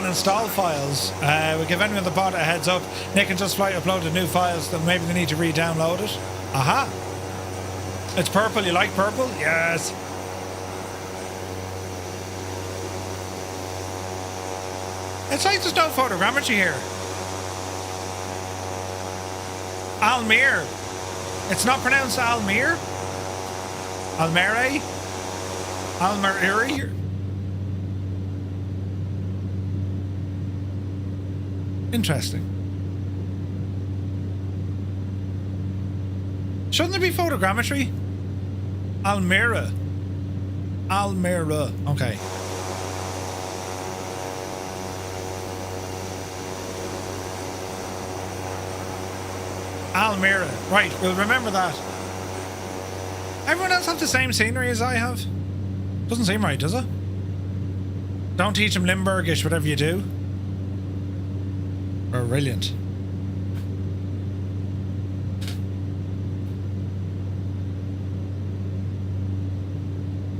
install files. We give anyone the bot a heads up. Nick and Just Flight uploaded new files that maybe they need to re-download it. Aha! It's purple. You like purple? Yes. It's like there's no photogrammetry here. Almere. It's not pronounced Almere. Almere. Almere. Interesting. Shouldn't there be photogrammetry? Almira. Okay. Almira. Right, we'll remember that. Everyone else have the same scenery as I have? Doesn't seem right, does it? Don't teach them Limburgish, whatever you do. Brilliant.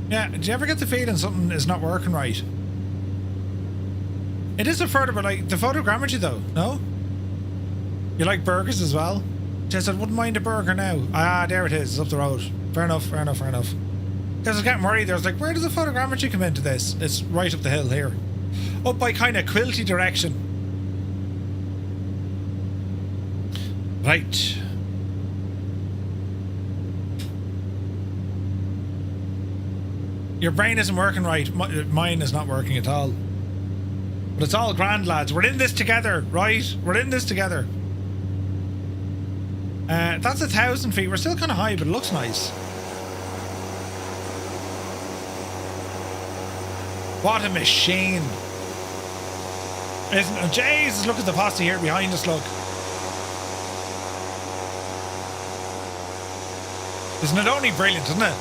Yeah, do you ever get the feeling something is not working right? It is a further, but like the photogrammetry though, no? You like burgers as well? Just I wouldn't mind a burger now. Ah, there it is, it's up the road. Fair enough. Because I was getting worried, I was like, where does the photogrammetry come into this? It's right up the hill here. Up by kind of Quilty direction. Right. Your brain isn't working right. Mine is not working at all. But it's all grand, lads. We're in this together, right? We're in this together. That's 1,000 feet. We're still kind of high, but it looks nice. What a machine. Isn't it? Jesus, look at the posse here behind us, look. Isn't it only brilliant, isn't it?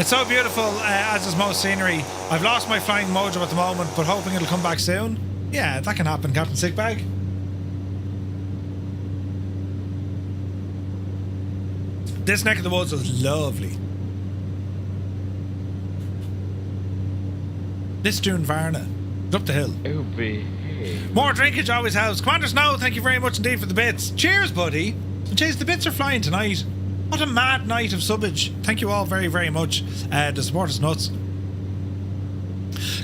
It's so beautiful, as is most scenery. I've lost my flying mojo at the moment, but hoping it'll come back soon. Yeah, that can happen, Captain Sickbag. This neck of the woods is lovely. This June Varna. It's up the hill. Oh, behave. More drinkage always helps. Commander Snow, thank you very much indeed for the bits. Cheers, buddy. And Chase, the bits are flying tonight. What a mad night of subbage. Thank you all very, very much. The support is nuts.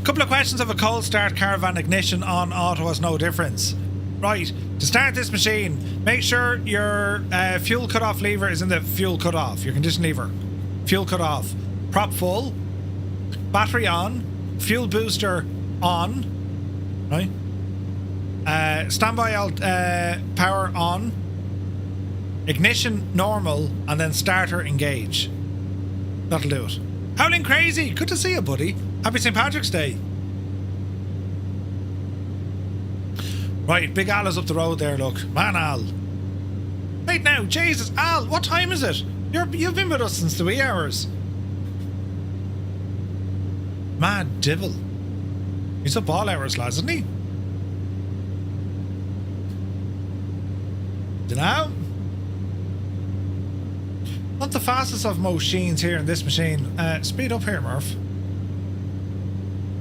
Couple of questions of a cold start caravan ignition on auto has no difference. Right, to start this machine, make sure your fuel cutoff lever is in the fuel cutoff, your condition lever. Fuel cutoff. Prop full. Battery on. Fuel booster on. Right. Standby power on. Ignition normal, and then starter engage. That'll do it. Howling Crazy, good to see you, buddy. Happy St. Patrick's Day. Right, Big Al is up the road there, look. Man, Al. Wait now, Jesus, Al, what time is it? You've been with us since the wee hours. Mad Dibble. He's up all hours, lads, isn't he? Dunno. Not the fastest of machines here in this machine. Speed up here, Murph.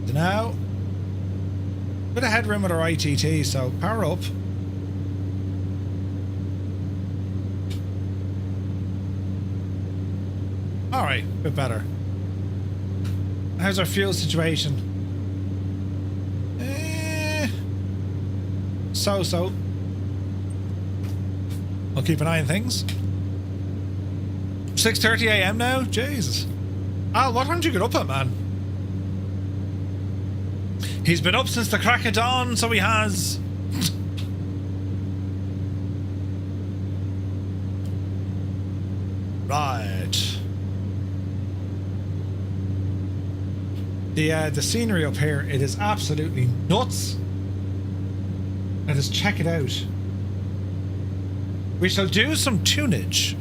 Dunno. Bit of headroom with our ITT, so power up. Alright, bit better. How's our fuel situation? So. I'll keep an eye on things. 6:30 AM now? Jesus. Al, what time did you get up at, man? He's been up since the crack of dawn, so he has. Right. The scenery up here, it is absolutely nuts. Let us check it out. We shall do some tunage.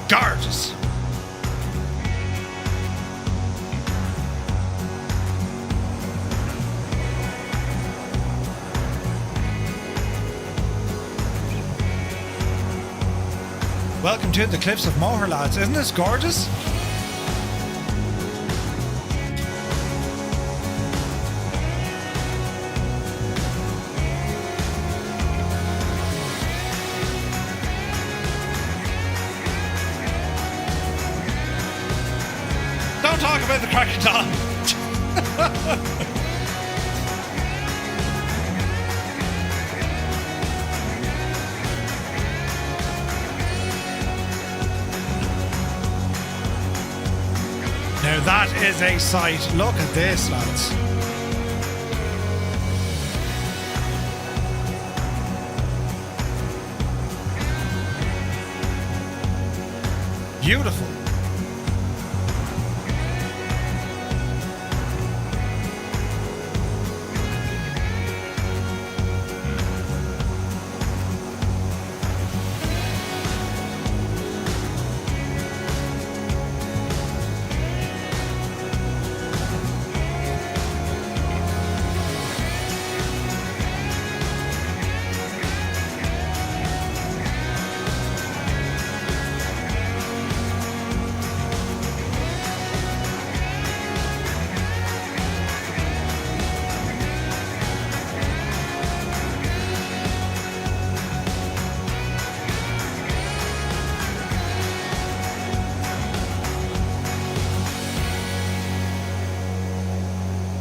Gorgeous. Welcome to the Cliffs of Moher, lads. Isn't this gorgeous? Don't talk about the crack of dawn. is a sight. Look at this, lads. Beautiful.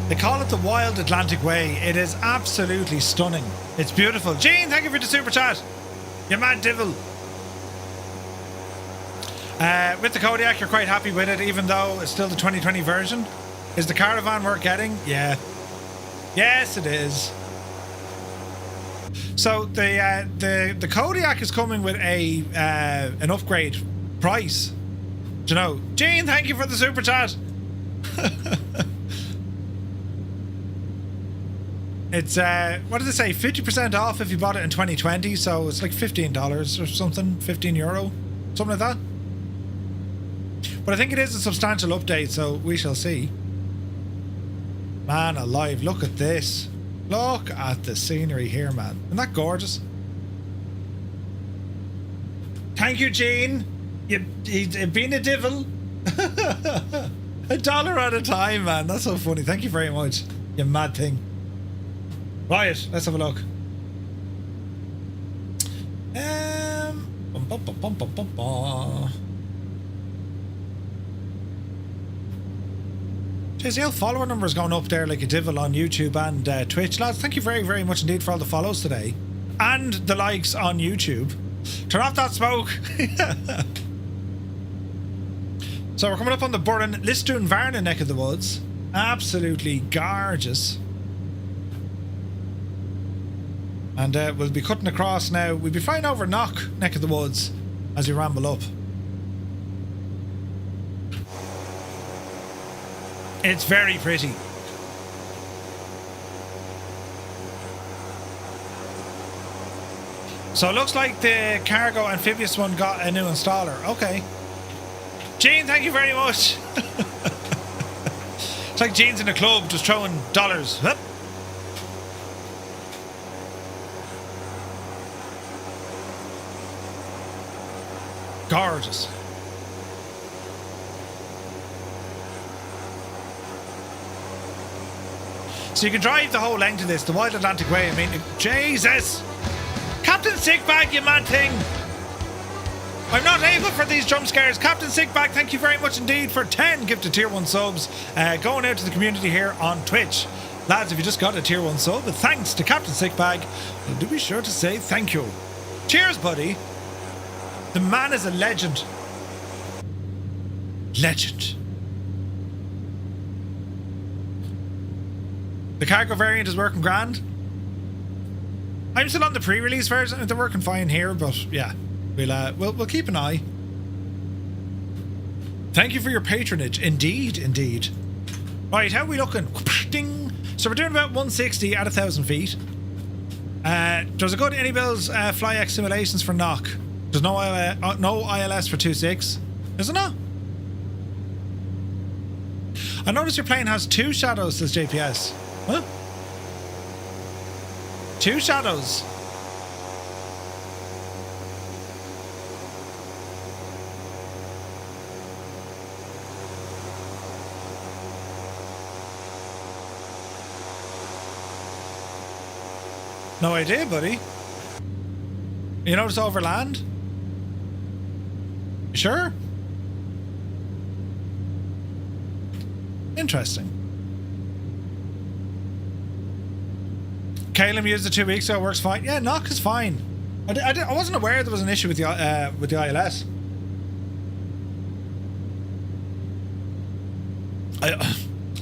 They call it the Wild Atlantic Way. It is absolutely stunning. It's beautiful. Gene, thank you for the super chat. You mad devil. With the Kodiak, you're quite happy with it, even though it's still the 2020 version. Is the caravan worth getting? Yeah. Yes, it is. So the Kodiak is coming with a an upgrade price. Do you know? Gene, thank you for the super chat. It's, what did it say? 50% off if you bought it in 2020. So it's like $15 or something, €15, something like that. But I think it is a substantial update, so we shall see. Man alive, look at this. Look at the scenery here, man. Isn't that gorgeous? Thank you, Gene. You've been a devil. $1 at a time, man. That's so funny. Thank you very much. You mad thing. Right, let's have a look. Jeez, the old follower number is going up there like a devil on YouTube and Twitch. Lads, thank you very, very much indeed for all the follows today. And the likes on YouTube. Turn off that smoke. So we're coming up on the Burren Listune Varna neck of the woods. Absolutely gorgeous. And we'll be cutting across now. We'll be flying over Knock neck of the woods as we ramble up. It's very pretty. So it looks like the cargo amphibious one got a new installer. Okay. Gene, thank you very much. It's like Gene's in a club just throwing dollars. Hup. Gorgeous. So you can drive the whole length of this, the Wild Atlantic Way. I mean, Jesus! Captain Sickbag, you mad thing! I'm not able for these jump scares. Captain Sickbag, thank you very much indeed for 10 gifted tier 1 subs. Going out to the community here on Twitch. Lads, if you just got a tier 1 sub, thanks to Captain Sickbag, do be sure to say thank you. Cheers, buddy. The man is a legend. Legend. The cargo variant is working grand. I'm still on the pre-release version. They're working fine here, but yeah, we'll keep an eye. Thank you for your patronage. Indeed, indeed. Right, how are we looking? Ding. So we're doing about 160 at 1,000 feet. There's a good Anybills FlyX simulations for Knock. There's no ILS for 2.6. Is it not? I noticed your plane has 2 shadows, says JPS. Huh? 2 shadows. No idea, buddy. You notice overland? Sure. Interesting. Caleb used it 2 weeks ago. It works fine. Yeah, Knock is fine. I wasn't aware there was an issue with the ILS.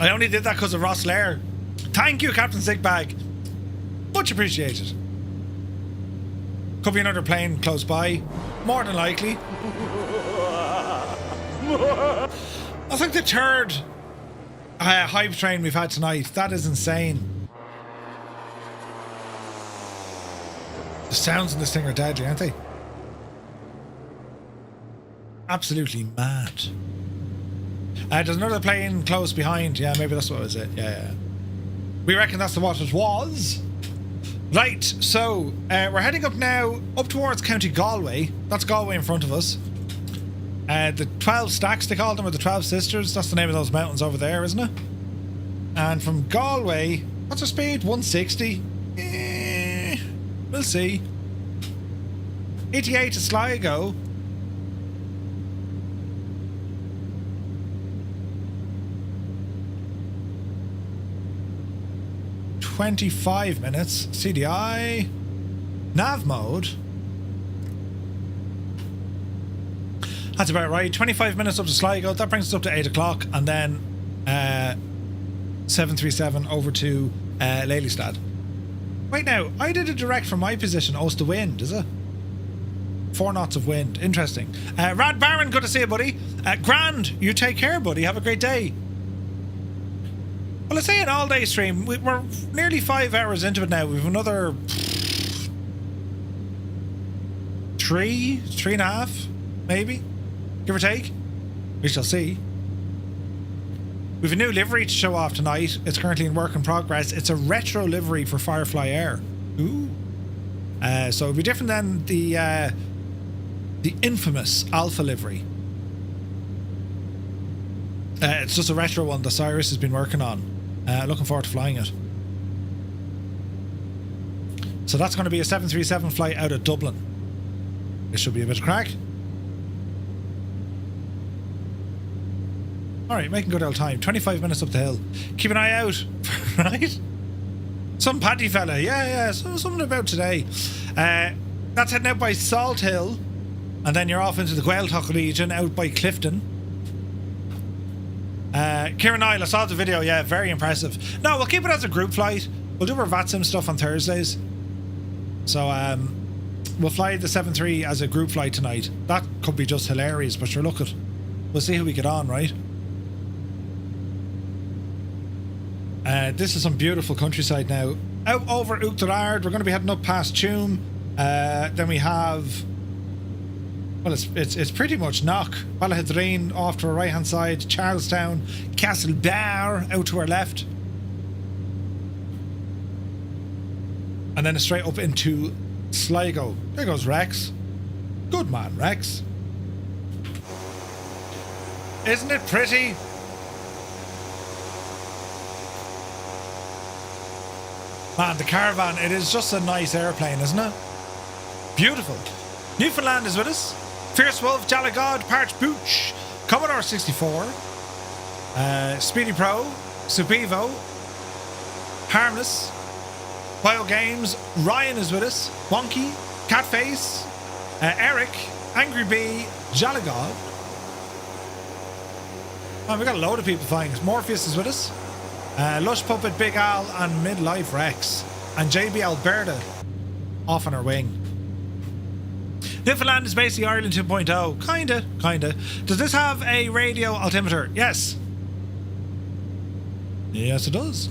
I only did that because of Ross Lair. Thank you, Captain Sigbag. Much appreciated. Could be another plane close by. More than likely. That's like the third hype train we've had tonight. That is insane. The sounds in this thing are deadly, aren't they? Absolutely mad. There's another plane close behind. Yeah, maybe that's what it was. Yeah. We reckon that's what it was. Right, so we're heading up now, up towards County Galway. That's Galway in front of us. The 12 Stacks, they call them, or the 12 Sisters. That's the name of those mountains over there, isn't it? And from Galway, what's our speed? 160? We'll see. 88 to Sligo. $25 minutes. CDI. Nav mode. That's about right. 25 minutes up to Sligo. That brings us up to 8 o'clock. And then 737 over to Lelystad. Wait now, I did a direct from my position. Oh, it's the wind, is it? 4 knots of wind. Interesting. Rad Baron, good to see you, buddy. Grand, you take care, buddy. Have a great day. Well, let's say an all-day stream. We're nearly 5 hours into it now. We have another 3.5, maybe, give or take. We shall see. We have a new livery to show off tonight. It's currently in work in progress. It's a retro livery for Firefly Air. Ooh. So it'll be different than the infamous Alpha livery. It's just a retro one that Cyrus has been working on. Looking forward to flying it. So that's going to be a 737 flight out of Dublin. This should be a bit of crack. Alright, making good old time. 25 minutes up the hill. Keep an eye out, right? Some paddy fella. Yeah, something about today. That's heading out by Salt Hill. And then you're off into the Gaeltacht region out by Clifton. Kieran Isle, I saw the video. Yeah, very impressive. No, we'll keep it as a group flight. We'll do our VATSIM stuff on Thursdays. So, we'll fly the 7-3 as a group flight tonight. That could be just hilarious, but sure, look it. We'll see how we get on, right? This is some beautiful countryside now. Out over Oughterard, we're going to be heading up past Tuam. Then we have... Well, it's pretty much Knock. Ballahidreen off to our right hand side. Charlestown, Castlebar out to our left. And then straight up into Sligo. There goes Rex. Good man, Rex. Isn't it pretty? Man, the Caravan, it is just a nice airplane, isn't it? Beautiful. Newfoundland is with us. Fierce Wolf, Jalagod, Parch Booch, Commodore 64, Speedy Pro, Supivo, Harmless, Bio Games, Ryan is with us, Wonky, Catface, Eric, Angry Bee, Jalagod. Oh, we got a load of people flying. Morpheus is with us. Lush Puppet, Big Al, and Midlife Rex. And JB Alberta off on her wing. Newfoundland is basically Ireland 2.0. Kinda. Does this have a radio altimeter? Yes. Yes, it does.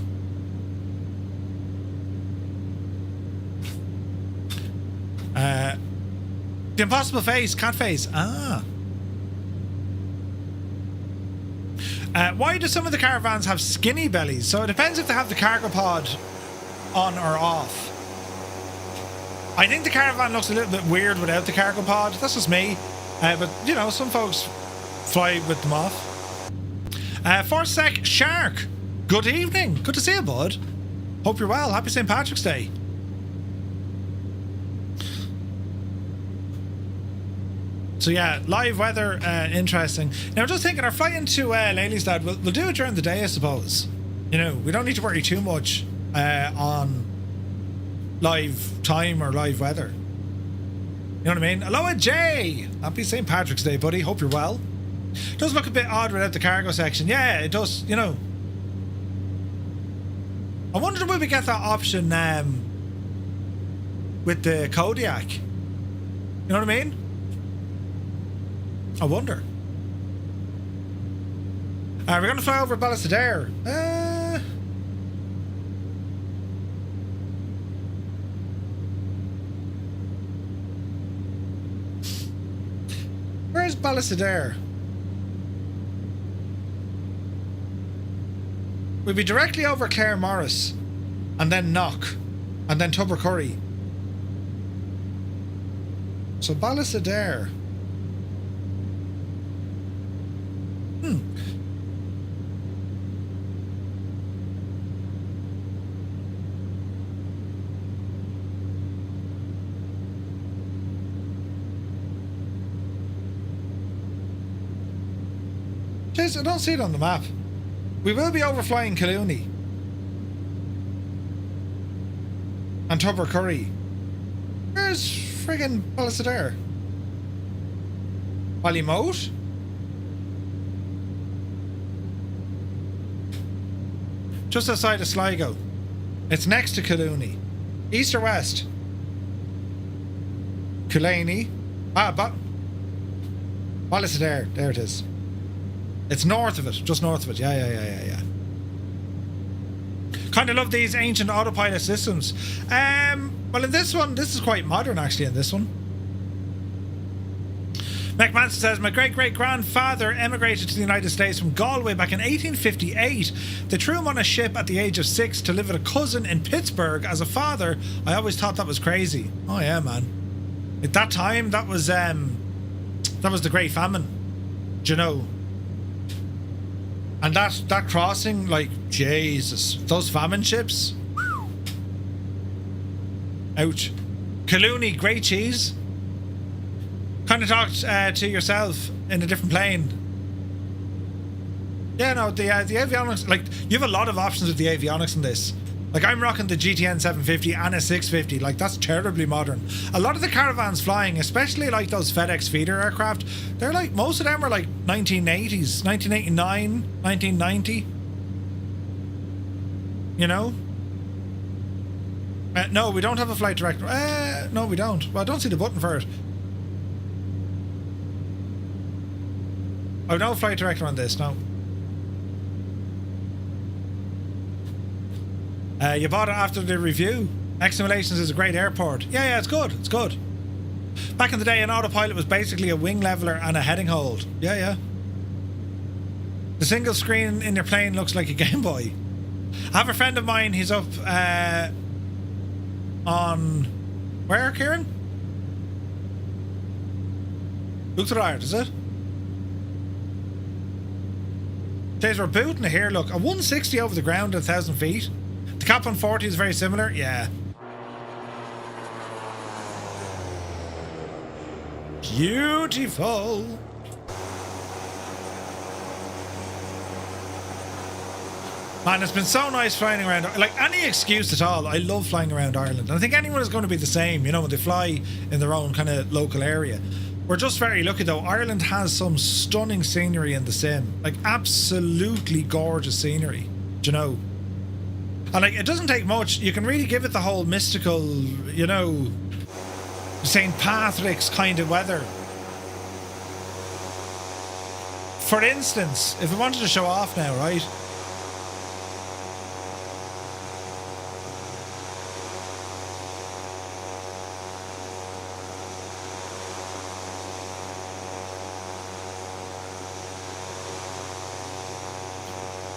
The Impossible Face, Cat Face. Why do some of the caravans have skinny bellies? So it depends if they have the cargo pod on or off. I think the Caravan looks a little bit weird without the cargo pod. That's just me. But, you know, some folks fly with them off. Forsec Shark. Good evening. Good to see you, bud. Hope you're well. Happy St. Patrick's Day. So yeah, live weather, interesting. Now, I'm just thinking, our flight into Lelystad, we'll do it during the day, I suppose. You know, we don't need to worry too much on live time or live weather. You know what I mean? Aloha Jay! Happy St. Patrick's Day, buddy. Hope you're well. It does look a bit odd without the cargo section. Yeah, it does, you know. I wonder will we get that option with the Kodiak? You know what I mean? I wonder. We're going to fly over Lelystad Air. Where's Lelystad Air? We'll be directly over Clare Morris, and then Knock, and then Tubbercurry. So Lelystad Air. Jeez, I don't see it on the map. We will be overflying Colooney and Tubbercurry. Where's friggin' Lelystad Air? Ballymote? Just outside of Sligo. It's next to Colooney. East or west? Cullaney. Lelystad Air. There it is. It's north of it, just north of it. Yeah. Kind of love these ancient autopilot systems. Well, in this one, this is quite modern actually. In this one, Mac Manson says my great-great-grandfather emigrated to the United States from Galway back in 1858. They threw him on a ship at the age of 6 to live with a cousin in Pittsburgh. As a father, I always thought that was crazy. Oh yeah, man. At that time, that was the Great Famine. Do you know? And that crossing, like, Jesus, those famine ships. Ouch. Colooney, great cheese. Kind of talked to yourself in a different plane. Yeah, no, the avionics, like, you have a lot of options with the avionics in this. Like, I'm rocking the GTN 750 and a 650. Like, that's terribly modern. A lot of the caravans flying, especially like those FedEx feeder aircraft, they're like, most of them are like 1980s, 1989, 1990. You know? No, we don't have a flight director. No, we don't. Well, I don't see the button for it. Oh, no flight director on this, no. You bought it after the review. Exhumulations is a great airport. Yeah, it's good. It's good. Back in the day, an autopilot was basically a wing leveler and a heading hold. Yeah. The single screen in your plane looks like a Game Boy. I have a friend of mine, he's up on... Where, Kieran? Uachtaráid, is it? Says we're booting it here, look. A 160 over the ground at 1,000 feet. The cap on 40 is very similar, yeah. Beautiful. Man, it's been so nice flying around. Like, any excuse at all, I love flying around Ireland. And I think anyone is going to be the same, you know, when they fly in their own kind of local area. We're just very lucky, though. Ireland has some stunning scenery in the sim. Like, absolutely gorgeous scenery. Do you know? And like, it doesn't take much. You can really give it the whole mystical, you know, St. Patrick's kind of weather. For instance, if we wanted to show off now, right?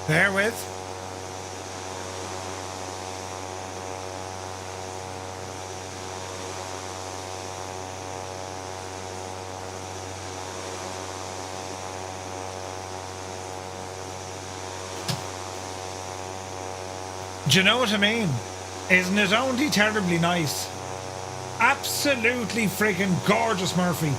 Bear with. Do you know what I mean? Isn't it only terribly nice? Absolutely freaking gorgeous, Murphy.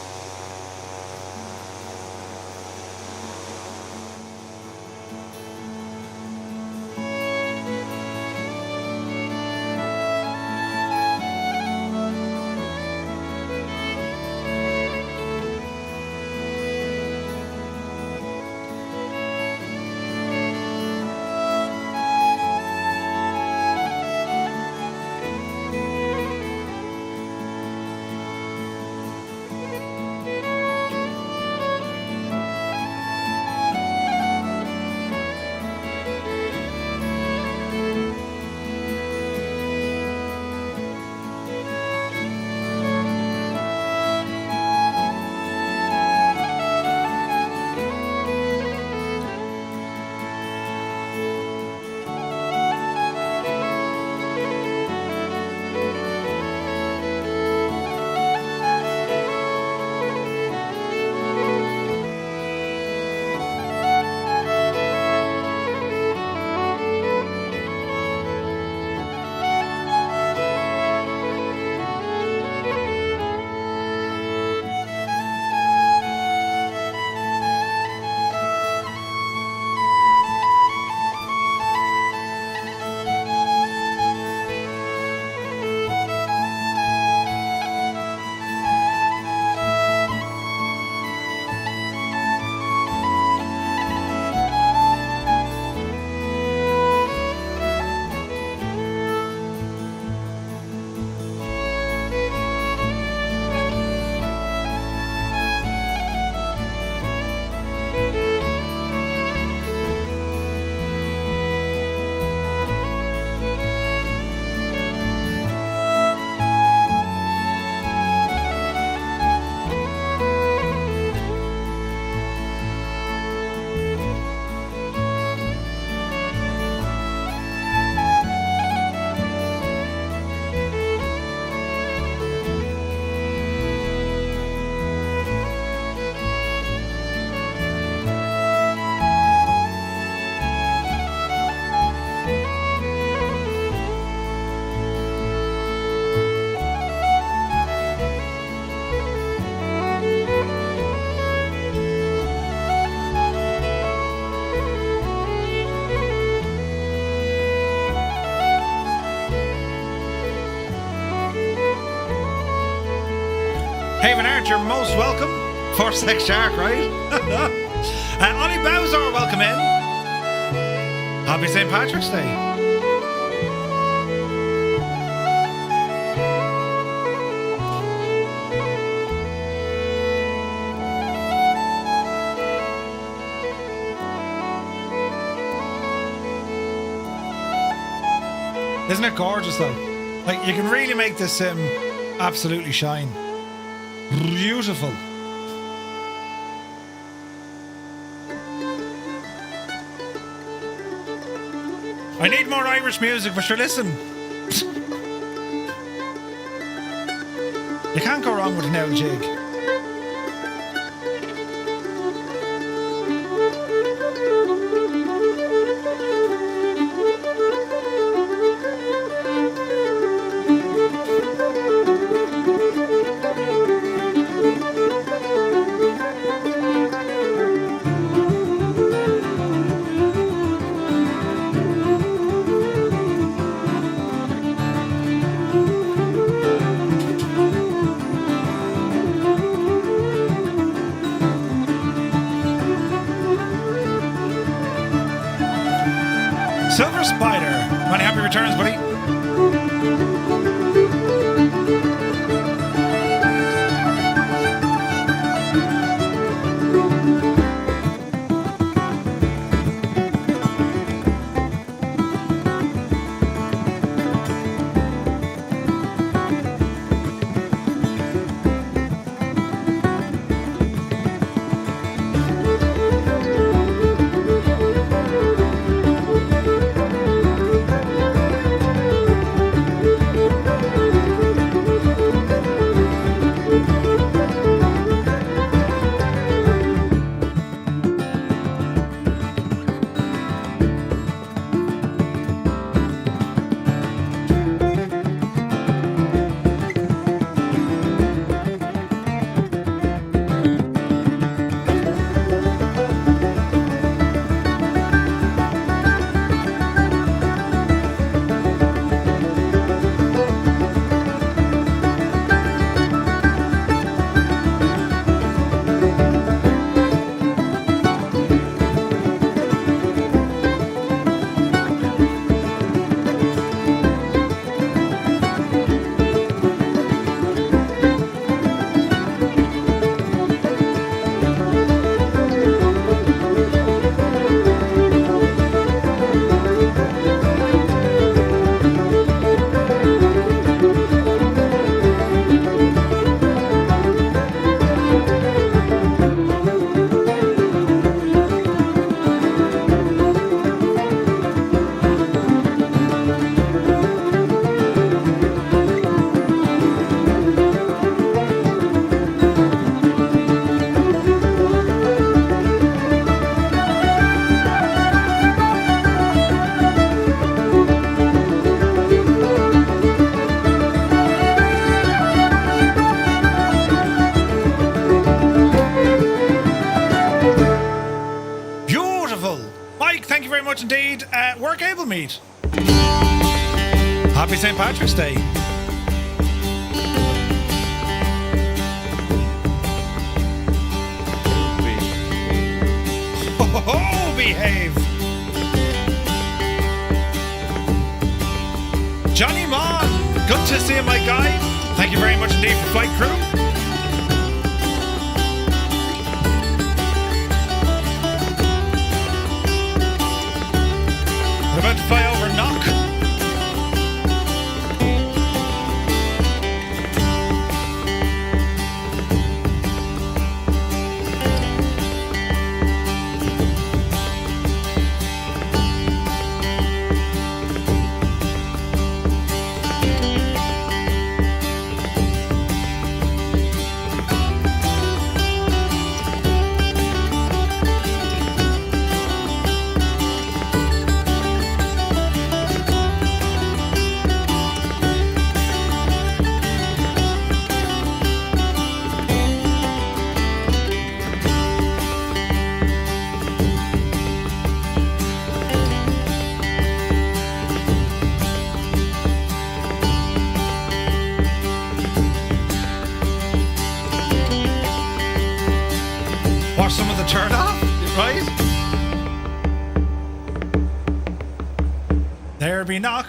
Haven Art, you're most welcome. For Sex Shark, right? Ollie Bowser, welcome in. Happy St. Patrick's Day. Isn't it gorgeous though? Like, you can really make this sim absolutely shine. Beautiful. I need more Irish music, but sure, listen. You can't go wrong with an old jig. Silver Spider, many happy returns, buddy. Indeed, work able meet. Happy St. Patrick's Day. Oh, behave. Johnny Mon, good to see you, my guy. Thank you very much indeed for flight crew. We're about to fly over Knock. Watch some of the turn off, right? There be knock.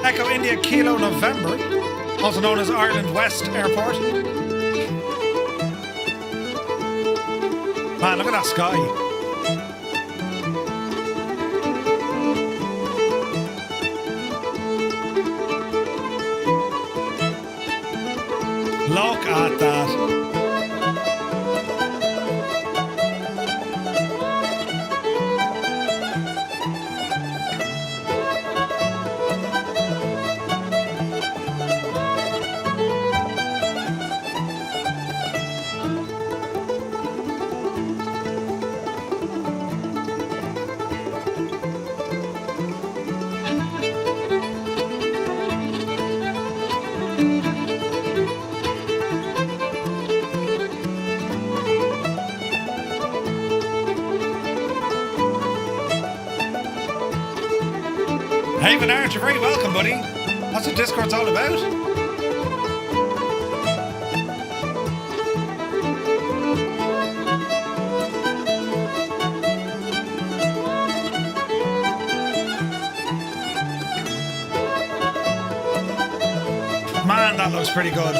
Echo India Kilo November, also known as Ireland West Airport. Man, look at that sky. Look at that. Hey, Bernard, you're very welcome, buddy. That's what Discord's all about. Man, that looks pretty good.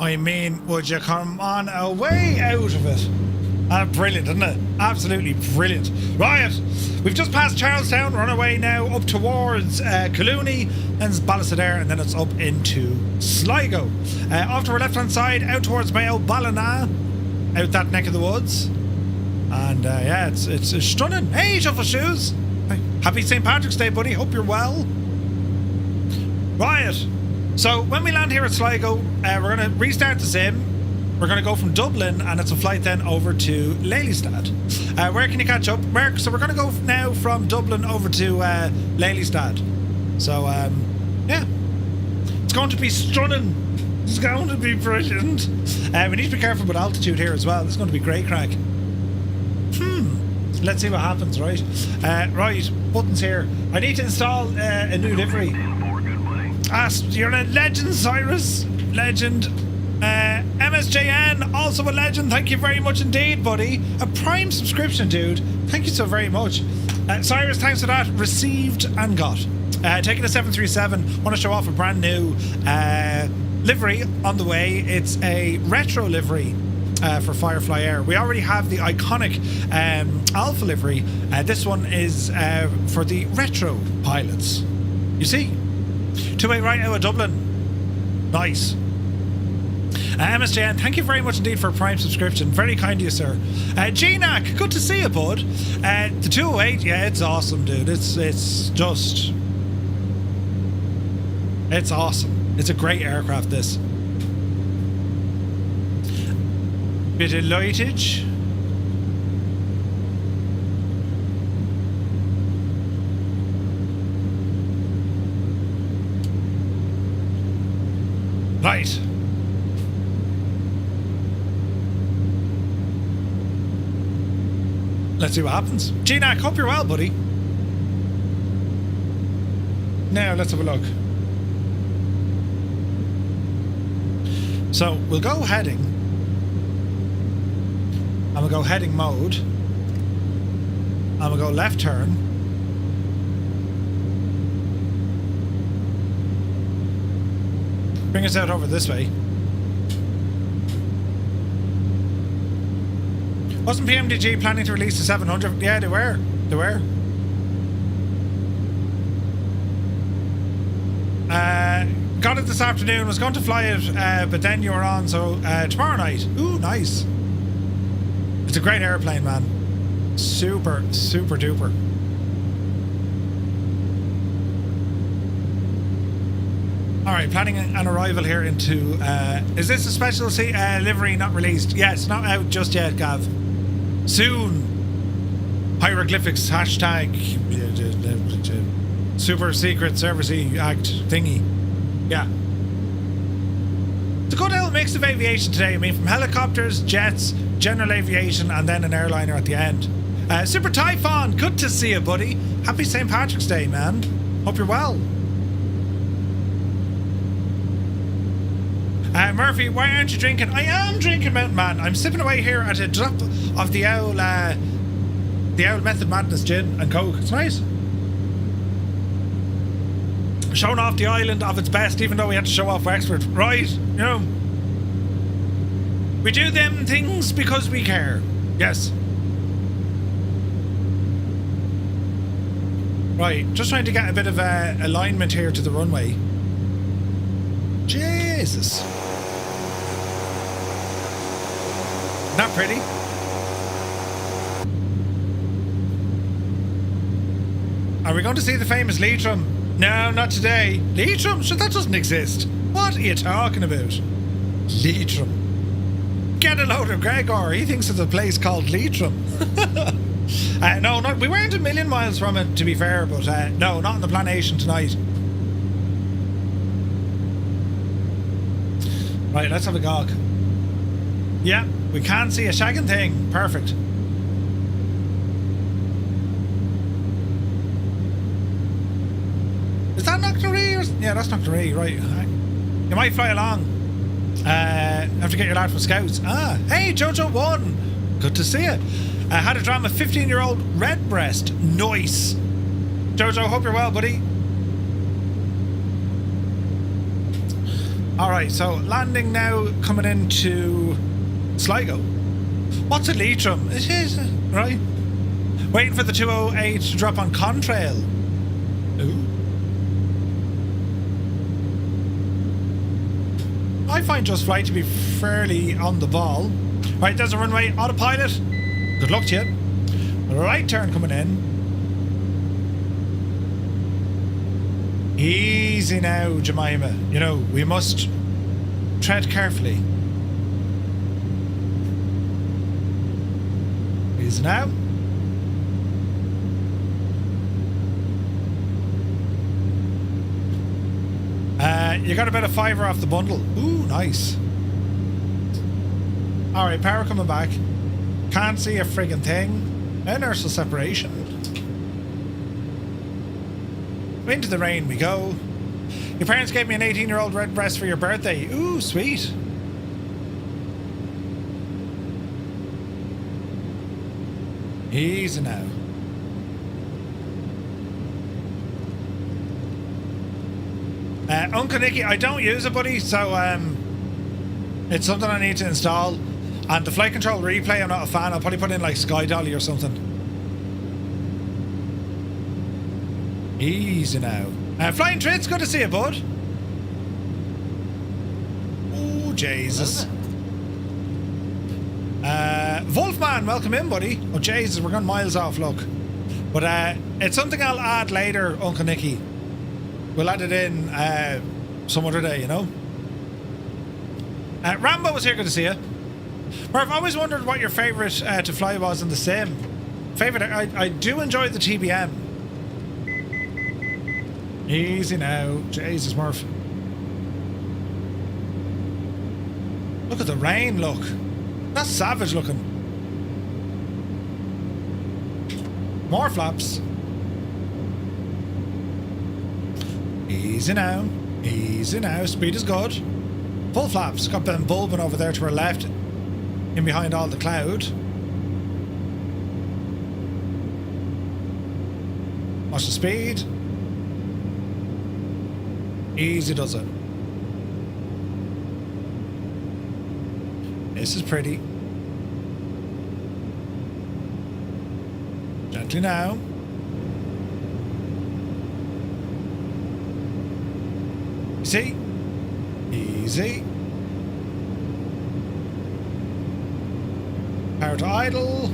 I mean, would you come on a way out of it? Brilliant, isn't it? Absolutely brilliant. Right, we've just passed Charlestown. We're on our way now up towards Colooney, then it's Lelystad Air, and then it's up into Sligo. Off to our left-hand side, out towards Mayo Ballina, out that neck of the woods. And yeah, it's stunning. Hey, Shuffle Shoes. Happy St. Patrick's Day, buddy. Hope you're well. Right. So when we land here at Sligo, we're going to restart the sim. We're going to go from Dublin, and it's a flight then over to Lelystad. Where can you catch up, Mark? So we're going to go now from Dublin over to Lelystad. So, yeah. It's going to be stunning. It's going to be brilliant. We need to be careful with altitude here as well. It's going to be great crack. Let's see what happens, right? Right, buttons here. I need to install a new livery. You're a legend, Cyrus. Legend. MSJN, also a legend. Thank you very much indeed, buddy. A Prime subscription, dude. Thank you so very much. Cyrus, thanks for that. Received and got. Taking a 737. Want to show off a brand new livery on the way. It's a retro livery for Firefly Air. We already have the iconic Alpha livery. This one is for the retro pilots. You see? 28 right out of Dublin. Nice. MSJN, thank you very much indeed for a Prime subscription. Very kind of you, sir. GNAC, good to see you, bud. The 208, yeah, it's awesome, dude. It's just... It's awesome. It's a great aircraft, this. Bit of lightage. Right. Let's see what happens. GNAC, hope you're well, buddy. Now, let's have a look. So, we'll go heading. And we'll go heading mode. And we'll go left turn. Bring us out over this way. Wasn't PMDG planning to release the 700? Yeah, they were. They were. Got it this afternoon. Was going to fly it, but then you were on. So tomorrow night. Ooh, nice. It's a great airplane, man. Super, super duper. Alright, planning an arrival here into... is this a special livery not released? Yeah, it's not out just yet, Gav. Soon. Hieroglyphics, hashtag... Super Secret Service Act thingy. Yeah. It's a good old mix of aviation today. I mean, from helicopters, jets, general aviation, and then an airliner at the end. Super Typhon, good to see you, buddy. Happy St. Patrick's Day, man. Hope you're well. Murphy, why aren't you drinking? I am drinking, Mountain Man. I'm sipping away here at a drop of the Owl Method Madness gin and coke. It's nice. Showing off the island of its best, even though we had to show off Wexford. Right, you know. We do them things because we care. Yes. Right, just trying to get a bit of alignment here to the runway. Jesus. Not pretty. Are we going to see the famous Leitrim? No, not today. Leitrim? Sure, that doesn't exist. What are you talking about? Leitrim. Get a load of Gregor. He thinks of a place called Leitrim. No, we weren't a million miles from it, to be fair, but no, not in the planation tonight. Right, let's have a gawk. Yeah, we can see a shagging thing. Perfect. Is that Knocknaree? Yeah, that's Knocknaree, right. You might fly along. Have to get your lad from Scouts. Ah, hey, Jojo1. Good to see you. Had a drama 15-year-old redbreast. Nice. Jojo, hope you're well, buddy. Alright, so landing now, coming into Sligo. What's a Leitrim? It is, right? Waiting for the 208 to drop on Contrail. Ooh. I find Just Flight to be fairly on the ball. Right, there's a runway, autopilot. Good luck to you. Right turn coming in. Easy now, Jemima. You know, we must tread carefully. Easy now. You got about a $5 off the bundle. Ooh, nice. Alright, power coming back. Can't see a friggin' thing. Inertial separation. Into the rain we go. Your parents gave me an 18-year-old redbreast for your birthday. Ooh, sweet. Easy now. Uncle Nicky, I don't use it, buddy, so it's something I need to install. And the flight control replay, I'm not a fan. I'll probably put in like Sky Dolly or something. Easy now. Flying Trits, good to see you, bud. Ooh, Jesus. Wolfman, welcome in, buddy. Oh, Jesus, we're going miles off, look. But it's something I'll add later, Uncle Nicky. We'll add it in some other day, you know? Rambo was here, good to see you. Murph, I always wondered what your favourite to fly was in the sim. I do enjoy the TBM. Easy now. Jesus, Murph. Look at the rain, look. That's savage looking. More flaps. Easy now. Easy now. Speed is good. Full flaps. Got Ben Bulbin over there to our left. In behind all the cloud. Watch the speed. Easy does it. This is pretty. Gently now. See? Easy. Power to idle.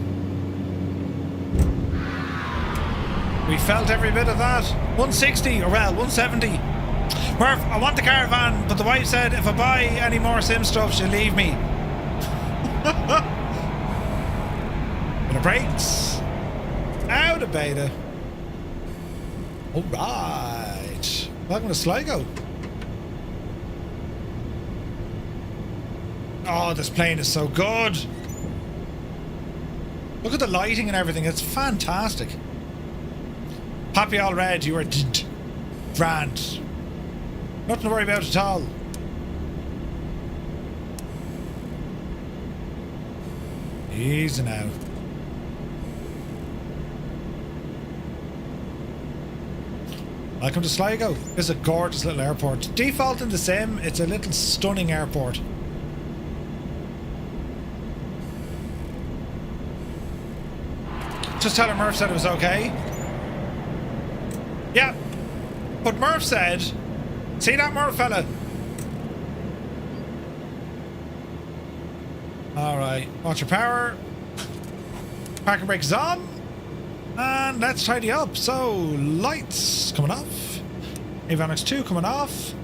We felt every bit of that. 160, or well, 170. Murph, I want the caravan, but the wife said if I buy any more sim stuff, she'll leave me. Bit of brakes. Out of beta. Alright. Welcome to Sligo. Oh, this plane is so good. Look at the lighting and everything. It's fantastic. Happy all red. You are grand. Nothing to worry about at all. Easy now. Welcome to Sligo. It's a gorgeous little airport. Default in the sim, it's a little stunning airport. Just tell her Murph said it was okay. Yeah. But Murph said, see that Murph fella? Alright, watch your power. Parking brake is on. And let's tidy up. So, lights coming off. Avionics 2 coming off.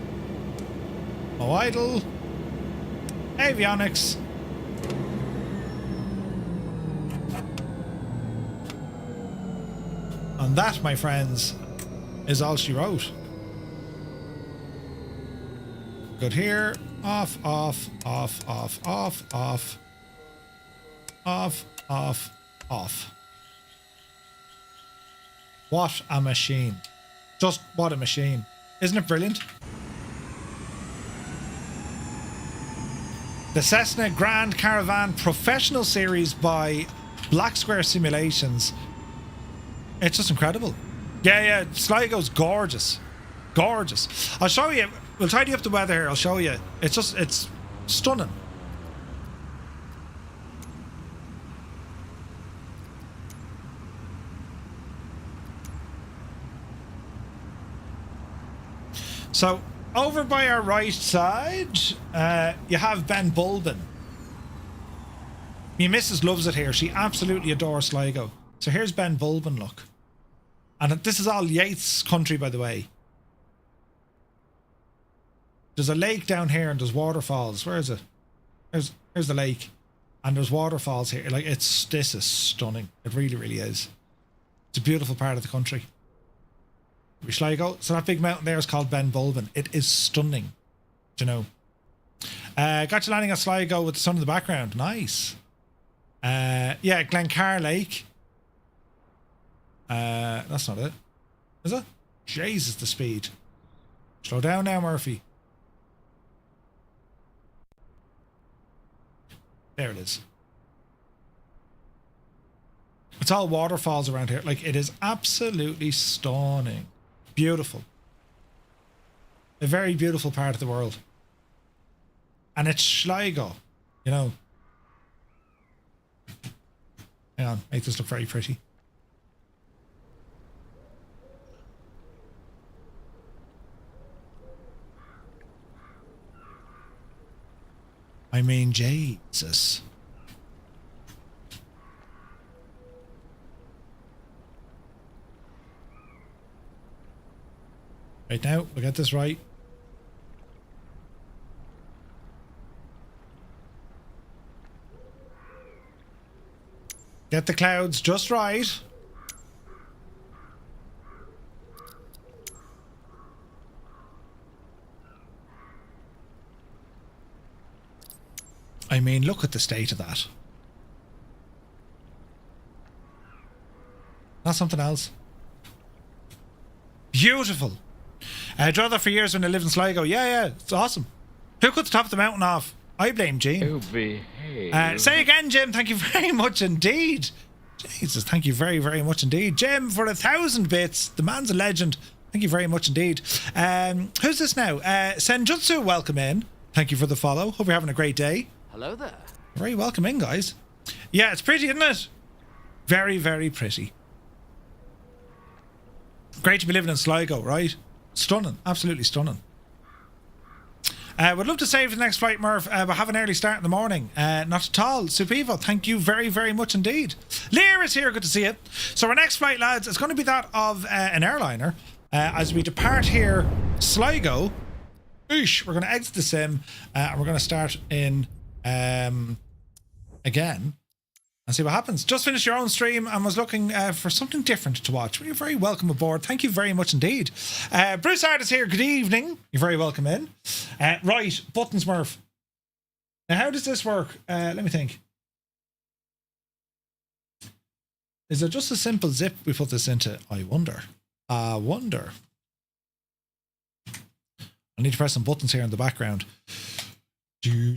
No idle. Avionics. And that, my friends, is all she wrote. Good here. Off, off, off, off, off, off. Off, off, off. What a machine. Just what a machine. Isn't it brilliant? The Cessna Grand Caravan Professional Series by Black Square Simulations. It's just incredible. Yeah, Sligo's gorgeous. Gorgeous. I'll show you. We'll tidy up the weather here. I'll show you. It's stunning. So, over by our right side, you have Ben Bulbin. My missus loves it here. She absolutely adores Sligo. So here's Ben Bulbin, look. And this is all Yates country, by the way. There's a lake down here and there's waterfalls. Where is it? Here's the lake. And there's waterfalls here. Like, this is stunning. It really, really is. It's a beautiful part of the country. Sligo. So that big mountain there is called Ben Bulbin. It is stunning. Do you know? Got you landing at Sligo with the sun in the background. Nice. Yeah, Glencar Lake. That's not it. Is it? Jesus, the speed. Slow down now, Murphy. There it is. It's all waterfalls around here. Like, it is absolutely stunning. Beautiful. A very beautiful part of the world. And it's Sligo, you know. Hang on, make this look very pretty. I mean, Jesus. Right now, we'll get this right. Get the clouds just right. I mean, look at the state of that. Not something else. Beautiful. I drove that for years when I lived in Sligo. Yeah, it's awesome. Who cut the top of the mountain off? I blame Gene. Oh, behave. Say again, Jim. Thank you very much indeed. Jesus, thank you very, very much indeed. Jim, for 1,000 bits. The man's a legend. Thank you very much indeed. Who's this now? Senjutsu, welcome in. Thank you for the follow. Hope you're having a great day. Hello there. Very welcome in, guys. Yeah, it's pretty, isn't it? Very, very pretty. Great to be living in Sligo, right? Stunning. Absolutely stunning. Would love to save the next flight, Murph, but have an early start in the morning. Not at all. Supivo, thank you very, very much indeed. Lear is here. Good to see you. So our next flight, lads, is going to be that of an airliner. As we depart here, Sligo. Oosh, we're going to exit the sim, and we're going to start in again and see what happens. Just finished your own stream and was looking for something different to watch. Well, you're very welcome aboard. Thank you very much indeed. Bruce Hart is here. Good evening. You're very welcome in. Right, buttons, Murph. Now, how does this work? Let me think. Is it just a simple zip we put this into? I wonder. I need to press some buttons here in the background. Do.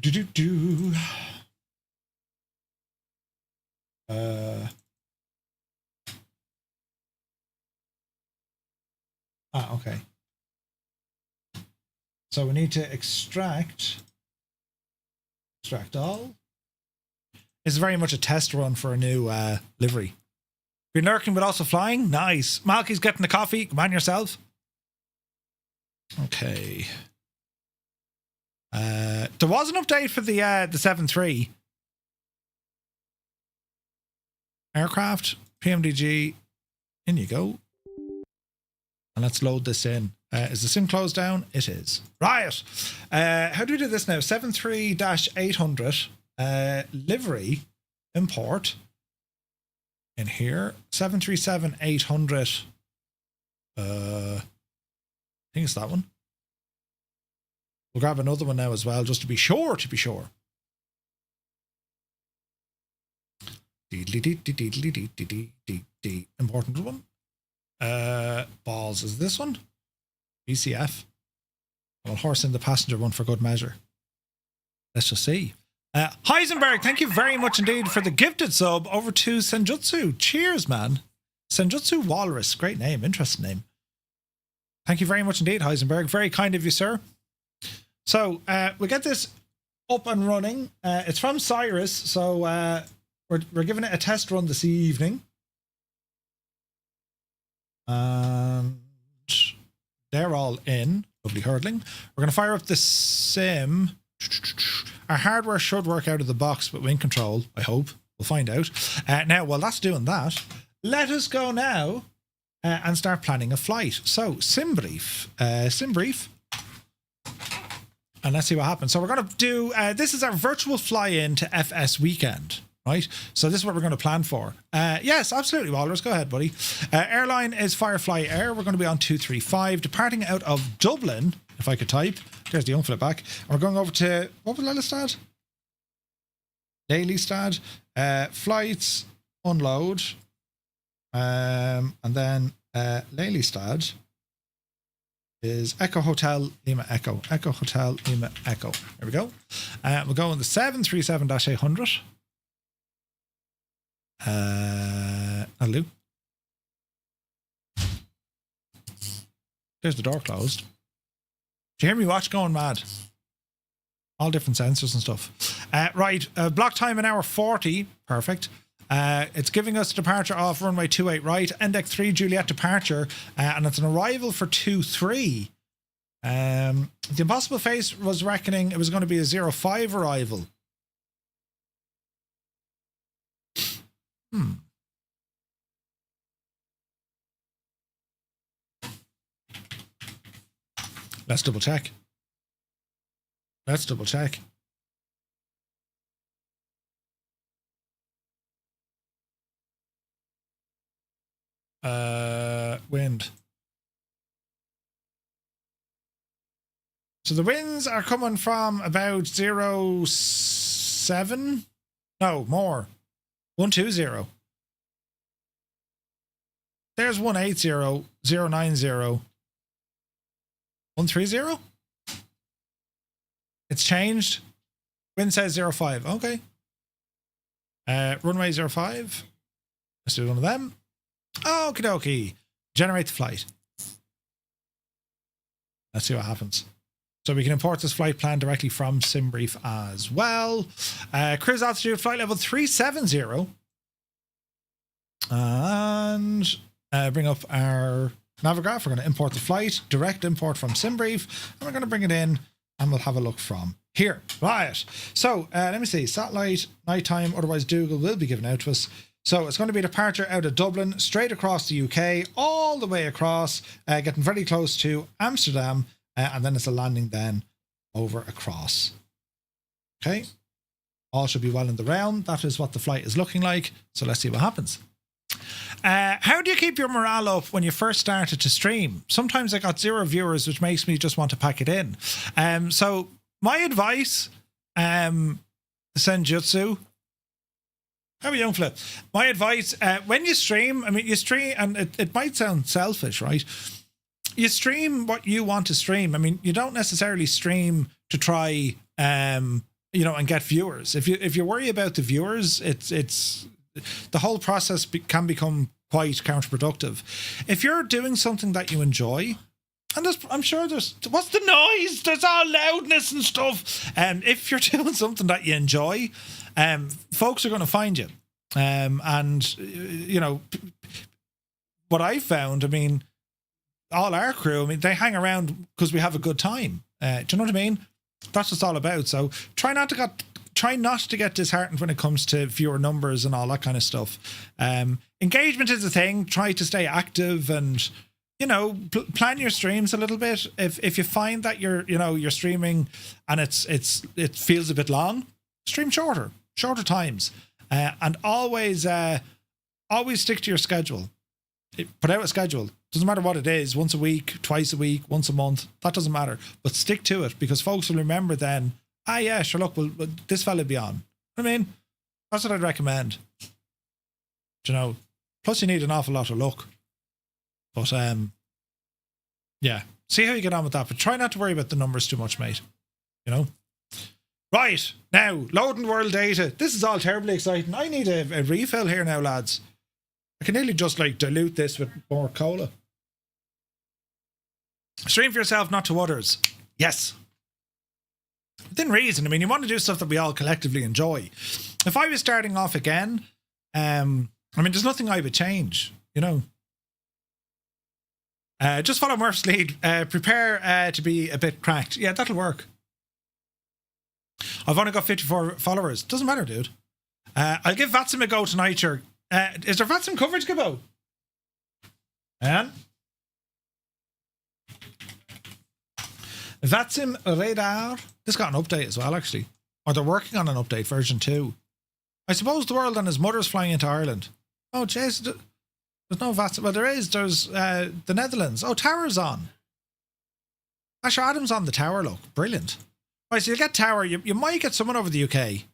Okay. So we need to extract all. It's very much a test run for a new livery. Been lurking but also flying? Nice. Malky's getting the coffee. Come on yourself. Okay. There was an update for the 7.3 aircraft PMDG. In you go. And let's load this in. Is the sim closed down? It is. Riot. How do we do this now? 73-800 livery import in here. 737-800. I think it's that one. We'll grab another one now as well, just to be sure. Important one. Balls is this one. BCF. I'll horse in the passenger one for good measure. Let's just see. Heisenberg, thank you very much indeed for the gifted sub over to Senjutsu. Cheers, man. Senjutsu Walrus. Great name. Interesting name. Thank you very much indeed, Heisenberg. Very kind of you, sir. So we'll get this up and running. It's from Cyrus, so we're giving it a test run this evening. And they're all in. Lovely hurdling. We're going to fire up the sim. Our hardware should work out of the box with wind control, I hope. We'll find out. Now, while that's doing that, let us go now and start planning a flight. So, sim brief. And let's see what happens. So we're going to do, this is our virtual fly-in to FSWeekend, right? So this is what we're going to plan for. Yes, absolutely, Walrus. Go ahead, buddy. Airline is Firefly Air. We're going to be on 235, departing out of Dublin, if I could type. There's the unflip back. And we're going over to, what was Lelystad? Lelystad. Flights, unload. And then Lelystad is Echo Hotel Lima Echo. Echo Hotel Lima Echo. There we go. We'll go on the 737-800. That'll do. There's the door closed. Do you hear me watch going mad? All different sensors and stuff. Right, block time an hour 40. Perfect. It's giving us a departure off runway 28 right, Endec 3 Juliet departure, and it's an arrival for 23. The Impossible Face was reckoning it was going to be a 05 arrival. Let's double check. Let's double check. Wind. So the winds are coming from about 07. No, more. 120. There's 180, 090, 130. It's changed. Wind says 05. Okay. Runway 05. Let's do one of them. Okie dokie. Generate the flight. Let's see what happens. So we can import this flight plan directly from SimBrief as well. Cruise altitude, flight level 370. And bring up our Navigaph. We're going to import the flight, direct import from SimBrief. And we're going to bring it in and we'll have a look from here. Right. So let me see. Satellite, nighttime, otherwise Dougal will be given out to us. So it's going to be a departure out of Dublin, straight across the UK, all the way across, getting very close to Amsterdam. And then it's a landing then over across. Okay. All should be well in the realm. That is what the flight is looking like. So let's see what happens. How do you keep your morale up when you first started to stream? Sometimes I got 0 viewers, which makes me just want to pack it in. So my advice, Senjutsu. How are you, young Flip? My advice, when you stream, I mean, you stream, and it might sound selfish, right? You stream what you want to stream. I mean, you don't necessarily stream to try, you know, and get viewers. If you worry about the viewers, it's the whole process can become quite counterproductive. If you're doing something that you enjoy, and I'm sure there's, what's the noise? There's all loudness and stuff. If you're doing something that you enjoy, folks are going to find you. And you know, what I found, I mean, all our crew, I mean, they hang around because we have a good time. Do you know what I mean? That's what it's all about. So try not to get disheartened when it comes to viewer numbers and all that kind of stuff. Engagement is a thing. Try to stay active and, you know, plan your streams a little bit. If you find that you're streaming and it feels a bit long, stream shorter times, and always stick to your schedule. Put out a schedule. Doesn't matter what it is, once a week, twice a week, once a month, that doesn't matter. But stick to it, because folks will remember then, yeah, sure, look, well, this fella will be on. I mean, that's what I'd recommend. You know, plus you need an awful lot of luck. But, yeah, see how you get on with that. But try not to worry about the numbers too much, mate. You know? Right, now, loading world data. This is all terribly exciting. I need a refill here now, lads. I can nearly just, like, dilute this with more cola. Stream for yourself, not to others. Yes. Within reason. I mean, you want to do stuff that we all collectively enjoy. If I was starting off again, I mean, there's nothing I would change, you know. Just follow Murph's lead. Prepare to be a bit cracked. Yeah, that'll work. I've only got 54 followers. Doesn't matter, dude. I'll give Vatsim a go tonight, sure. Is there Vatsim coverage, Gibbo? And Vatsim Radar. This got an update as well, actually. Or they're working on an update, version 2. I suppose the world and his mother's flying into Ireland. Oh, jeez. There's no Vatsim. Well, there is. There's the Netherlands. Oh, Tower's on. Asher Adams on the Tower, look. Brilliant. Right, so you'll get Tower. You might get someone over the UK.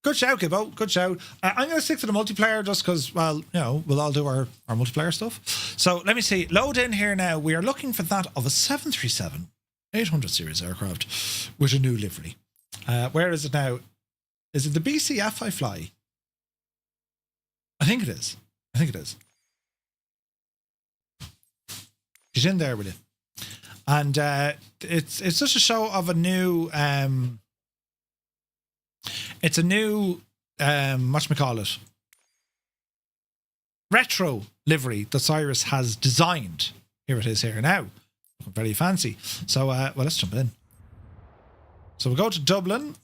Good shout, Gibbo. Good shout. I'm going to stick to the multiplayer just because, well, you know, we'll all do our multiplayer stuff. So let me see. Load in here now. We are looking for that of a 737-800 series aircraft with a new livery. Where is it now? Is it the BCF I fly? I think it is. She's in there with you. And it's just a show of a new... it's a new, whatchamacallit, retro livery that Cyrus has designed. Here it is here now. Very fancy. So, well, let's jump in. So we'll go to Dublin.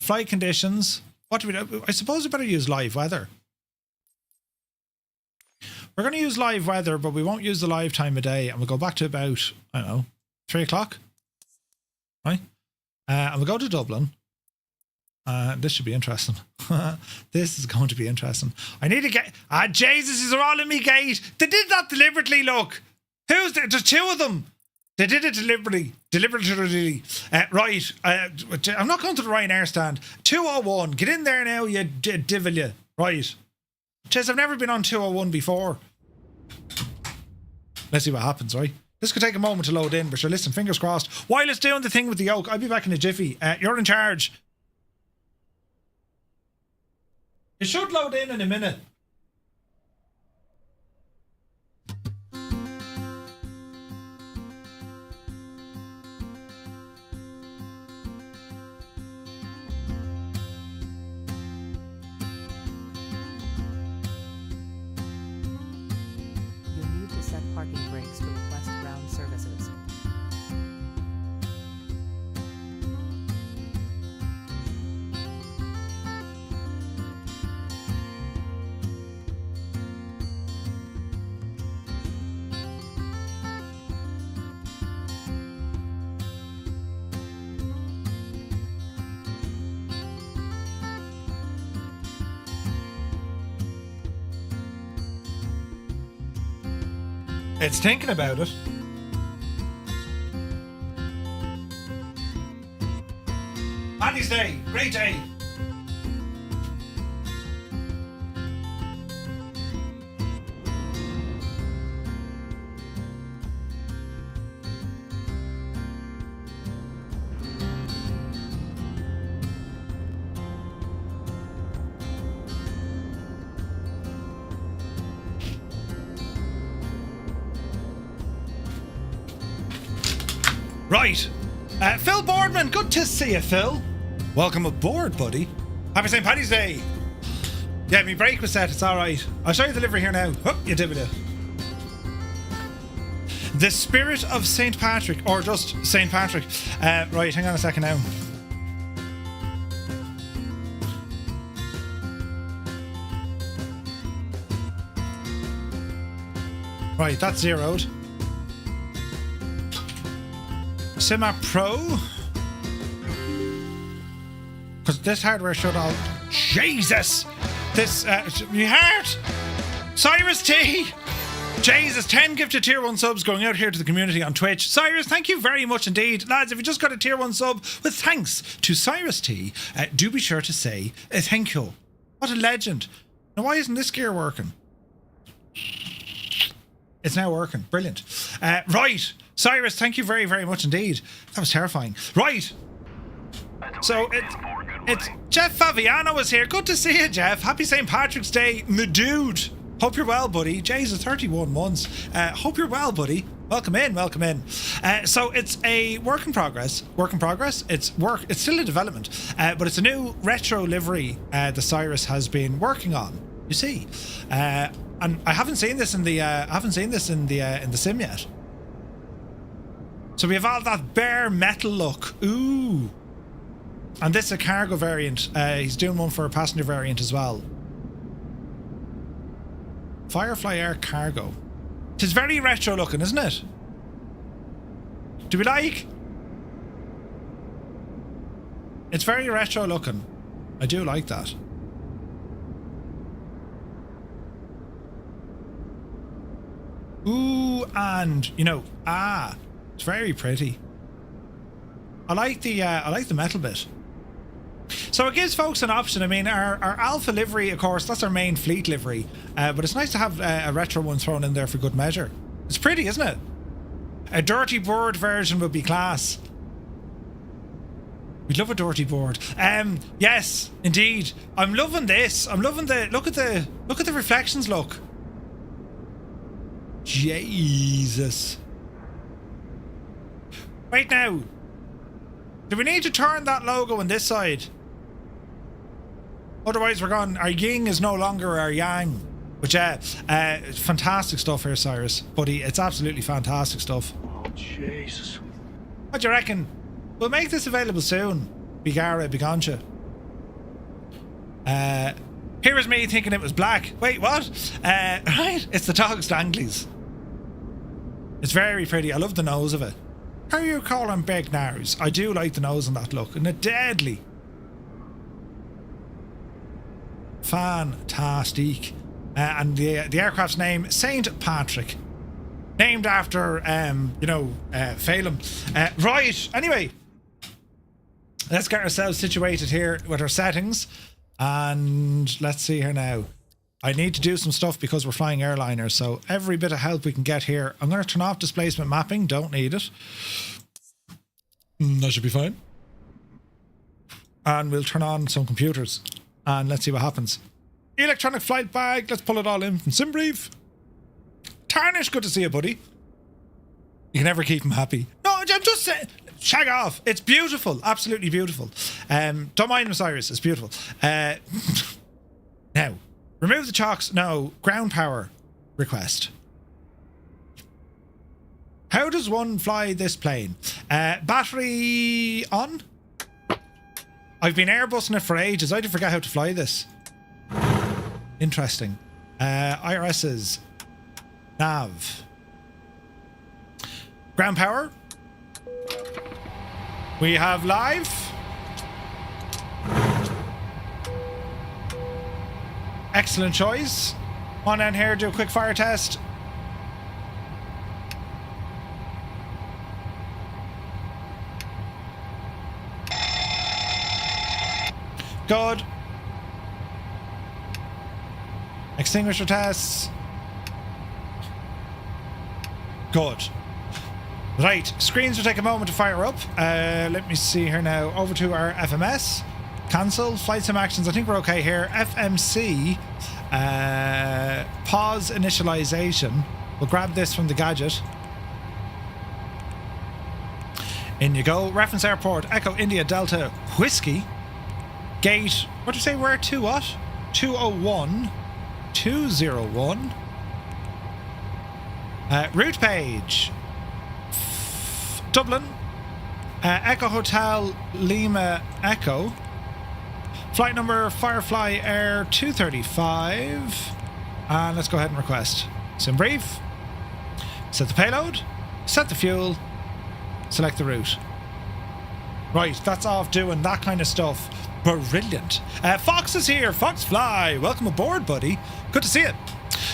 Flight conditions. What do we do? I suppose we better use live weather. We're going to use live weather, but we won't use the live time of day. And we'll go back to about, I don't know, 3 o'clock. Right? And we'll go to Dublin. This should be interesting. This is going to be interesting. I need to get... Jesus, these are all in me gate. They did that deliberately, look. There's 2 of them. They did it deliberately. Right. I'm not going to the Ryanair stand. 201. Get in there now, you divil you. Right. Chase, I've never been on 201 before. Let's see what happens, right? This could take a moment to load in, but sure, listen, fingers crossed. While it's doing the thing with the yoke, I'll be back in a jiffy. You're in charge. It should load in a minute. You'll need to set parking brakes to request ground services. It's thinking about it. Paddy's Day, great day. Right. Phil Boardman, good to see you, Phil. Welcome aboard, buddy. Happy St. Paddy's Day. Yeah, my brake was set, it's alright. I'll show you the livery here now. Oh, you did it. The spirit of St. Patrick, or just St. Patrick. Right, hang on a second now. Right, that's zeroed. Sima Pro. Because this hardware should all... Jesus! This... my heart! Cyrus T! Jesus, 10 gifted tier 1 subs going out here to the community on Twitch. Cyrus, thank you very much indeed. Lads, if you just got a tier 1 sub with thanks to Cyrus T, do be sure to say thank you. What a legend. Now, why isn't this gear working? It's now working. Brilliant. Right. Cyrus, thank you very, very much indeed. That was terrifying. Right. So it's Jeff Faviano is here. Good to see you, Jeff. Happy St. Patrick's Day, my dude. Hope you're well, buddy. Jesus, 31 months. Hope you're well, buddy. Welcome in, welcome in. So it's a work in progress. Work in progress. It's still a development, but it's a new retro livery the Cyrus has been working on. You see, and I haven't seen this in the sim yet. So we have all that bare metal look. Ooh. And this is a cargo variant. He's doing one for a passenger variant as well. Firefly Air Cargo. It's very retro looking, isn't it? Do we like? It's very retro looking. I do like that. Ooh, and you know, it's very pretty. I like the metal bit. So it gives folks an option. I mean, our Alpha livery, of course, that's our main fleet livery. But it's nice to have a retro one thrown in there for good measure. It's pretty, isn't it? A dirty board version would be class. We'd love a dirty board. Yes, indeed. I'm loving this. I'm loving the look at the reflections. Look. Jesus. Right now. Do we need to turn that logo on this side? Otherwise we're gone. Our yin is no longer our yang. But yeah, fantastic stuff here, Cyrus. Buddy, it's absolutely fantastic stuff. Oh, Jesus. What do you reckon? We'll make this available soon. Bigara, Bigancha. Here is me thinking it was black. Wait, what? Right, it's the dog's danglies. It's very pretty. I love the nose of it. How you call them big nars? I do like the nose on that look. And it deadly. Fantastic. And the aircraft's name, St. Patrick. Named after, Phelim. Right, anyway. Let's get ourselves situated here with our settings. And let's see here now. I need to do some stuff because we're flying airliners. So every bit of help we can get here. I'm going to turn off displacement mapping. Don't need it. That should be fine. And we'll turn on some computers. And let's see what happens. Electronic flight bag. Let's pull it all in from SimBrief. Tarnish, good to see you, buddy. You can never keep him happy. No, I'm just saying. Shag off. It's beautiful. Absolutely beautiful. Don't mind Osiris. It's beautiful. Now, remove the chocks. No, ground power request. How does one fly this plane? Battery on? I've been airbusing it for ages. I did forget how to fly this. Interesting. IRS's nav. Ground power. We have live. Excellent choice. On down here, do a quick fire test. Good. Extinguisher tests. Good. Right, screens will take a moment to fire up. Let me see here now. Over to our FMS. Cancel. Flight sim actions. I think we're okay here. FMC. Pause initialization. We'll grab this from the gadget. In you go. Reference airport. Echo India Delta Whiskey. Gate. What do you say? We're to what? 201. 201. Route page. Dublin. Echo Hotel Lima Echo. Flight number Firefly Air 235. And let's go ahead and request. SimBrief. Set the payload. Set the fuel. Select the route. Right, that's off doing that kind of stuff. Brilliant. Fox is here. Fox Fly. Welcome aboard, buddy. Good to see you.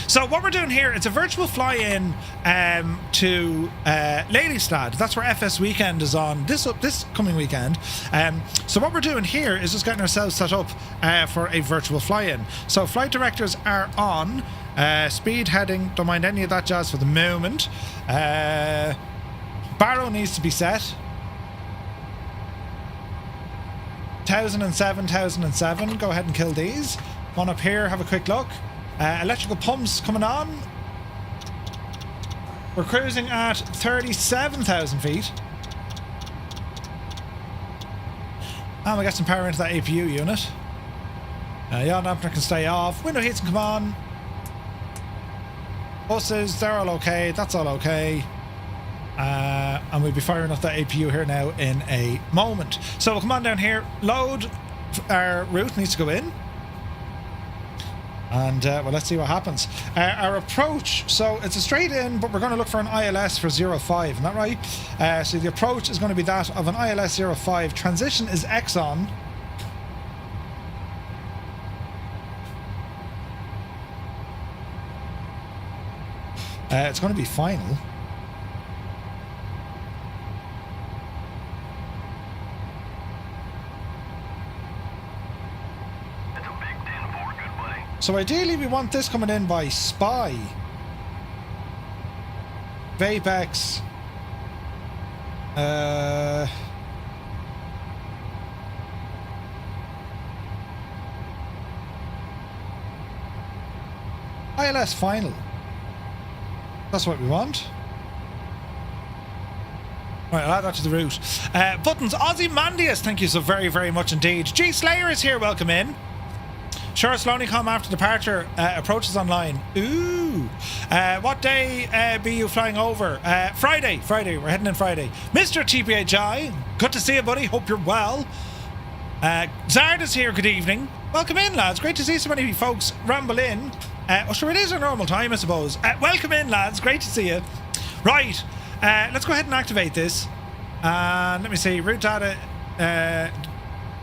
So what we're doing here, it's a virtual fly-in to Lelystad. That's where FSWeekend is on this coming weekend. So what we're doing here is just getting ourselves set up for a virtual fly-in. So flight directors are on. Speed, heading, don't mind any of that jazz for the moment. Barrow needs to be set. 1007, 1007. Go ahead and kill these. One up here, have a quick look. Electrical pumps coming on. We're cruising at 37,000 feet. And we got some power into that APU unit. Yaw dampener can stay off. Window heats can come on. Buses, they're all okay. That's all okay. And we'll be firing off that APU here now in a moment. So we'll come on down here. Load. Our route needs to go in. And well, let's see what happens. Our approach, so it's a straight in, but we're going to look for an ILS for 05, isn't that right? So the approach is going to be that of an ILS 05. Transition is Exxon. It's going to be final. So ideally we want this coming in by Spy. Vapex. ILS final. That's what we want. Right, I'll add that to the route. Buttons, Ozymandias, thank you so very, very much indeed. G Slayer is here, welcome in. Sure, Slonicom after departure approaches online. Ooh. What day be you flying over? Friday. We're heading in Friday. Mr. TPHI, good to see you, buddy. Hope you're well. Zard is here. Good evening. Welcome in, lads. Great to see so many folks ramble in. Sure, it is a normal time, I suppose. Welcome in, lads. Great to see you. Right. Let's go ahead and activate this. Let me see. Route data.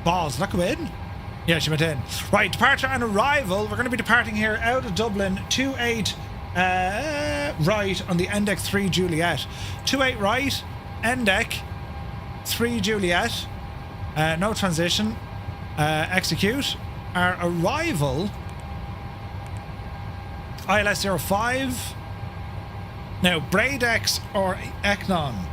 Balls. Did that go in? Yeah, she went in. Right, departure and arrival. We're going to be departing here out of Dublin. 28 right on the Endec 3 Juliet. 28 right, Endec 3 Juliet. No transition. Execute. Our arrival. ILS 05. Now, Bradex or Eknon.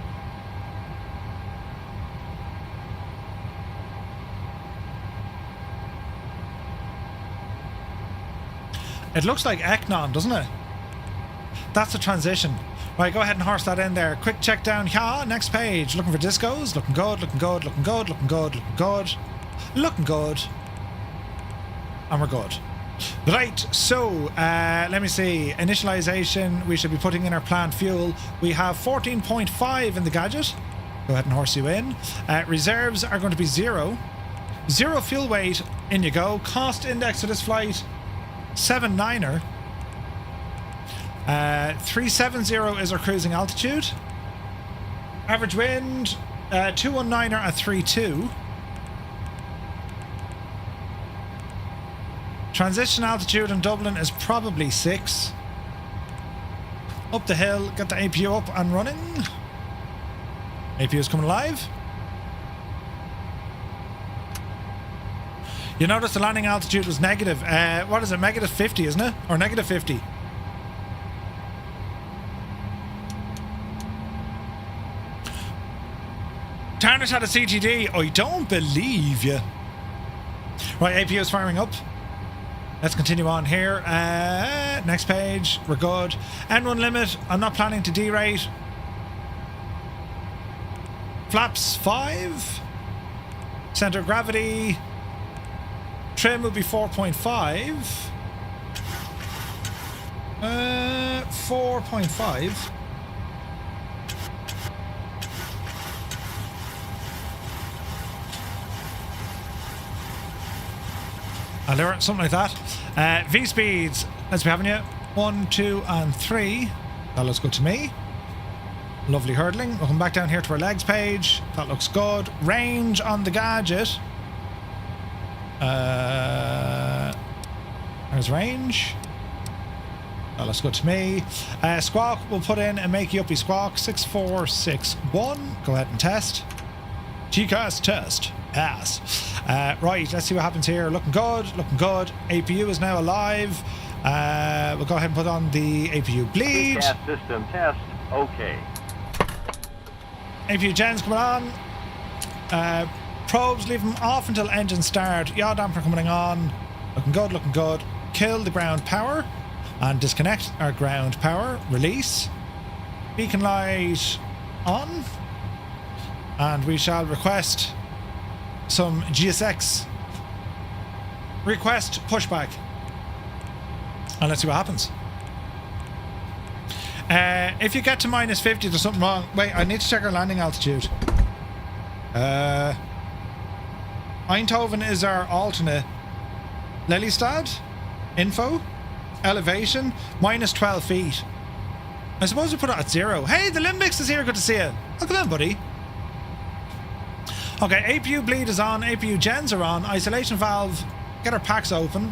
It looks like Eknon, doesn't it? That's the transition. Right, go ahead and horse that in there. Quick check down here. Next page. Looking for discos. Looking good, looking good, looking good, looking good, looking good. Looking good. And we're good. Right, so let me see. Initialization. We should be putting in our planned fuel. We have 14.5 in the gadget. Go ahead and horse you in. Reserves are going to be 0. 0 fuel weight. In you go. Cost index of this flight. 79er. 370 is our cruising altitude. Average wind 219er at 32. Transition altitude in Dublin is probably 6. Up the hill, get the APU up and running. APU is coming alive. You notice the landing altitude was negative. What is it? Negative 50, isn't it? Or negative 50. Tarnish had a CTD. I don't believe you. Right, APU is firing up. Let's continue on here. Next page. We're good. N1 limit. I'm not planning to derate. Flaps 5. Center of gravity. Trim will be 4.5. 4.5. I'll learn something like that. V speeds. Let's be having you. 1, 2, and 3. That looks good to me. Lovely hurdling. We'll come back down here to our legs page. That looks good. Range on the gadget. There's range. That looks good to me. Squawk, we'll put in a makey uppy squawk. 6461. Go ahead and test. GCAS test. Pass. Right, let's see what happens here. Looking good, looking good. APU is now alive. We'll go ahead and put on the APU bleed. GCAS system test. Okay. APU gens coming on. Probes, leave them off until engine start. Yaw damper coming on. Looking good, looking good. Kill the ground power and disconnect our ground power. Release. Beacon light on. And we shall request some GSX. Request pushback. And let's see what happens. If you get to minus 50, there's something wrong. Wait, I need to check our landing altitude. Eindhoven is our alternate. Lelystad, info, elevation, minus 12 feet. I suppose we put it at 0. Hey, the Limbix is here. Good to see you. Welcome in, buddy. Okay, APU bleed is on. APU gens are on. Isolation valve. Get our packs open.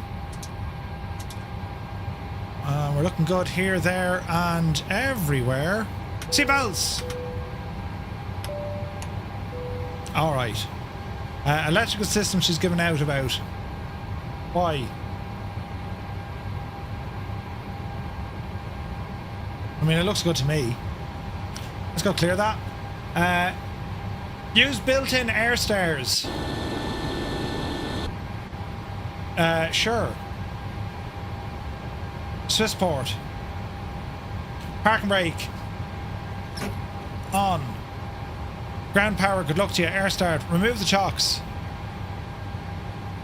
We're looking good here, there, and everywhere. Seatbelts. All right. Electrical system she's given out about. Why? I mean, it looks good to me. Let's go clear that. Use built-in air stairs. Sure. Swissport. Park and brake. On. Ground power, good luck to you. Air start. Remove the chocks.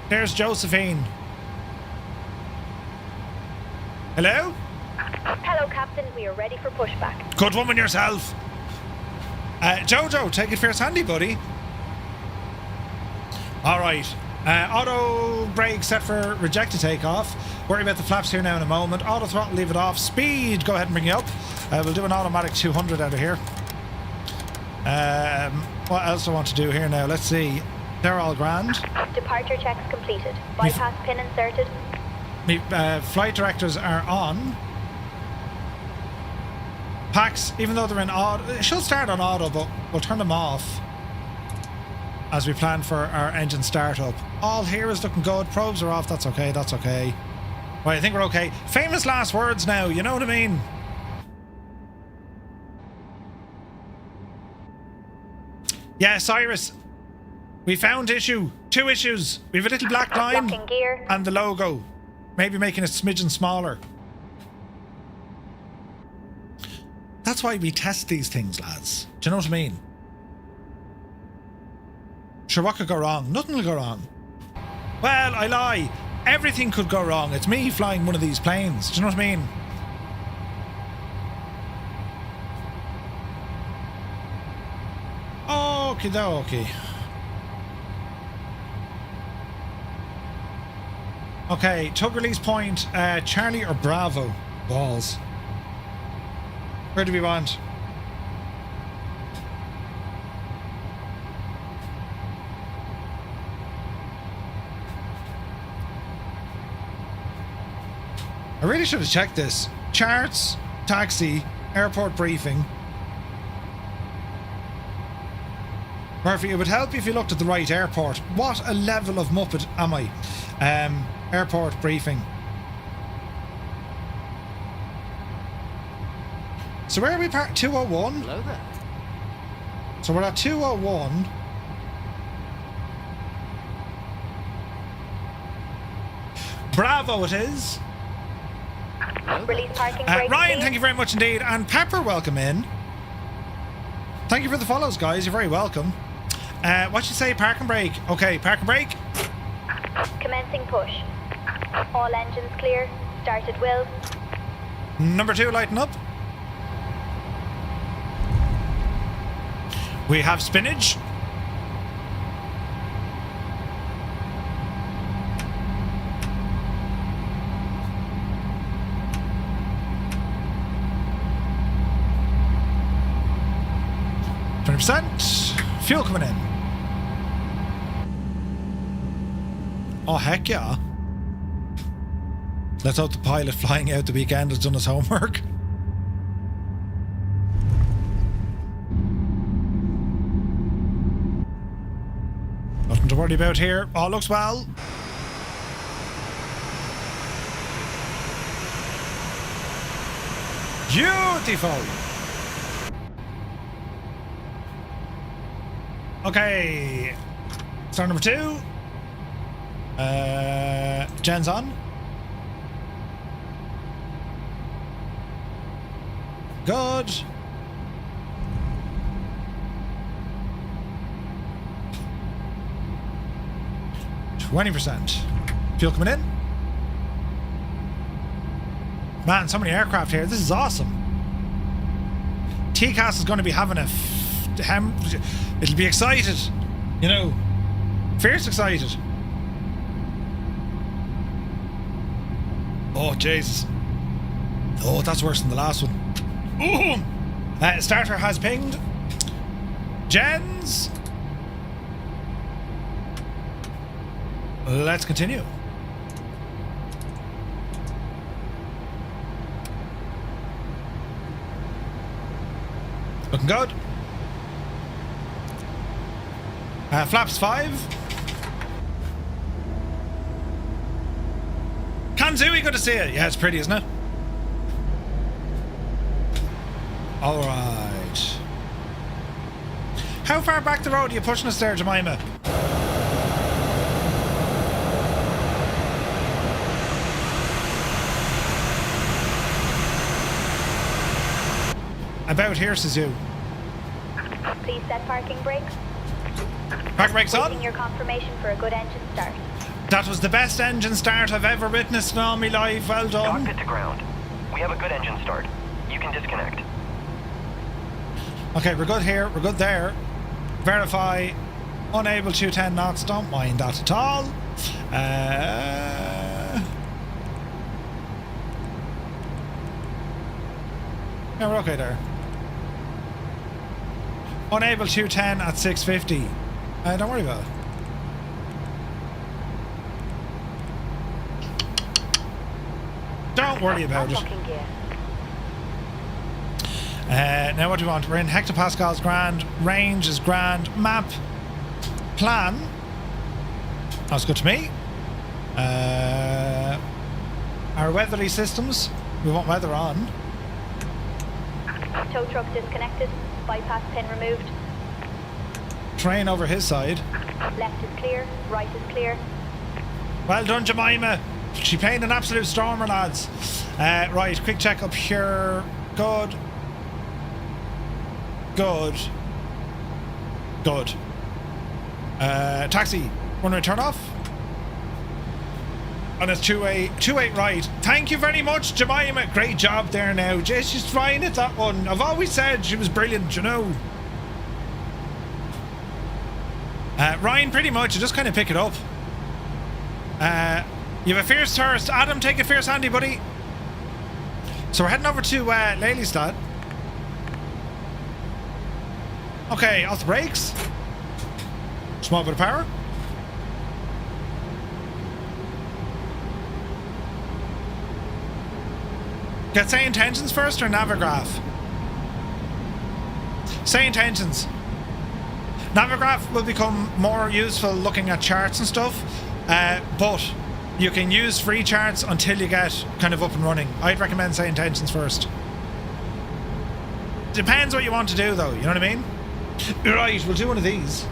There's Josephine. Hello? Hello, Captain. We are ready for pushback. Good woman yourself. Jojo, take it first handy, buddy. All right. Auto brake set for rejected takeoff. Worry about the flaps here now in a moment. Auto throttle, leave it off. Speed, go ahead and bring you up. We'll do an automatic 200 out of here. What else do I want to do here now? Let's see. They're all grand. Departure checks completed. Bypass pin inserted. Flight directors are on. Packs, even though they're in auto, she'll start on auto, but we'll turn them off as we plan for our engine startup. All here is looking good. Probes are off. That's okay. That's okay. Right, I think we're okay. Famous last words now. You know what I mean? Yeah, Cyrus. We found issue. 2 issues. We have a little black line Locking gear. and the logo. Maybe making it smidgen smaller. That's why we test these things, lads. Do you know what I mean? Sure, what could go wrong? Nothing will go wrong. Well, I lie. Everything could go wrong. It's me flying one of these planes. Do you know what I mean? Okie dokie. Okay, tug release point, Charlie or Bravo? Balls. Where do we want? I really should have checked this. Charts, taxi, airport briefing. Murphy, it would help if you looked at the right airport. What a level of muppet am I? Airport briefing. So where are we parked? 201? Hello there. So we're at 201. Bravo it is. Hello there. Release parking brake. Ryan, please. thank you very much indeed. And Pepper, welcome in. Thank you for the follows, guys. You're very welcome. What you say, park and brake? Okay, park and brake. Commencing push. All engines clear. Started will. Number 2, lighten up. We have spinach. %. Fuel coming in. Oh, heck yeah. Let's hope the pilot flying out the weekend has done his homework. Nothing to worry about here. All looks well. Beautiful. Okay. Star number 2. Jen's on. Good. %. Fuel coming in. Man, so many aircraft here. This is awesome. TCAS is going to be having a it'll be excited. You know. Fierce excited. Oh, Jesus. Oh, that's worse than the last one. Ooh. Starter has pinged. Jens. Let's continue. Looking good. Flaps 5. Kanzui, good to see you. Yeah, it's pretty, isn't it? All right. How far back the road are you pushing us there, Jemima? About here, says you. Please set parking brakes. Park brakes Waiting on. your confirmation for a good engine start. That was the best engine start I've ever witnessed in all my life. Well done. Cockpit to ground. We have a good engine start. You can disconnect. Okay, we're good here. We're good there. Verify. Unable to 10 knots. Don't mind that at all. Yeah, we're okay there. Unable to 10 at 650. Don't worry about it. Don't worry about it. Now what do we want? We're in hectopascals, grand. Range is grand. Map. Plan. That's good to me. Our weatherly systems. We want weather on. Tow truck disconnected. Bypass pin removed. Train over his side. Left is clear. Right is clear. Well done, Jemima. She playing an absolute stormer, lads. Right, quick check up here. Good. Good. Good. Taxi. Runway turn off. And it's 28 right. Thank you very much, Jemima. Great job there now. She's fine at that one. I've always said she was brilliant, you know. Ryan, pretty much, you just kind of pick it up. You have a fierce thirst. Adam, take a fierce handy, buddy. So we're heading over to Lelystad. Okay, off the brakes. Small bit of power. Get say intentions first or Navigraph? Say intentions. Navigraph will become more useful looking at charts and stuff, but you can use free charts until you get kind of up and running. I'd recommend say intentions first. Depends what you want to do though, you know what I mean? Right, we'll do one of these.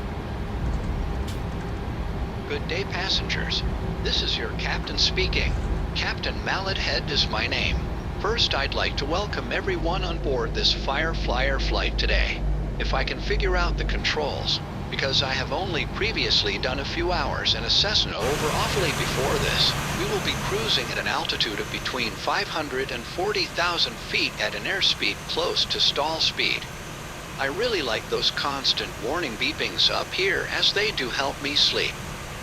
Good day, passengers. This is your captain speaking. Captain Mallet Head is my name. First, I'd like to welcome everyone on board this Fireflyer flight today. If I can figure out the controls, because I have only previously done a few hours in a Cessna over awfully before this, we will be cruising at an altitude of between 500 and 40,000 feet at an airspeed close to stall speed. I really like those constant warning beepings up here as they do help me sleep.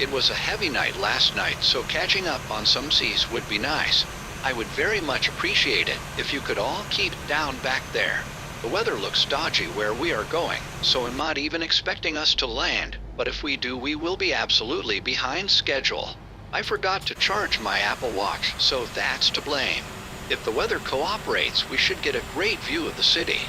It was a heavy night last night, so catching up on some seas would be nice. I would very much appreciate it if you could all keep down back there. The weather looks dodgy where we are going, so I'm not even expecting us to land, but if we do, we will be absolutely behind schedule. I forgot to charge my Apple Watch, so that's to blame. If the weather cooperates, we should get a great view of the city.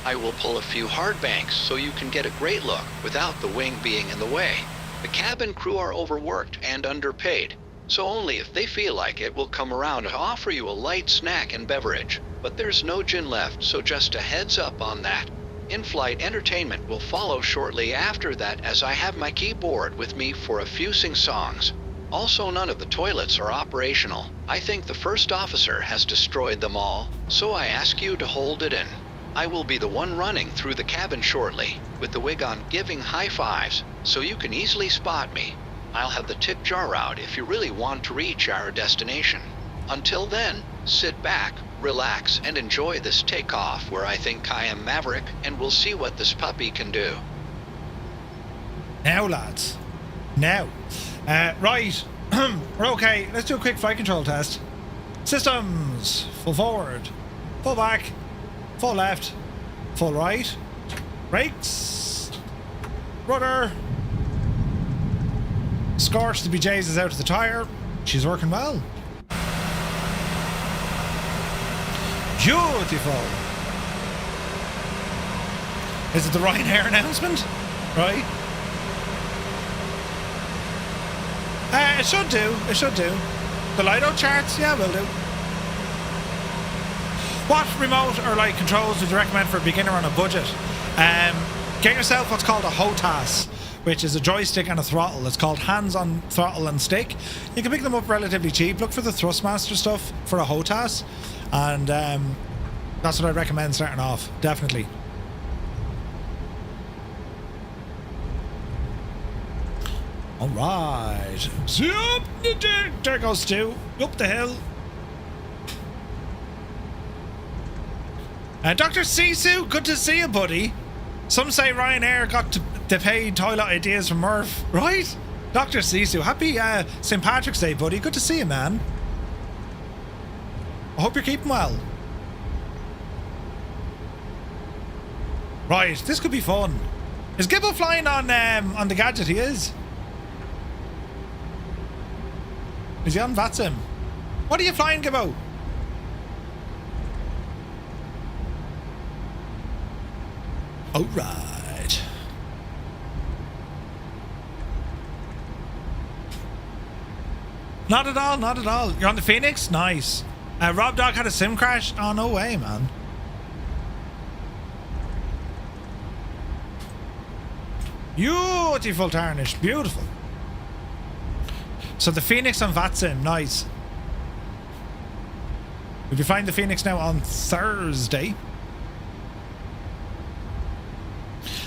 I will pull a few hard banks so you can get a great look without the wing being in the way. The cabin crew are overworked and underpaid, so only if they feel like it will come around to offer you a light snack and beverage. But there's no gin left, so just a heads up on that. In-flight entertainment will follow shortly after that, as I have my keyboard with me for a few sing-songs. Also, none of the toilets are operational. I think the first officer has destroyed them all, so I ask you to hold it in. I will be the one running through the cabin shortly, with the wig on giving high fives, so you can easily spot me. I'll have the tip jar out if you really want to reach our destination. Until then, sit back, relax, and enjoy this takeoff where I think I am Maverick, and we'll see what this puppy can do. Now, lads. Now. Right. We're okay. Let's do a quick flight control test. Systems. Full forward. Full back. Full left. Full right. Brakes. Rudder. Scorch, the BJs is out of the tyre. She's working well. Beautiful. Is it the Ryanair announcement? Right. It should do. It should do. The Lido charts? Yeah, will do. What remote or light controls would you recommend for a beginner on a budget? Get yourself what's called a HOTAS, which is a joystick and a throttle. It's called hands-on throttle and stick. You can pick them up relatively cheap. Look for the Thrustmaster stuff for a HOTAS, and that's what I'd recommend starting off, definitely. All right. Zoop! There goes Stu. Up the hill. Dr. Sisu, good to see you, buddy. Some say Ryanair got to pay toilet ideas from Murph, right? Dr. Sisu, happy St. Patrick's Day, buddy. Good to see you, man. I hope you're keeping well. Right, this could be fun. Is Gibbo flying on the gadget? He is. Is he on VATSIM? What are you flying, Gibbo? All right. Not at all, not at all. You're on the Phoenix? Nice. Rob Dog had a sim crash? Oh, no way, man. Beautiful tarnish. Beautiful. So the Phoenix on VATSIM. Nice. We'll be flying the Phoenix now on Thursday.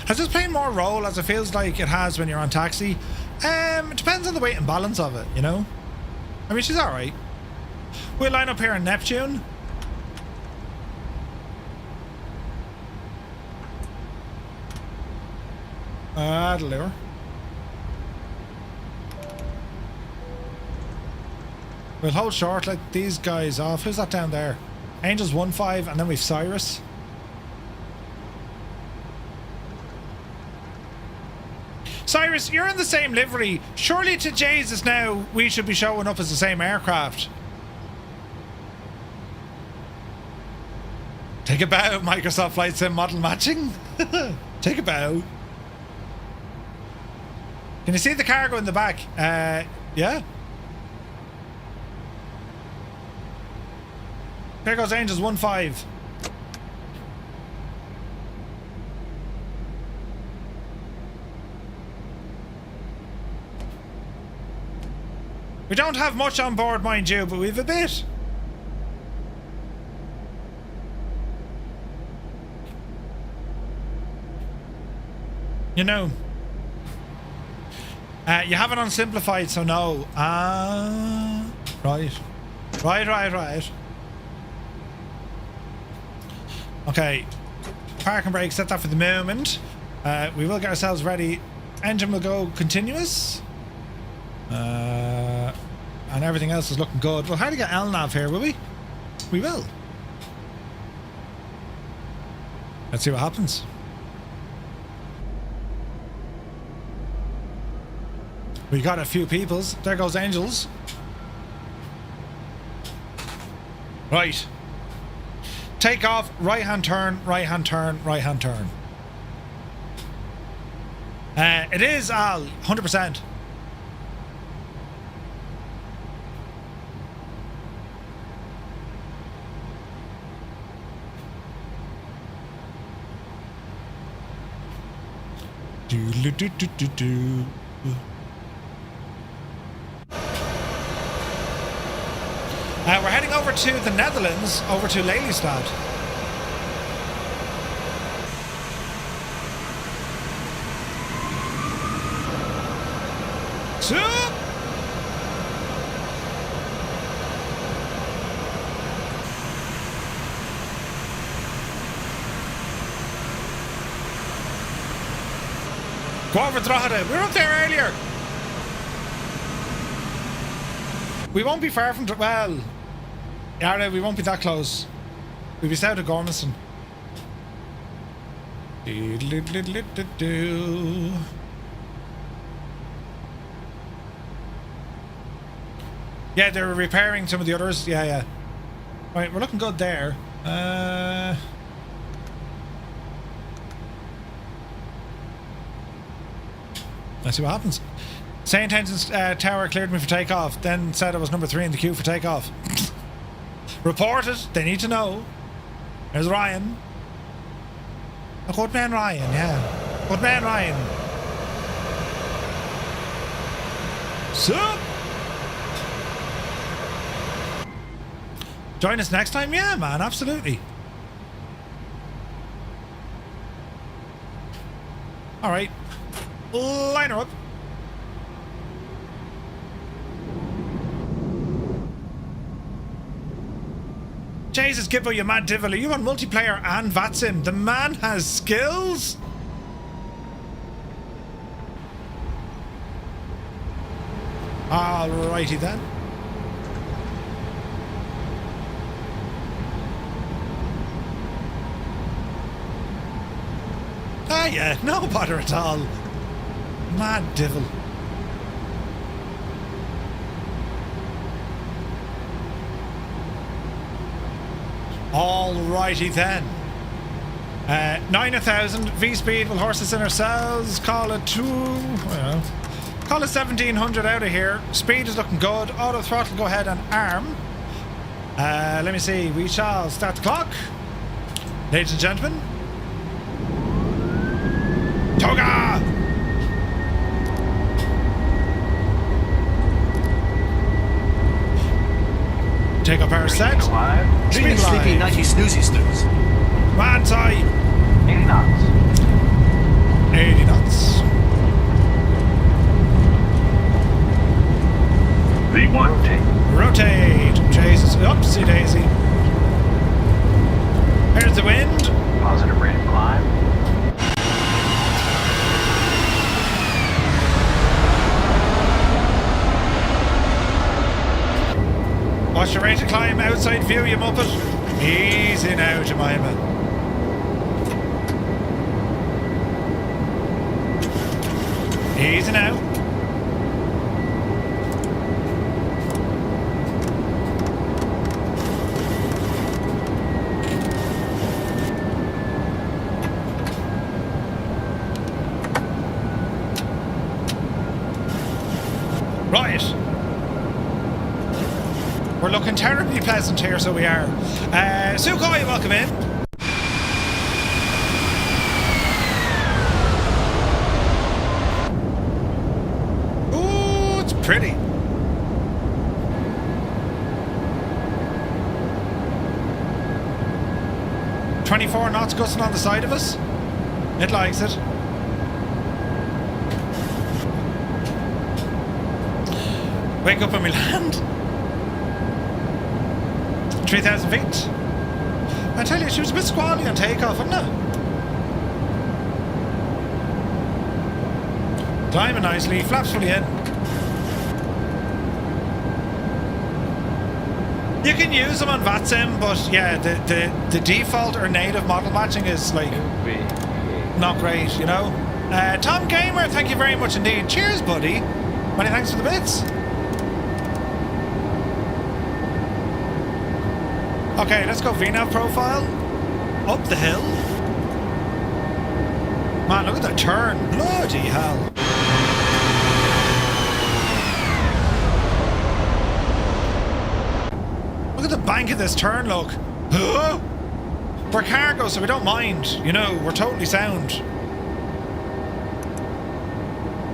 Has this playing more role as it feels like it has when you're on taxi? It depends on the weight and balance of it, you know? I mean, she's alright. We'll line up here on Neptune. Deliver. We'll hold short like these guys off. Who's that down there? Angels 1-5 and then we've Cyrus. Cyrus, you're in the same livery. Surely to Jesus now we should be showing up as the same aircraft. Take a bow, Microsoft Flight Sim model matching. Take a bow. Can you see the cargo in the back? Yeah. There goes Angels 1-5. We don't have much on board, mind you, but we've a bit. You know. You have it on simplified, so no. Right. Right. Okay. Park and brake, set that for the moment. We will get ourselves ready. Engine will go continuous. And everything else is looking good. We'll hardly get LNAV here, will we? We will. Let's see what happens. We got a few peoples. There goes Angels. Right. Take off, right hand turn, right hand turn, right hand turn. It is Al, 100%. Do. We're heading over to the Netherlands, over to Lelystad. Go over Drogheda. We were up there earlier. We won't be far from... Well... Yeah, we won't be that close. We'll be south of Gormiston. Yeah, they're repairing some of the others. Yeah. Right, we're looking good there. Let's see what happens. St. Tenzin Tower cleared me for takeoff, then said I was number 3 in the queue for takeoff. Reported. They need to know. There's Ryan. A good man Ryan, yeah. Good man Ryan. Sup? Join us next time? Yeah, man, absolutely. Alright. Line her up. Jesus, Gibbo, you mad devil. Are you on multiplayer and VATSIM? The man has skills. Alrighty then. Ah, yeah, no bother at all. Mad devil. Alrighty then. 9,000 V-speed with horses in ourselves. Call it call it 1,700 out of here. Speed is looking good. Auto throttle, go ahead and arm. Let me see. We shall start the clock. Ladies and gentlemen. Toga! Take up our set. Dreamy, sleepy, nighty, snoozy, snooze. One side. 80 knots. 80 knots. V1. Rotate. Jesus. Oopsie daisy. Here's the wind. Positive rate of climb. What's your rate of climb? Outside view, you muppet. Easy now, Jemima. Easy now. Right. We're looking terribly pleasant here, so we are. Sukhoi, welcome in. Ooh, it's pretty. "24 knots gusting on the side of us. It likes it. Wake up when we land. 3,000 feet. I tell you, she was a bit squally on takeoff, wasn't it? Climbing nicely, flaps fully in. You can use them on VATSIM, but yeah, the default or native model matching is like not great, you know. Tom Gamer, thank you very much indeed. Cheers, buddy. Many thanks for the bits. Okay, let's go VNAV profile. Up the hill. Man, look at that turn. Bloody hell. Look at the bank of this turn, look. We're cargo, so we don't mind. You know, we're totally sound.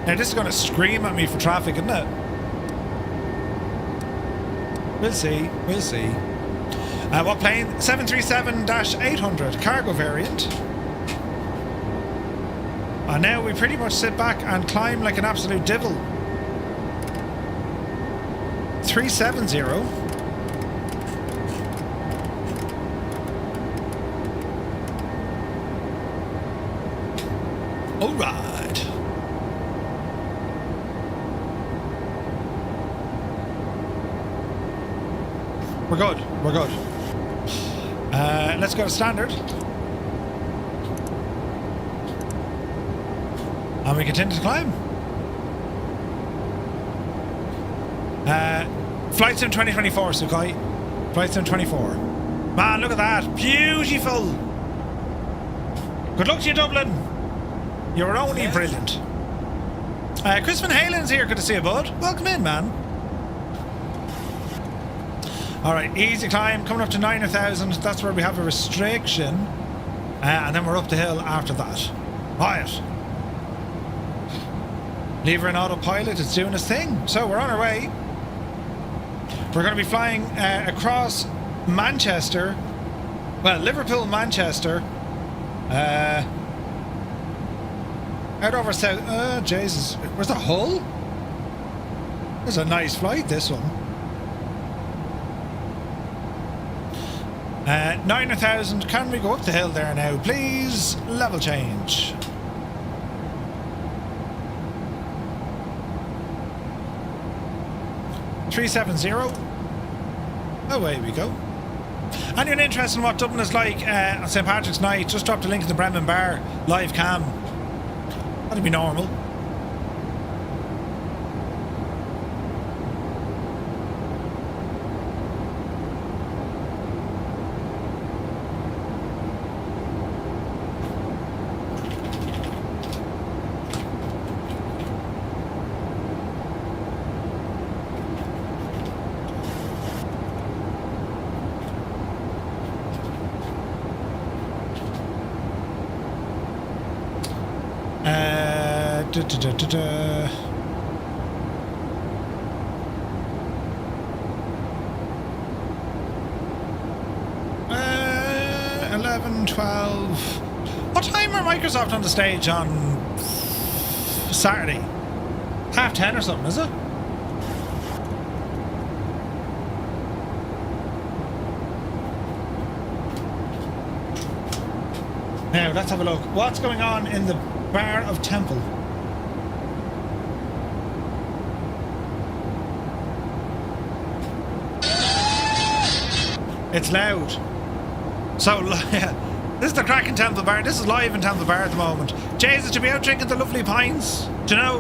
Now, this is going to scream at me for traffic, isn't it? We'll see. We'll see. What plane? 737-800, cargo variant. And now we pretty much sit back and climb like an absolute devil. 370. All right. We're good. We're good. Let's go to standard. And we continue to climb. Flight Sim 2024, Sukhoi. Flight Sim 24. Man, look at that. Beautiful. Good luck to you, Dublin. You're only brilliant. Chris Van Halen's here. Good to see you, bud. Welcome in, man. Alright, easy climb, coming up to 9,000. That's where we have a restriction. And then we're up the hill after that. Alright. Lever and autopilot, it's doing its thing. So we're on our way. We're going to be flying across Manchester. Well, Liverpool, Manchester. Out over south. Jesus. Where's the Hull? It's a nice flight, this one. 9,000. Can we go up the hill there now, please? Level change. $370. Away we go. Anyone interested in what Dublin is like on St. Patrick's night? Just drop the link in the Bremen Bar live cam. That'd be normal. Da. 11, 12. What time are Microsoft on the stage on Saturday? 10:30 or something, is it? Now, let's have a look. What's going on in the Bar of Temple? It's loud. So, yeah, this is the cracking Temple Bar. This is live in Temple Bar at the moment. Jesus, to be out drinking the lovely pints. Do you know?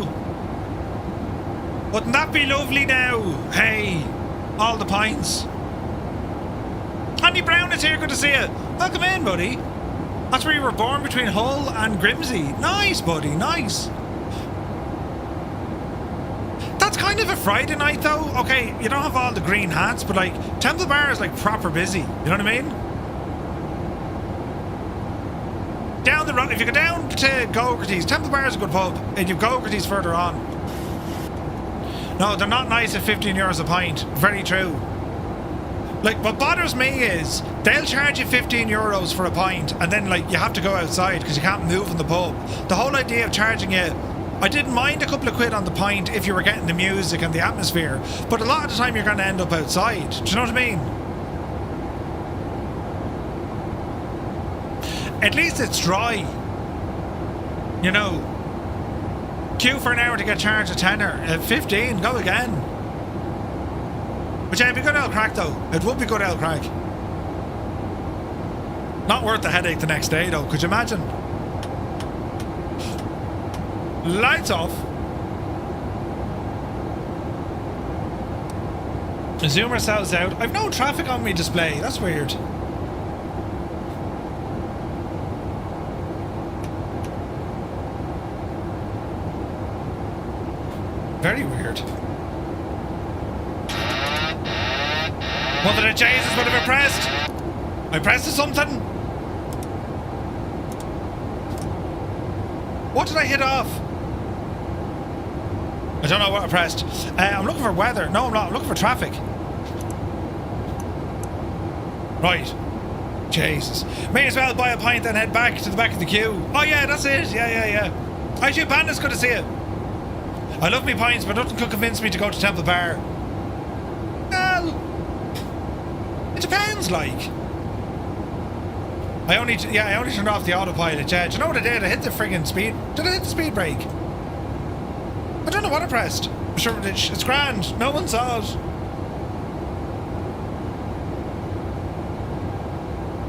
Wouldn't that be lovely now? Hey, all the pints. Andy Brown is here. Good to see you. Welcome in, buddy. That's where you were born, between Hull and Grimsby. Nice, buddy. Nice. That's kind of a Friday night, though. Okay, you don't have all the green hats, but like Temple Bar is like proper busy. You know what I mean? Down the road, if you go down to Gogarty's, Temple Bar is a good pub, and you've Gogarty's further on. No, they're not nice at €15 a pint. Very true. Like, what bothers me is they'll charge you €15 for a pint, and then like you have to go outside because you can't move in the pub. The whole idea of charging you, I didn't mind a couple of quid on the pint if you were getting the music and the atmosphere, but a lot of the time you're going to end up outside. Do you know what I mean? At least it's dry. You know. Queue for an hour to get charged a tenner. 15, go again. But yeah, it'd be good old crack though. It would be good old crack. Not worth the headache the next day though, could you imagine? Lights off. Zoom ourselves out. I've no traffic on my display. That's weird. Very weird. What did I change? What have I pressed? I pressed something. What did I hit off? I don't know what I pressed. I'm looking for weather. No, I'm not. I'm looking for traffic. Right. Jesus. May as well buy a pint and head back to the back of the queue. Oh yeah, that's it. Yeah. Hi, you Panda's good to see you. I love me pints, but nothing could convince me to go to Temple Bar. Well, it depends, like. I only turned off the autopilot. Yeah, do you know what I did? I hit the friggin' speed. Did I hit the speed brake? I don't know what I pressed. I'm sure it's grand. No one saw it.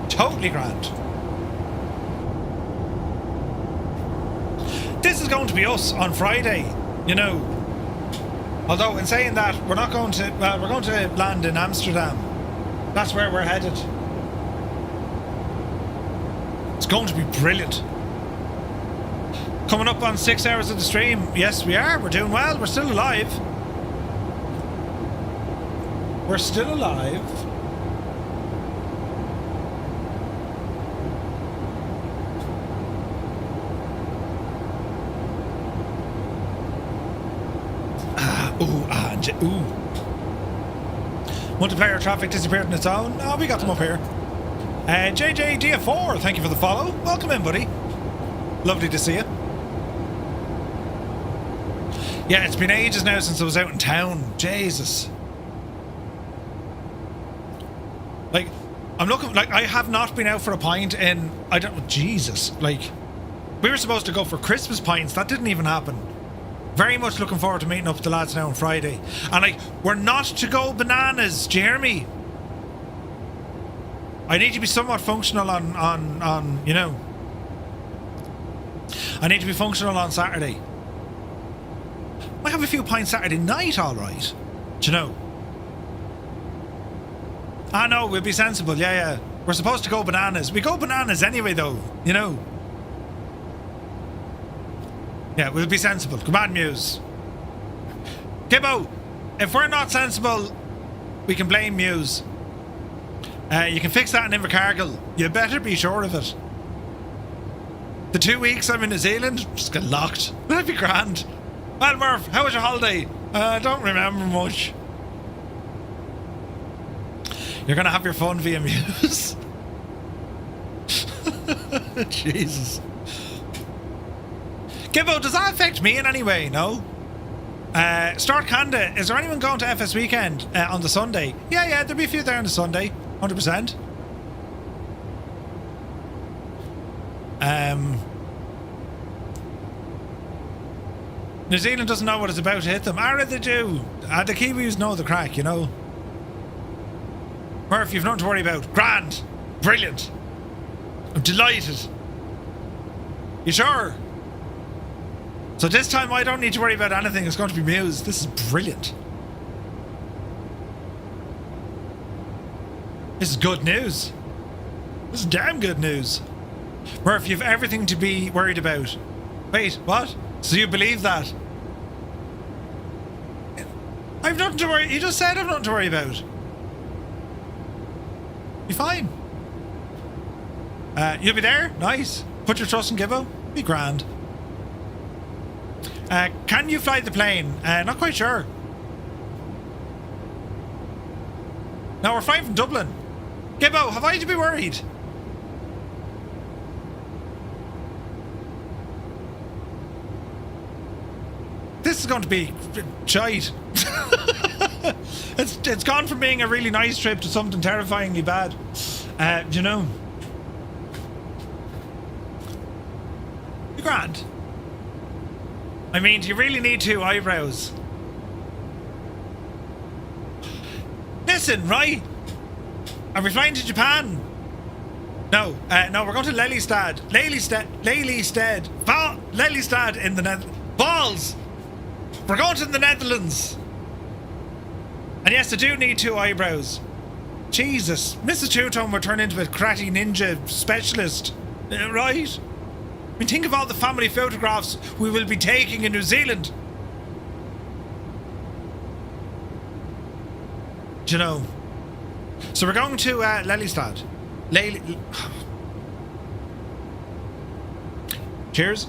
Totally grand. This is going to be us on Friday. You know, although in saying that, we're not going to, well, we're going to land in Amsterdam. That's where we're headed. It's going to be brilliant. Coming up on 6 hours of the stream. Yes, we are. We're doing well. We're still alive. We're still alive. Ooh. Multiplayer traffic disappeared on its own. Oh, we got them up here. JJDF4, thank you for the follow. Welcome in, buddy. Lovely to see you. Yeah, it's been ages now since I was out in town. Jesus. Like, I'm looking, like, I have not been out for a pint in, I don't, Jesus, like, we were supposed to go for Christmas pints. That didn't even happen. Very much looking forward to meeting up with the lads now on Friday. And, like, we're not to go bananas, do you hear me? I need to be somewhat functional on, you know. I need to be functional on Saturday. Might have a few pints Saturday night, all right. Do you know? Ah, no, we'll be sensible. Yeah. We're supposed to go bananas. We go bananas anyway, though. You know. Yeah, we'll be sensible. Come on, Muse. Gibbo, if we're not sensible, we can blame Muse. You can fix that in Invercargill. You better be sure of it. The 2 weeks I'm in New Zealand, just get locked. That'd be grand. Well, Murph, how was your holiday? I don't remember much. You're going to have your fun via Muse. Jesus. Gibbo, does that affect me in any way? No? Start Canada. Is there anyone going to FS Weekend on the Sunday? Yeah, there'll be a few there on the Sunday. 100%. New Zealand doesn't know what it's about to hit them. They do. The Kiwis know the crack, you know. Murph, you've nothing to worry about. Grand. Brilliant. I'm delighted. You sure? So this time I don't need to worry about anything. It's going to be Muse. This is brilliant. This is good news. This is damn good news. Murph, you've everything to be worried about. Wait, what? So you believe that? I've nothing to worry. You just said I've nothing to worry about. Be fine. You'll be there? Nice. Put your trust in Gibbo. Be grand. Can you fly the plane? Not quite sure. No, we're flying from Dublin. Gibbo, have I to be worried? This is going to be shite. It's gone from being a really nice trip to something terrifyingly bad. You know. Be grand. I mean, do you really need 2 eyebrows? Listen, right? Are we flying to Japan? No, no, we're going to Lelystad. Lelystad in the Netherlands. Balls! We're going to the Netherlands. And yes, I do need 2 eyebrows. Jesus, Mrs. Two-Tone will turn into a karate ninja specialist. Right? I mean, think of all the family photographs we will be taking in New Zealand. Do you know? So we're going to Lelystad. Cheers.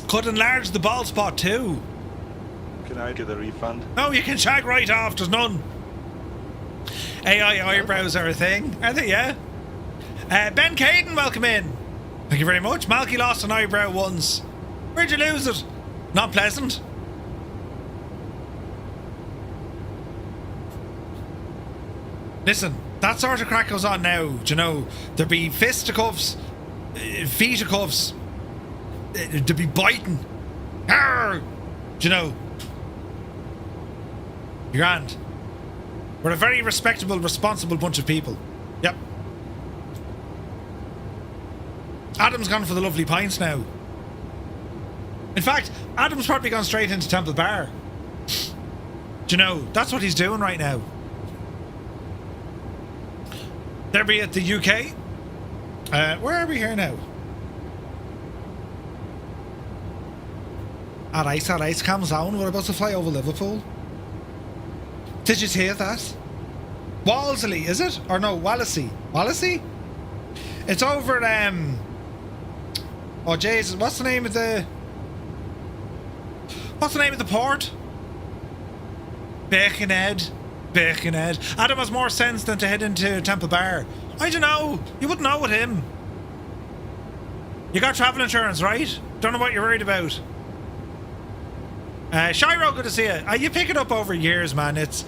Could enlarge the bald spot too. Can I get a refund? No, you can shag right off. There's none. AI eyebrows are a thing, are they? Yeah. Ben Caden, welcome in. Thank you very much. Malky lost an eyebrow once. Where'd you lose it? Not pleasant. Listen, that sort of crack goes on now. Do you know? There'd be fisticuffs, feeticuffs. There'd be biting. Arr! Do you know? You're grand. We're a very respectable, responsible bunch of people. Yep. Adam's gone for the lovely pints now. In fact, Adam's probably gone straight into Temple Bar. Do you know? That's what he's doing right now. There be at the UK. Where are we here now? Alright, calm down. We're about to fly over Liverpool. Did you hear that? Walsley, is it? Or no, Wallasey. Wallasey? It's over, oh, Jesus, what's the name of the port? Birkenhead. Adam has more sense than to head into Temple Bar. I don't know. You wouldn't know with him. You got travel insurance, right? Don't know what you're worried about. Shiro, good to see you. You pick it up over years, man. It's...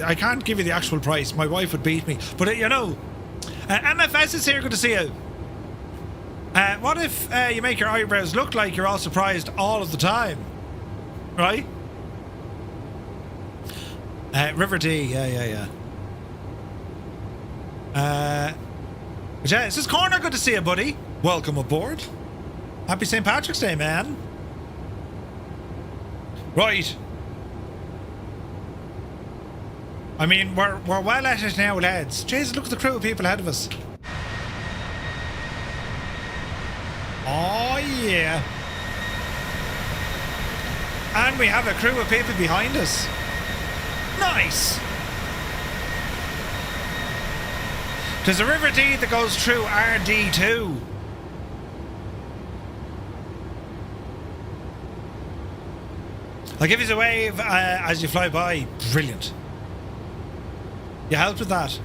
I can't give you the actual price. My wife would beat me. But, you know... MFS is here, good to see you. What if you make your eyebrows look like you're all surprised all of the time? Right? River D, yeah. This is Corner, good to see you, buddy. Welcome aboard. Happy St. Patrick's Day, man. Right. I mean, we're well at it now, lads. Jesus, look at the crew of people ahead of us. Oh, yeah. And we have a crew of people behind us. Nice. There's a River D that goes through RD2. I'll give you a wave as you fly by. Brilliant. You helped with that.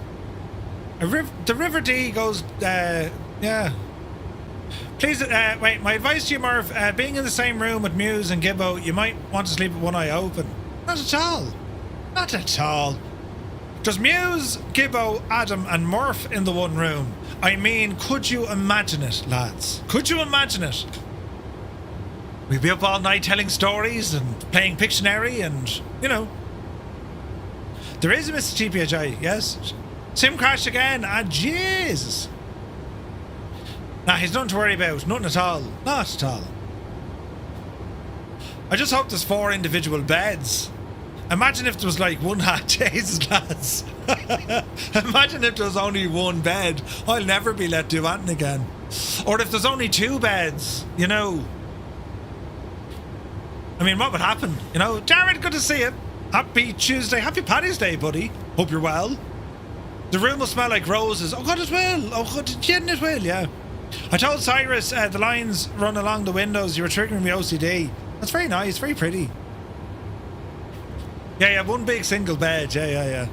The River D goes, yeah. Please, wait, my advice to you, Murph, being in the same room with Muse and Gibbo, you might want to sleep with one eye open. Not at all. Not at all. There's Muse, Gibbo, Adam and Murph in the one room. I mean, could you imagine it, lads? Could you imagine it? We'd be up all night telling stories and playing Pictionary and, you know. There is a Mr. TPHI, yes. Sim crashed again, Jesus. Nah, he's nothing to worry about. Nothing at all. Not at all. I just hope there's 4 individual beds. Imagine if there was like one hat. Jesus, lads. Imagine if there was only one bed. I'll never be let do anything again. Or if there's only 2 beds, you know. I mean, what would happen? You know, Jared, good to see you. Happy Tuesday. Happy Paddy's Day, buddy. Hope you're well. The room will smell like roses. Oh, God, it will. Oh, God, it will, yeah. I told Cyrus the lines run along the windows. You were triggering me OCD. That's very nice. Very pretty. Yeah, one big single bed. Yeah.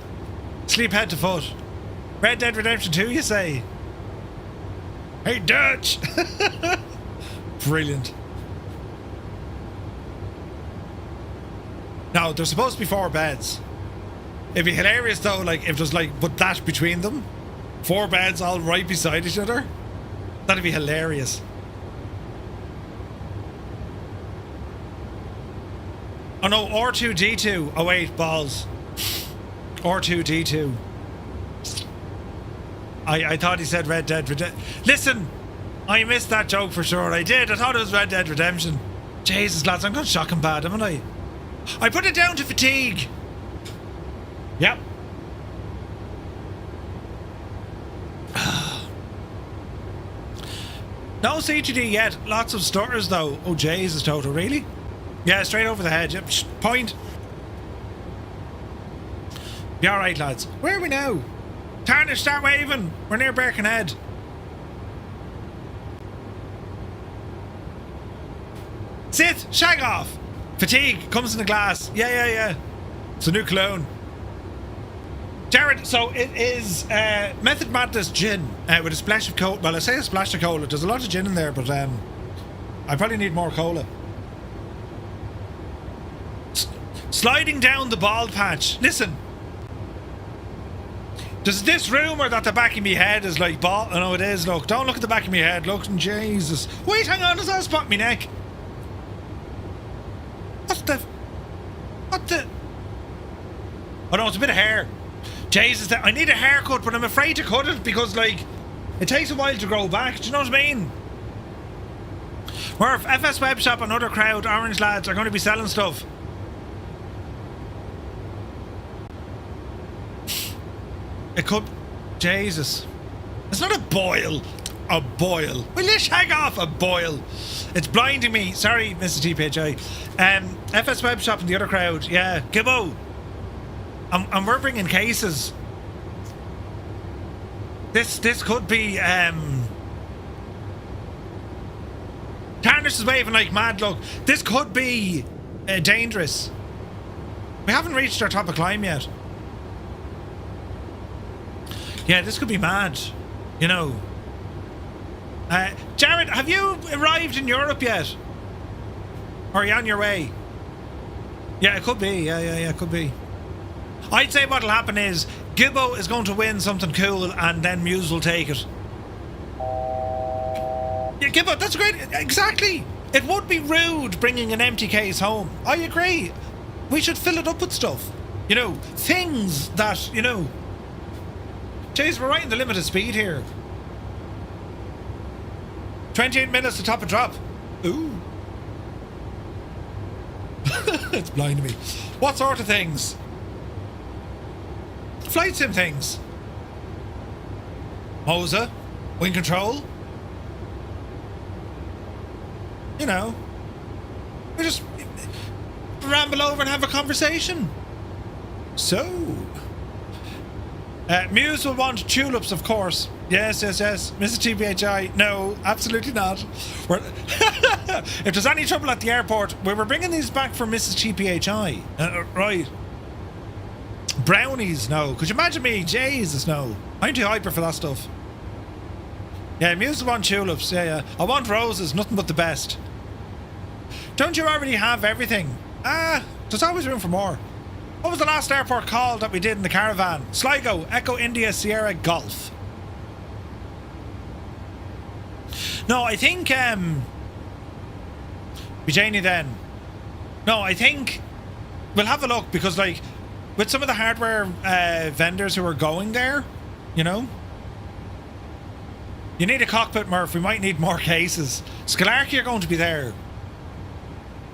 Sleep head to foot. Red Dead Redemption 2, you say? Hey, Dutch! Brilliant. Now, there's supposed to be 4 beds. It'd be hilarious, though, like, if there's, like, but that between them. 4 beds all right beside each other. That'd be hilarious. Oh, no, R2-D2. Oh, wait, balls. R2-D2. I thought he said Red Dead Redemption. Listen, I missed that joke for sure. I did. I thought it was Red Dead Redemption. Jesus, lads, I'm going shocking bad, haven't I? I put it down to fatigue. Yep. No CGD yet. Lots of stutters though. Oh Jesus, Toto, really? Yeah, straight over the head. Yep. Point. Be alright, lads. Where are we now? Tarnish, start waving. We're near Birkenhead. Sit! Shag off! Fatigue comes in the glass. Yeah. It's a new cologne. Jared, so it is Method Madness gin with a splash of cola. Well, I say a splash of cola. There's a lot of gin in there, but I probably need more cola. Sliding down the bald patch. Listen. Does this rumour that the back of my head is like bald? I know it is, look. Don't look at the back of my head. Look, Jesus. Wait, hang on. Does that spot me neck? What the? Oh no, it's a bit of hair. Jesus, I need a haircut, but I'm afraid to cut it because, like, it takes a while to grow back. Do you know what I mean? Murph, FS Web Shop and other crowd, Orange lads are going to be selling stuff. It could... Jesus. It's not a boil. A boil. Will you shag off a boil? It's blinding me. Sorry, Mr. TPHI. FS Web Shop and the other crowd. Yeah. Gibbo. And we're bringing cases. This could be... Tarnish is waving like mad, look. This could be dangerous. We haven't reached our top of climb yet. Yeah, this could be mad. You know. Jared, have you arrived in Europe yet? Or are you on your way? Yeah, it could be. Yeah, it could be. I'd say what'll happen is Gibbo is going to win something cool and then Muse will take it. Yeah, Gibbo, that's great. Exactly. It would be rude bringing an empty case home. I agree. We should fill it up with stuff. You know, things that, you know. Jeez, we're right in the limit of speed here. 28 minutes to top a drop. Ooh. It's blinding me. What sort of things? Flight sim things. Mosa. Wing control. You know. We just ramble over and have a conversation. So. Muse will want tulips, of course. Yes. Mrs. TBHI. No, absolutely not. If there's any trouble at the airport, we were bringing these back for Mrs. TBHI. Right. Brownies, no. Could you imagine me? Jesus, no. I'm too hyper for that stuff. Yeah, Muse will want tulips. Yeah. I want roses, nothing but the best. Don't you already have everything? There's always room for more. What was the last airport call that we did in the caravan? Sligo, Echo India Sierra Golf. No, I think Bijani then. No, I think we'll have a look because like with some of the hardware vendors who are going there, you know. You need a cockpit, Murph. We might need more cases. Scalarchy are going to be there.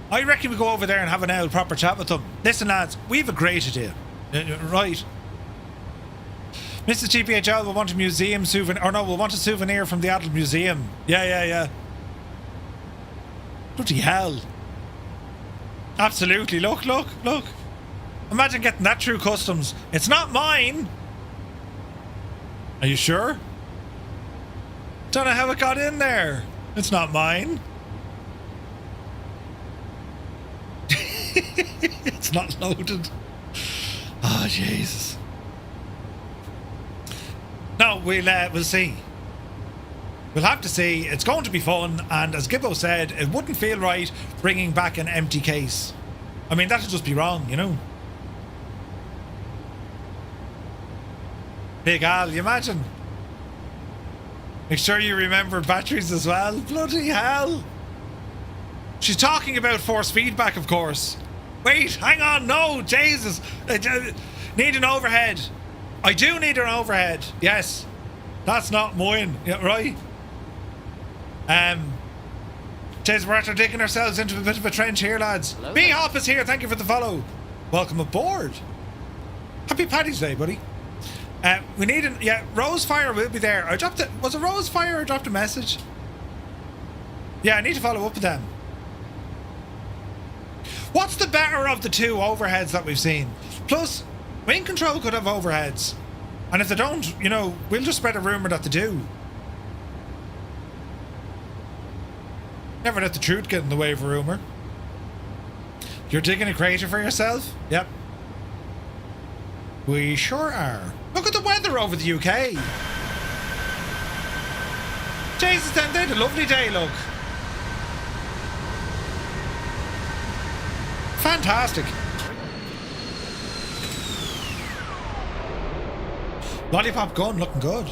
I reckon we go over there and have an old proper chat with them. Listen, lads, we've a great idea. Right. Mrs. TPHL will want a museum souvenir. Or no, we'll want a souvenir from the adult museum. Yeah. Bloody hell. Absolutely. Look. Imagine getting that through customs. It's not mine. Are you sure? Don't know how it got in there. It's not mine. It's not loaded. Oh, Jesus. No, we'll see. We'll have to see. It's going to be fun, and as Gibbo said, it wouldn't feel right bringing back an empty case. I mean, that'd just be wrong, you know. Big Al, you imagine? Make sure you remember batteries as well. Bloody hell. She's talking about force feedback, of course. Wait, hang on, no, Jesus. Need an overhead. I do need an overhead, yes. That's not mine, yeah, right? Jeez, we're after digging ourselves into a bit of a trench here, lads. B-Hop is here, thank you for the follow. Welcome aboard. Happy Paddy's Day, buddy. We need an, yeah, Rosefire will be there. Was it Rosefire I dropped a message? Yeah, I need to follow up with them. What's the better of the two overheads that we've seen? Plus, wing control could have overheads. And if they don't, you know, we'll just spread a rumour that they do. Never let the truth get in the way of a rumour. You're digging a crater for yourself? Yep. We sure are. Look at the weather over the UK. Jesus, then they had a lovely day, look. Fantastic. Lollipop gun looking good.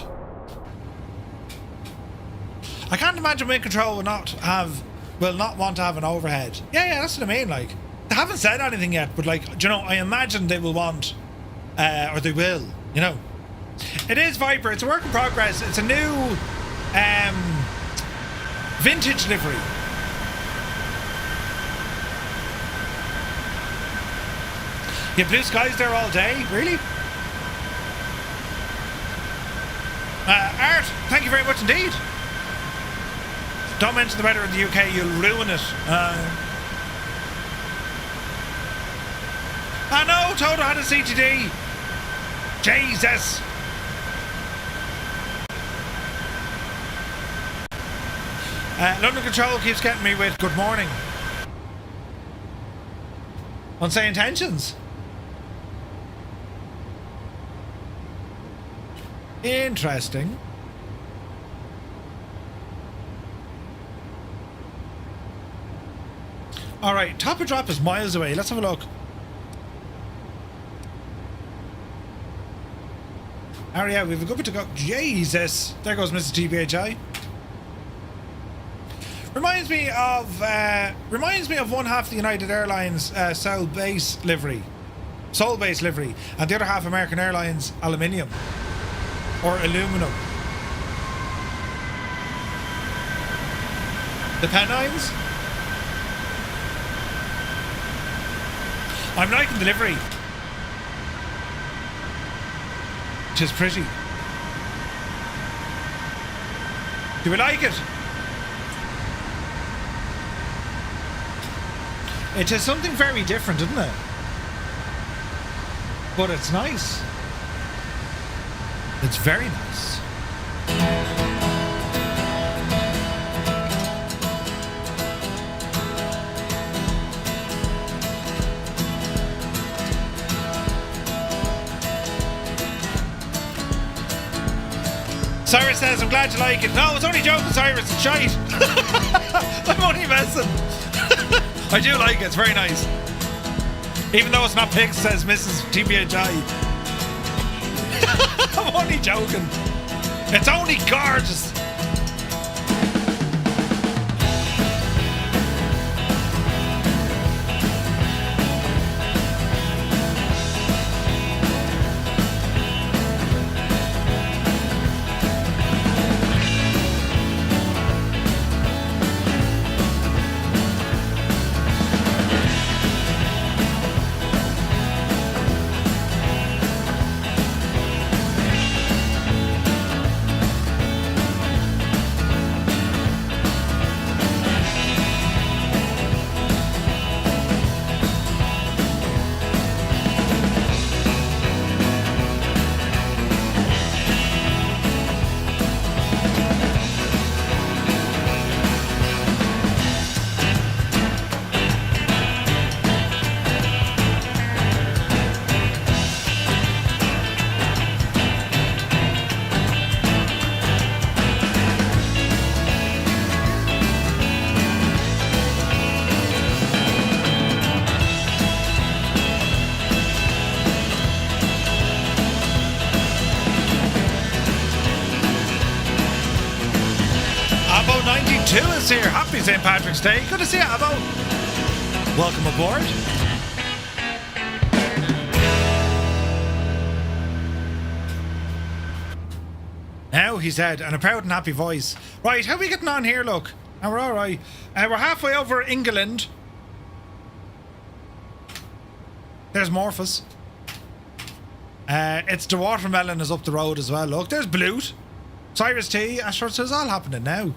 I can't imagine wing control will not want to have an overhead. Yeah, that's what I mean. Like, they haven't said anything yet, but like, you know, I imagine they will want, or they will. You know, it is Viper. It's a work in progress. It's a new, vintage livery. Yeah, blue skies there all day, really? Art, thank you very much indeed. Don't mention the weather in the UK, you'll ruin it. I know, Toto had a CTD. Jesus. London Control keeps getting me with good morning. Unsay intentions. Interesting. Alright, top of drop is miles away. Let's have a look. Oh yeah, we've a good bit to go. Jesus! There goes Mrs. TBHI. Reminds me of one half the United Airlines Seoul base livery, and the other half American Airlines aluminium or aluminum. The Pennines. I'm liking the livery. Tis pretty. Do we like it? It is something very different, isn't it? But it's nice. It's very nice. Cyrus says, I'm glad you like it. No, it's only joking, Cyrus. It's shite. I'm only messing. I do like it. It's very nice. Even though it's not pigs, says Mrs. TBHI. I'm only joking. It's only gorgeous. Here. Happy St. Patrick's Day. Good to see you, Abbo. Welcome aboard. Now, he said, and a proud and happy voice. Right, how are we getting on here, look? Now we're alright. We're halfway over England. There's Morphus. It's the watermelon is up the road as well. Look, there's Blute. Cyrus T. Sure, it's all happening now.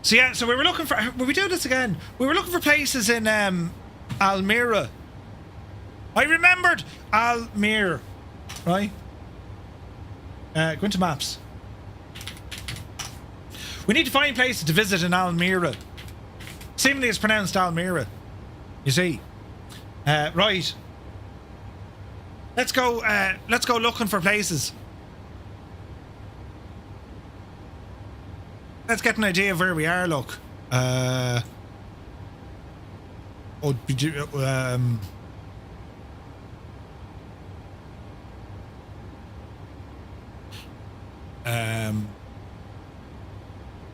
So yeah, so we were looking for... Will we do this again? We were looking for places in Almere. I remembered Almere. Right? Go into maps. We need to find places to visit in Almere. Seemingly it's pronounced Almere. You see? Right. Let's go looking for places. Let's get an idea of where we are, look.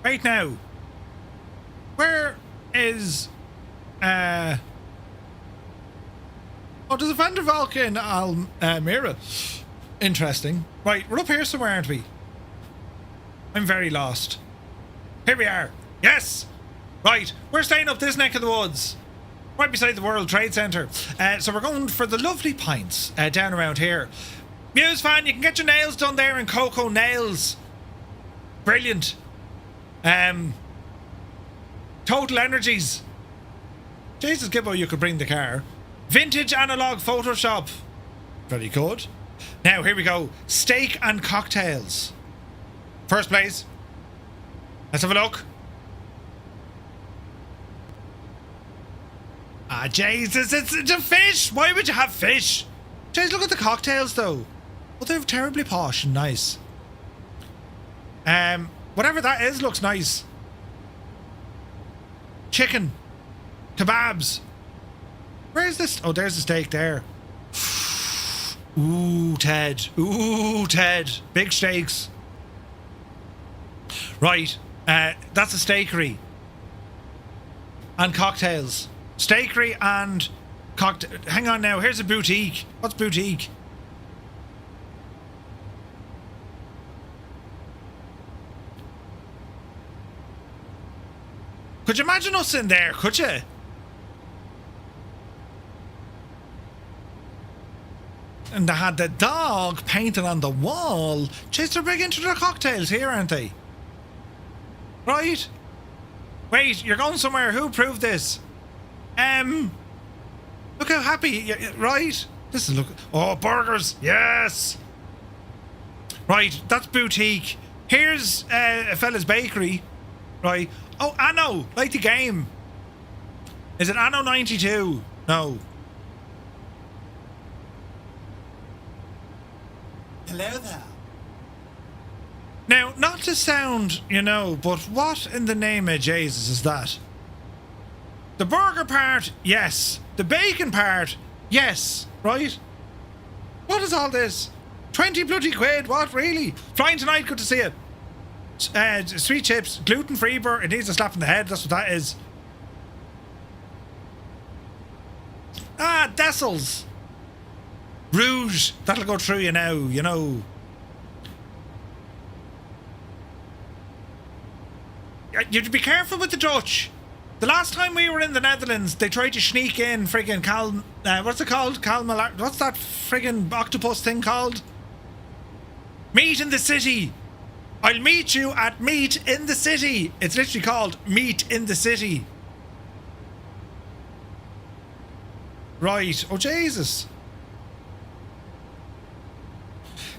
Right now, where is oh, there's a Van der Valk in Almere. Interesting. Right, we're up here somewhere, aren't we? I'm very lost. Here we are. Yes! Right, we're staying up this neck of the woods. Right beside the World Trade Centre. So we're going for the lovely pints down around here. Muse fan, you can get your nails done there in Coco Nails. Brilliant. Total Energies. Jesus Gibbo, you could bring the car. Vintage Analog Photoshop. Very good. Now, here we go. Steak and Cocktails. First place. Let's have a look. Ah, Jesus, it's a fish. Why would you have fish? Jeez, look at the cocktails, though. Well, they're terribly posh and nice. Whatever that is looks nice. Chicken. Kebabs. Where's this? Oh, there's the steak there. Ooh, Ted. Ooh, Ted. Big steaks. Right. That's a steakery. And cocktails. Steakery and cocktail. Hang on now. Here's a boutique. What's boutique? Could you imagine us in there? Could you? And they had the dog painted on the wall. Jeez, they're big into their cocktails here, aren't they? Right? Wait, you're going somewhere. Who approved this? Look how happy. Right? This is look. Oh, burgers. Yes. Right, that's boutique. Here's a fella's bakery. Right. Oh, Anno, like the game. Is it Anno 92? No. Hello there. Now, not to sound, you know, but what in the name of Jesus is that? The burger part, yes. The bacon part, yes. Right? What is all this? 20 bloody quid, what, really? Flying tonight, good to see you. Sweet chips, gluten-free burger, it needs a slap in the head, that's what that is. Ah, Dessels. Rouge, that'll go through you now, you know. You'd be careful with the Dutch. The last time we were in the Netherlands, they tried to sneak in friggin' what's it called? What's that friggin' octopus thing called? Meat in the city. I'll meet you at Meat in the City. It's literally called Meat in the City. Right. Oh, Jesus.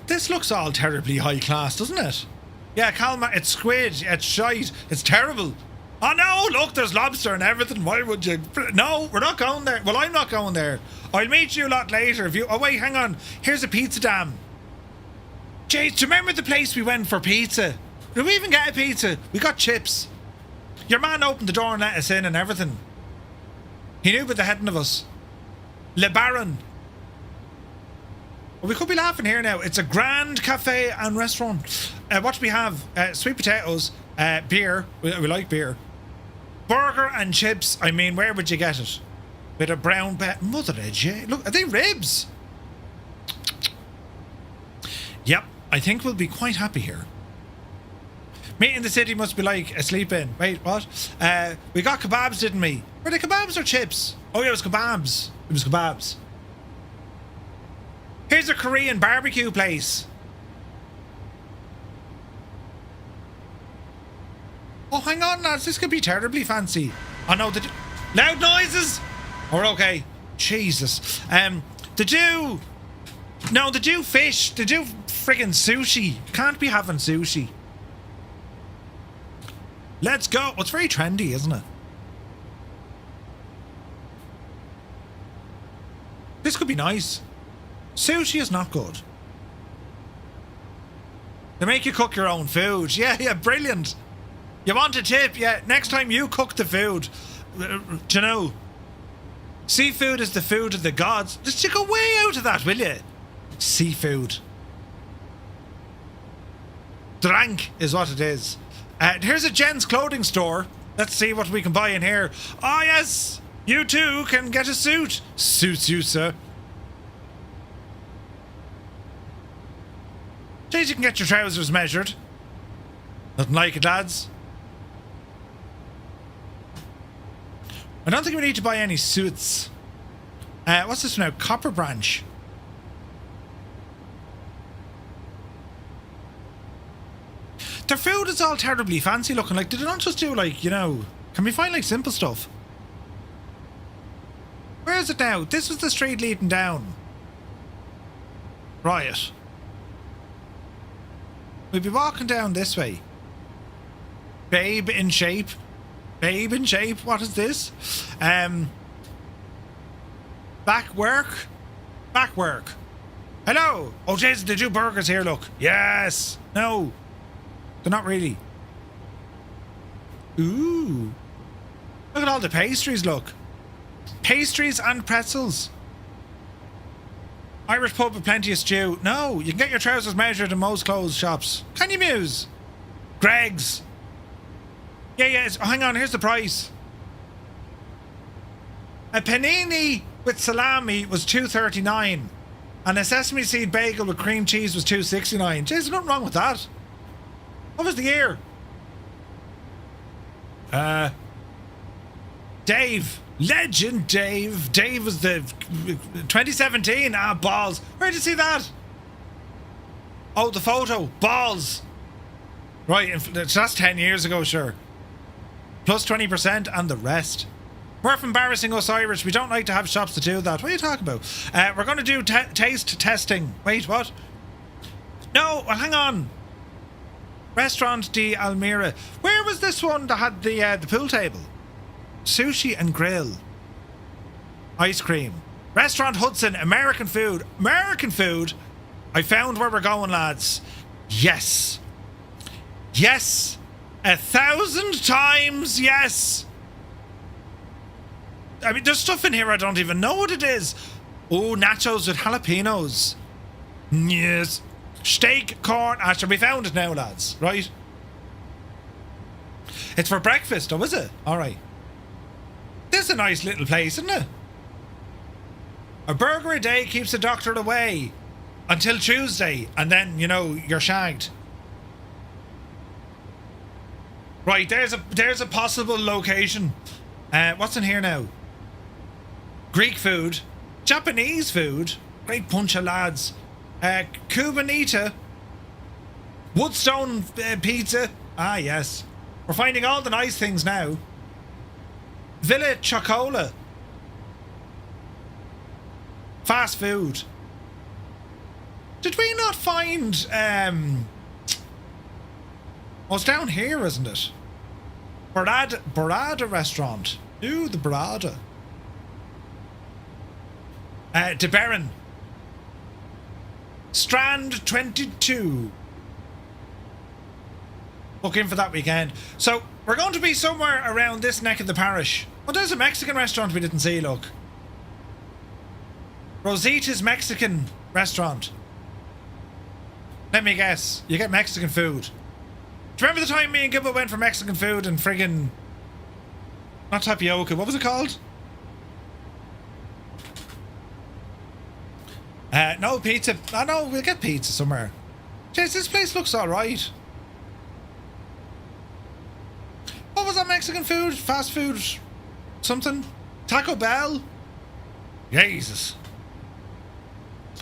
This looks all terribly high class, doesn't it? Yeah, Calma, it's squid, it's shite, it's terrible. Oh no, look, there's lobster and everything. Why would you? No, we're not going there. Well, I'm not going there. I'll meet you a lot later if you... Oh, wait, hang on. Here's a pizza dam. Jeez, do you remember the place we went for pizza? Did we even get a pizza? We got chips. Your man opened the door and let us in and everything. He knew about the heading of us. Le Baron. Well, we could be laughing here now. It's a grand cafe and restaurant. What do we have? Sweet potatoes, beer. We like beer. Burger and chips. I mean, where would you get it? With a brown mother of J. Look, are they ribs? Yep, I think we'll be quite happy here. Meat in the City must be like a sleep in. Wait, what? We got kebabs, didn't we? Were they kebabs or chips? Oh yeah, it was kebabs. It was kebabs. Here's a Korean barbecue place. Oh, hang on, lads. This could be terribly fancy. Oh, no, loud noises. Oh, we're okay. Jesus. They do fish. They do friggin' sushi. Can't be having sushi. Let's go. It's very trendy, isn't it? This could be nice. Sushi is not good. They make you cook your own food. Yeah, brilliant. You want a tip? Yeah, next time you cook the food. Do you know? Seafood is the food of the gods. Just go way out of that, will you? Seafood. Drank is what it is. Here's a gents clothing store. Let's see what we can buy in here. Oh, yes. You too can get a suit. Suits you, sir. Jeez, you can get your trousers measured. Nothing like it, lads. I don't think we need to buy any suits. What's this now? Copper branch. Their food is all terribly fancy looking. Like, did they not just do, like, you know... Can we find, like, simple stuff? Where is it now? This was the street leading down. Right. We'll be walking down this way. Babe in shape. Babe in shape. What is this? Back work. Back work. Hello. Oh, jeez, they do burgers here, look. Yes. No. They're not really. Ooh. Look at all the pastries, look. Pastries and pretzels. Irish pub with plenty of stew. No, you can get your trousers measured in most clothes shops. Can you Muse? Greg's. Yeah, hang on, here's the price. A panini with salami was $2.39, and a sesame seed bagel with cream cheese was $2.69. Jeez, there's nothing wrong with that. What was the year? Dave. Legend Dave. Dave was the 2017. Balls. Where'd you see that? Oh, the photo. Balls. Right, that's 10 years ago, sure. Plus 20% and the rest. Worth embarrassing us Irish. We don't like to have shops to do that. What are you talking about? We're going to do taste testing. Wait, what? No, well, hang on. Restaurant de Almira. Where was this one that had the pool table? Sushi and grill. Ice cream. Restaurant Hudson. American food. American food. I found where we're going, lads. Yes. Yes. 1,000 times yes. I mean, there's stuff in here I don't even know what it is. Oh, nachos with jalapenos. Yes. Steak, corn. Sure, we found it now, lads. Right? It's for breakfast, oh, is it? Alright. This is a nice little place, isn't it? A burger a day keeps the doctor away until Tuesday, and then, you know, you're shagged. Right, there's a possible location. What's in here now? Greek food, Japanese food, great bunch of lads. Cubanita, Woodstone pizza. Ah, yes. We're finding all the nice things now. Villa Chocola. Fast food. Did we not find... well, it's down here, isn't it? Barada restaurant. Ooh, the Barada. De Baron. Strand 22. Book in for that weekend. So, we're going to be somewhere around this neck of the parish. Oh, there's a Mexican restaurant we didn't see, look. Rosita's Mexican restaurant. Let me guess. You get Mexican food. Do you remember the time me and Gibble went for Mexican food and friggin... Not tapioca, what was it called? No pizza. I know, we'll get pizza somewhere. Jeez, this place looks alright. What was that Mexican food? Fast food? Something? Taco Bell? Jesus.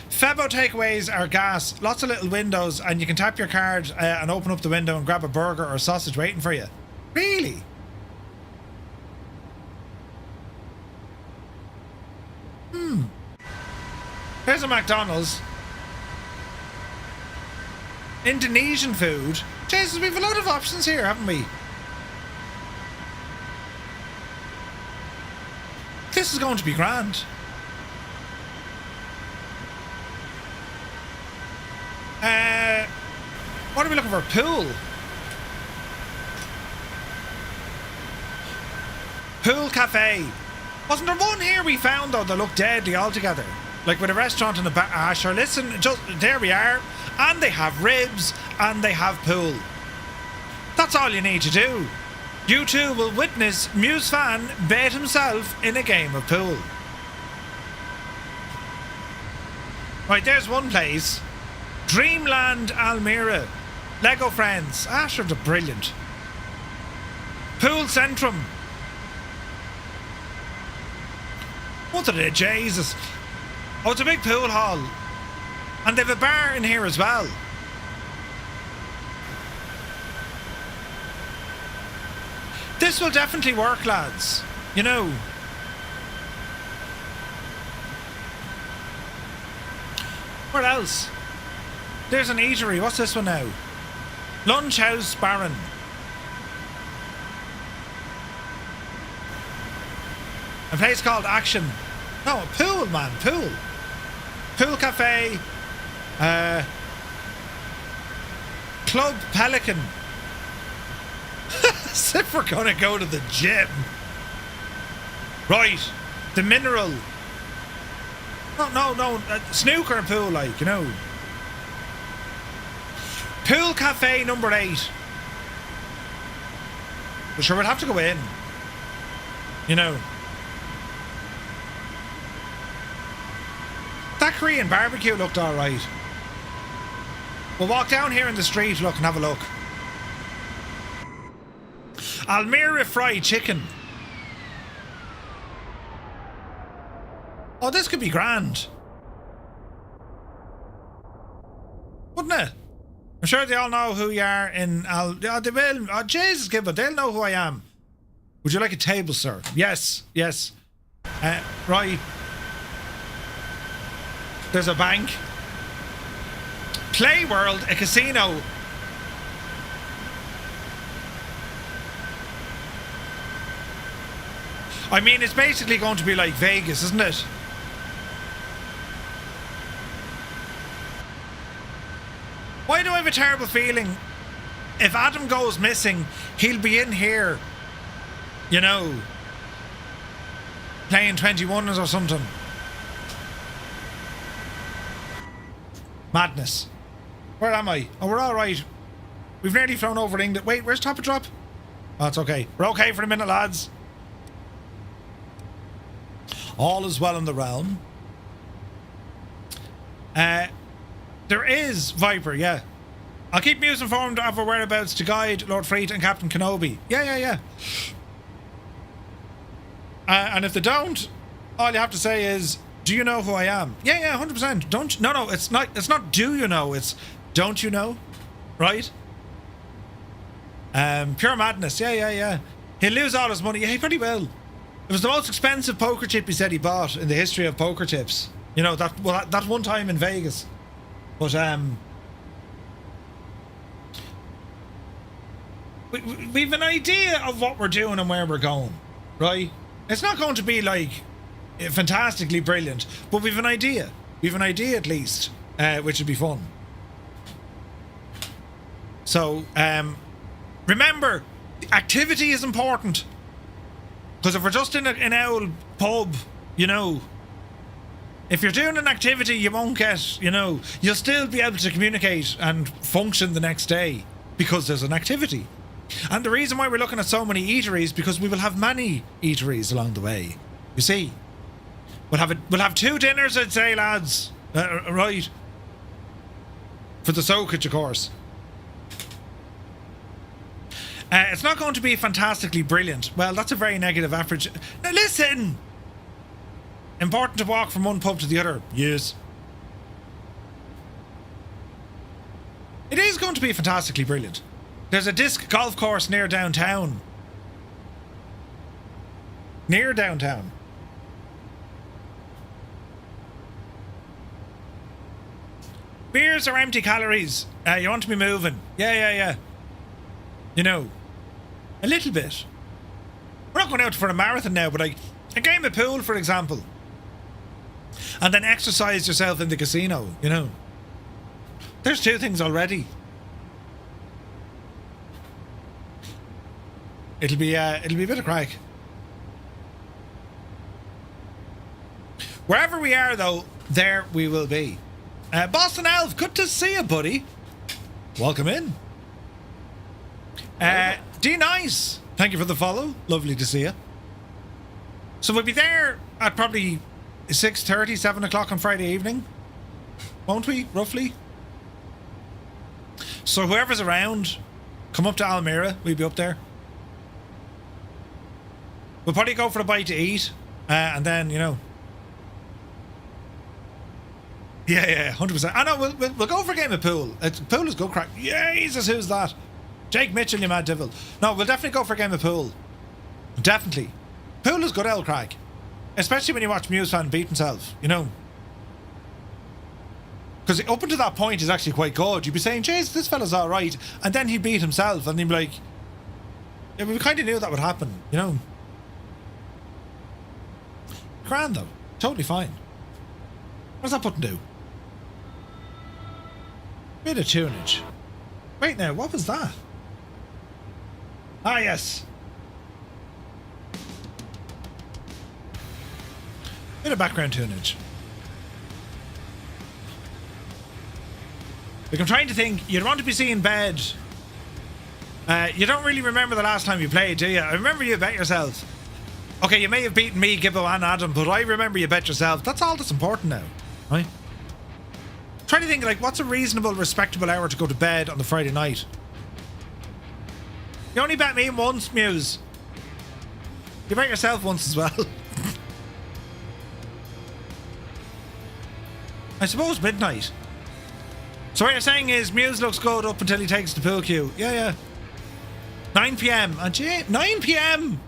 Febo takeaways are gas. Lots of little windows, and you can tap your card and open up the window and grab a burger or a sausage waiting for you. Really? There's a McDonald's. Indonesian food. Jesus, we have a lot of options here, haven't we? This is going to be grand. What are we looking for? Pool. Pool cafe. Wasn't there one here we found though that looked deadly altogether? Like with a restaurant and a bar. Ah, sure, listen, just there we are. And they have ribs and they have pool. That's all you need to do. You too will witness Muse fan bait himself in a game of pool. Right, there's one place. Dreamland Almira. Lego Friends. Ah, sure, they're brilliant. Pool Centrum. What are they? Jesus. Oh, it's a big pool hall. And they have a bar in here as well. This will definitely work, lads. You know. What else? There's an eatery. What's this one now? Lunch House Baron. A place called Action. No, pool, man. Pool. Pool Cafe. Club Pelican. As if we're going to go to the gym. Right. The mineral. No. Snooker and pool, like, you know. Pool Cafe number 8. But sure, we'll have to go in. You know. That Korean barbecue looked alright. We'll walk down here in the street, look, and have a look. Almira fried chicken. Oh, this could be grand. Wouldn't it? I'm sure they all know who you are in they will. Oh, Jesus, Gibber, they'll know who I am. Would you like a table, sir? Yes. Right. There's a bank. Play World, a casino. I mean, it's basically going to be like Vegas, isn't it? Why do I have a terrible feeling if Adam goes missing, he'll be in here, you know, playing 21s or something. Madness. Where am I? Oh, we're all right. We've nearly flown over England. Wait, where's Top of Drop? Oh, it's okay. We're okay for a minute, lads. All is well in the realm. There is Viper, yeah. I'll keep Muse informed of our whereabouts to guide Lord Freed and Captain Kenobi. Yeah. And if they don't, all you have to say is, do you know who I am? Yeah, 100%. Don't. No, it's not do you know, it's don't you know? Right? Pure madness. Yeah. He'll lose all his money. Yeah, he pretty will. It was the most expensive poker chip he said he bought in the history of poker chips. You know, that one time in Vegas. But we've an idea of what we're doing and where we're going, right? It's not going to be like fantastically brilliant, but we've an idea. We've an idea at least, which would be fun. So remember, activity is important. Because if we're just in an old pub, you know, if you're doing an activity, you won't get, you know, you'll still be able to communicate and function the next day because there's an activity. And the reason why we're looking at so many eateries, because we will have many eateries along the way. You see, we'll have 2 dinners, I'd say, lads. Right. For the soakage, of course. It's not going to be fantastically brilliant. Well, that's a very negative average. Now listen! Important to walk from one pub to the other. Yes. It is going to be fantastically brilliant. There's a disc golf course near downtown. Near downtown. Beers are empty calories. You want to be moving. Yeah. You know, a little bit. We're not going out for a marathon now, but a game of pool, for example. And then exercise yourself in the casino, you know. There's 2 things already. It'll be a bit of crack. Wherever we are, though, there we will be. Boston Elf, good to see you, buddy. Welcome in. D Nice, thank you for the follow. Lovely to see you. So we'll be there at probably 6:30, 7 o'clock on Friday evening, won't we, roughly? So whoever's around, come up to Almira, we'll be up there. We'll probably go for a bite to eat, and then, you know. Yeah, 100%. I know, we'll go for a game of pool. Pool is good crack. Jesus, who's that? Jake Mitchell, you mad devil. No, we'll definitely go for a game of pool. Definitely. Pool is good old crack. Especially when you watch Muse fan beat himself, you know. Because up until that point is actually quite good. You'd be saying, "Jeez, this fella's alright," and then he'd beat himself, and he'd be like, yeah, we kind of knew that would happen, you know. Grand though. Totally fine. What does that button do? Bit of tunage. Wait now, what was that? Ah, yes. Bit of background tunage. Like, I'm trying to think. You'd want to be seeing bed. You don't really remember the last time you played, do you? I remember you bet yourself. Okay, you may have beaten me, Gibbo and Adam, but I remember you bet yourself. That's all that's important now, right? Trying to think, like, what's a reasonable, respectable hour to go to bed on the Friday night? You only bet me once, Muse. You bet yourself once as well. I suppose midnight. So what you're saying is Muse looks good up until he takes the pool cue. Yeah. 9 p.m. And 9 p.m.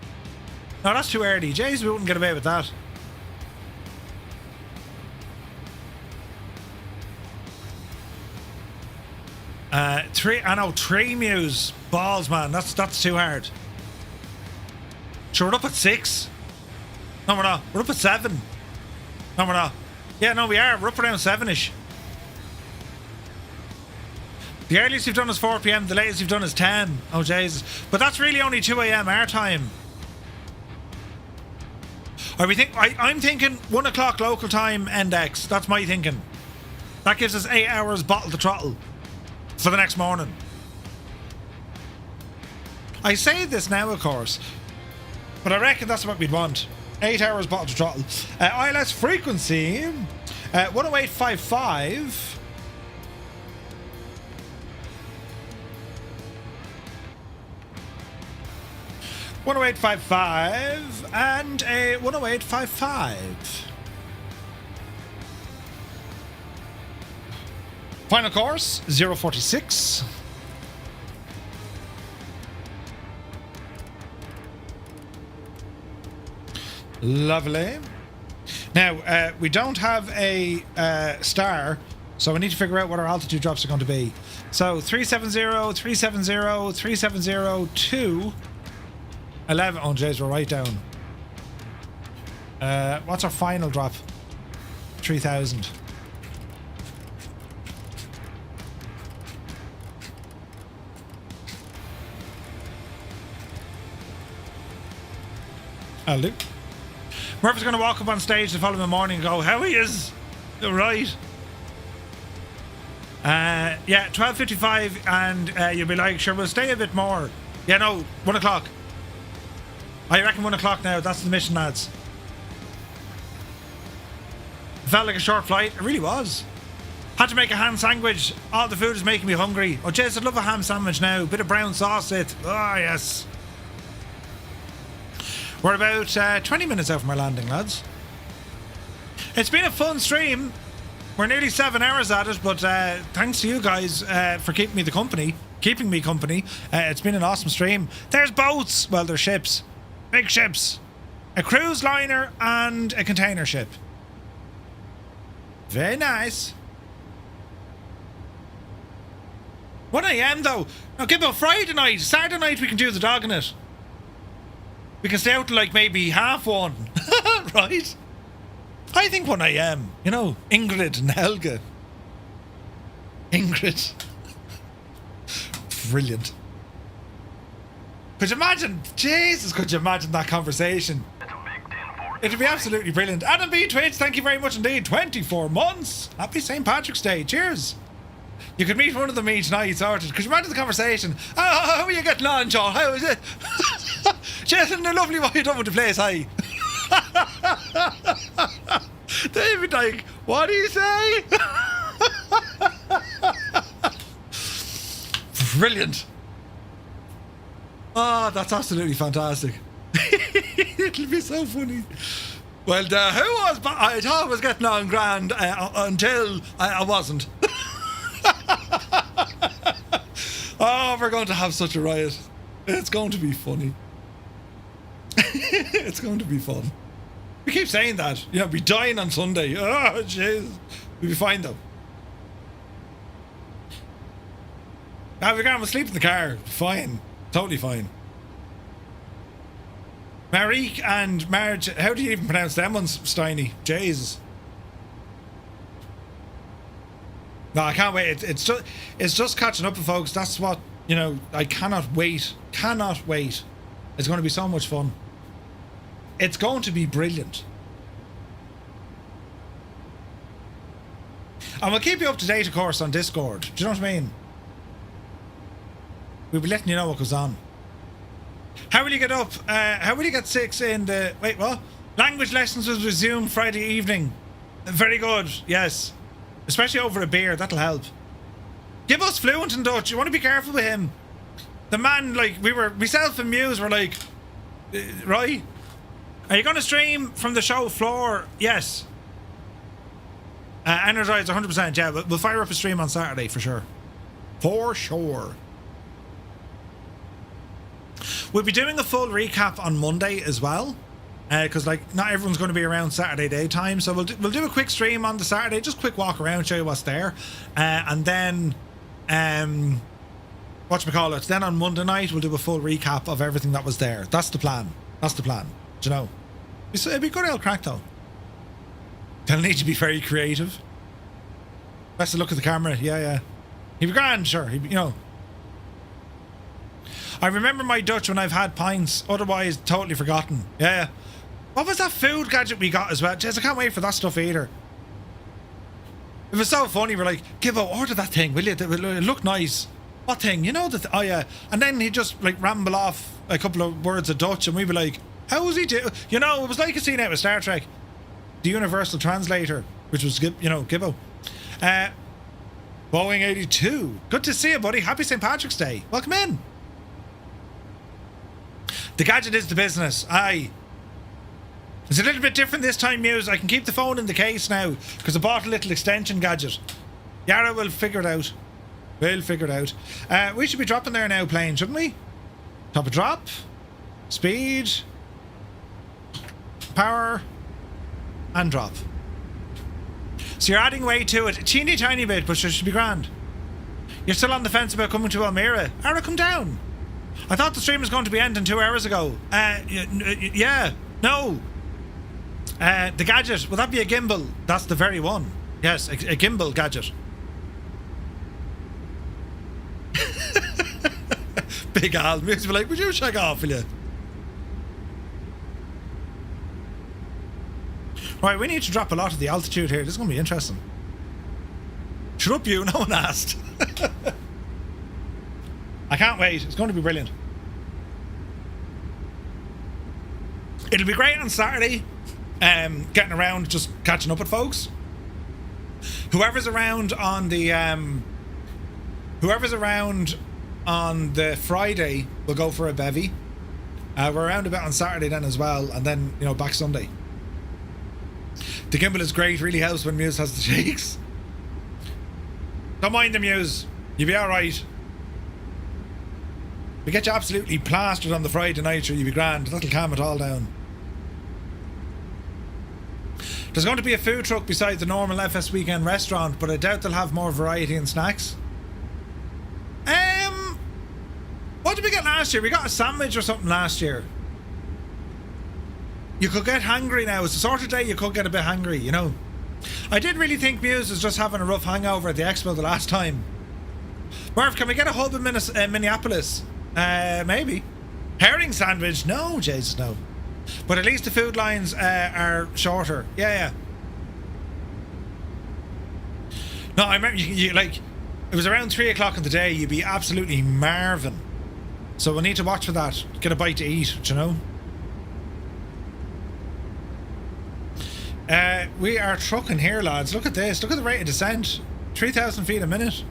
No, that's too early. Jays, we wouldn't get away with that. Three Muse. Balls, man. That's too hard. Sure, we're up at 6. No, we're not. We're up at 7. No, we're not. Yeah, no, we are. We're up around 7-ish. The earliest you've done is 4 p.m. The latest you've done is 10. Oh, Jesus. But that's really only 2 a.m. our time. I'm thinking 1 o'clock local time index. That's my thinking. That gives us 8 hours bottle to throttle for the next morning. I say this now, of course, but I reckon that's what we'd want. 8 hours bottle to throttle. ILS frequency 10855. .10855 and a 10855. Final course 046. Lovely. Now we don't have a star, so we need to figure out what our altitude drops are going to be. So 370, 370, 370, 2 11. Oh, jeez, we're right down. What's our final drop? 3,000. Hello. Murphy's going to walk up on stage the following morning and go, how he is? Right. Yeah, 12:55, and you'll be like, sure, we'll stay a bit more. Yeah, no, 1 o'clock. I reckon 1 o'clock now. That's the mission, lads. Felt like a short flight. It really was. Had to make a ham sandwich. All the food is making me hungry. Oh, jeez, I'd love a ham sandwich now. Bit of brown sauce it. Oh, yes. We're about 20 minutes out from our landing, lads. It's been a fun stream. We're nearly 7 hours at it, but thanks to you guys for keeping me company. It's been an awesome stream. There's boats. Well, there's ships. Big ships. A cruise liner and a container ship. Very nice. 1 a.m. though. Now, give a Friday night. Saturday night we can do the dog in it. We can stay out till like maybe 1:30. Right? I think 1 a.m. You know, Ingrid and Helga. Ingrid. Brilliant. Could you imagine? Jesus, could you imagine that conversation? It'd be absolutely brilliant. Adam B. Twitch, thank you very much indeed. 24 months. Happy St. Patrick's Day. Cheers. You could meet one of them each night, sorted. Could you imagine the conversation? Oh, how are you getting on, Joe? How is it? Jason, they're lovely what you done with the place, hey? David, like, what do you say? Brilliant. Oh, that's absolutely fantastic. It'll be so funny. Well, who was? I thought I was getting on grand until I wasn't. Oh, we're going to have such a riot. It's going to be funny. It's going to be fun. We keep saying that. You know, we'll be dying on Sunday. Oh, jeez. We'll be fine, though. We're going to sleep in the car. Fine. Totally fine. Marique and Marge, how do you even pronounce them ones, Steiny? Jeez. No, I can't wait. It's just catching up with folks. That's what, you know, I cannot wait. Cannot wait. It's going to be so much fun. It's going to be brilliant. And we'll keep you up to date, of course, on Discord. Do you know what I mean? We'll be letting you know what goes on. How will you get up? How will you get 6 in the... Wait, what? Language lessons will resume Friday evening. Very good, yes. Especially over a beer, that'll help. Give us fluent in Dutch. You want to be careful with him. The man, like, myself and Muse were like, right? Are you going to stream from the show floor? Yes. Energize 100%, yeah. We'll fire up a stream on Saturday for sure. For sure. We'll be doing a full recap on Monday as well. Because like not everyone's going to be around Saturday daytime, so we'll do a quick stream on the Saturday, just quick walk around, show you what's there, and then whatchamacallit, then on Monday night we'll do a full recap of everything that was there. That's the plan. That's the plan. Do you know? It'd be good old crack though. They'll need to be very creative. Best to look at the camera. Yeah. He'd be grand, sure. You know. I remember my Dutch when I've had pints, otherwise totally forgotten. Yeah. What was that food gadget we got as well? Jeez, I can't wait for that stuff either. It was so funny. We're like, Gibbo, order that thing, will you? It look nice. What thing? You know, oh yeah. And then he'd just like ramble off a couple of words of Dutch and we'd be like, how was he doing? You know, it was like a scene out of Star Trek. The Universal Translator, which was, Gibbo. Boeing 82. Good to see you, buddy. Happy St. Patrick's Day. Welcome in. The gadget is the business. Aye. It's a little bit different this time, Muse. I can keep the phone in the case now because I bought a little extension gadget. Yara will figure it out. We'll figure it out. We should be dropping there now, plane, shouldn't we? Top of drop. Speed. Power. And drop. So you're adding weight to it. A teeny tiny bit, but it should be grand. You're still on the fence about coming to Elmira. Ara, come down. I thought the stream was going to be ending 2 hours ago. Yeah. No. The gadget. Will that be a gimbal? That's the very one. Yes, a gimbal gadget. Big Al. Muse be like, would you shake off, will you? Right, we need to drop a lot of the altitude here. This is going to be interesting. Shut up, you. No one asked. I can't wait. It's going to be brilliant. It'll be great on Saturday. Getting around, just catching up with folks. Whoever's around on the Friday will go for a bevy. We're around a bit on Saturday then as well, and then back Sunday. The gimbal is great. Really helps when Muse has the shakes. Don't mind the Muse. You'll be all right. We get you absolutely plastered on the Friday night, sure you'll be grand. That'll calm it all down. There's going to be a food truck besides the normal FS Weekend restaurant, but I doubt they'll have more variety in snacks. What did we get last year? We got a sandwich or something last year. You could get hungry now. It's the sort of day you could get a bit hungry, I did really think Muse was just having a rough hangover at the expo the last time. Murph, can we get a hub in Minneapolis? Maybe. Herring sandwich? No, Jesus, no. But at least the food lines are shorter. Yeah. No, I remember you like, it was around 3 o'clock in the day. You'd be absolutely marvin. So we need to watch for that. Get a bite to eat, We are trucking here, lads. Look at this. Look at the rate of descent. 3,000 feet a minute.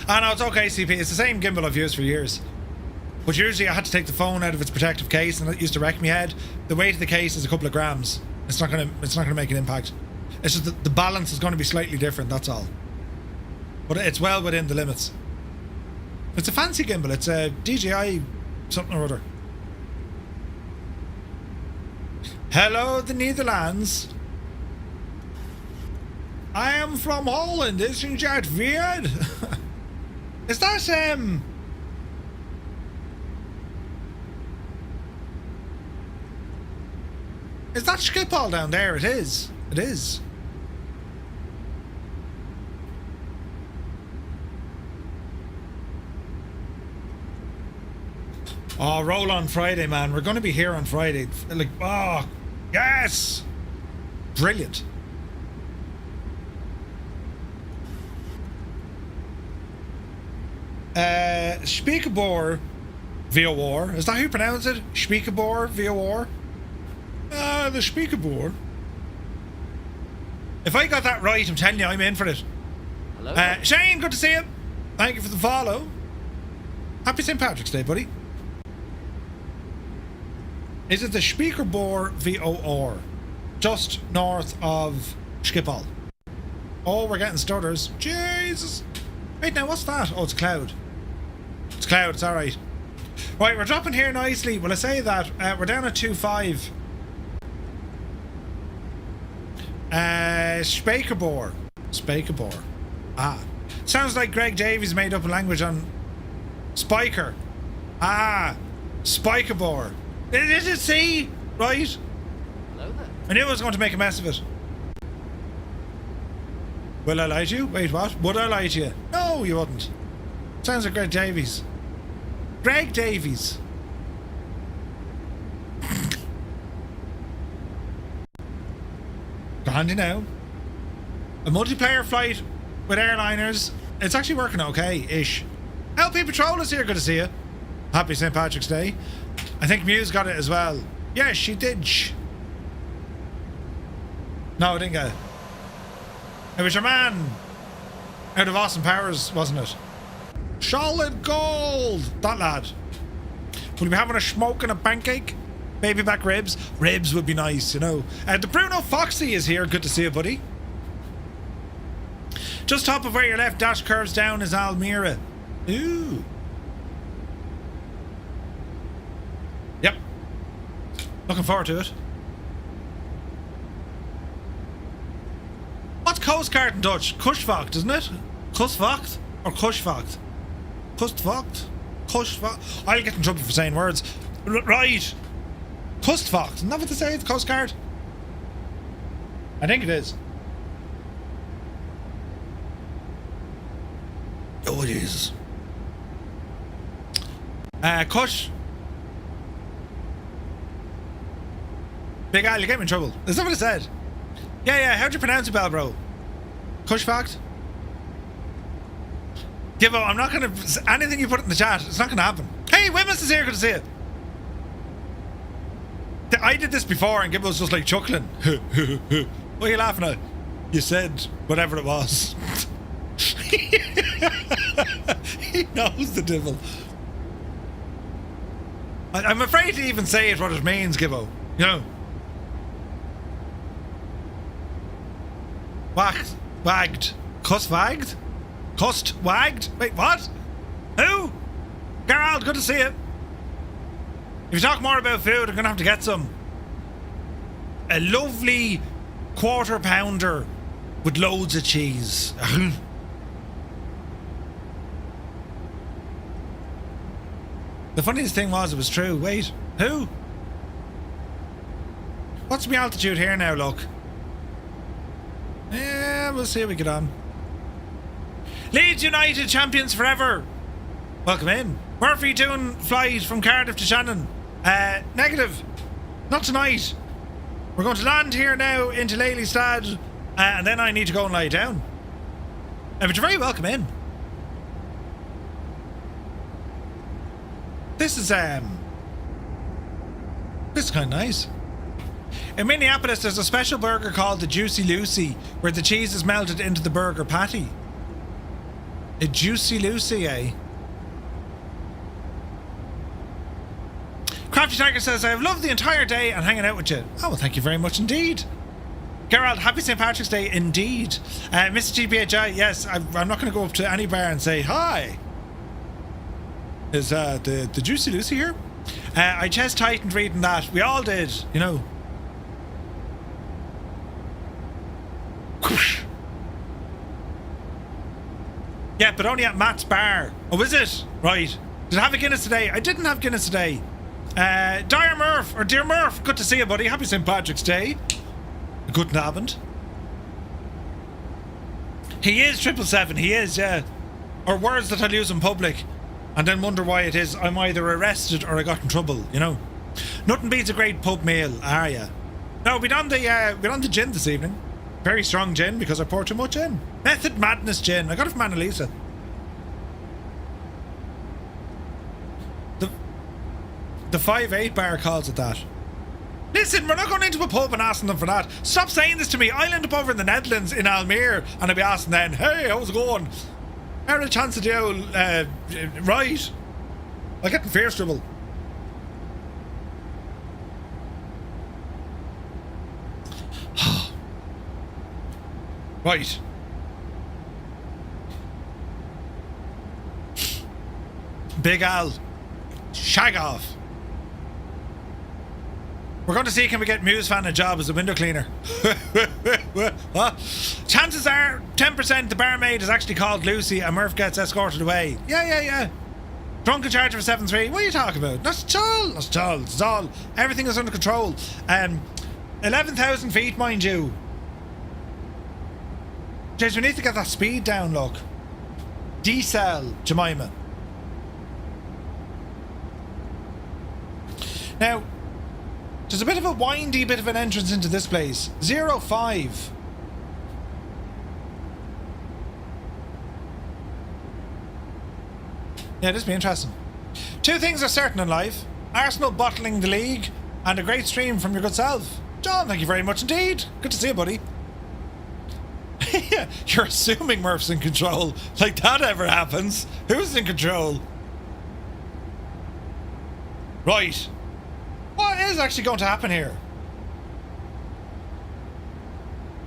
Oh no, it's okay, CP. It's the same gimbal I've used for years. But usually I had to take the phone out of its protective case, and it used to wreck me head. The weight of the case is a couple of grams. It's not gonna make an impact. It's just the balance is going to be slightly different. That's all. But it's well within the limits. It's a fancy gimbal. It's a DJI something or other. Hello, the Netherlands. I am from Holland. Isn't that weird? Is that Is that Schiphol down there? It is. It is. Oh, roll on Friday, man. We're going to be here on Friday. Like, oh, yes. Brilliant. Speakabor VOR. Is that how you pronounce it? Speakabor VOR? The Speakabor. If I got that right, I'm telling you, I'm in for it. Hello? Shane, good to see you. Thank you for the follow. Happy St. Patrick's Day, buddy. Is it the Speakabor VOR? Just north of Schiphol. Oh, we're getting stutters. Jesus. Wait, now, what's that? Oh, it's cloud. It's cloud, it's alright. Right, we're dropping here nicely. Will I say that? We're down at 2.5. Speakabor. Speakabor. Ah. Sounds like Greg Davies made up a language on Spiker. Ah. Speakabor. Is it C? Right. Hello there. I knew I was going to make a mess of it. Will I lie to you? Wait, what? Would I lie to you? No, you wouldn't. Sounds like Greg Davies. Greg Davies. Handy now. A multiplayer flight with airliners. It's actually working okay-ish. LP Patrol is here. Good to see you. Happy St. Patrick's Day. I think Muse got it as well. Yes, she did. No, I didn't get it. It was your man out of Austin Powers, wasn't it? Solid gold. That lad. Will you be having a smoke and a pancake? Baby back ribs. Ribs would be nice, you know. The Bruno Foxy is here. Good to see you, buddy. Just top of where your left dash curves down is Almira. Ooh. Yep. Looking forward to it. What's Coast Guard in Dutch? Kustvacht, isn't it? Kustvacht or Kustvacht? Kustvacht? Kustvacht? I'll get in trouble for saying words. Right. Kustvacht. Isn't that what they say? It's Coast Guard? I think it is. Oh, Jesus. Kush. Big Al, you get me in trouble. Is that what it said? Yeah, how'd you pronounce it, Bell, bro? Kushvacht? Gibbo, I'm not gonna... Anything you put in the chat, it's not gonna happen. Hey, Wimmis is here, good to see it. I did this before and Gibbo was just like chuckling. What are you laughing at? You said whatever it was. He knows the devil. I'm afraid to even say it what it means, Gibbo. You know. Wagged. Cuss wagged? Cussed wagged? Wait, what? Who? Gerald, good to see you. If you talk more about food, I'm gonna have to get some. A lovely quarter pounder with loads of cheese. The funniest thing was it was true. Wait, who? What's my altitude here now, look? Yeah, we'll see how we get on. Leeds United champions forever. Welcome in. Where are you doing flight from Cardiff to Shannon? Negative. Not tonight. We're going to land here now into Lelystad, and then I need to go and lie down. But you're very welcome in. This is kind of nice. In Minneapolis, there's a special burger called the Juicy Lucy, where the cheese is melted into the burger patty. A Juicy Lucy, eh? Crafty Tiger says, I have loved the entire day and hanging out with you. Oh, well, thank you very much indeed. Gerald, happy St. Patrick's Day indeed. Mr. GPHI, yes, I'm not going to go up to any bar and say, hi. Is the Juicy Lucy here? I chest tightened reading that. We all did, you know. Yeah, but only at Matt's bar. Oh, is it? Right. Did I have a Guinness today? I didn't have Guinness today. Dear Murph, good to see you, buddy. Happy St. Patrick's Day. Guten Abend. He is 777, he is, yeah. Or words that I'll use in public and then wonder why it is I'm either arrested or I got in trouble, you know. Nothing beats a great pub meal, are ya? No, we're on the gin this evening. Very strong gin because I poured too much in. Method Madness gin. I got it from Annalisa. The 5-8 bar calls it that. Listen, we're not going into a pub and asking them for that. Stop saying this to me. I'll end up over in the Netherlands in Almere and I'll be asking then, hey, how's it going? How a chance to do right? I'll get in fierce trouble. Right. Big Al. Shag off. We're going to see can we get Muse Fan a job as a window cleaner. What? Chances are 10% the barmaid is actually called Lucy and Murph gets escorted away. Yeah. Drunken charge for 7-3. What are you talking about? That's all. Everything is under control. 11,000 feet, mind you. James, we need to get that speed down, look. Decel, Jemima. Now, there's a bit of a windy bit of an entrance into this place. 05. Yeah, this will be interesting. Two things are certain in life. Arsenal bottling the league and a great stream from your good self. John, thank you very much indeed. Good to see you, buddy. You're assuming Murph's in control. Like that ever happens. Who's in control? Right. What is actually going to happen here?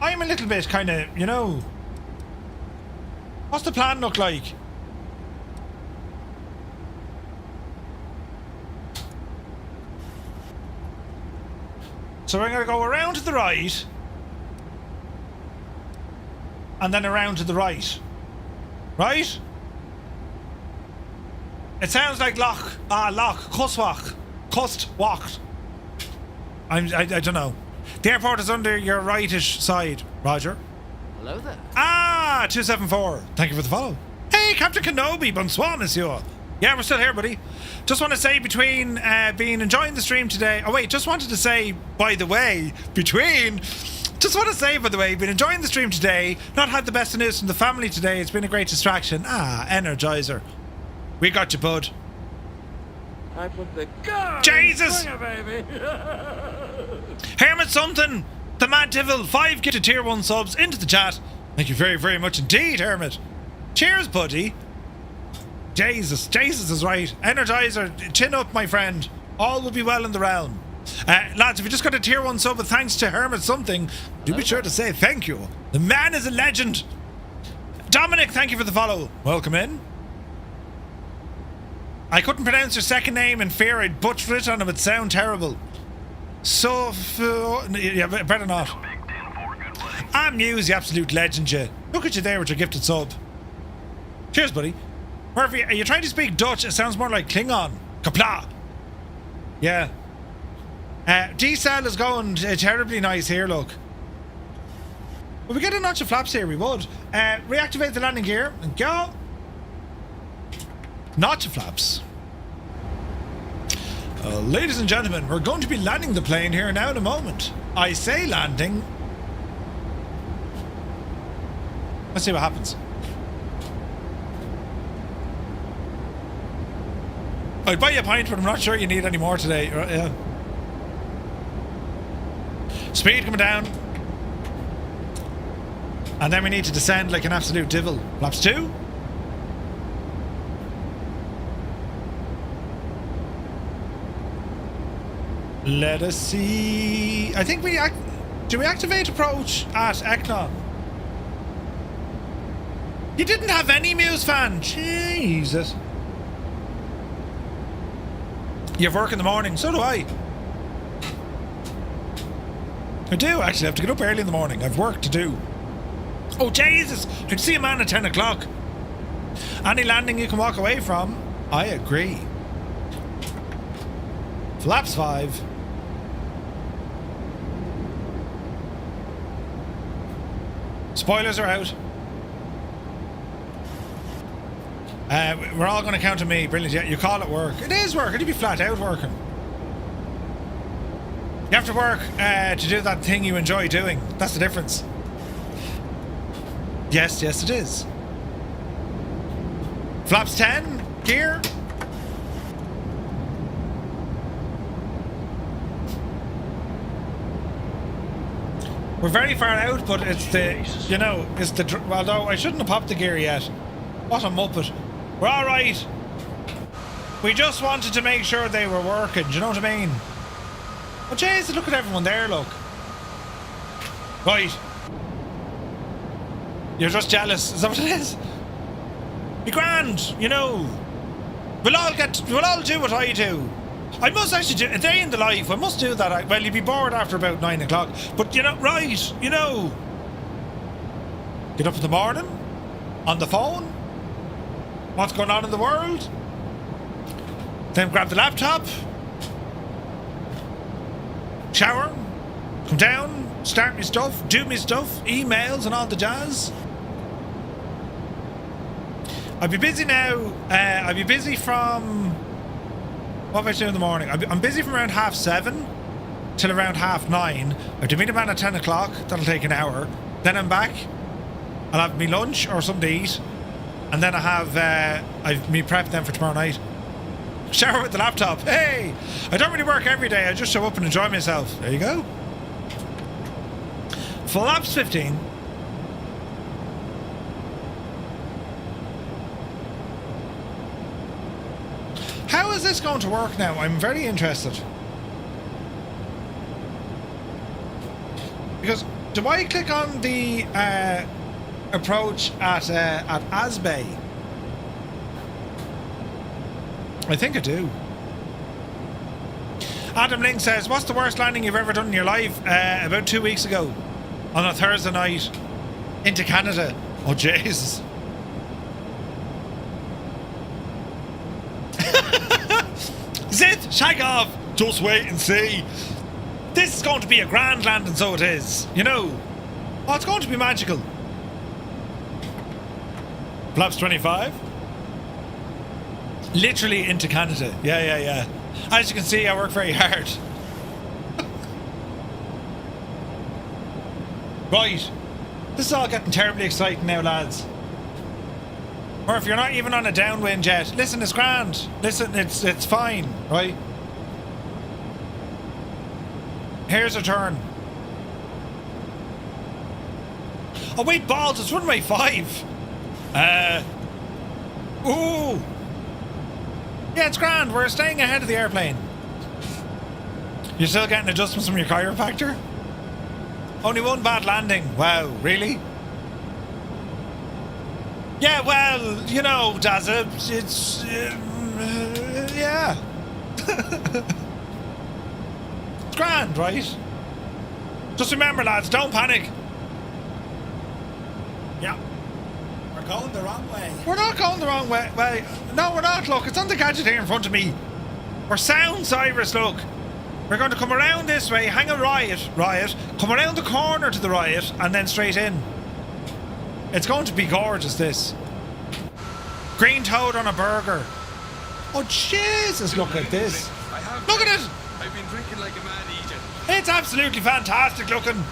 I'm a little bit kind of, you know... What's the plan look like? So we're going to go around to the right. And then around to the right. Right? It sounds like Custwalk. I don't know. The airport is under your rightish side. Roger. Hello there. 274. Thank you for the follow. Hey, Captain Kenobi. Bonsoir, monsieur. Yeah, we're still here, buddy. Just want to say between enjoying the stream today. Oh, wait, just wanted to say, by the way, been enjoying the stream today. Not had the best of news from the family today. It's been a great distraction. Energizer. We got you, bud. I put the gun. Jesus! Baby. Hermit something. The Mad Devil. 5 gifted tier 1 subs into the chat. Thank you very, very much indeed, Hermit. Cheers, buddy. Jesus is right. Energizer, chin up, my friend. All will be well in the realm. Lads, if you just got a tier 1 sub with thanks to Hermit something, do be sure to say thank you. The man is a legend. Dominic, thank you for the follow. Welcome in. I couldn't pronounce your second name in fear I'd butcher it and it would sound terrible. So, yeah, better not. I'm Muse, the absolute legend, you. Look at you there with your gifted sub. Cheers, buddy. Murphy, are you trying to speak Dutch? It sounds more like Klingon. Kapla. Yeah. D-Cell is going terribly nice here, look. Will we get a notch of flaps here? We would. Reactivate the landing gear and go. Notch of flaps. Ladies and gentlemen, we're going to be landing the plane here now in a moment. I say landing. Let's see what happens. I'd buy you a pint, but I'm not sure you need any more today. Yeah. Speed coming down. And then we need to descend like an absolute devil. Flaps 2. Let us see. I think do we activate approach at Eknon? You didn't have any Muse fan. Jesus. You have work in the morning. So do I. I do actually have to get up early in the morning. I've work to do. Oh Jesus! I'd see a man at 10 o'clock. Any landing you can walk away from. I agree. Flaps 5. Spoilers are out. We're all going to count on me. Brilliant. Yeah, you call it work. It is work. It'd be flat out working. You have to work to do that thing you enjoy doing. That's the difference. Yes, yes it is. Flaps 10, gear. We're very far out, but it's the, you know, it's the, although I shouldn't have popped the gear yet. What a muppet. We're alright. We just wanted to make sure they were working, do you know what I mean? Oh jeez, look at everyone there, look. Right. You're just jealous, is that what it is? Be grand, you know. We'll all do what I do. I must actually do a day in the life. I must do that. Well, you'd be bored after about 9 o'clock. But you know, right, you know. Get up in the morning, on the phone. What's going on in the world? Then grab the laptop. Shower. Come down. Start me stuff. Do me stuff. Emails and all the jazz. I'll be busy now. I'll be busy from... What have I do in the morning? I'm busy from around 7:30 till around 9:30. I have to meet a man at 10 o'clock. That'll take an hour. Then I'm back. I'll have me lunch or something to eat. And then I have I've me prep then for tomorrow night. Shower with the laptop. Hey! I don't really work every day. I just show up and enjoy myself. There you go. Flaps 15. How is this going to work now? I'm very interested. Because do I click on the approach at Asbay? I think I do. Adam Ling says, what's the worst landing you've ever done in your life? About 2 weeks ago on a Thursday night into Canada. Oh Jesus. Zit, shag off. Just wait and see. This is going to be a grand landing, so it is. You know. Oh, it's going to be magical. Flaps 25. Literally into Canada. Yeah. As you can see, I work very hard. Right. This is all getting terribly exciting now, lads. Or if you're not even on a downwind jet, listen, it's grand. Listen, it's fine, right? Here's a turn. Oh wait, balls, it's runway 5. Ooh. Yeah, it's grand. We're staying ahead of the airplane. You're still getting adjustments from your chiropractor? Only one bad landing. Wow, really? Yeah, well, you know, Dazza, it's... yeah. It's grand, right? Just remember, lads, don't panic. Yeah. We're going the wrong way. We're not going the wrong way. Well, no, we're not. Look, it's on the gadget here in front of me. We're sound, Cyrus, look. We're going to come around this way, hang a riot, come around the corner to the riot, and then straight in. It's going to be gorgeous, this. Green toad on a burger. Oh, Jesus, look at this. Look at it. I've been drinking like a man eater. It's absolutely fantastic looking.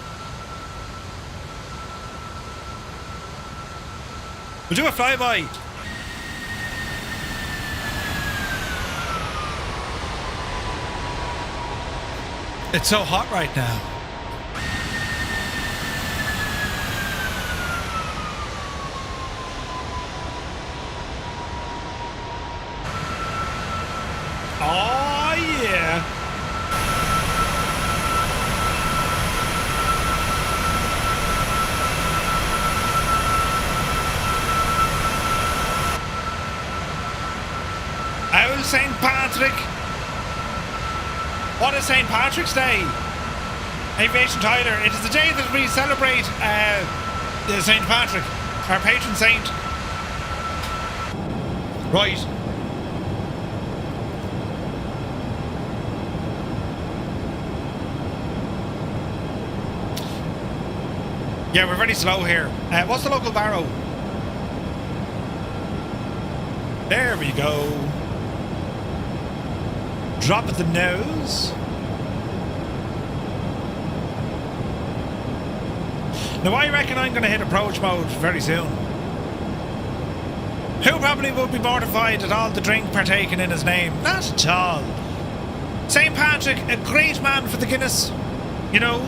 We'll do a flyby. It's so hot right now. Oh yeah. Oh, St. Patrick. What is St. Patrick's Day? Aviation Tyler. It is the day that we celebrate St. Patrick, our patron saint. Right. Yeah, we're very slow here. What's the local barrow? There we go. Drop at the nose. Now I reckon I'm going to hit approach mode very soon. Who probably would be mortified at all the drink partaken in his name? Not at all. St. Patrick, a great man for the Guinness. You know,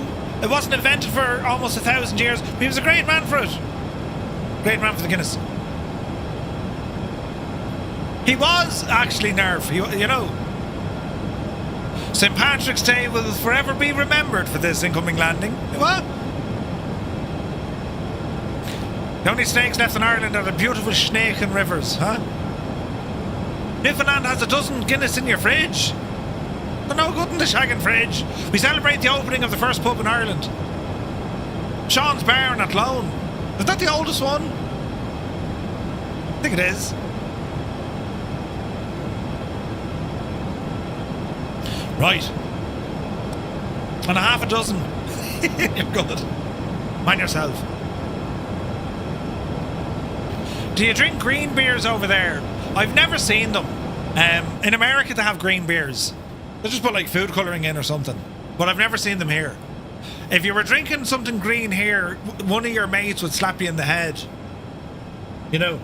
it wasn't invented for almost 1,000 years, but he was a great man for it. Great man for the Guinness. He was actually nerve, you know. St. Patrick's Day will forever be remembered for this incoming landing. What? The only snakes left in Ireland are the beautiful snake and rivers, huh? Newfoundland has a dozen Guinness in your fridge. They're no good in the shagging fridge. We celebrate the opening of the first pub in Ireland. Sean's Bar in Athlone. Is that the oldest one? I think it is. Right. And a half a dozen. You're good. Mind yourself. Do you drink green beers over there? I've never seen them. In America they have green beers. They just put like food colouring in or something. But I've never seen them here. If you were drinking something green here, one of your mates would slap you in the head. You know.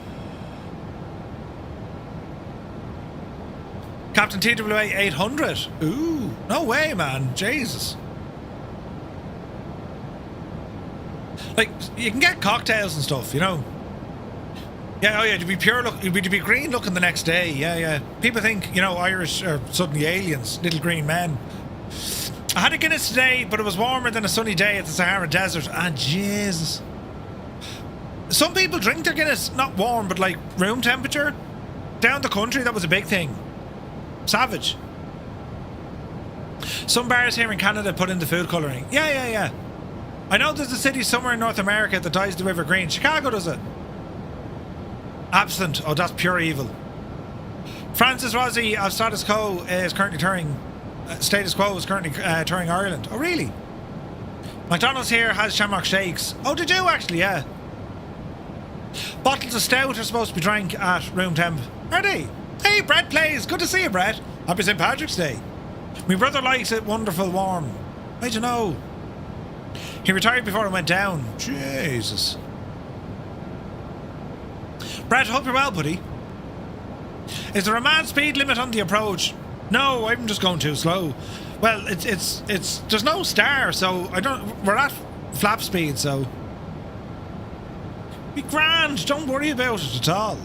Captain TWA 800. Ooh, no way, man. Jesus. Like, you can get cocktails and stuff, you know. Yeah, oh yeah, to be pure look, to be green looking the next day. Yeah, yeah. People think, you know, Irish are suddenly aliens, little green men. I had a Guinness today, but it was warmer than a sunny day at the Sahara Desert. Ah, Jesus. Some people drink their Guinness, not warm, but like room temperature. Down the country, that was a big thing. Savage. Some bars here in Canada put in the food colouring. Yeah, yeah, yeah. I know there's a city somewhere in North America that dyes the river green. Chicago does it. Absinthe. Oh, that's pure evil. Francis Rossi of Status Quo is currently touring. Status Quo is currently touring Ireland. Oh, really? McDonald's here has Shamrock Shakes. Oh, they do actually, yeah. Bottles of stout are supposed to be drank at room temp. Are they? Hey, Brett plays. Good to see you, Brett. Happy St. Patrick's Day. My brother likes it wonderful warm. I don't know. He retired before it went down. Jesus. Brett, hope you're well, buddy. Is there a mad speed limit on the approach? No, I'm just going too slow. Well, it's there's no star, so we're at flap speed, so be grand. Don't worry about it at all.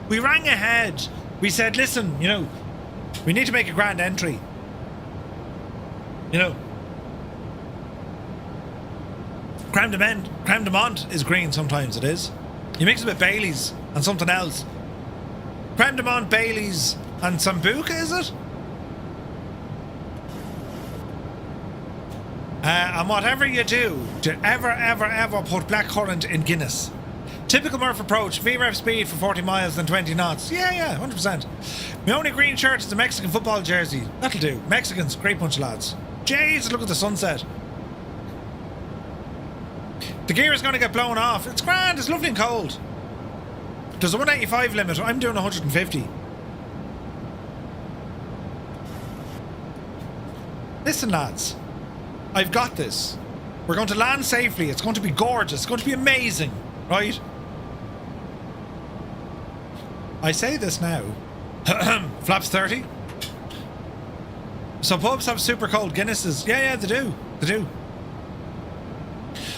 We rang ahead. We said, listen, you know, we need to make a grand entry. You know, creme de menthe is green sometimes. It is. You mix it with Baileys and something else. Creme de menthe, Baileys, and Sambuca, is it? And whatever you do, to ever put blackcurrant in Guinness. Typical Murph approach, VREF speed for 40 miles and 20 knots. Yeah, 100%. My only green shirt is a Mexican football jersey. That'll do. Mexicans, great bunch of lads. Jeez, look at the sunset. The gear is going to get blown off. It's grand, it's lovely and cold. There's a 185 limit. I'm doing 150. Listen, lads. I've got this. We're going to land safely. It's going to be gorgeous. It's going to be amazing. Right? I say this now. Flaps 30. So pubs have super cold Guinnesses. Yeah, they do. They do.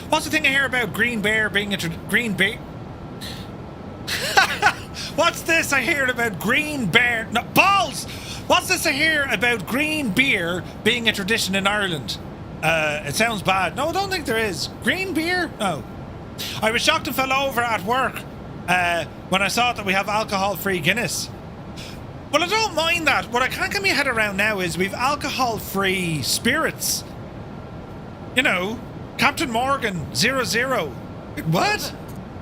What's the thing I hear about green beer being a green beer? What's this I hear about green beer? No, balls! What's this I hear about green beer being a tradition in Ireland? It sounds bad. No, I don't think there is. Green beer? No. I was shocked and fell over at work when I saw that we have alcohol-free Guinness. Well, I don't mind that. What I can't get my head around now is we've alcohol-free spirits. You know, Captain Morgan 00. What?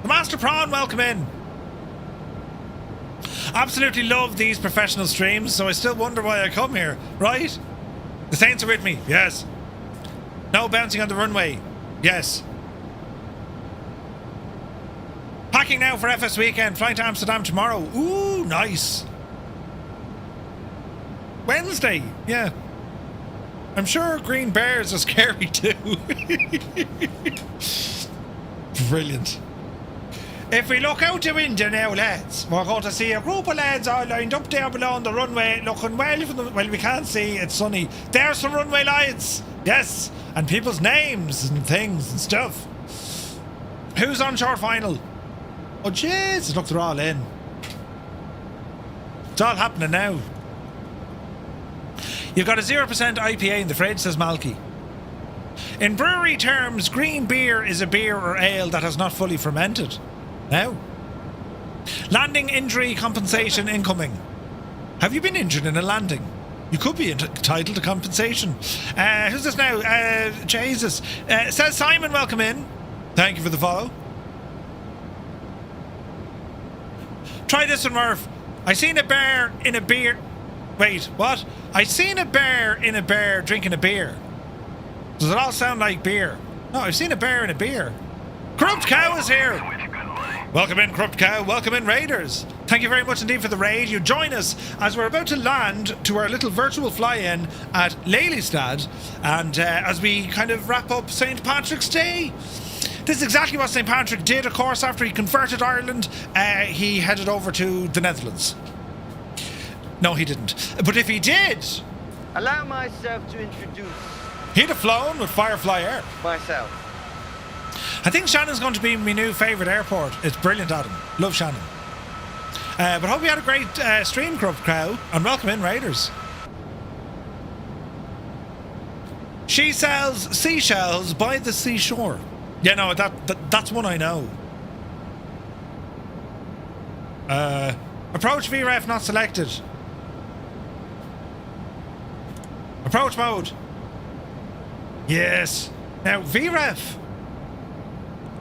The Master Prawn, welcome in. Absolutely love these professional streams, so I still wonder why I come here, right? The Saints are with me, yes. No bouncing on the runway, yes. Packing now for FS Weekend, flying to Amsterdam tomorrow. Ooh, nice. Wednesday, yeah. I'm sure green bears are scary too. Brilliant. If we look out the window now, lads, we're going to see a group of lads all lined up there below the runway, looking well from the... Well, we can't see, it's sunny. There's some runway lights. Yes, and people's names and things and stuff. Who's on short final? Oh, jeez, look, they're all in. It's all happening now. You've got a 0% IPA in the fridge, says Malky. In brewery terms, green beer is a beer or ale that has not fully fermented. Now. Landing injury compensation incoming. Have you been injured in a landing? You could be entitled to compensation. Who's this now? Jesus. Says Simon, welcome in. Thank you for the follow. Try this one, Murph. I seen a bear in a beer... Wait, what? I seen a bear in a bear drinking a beer. Does it all sound like beer? No, I've seen a bear in a beer. Corrupt Cow is here. Welcome in, Corrupt Cow. Welcome in, Raiders. Thank you very much indeed for the raid. You join us as we're about to land to our little virtual fly-in at Lelystad, and as we kind of wrap up St. Patrick's Day. This is exactly what St. Patrick did, of course, after he converted Ireland. He headed over to the Netherlands. No, he didn't. But if he did... Allow myself to introduce... He'd have flown with Firefly Air. Myself. I think Shannon's going to be my new favourite airport. It's brilliant, Adam. Love Shannon. But hope you had a great stream, Corrupt Cow. And welcome in, Raiders. She sells seashells by the seashore. Yeah, no, that's one I know. Approach VREF not selected. Approach mode. Yes. Now, VREF.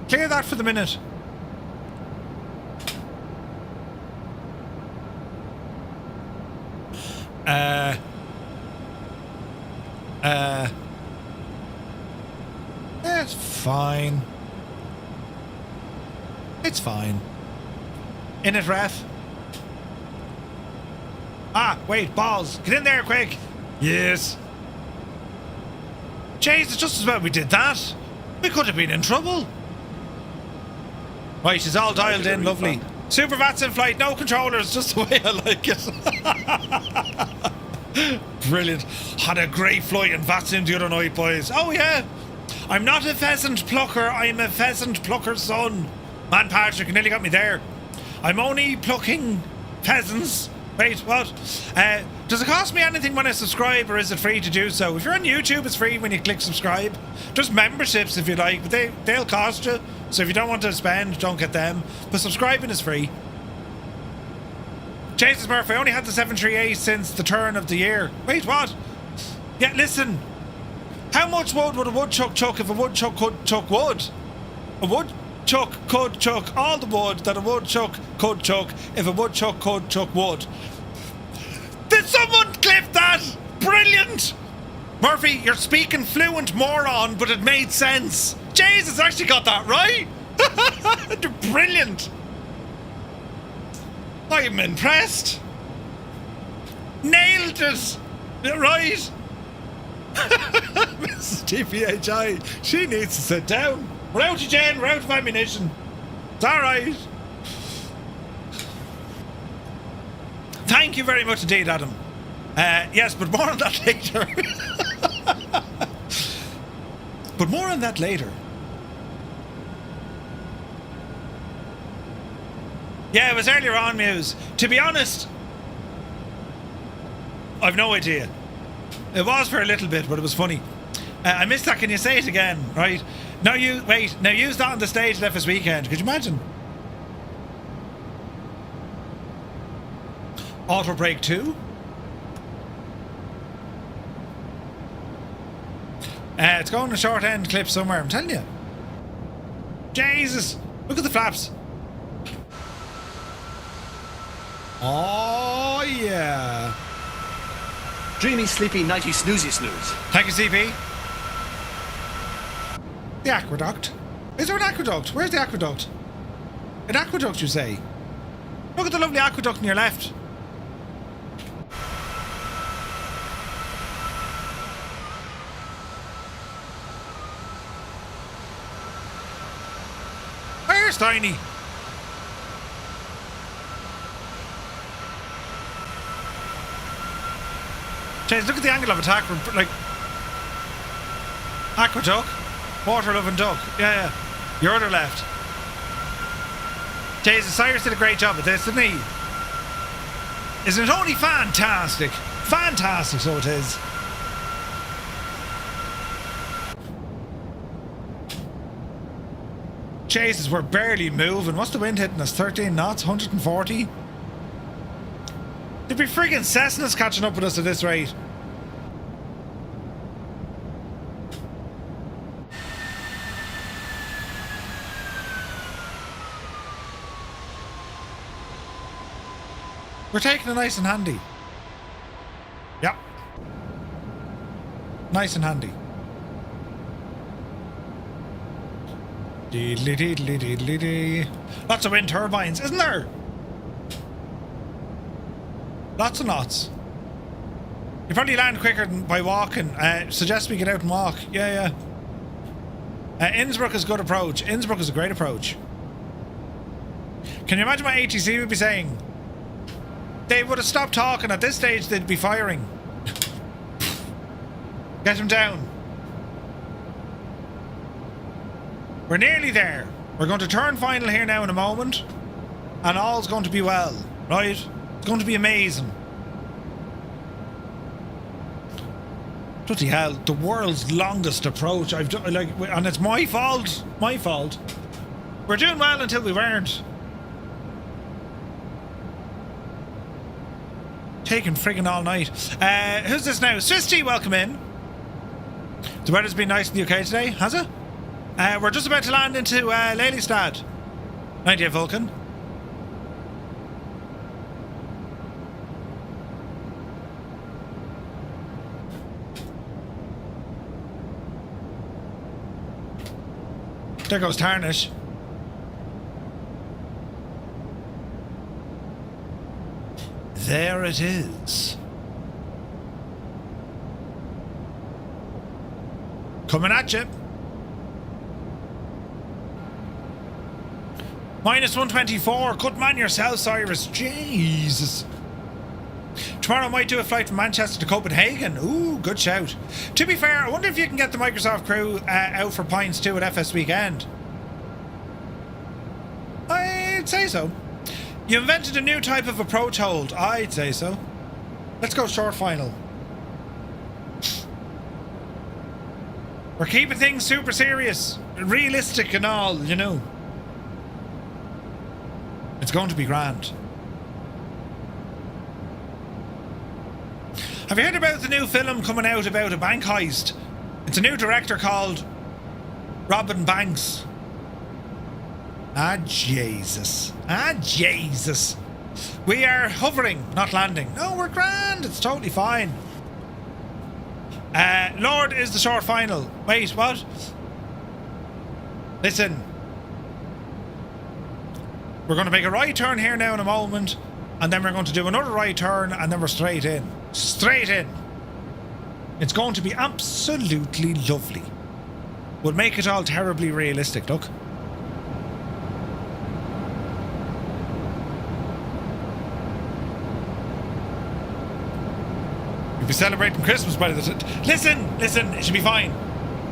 Clear that for the minute. It's fine. It's fine. In it, ref. Ah, wait, balls. Get in there, quick. Yes. Jeez, it's just as well we did that. We could have been in trouble. Right, she's all dialed in, lovely. Super VATS in flight, no controllers, just the way I like it. Brilliant. Had a great flight in VATS in the other night, boys. Oh, yeah. I'm not a pheasant plucker, I'm a pheasant plucker's son. Man, Patrick, you nearly got me there. I'm only plucking pheasants. Wait, what? Does it cost me anything when I subscribe, or is it free to do so? If you're on YouTube, it's free when you click subscribe. Just memberships if you like, but they'll cost you. So if you don't want to spend, don't get them. But subscribing is free. Jesus Murphy, I only had the 738 since the turn of the year. Wait, what? Yeah, listen. How much wood would a woodchuck chuck if a woodchuck could chuck wood? A woodchuck could chuck all the wood that a woodchuck could chuck if a woodchuck could chuck wood. Did someone clip that? Brilliant! Murphy, you're speaking fluent, moron, but it made sense. Jesus, I actually got that right. Brilliant. I'm impressed. Nailed it. Right. Mrs. TPHI, she needs to sit down. We're out of Jen, we're out of ammunition. It's alright. Thank you very much indeed, Adam. Yes, but more on that later. But more on that later. Yeah, it was earlier on, Muse. To be honest, I've no idea. It was for a little bit, but it was funny. I missed that. Can you say it again? Right. Now you wait. Now use that on the stage at FS Weekend. Could you imagine? Auto brake 2. It's going a short end clip somewhere. I'm telling you. Jesus! Look at the flaps. Oh yeah. Dreamy, sleepy, nighty, snoozy snooze. Thank you, CP. The aqueduct. Is there an aqueduct? Where's the aqueduct? An aqueduct, you say? Look at the lovely aqueduct on your left. here, Steiny. Jeez, look at the angle of attack. We're like aqueduct, water loving duck. Yeah. Your other left. Jesus, Cyrus did a great job at this, didn't he? Isn't it only fantastic? Fantastic, so it is. Jesus, we're barely moving. What's the wind hitting us? 13 knots, 140? There'd be friggin' Cessnas catching up with us at this rate. We're taking it nice and handy. Yep. Nice and handy. Deedly deedly deedly dee. Lots of wind turbines, isn't there? Lots and lots. You probably land quicker than by walking. Suggest we get out and walk. Yeah. Innsbruck is a good approach. Innsbruck is a great approach. Can you imagine what ATC would be saying? They would have stopped talking. At this stage, they'd be firing. Get him down. We're nearly there. We're going to turn final here now in a moment. And all's going to be well. Right? It's going to be amazing. Bloody hell. The world's longest approach. I've done, like, and it's my fault. My fault. We're doing well until we weren't. Taking friggin' all night. Who's this now? Swisty, welcome in. The weather's been nice in the UK today, has it? We're just about to land into Lelystad. 98 Vulcan. There goes Tarnish. There it is. Coming at you. Minus 124. Good man yourself, Cyrus. Jesus. Tomorrow I might do a flight from Manchester to Copenhagen. Ooh, good shout. To be fair, I wonder if you can get the Microsoft crew out for pints too at FS Weekend. I'd say so. You invented a new type of approach hold. I'd say so. Let's go short final. We're keeping things super serious. Realistic and all, you know. It's going to be grand. Have you heard about the new film coming out about a bank heist? It's a new director called Robin Banks. Ah, Jesus. Ah, Jesus. We are hovering, not landing. No, we're grand. It's totally fine. Lord is the short final. Wait, what? Listen. We're going to make a right turn here now in a moment, and then we're going to do another right turn, and then we're straight in. Straight in. It's going to be absolutely lovely. We'll make it all terribly realistic, look. We'll be celebrating Christmas by the time. Listen, it should be fine.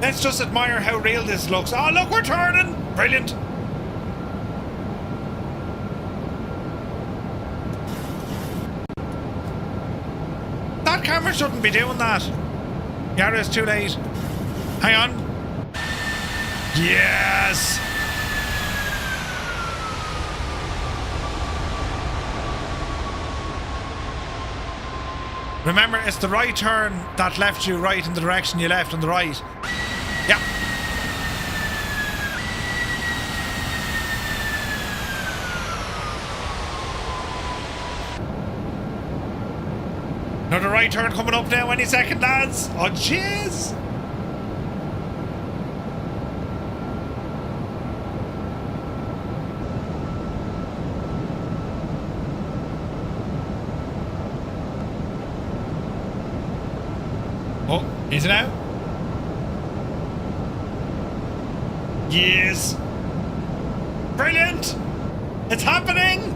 Let's just admire how real this looks. Oh, look, we're turning. Brilliant. That camera shouldn't be doing that. Yara, it's too late. Hang on. Yes. Remember, it's the right turn that left you right in the direction you left on the right. Yeah. Another right turn coming up now any second, lads. Oh, jeez. Oh, is it out? Brilliant! It's happening!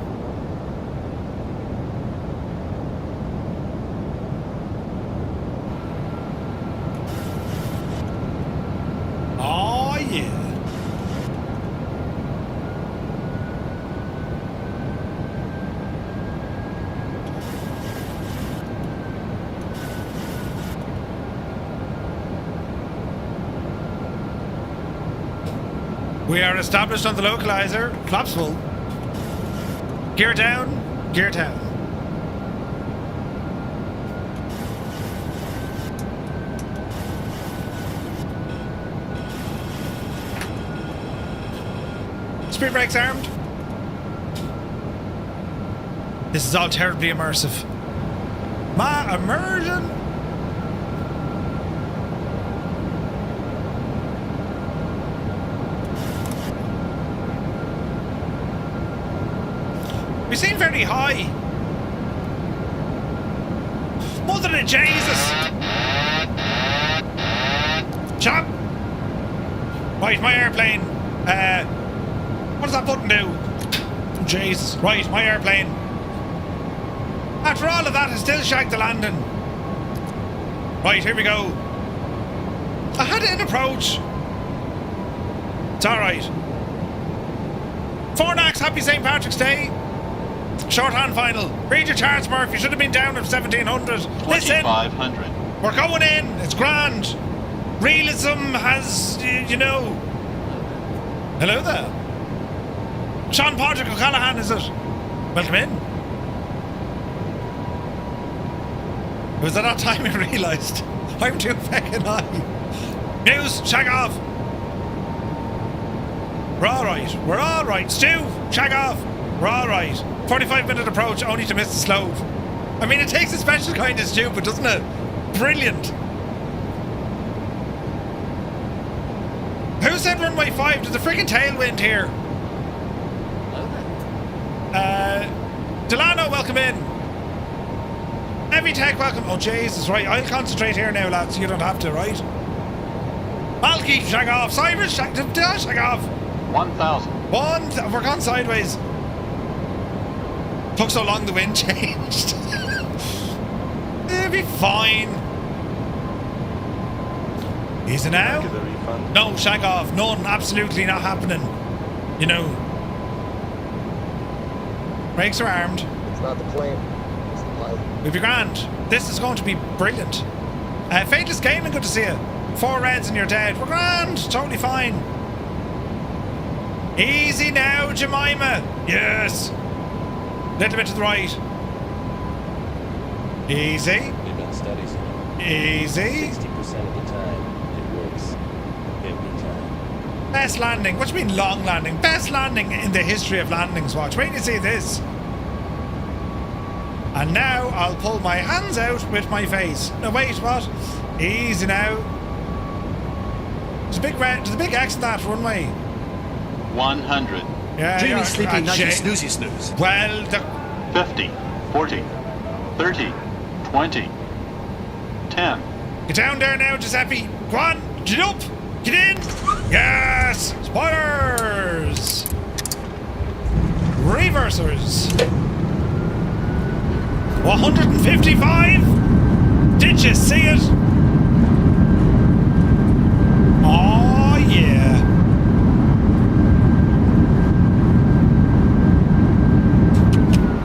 Oh, yeah. We are established on the localizer. Flaps full. Gear down. Gear down. Speed brakes armed. This is all terribly immersive. My immersion. We seem very high. Mother of Jesus! Chop! Right, my airplane. What does that button do? Jesus. Right, my airplane. After all of that, I still shagged the landing. Right, here we go. I had an approach. It's alright. Fornax, happy St. Patrick's Day. Shorthand final. Read your charts, Murph. You should have been down at 1700. Listen. 2500. We're going in. It's grand. Realism has, you know. Hello there. Sean Patrick O'Callaghan, is it? Welcome in. It was at that time I realised I'm too fucking high. News, shag off. We're alright. We're alright. Stu, shag off. We're alright. 45-minute approach, only to miss the slope. I mean, it takes a special kind of stupid, doesn't it? Brilliant. Who said runway 5? There's a freaking tailwind here. Delano, welcome in. Heavy Tech, welcome. Oh, Jesus, right. I'll concentrate here now, lads. You don't have to, right? Malky, shag off. Cyrus, shag off. 1000. We're gone sideways. Took so long, the wind changed. It'll be fine. Easy now? Get the refund. No, shag off. None. Absolutely not happening. You know. Brakes are armed. It's not the plane. It's the pilot. We'll be grand. This is going to be brilliant. Faithless Gaming, good to see you. 4 reds and you're dead. We're grand. Totally fine. Easy now, Jemima. Yes. Little bit to the right. Easy. They've done studies. Easy. 60% of the time, it works. Every time. Best landing. What do you mean long landing? Best landing in the history of landings, watch. Wait till you see this. And now I'll pull my hands out with my face. No, wait, what? Easy now. There's a big X in that runway. 100. Yeah, Dreamy, sleepy, nighty, snoozy, snooze. Well, 50. 40. 30. 20. 10. Get down there now, Giuseppe. Go on, get up, get in. Yes, spoilers. Reversers. 155. Did you see it? Oh yeah.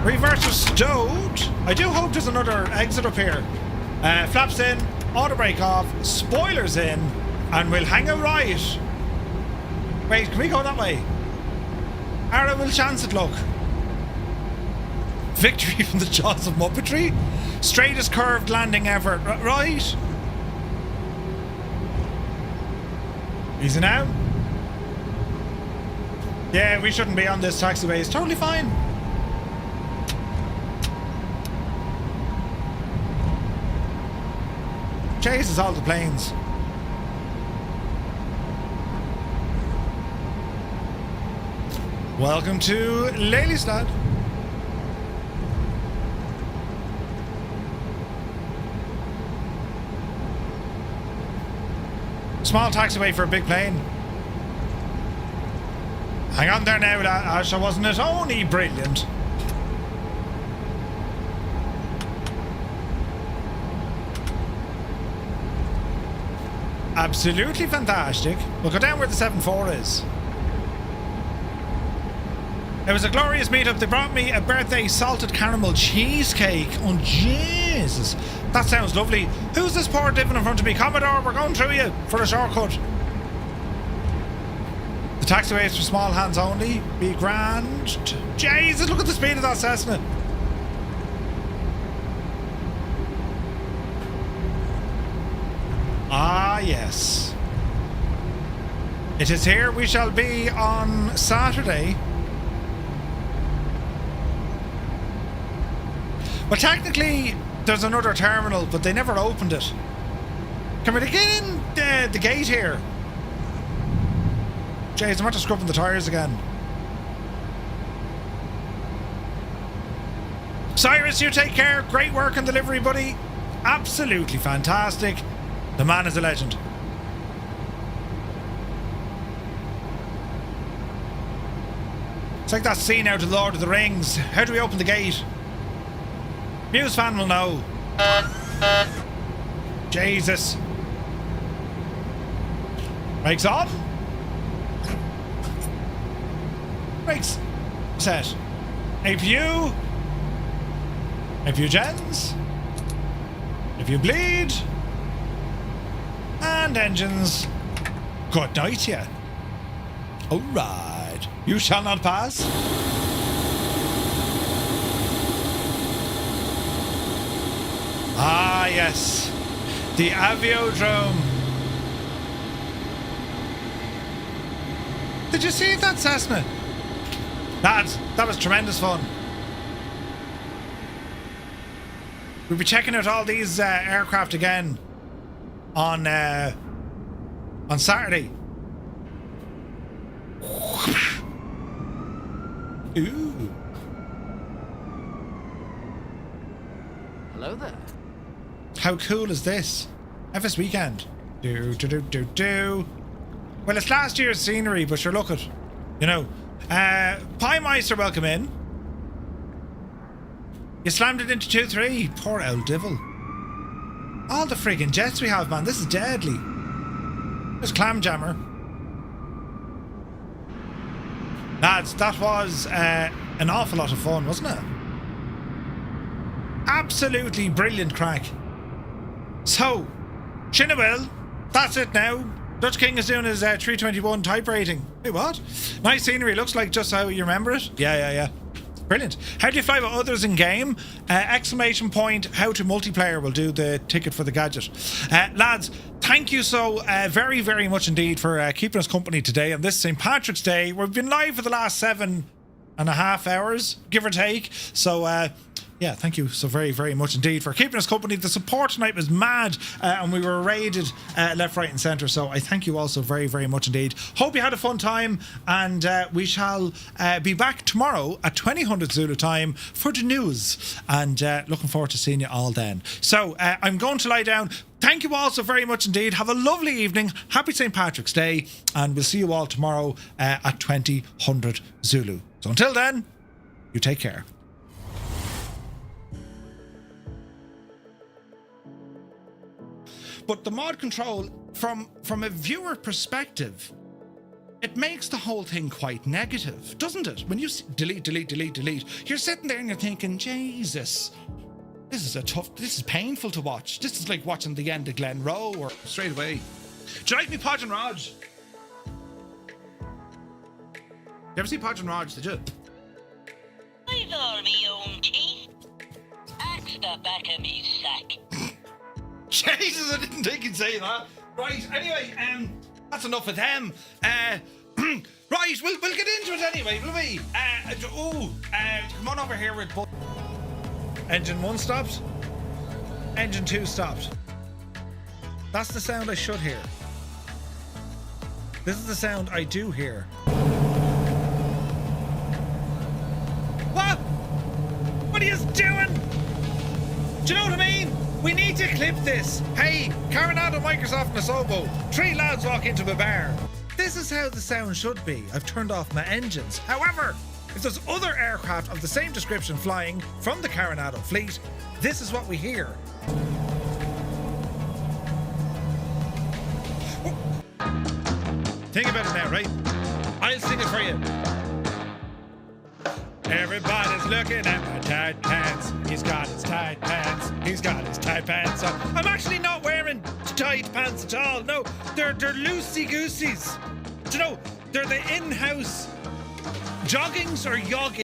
Reversers stowed. I do hope there's another exit up here. Flaps in, auto brake off, spoilers in, and we'll hang a right. Wait, can we go that way? Ara will chance it, look. Victory from the jaws of Muppetry. Straightest curved landing ever. Right. Easy now. Yeah, we shouldn't be on this taxiway. It's totally fine. Chases all the planes. Welcome to Lelystad. Small taxiway for a big plane. Hang on there now, Asha, wasn't it only brilliant? Absolutely fantastic. We'll go down where the 7-4 is. It was a glorious meetup. They brought me a birthday salted caramel cheesecake. Oh, Jesus. That sounds lovely. Who's this poor divin in front of me? Commodore, we're going through you for a shortcut. The taxiway is for small hands only. Be grand. Jesus, look at the speed of that Cessna. Ah, yes. It is here we shall be on Saturday. Well, technically, there's another terminal, but they never opened it. Can we get in the gate here? Jeez, I'm after scrubbing the tyres again. Cyrus, you take care. Great work on delivery, buddy. Absolutely fantastic. The man is a legend. It's like that scene out of Lord of the Rings. How do we open the gate? Muse fan will know. Jesus. Brakes on. Brakes set. APU. APU gens. APU bleed. And engines. Good night, yeah. Alright. You shall not pass. Ah, yes. The Aviodrome. Did you see that Cessna? Lads, that was tremendous fun. We'll be checking out all these aircraft again on Saturday. Ooh. Hello there. How cool is this? FS Weekend. Do. Well, it's last year's scenery, but sure, look at, you know. Pie Meister, welcome in. You slammed it into 2-3. Poor old devil. All the friggin' jets we have, man. This is deadly. There's Clamjammer. Lads, that was an awful lot of fun, wasn't it? Absolutely brilliant crack. So, Chinnawell, that's it now. Dutch King is doing his 321 type rating. Wait, what? Nice scenery. Looks like just how you remember it. Yeah. Brilliant. How do you fly with others in game? Exclamation point, how to multiplayer will do the ticket for the gadget. Lads, thank you so very, very much indeed for keeping us company today on this St. Patrick's Day. We've been live for the last 7.5 hours, give or take. So, yeah, thank you so very, very much indeed for keeping us company. The support tonight was mad, and we were raided left, right and centre. So I thank you all so very, very much indeed. Hope you had a fun time, and we shall be back tomorrow at 2000 Zulu time for the news. And looking forward to seeing you all then. So I'm going to lie down. Thank you all so very much indeed. Have a lovely evening. Happy St. Patrick's Day. And we'll see you all tomorrow at 2000 Zulu. So until then, you take care. But the mod control, from a viewer perspective, it makes the whole thing quite negative, doesn't it? When you delete, you're sitting there and you're thinking, Jesus, this is painful to watch. This is like watching the end of Glen Rowe or straight away. Do you like me, Podge and Raj? You ever see Podge and Raj, did you? I've all me own teeth. Axe the back of me sack. Jesus, I didn't think you'd say that. Right, anyway, that's enough of them. Right, we'll get into it anyway, will we? Come on over here with Engine 1 stopped. Engine 2 stopped. That's the sound I should hear. This is the sound I do hear. What? What are you doing? Do you know what I mean? We need to clip this. Hey, Coronado, Microsoft and Asobo. 3 lads walk into a bar. This is how the sound should be. I've turned off my engines. However, if there's other aircraft of the same description flying from the Coronado fleet, this is what we hear. Think about it now, right? I'll sing it for you. Everybody's looking at my tight pants. He's got his tight pants. He's got his tight pants on. I'm actually not wearing tight pants at all. No, they're loosey-gooseys. Do you know, they're the in-house joggings or yoggings.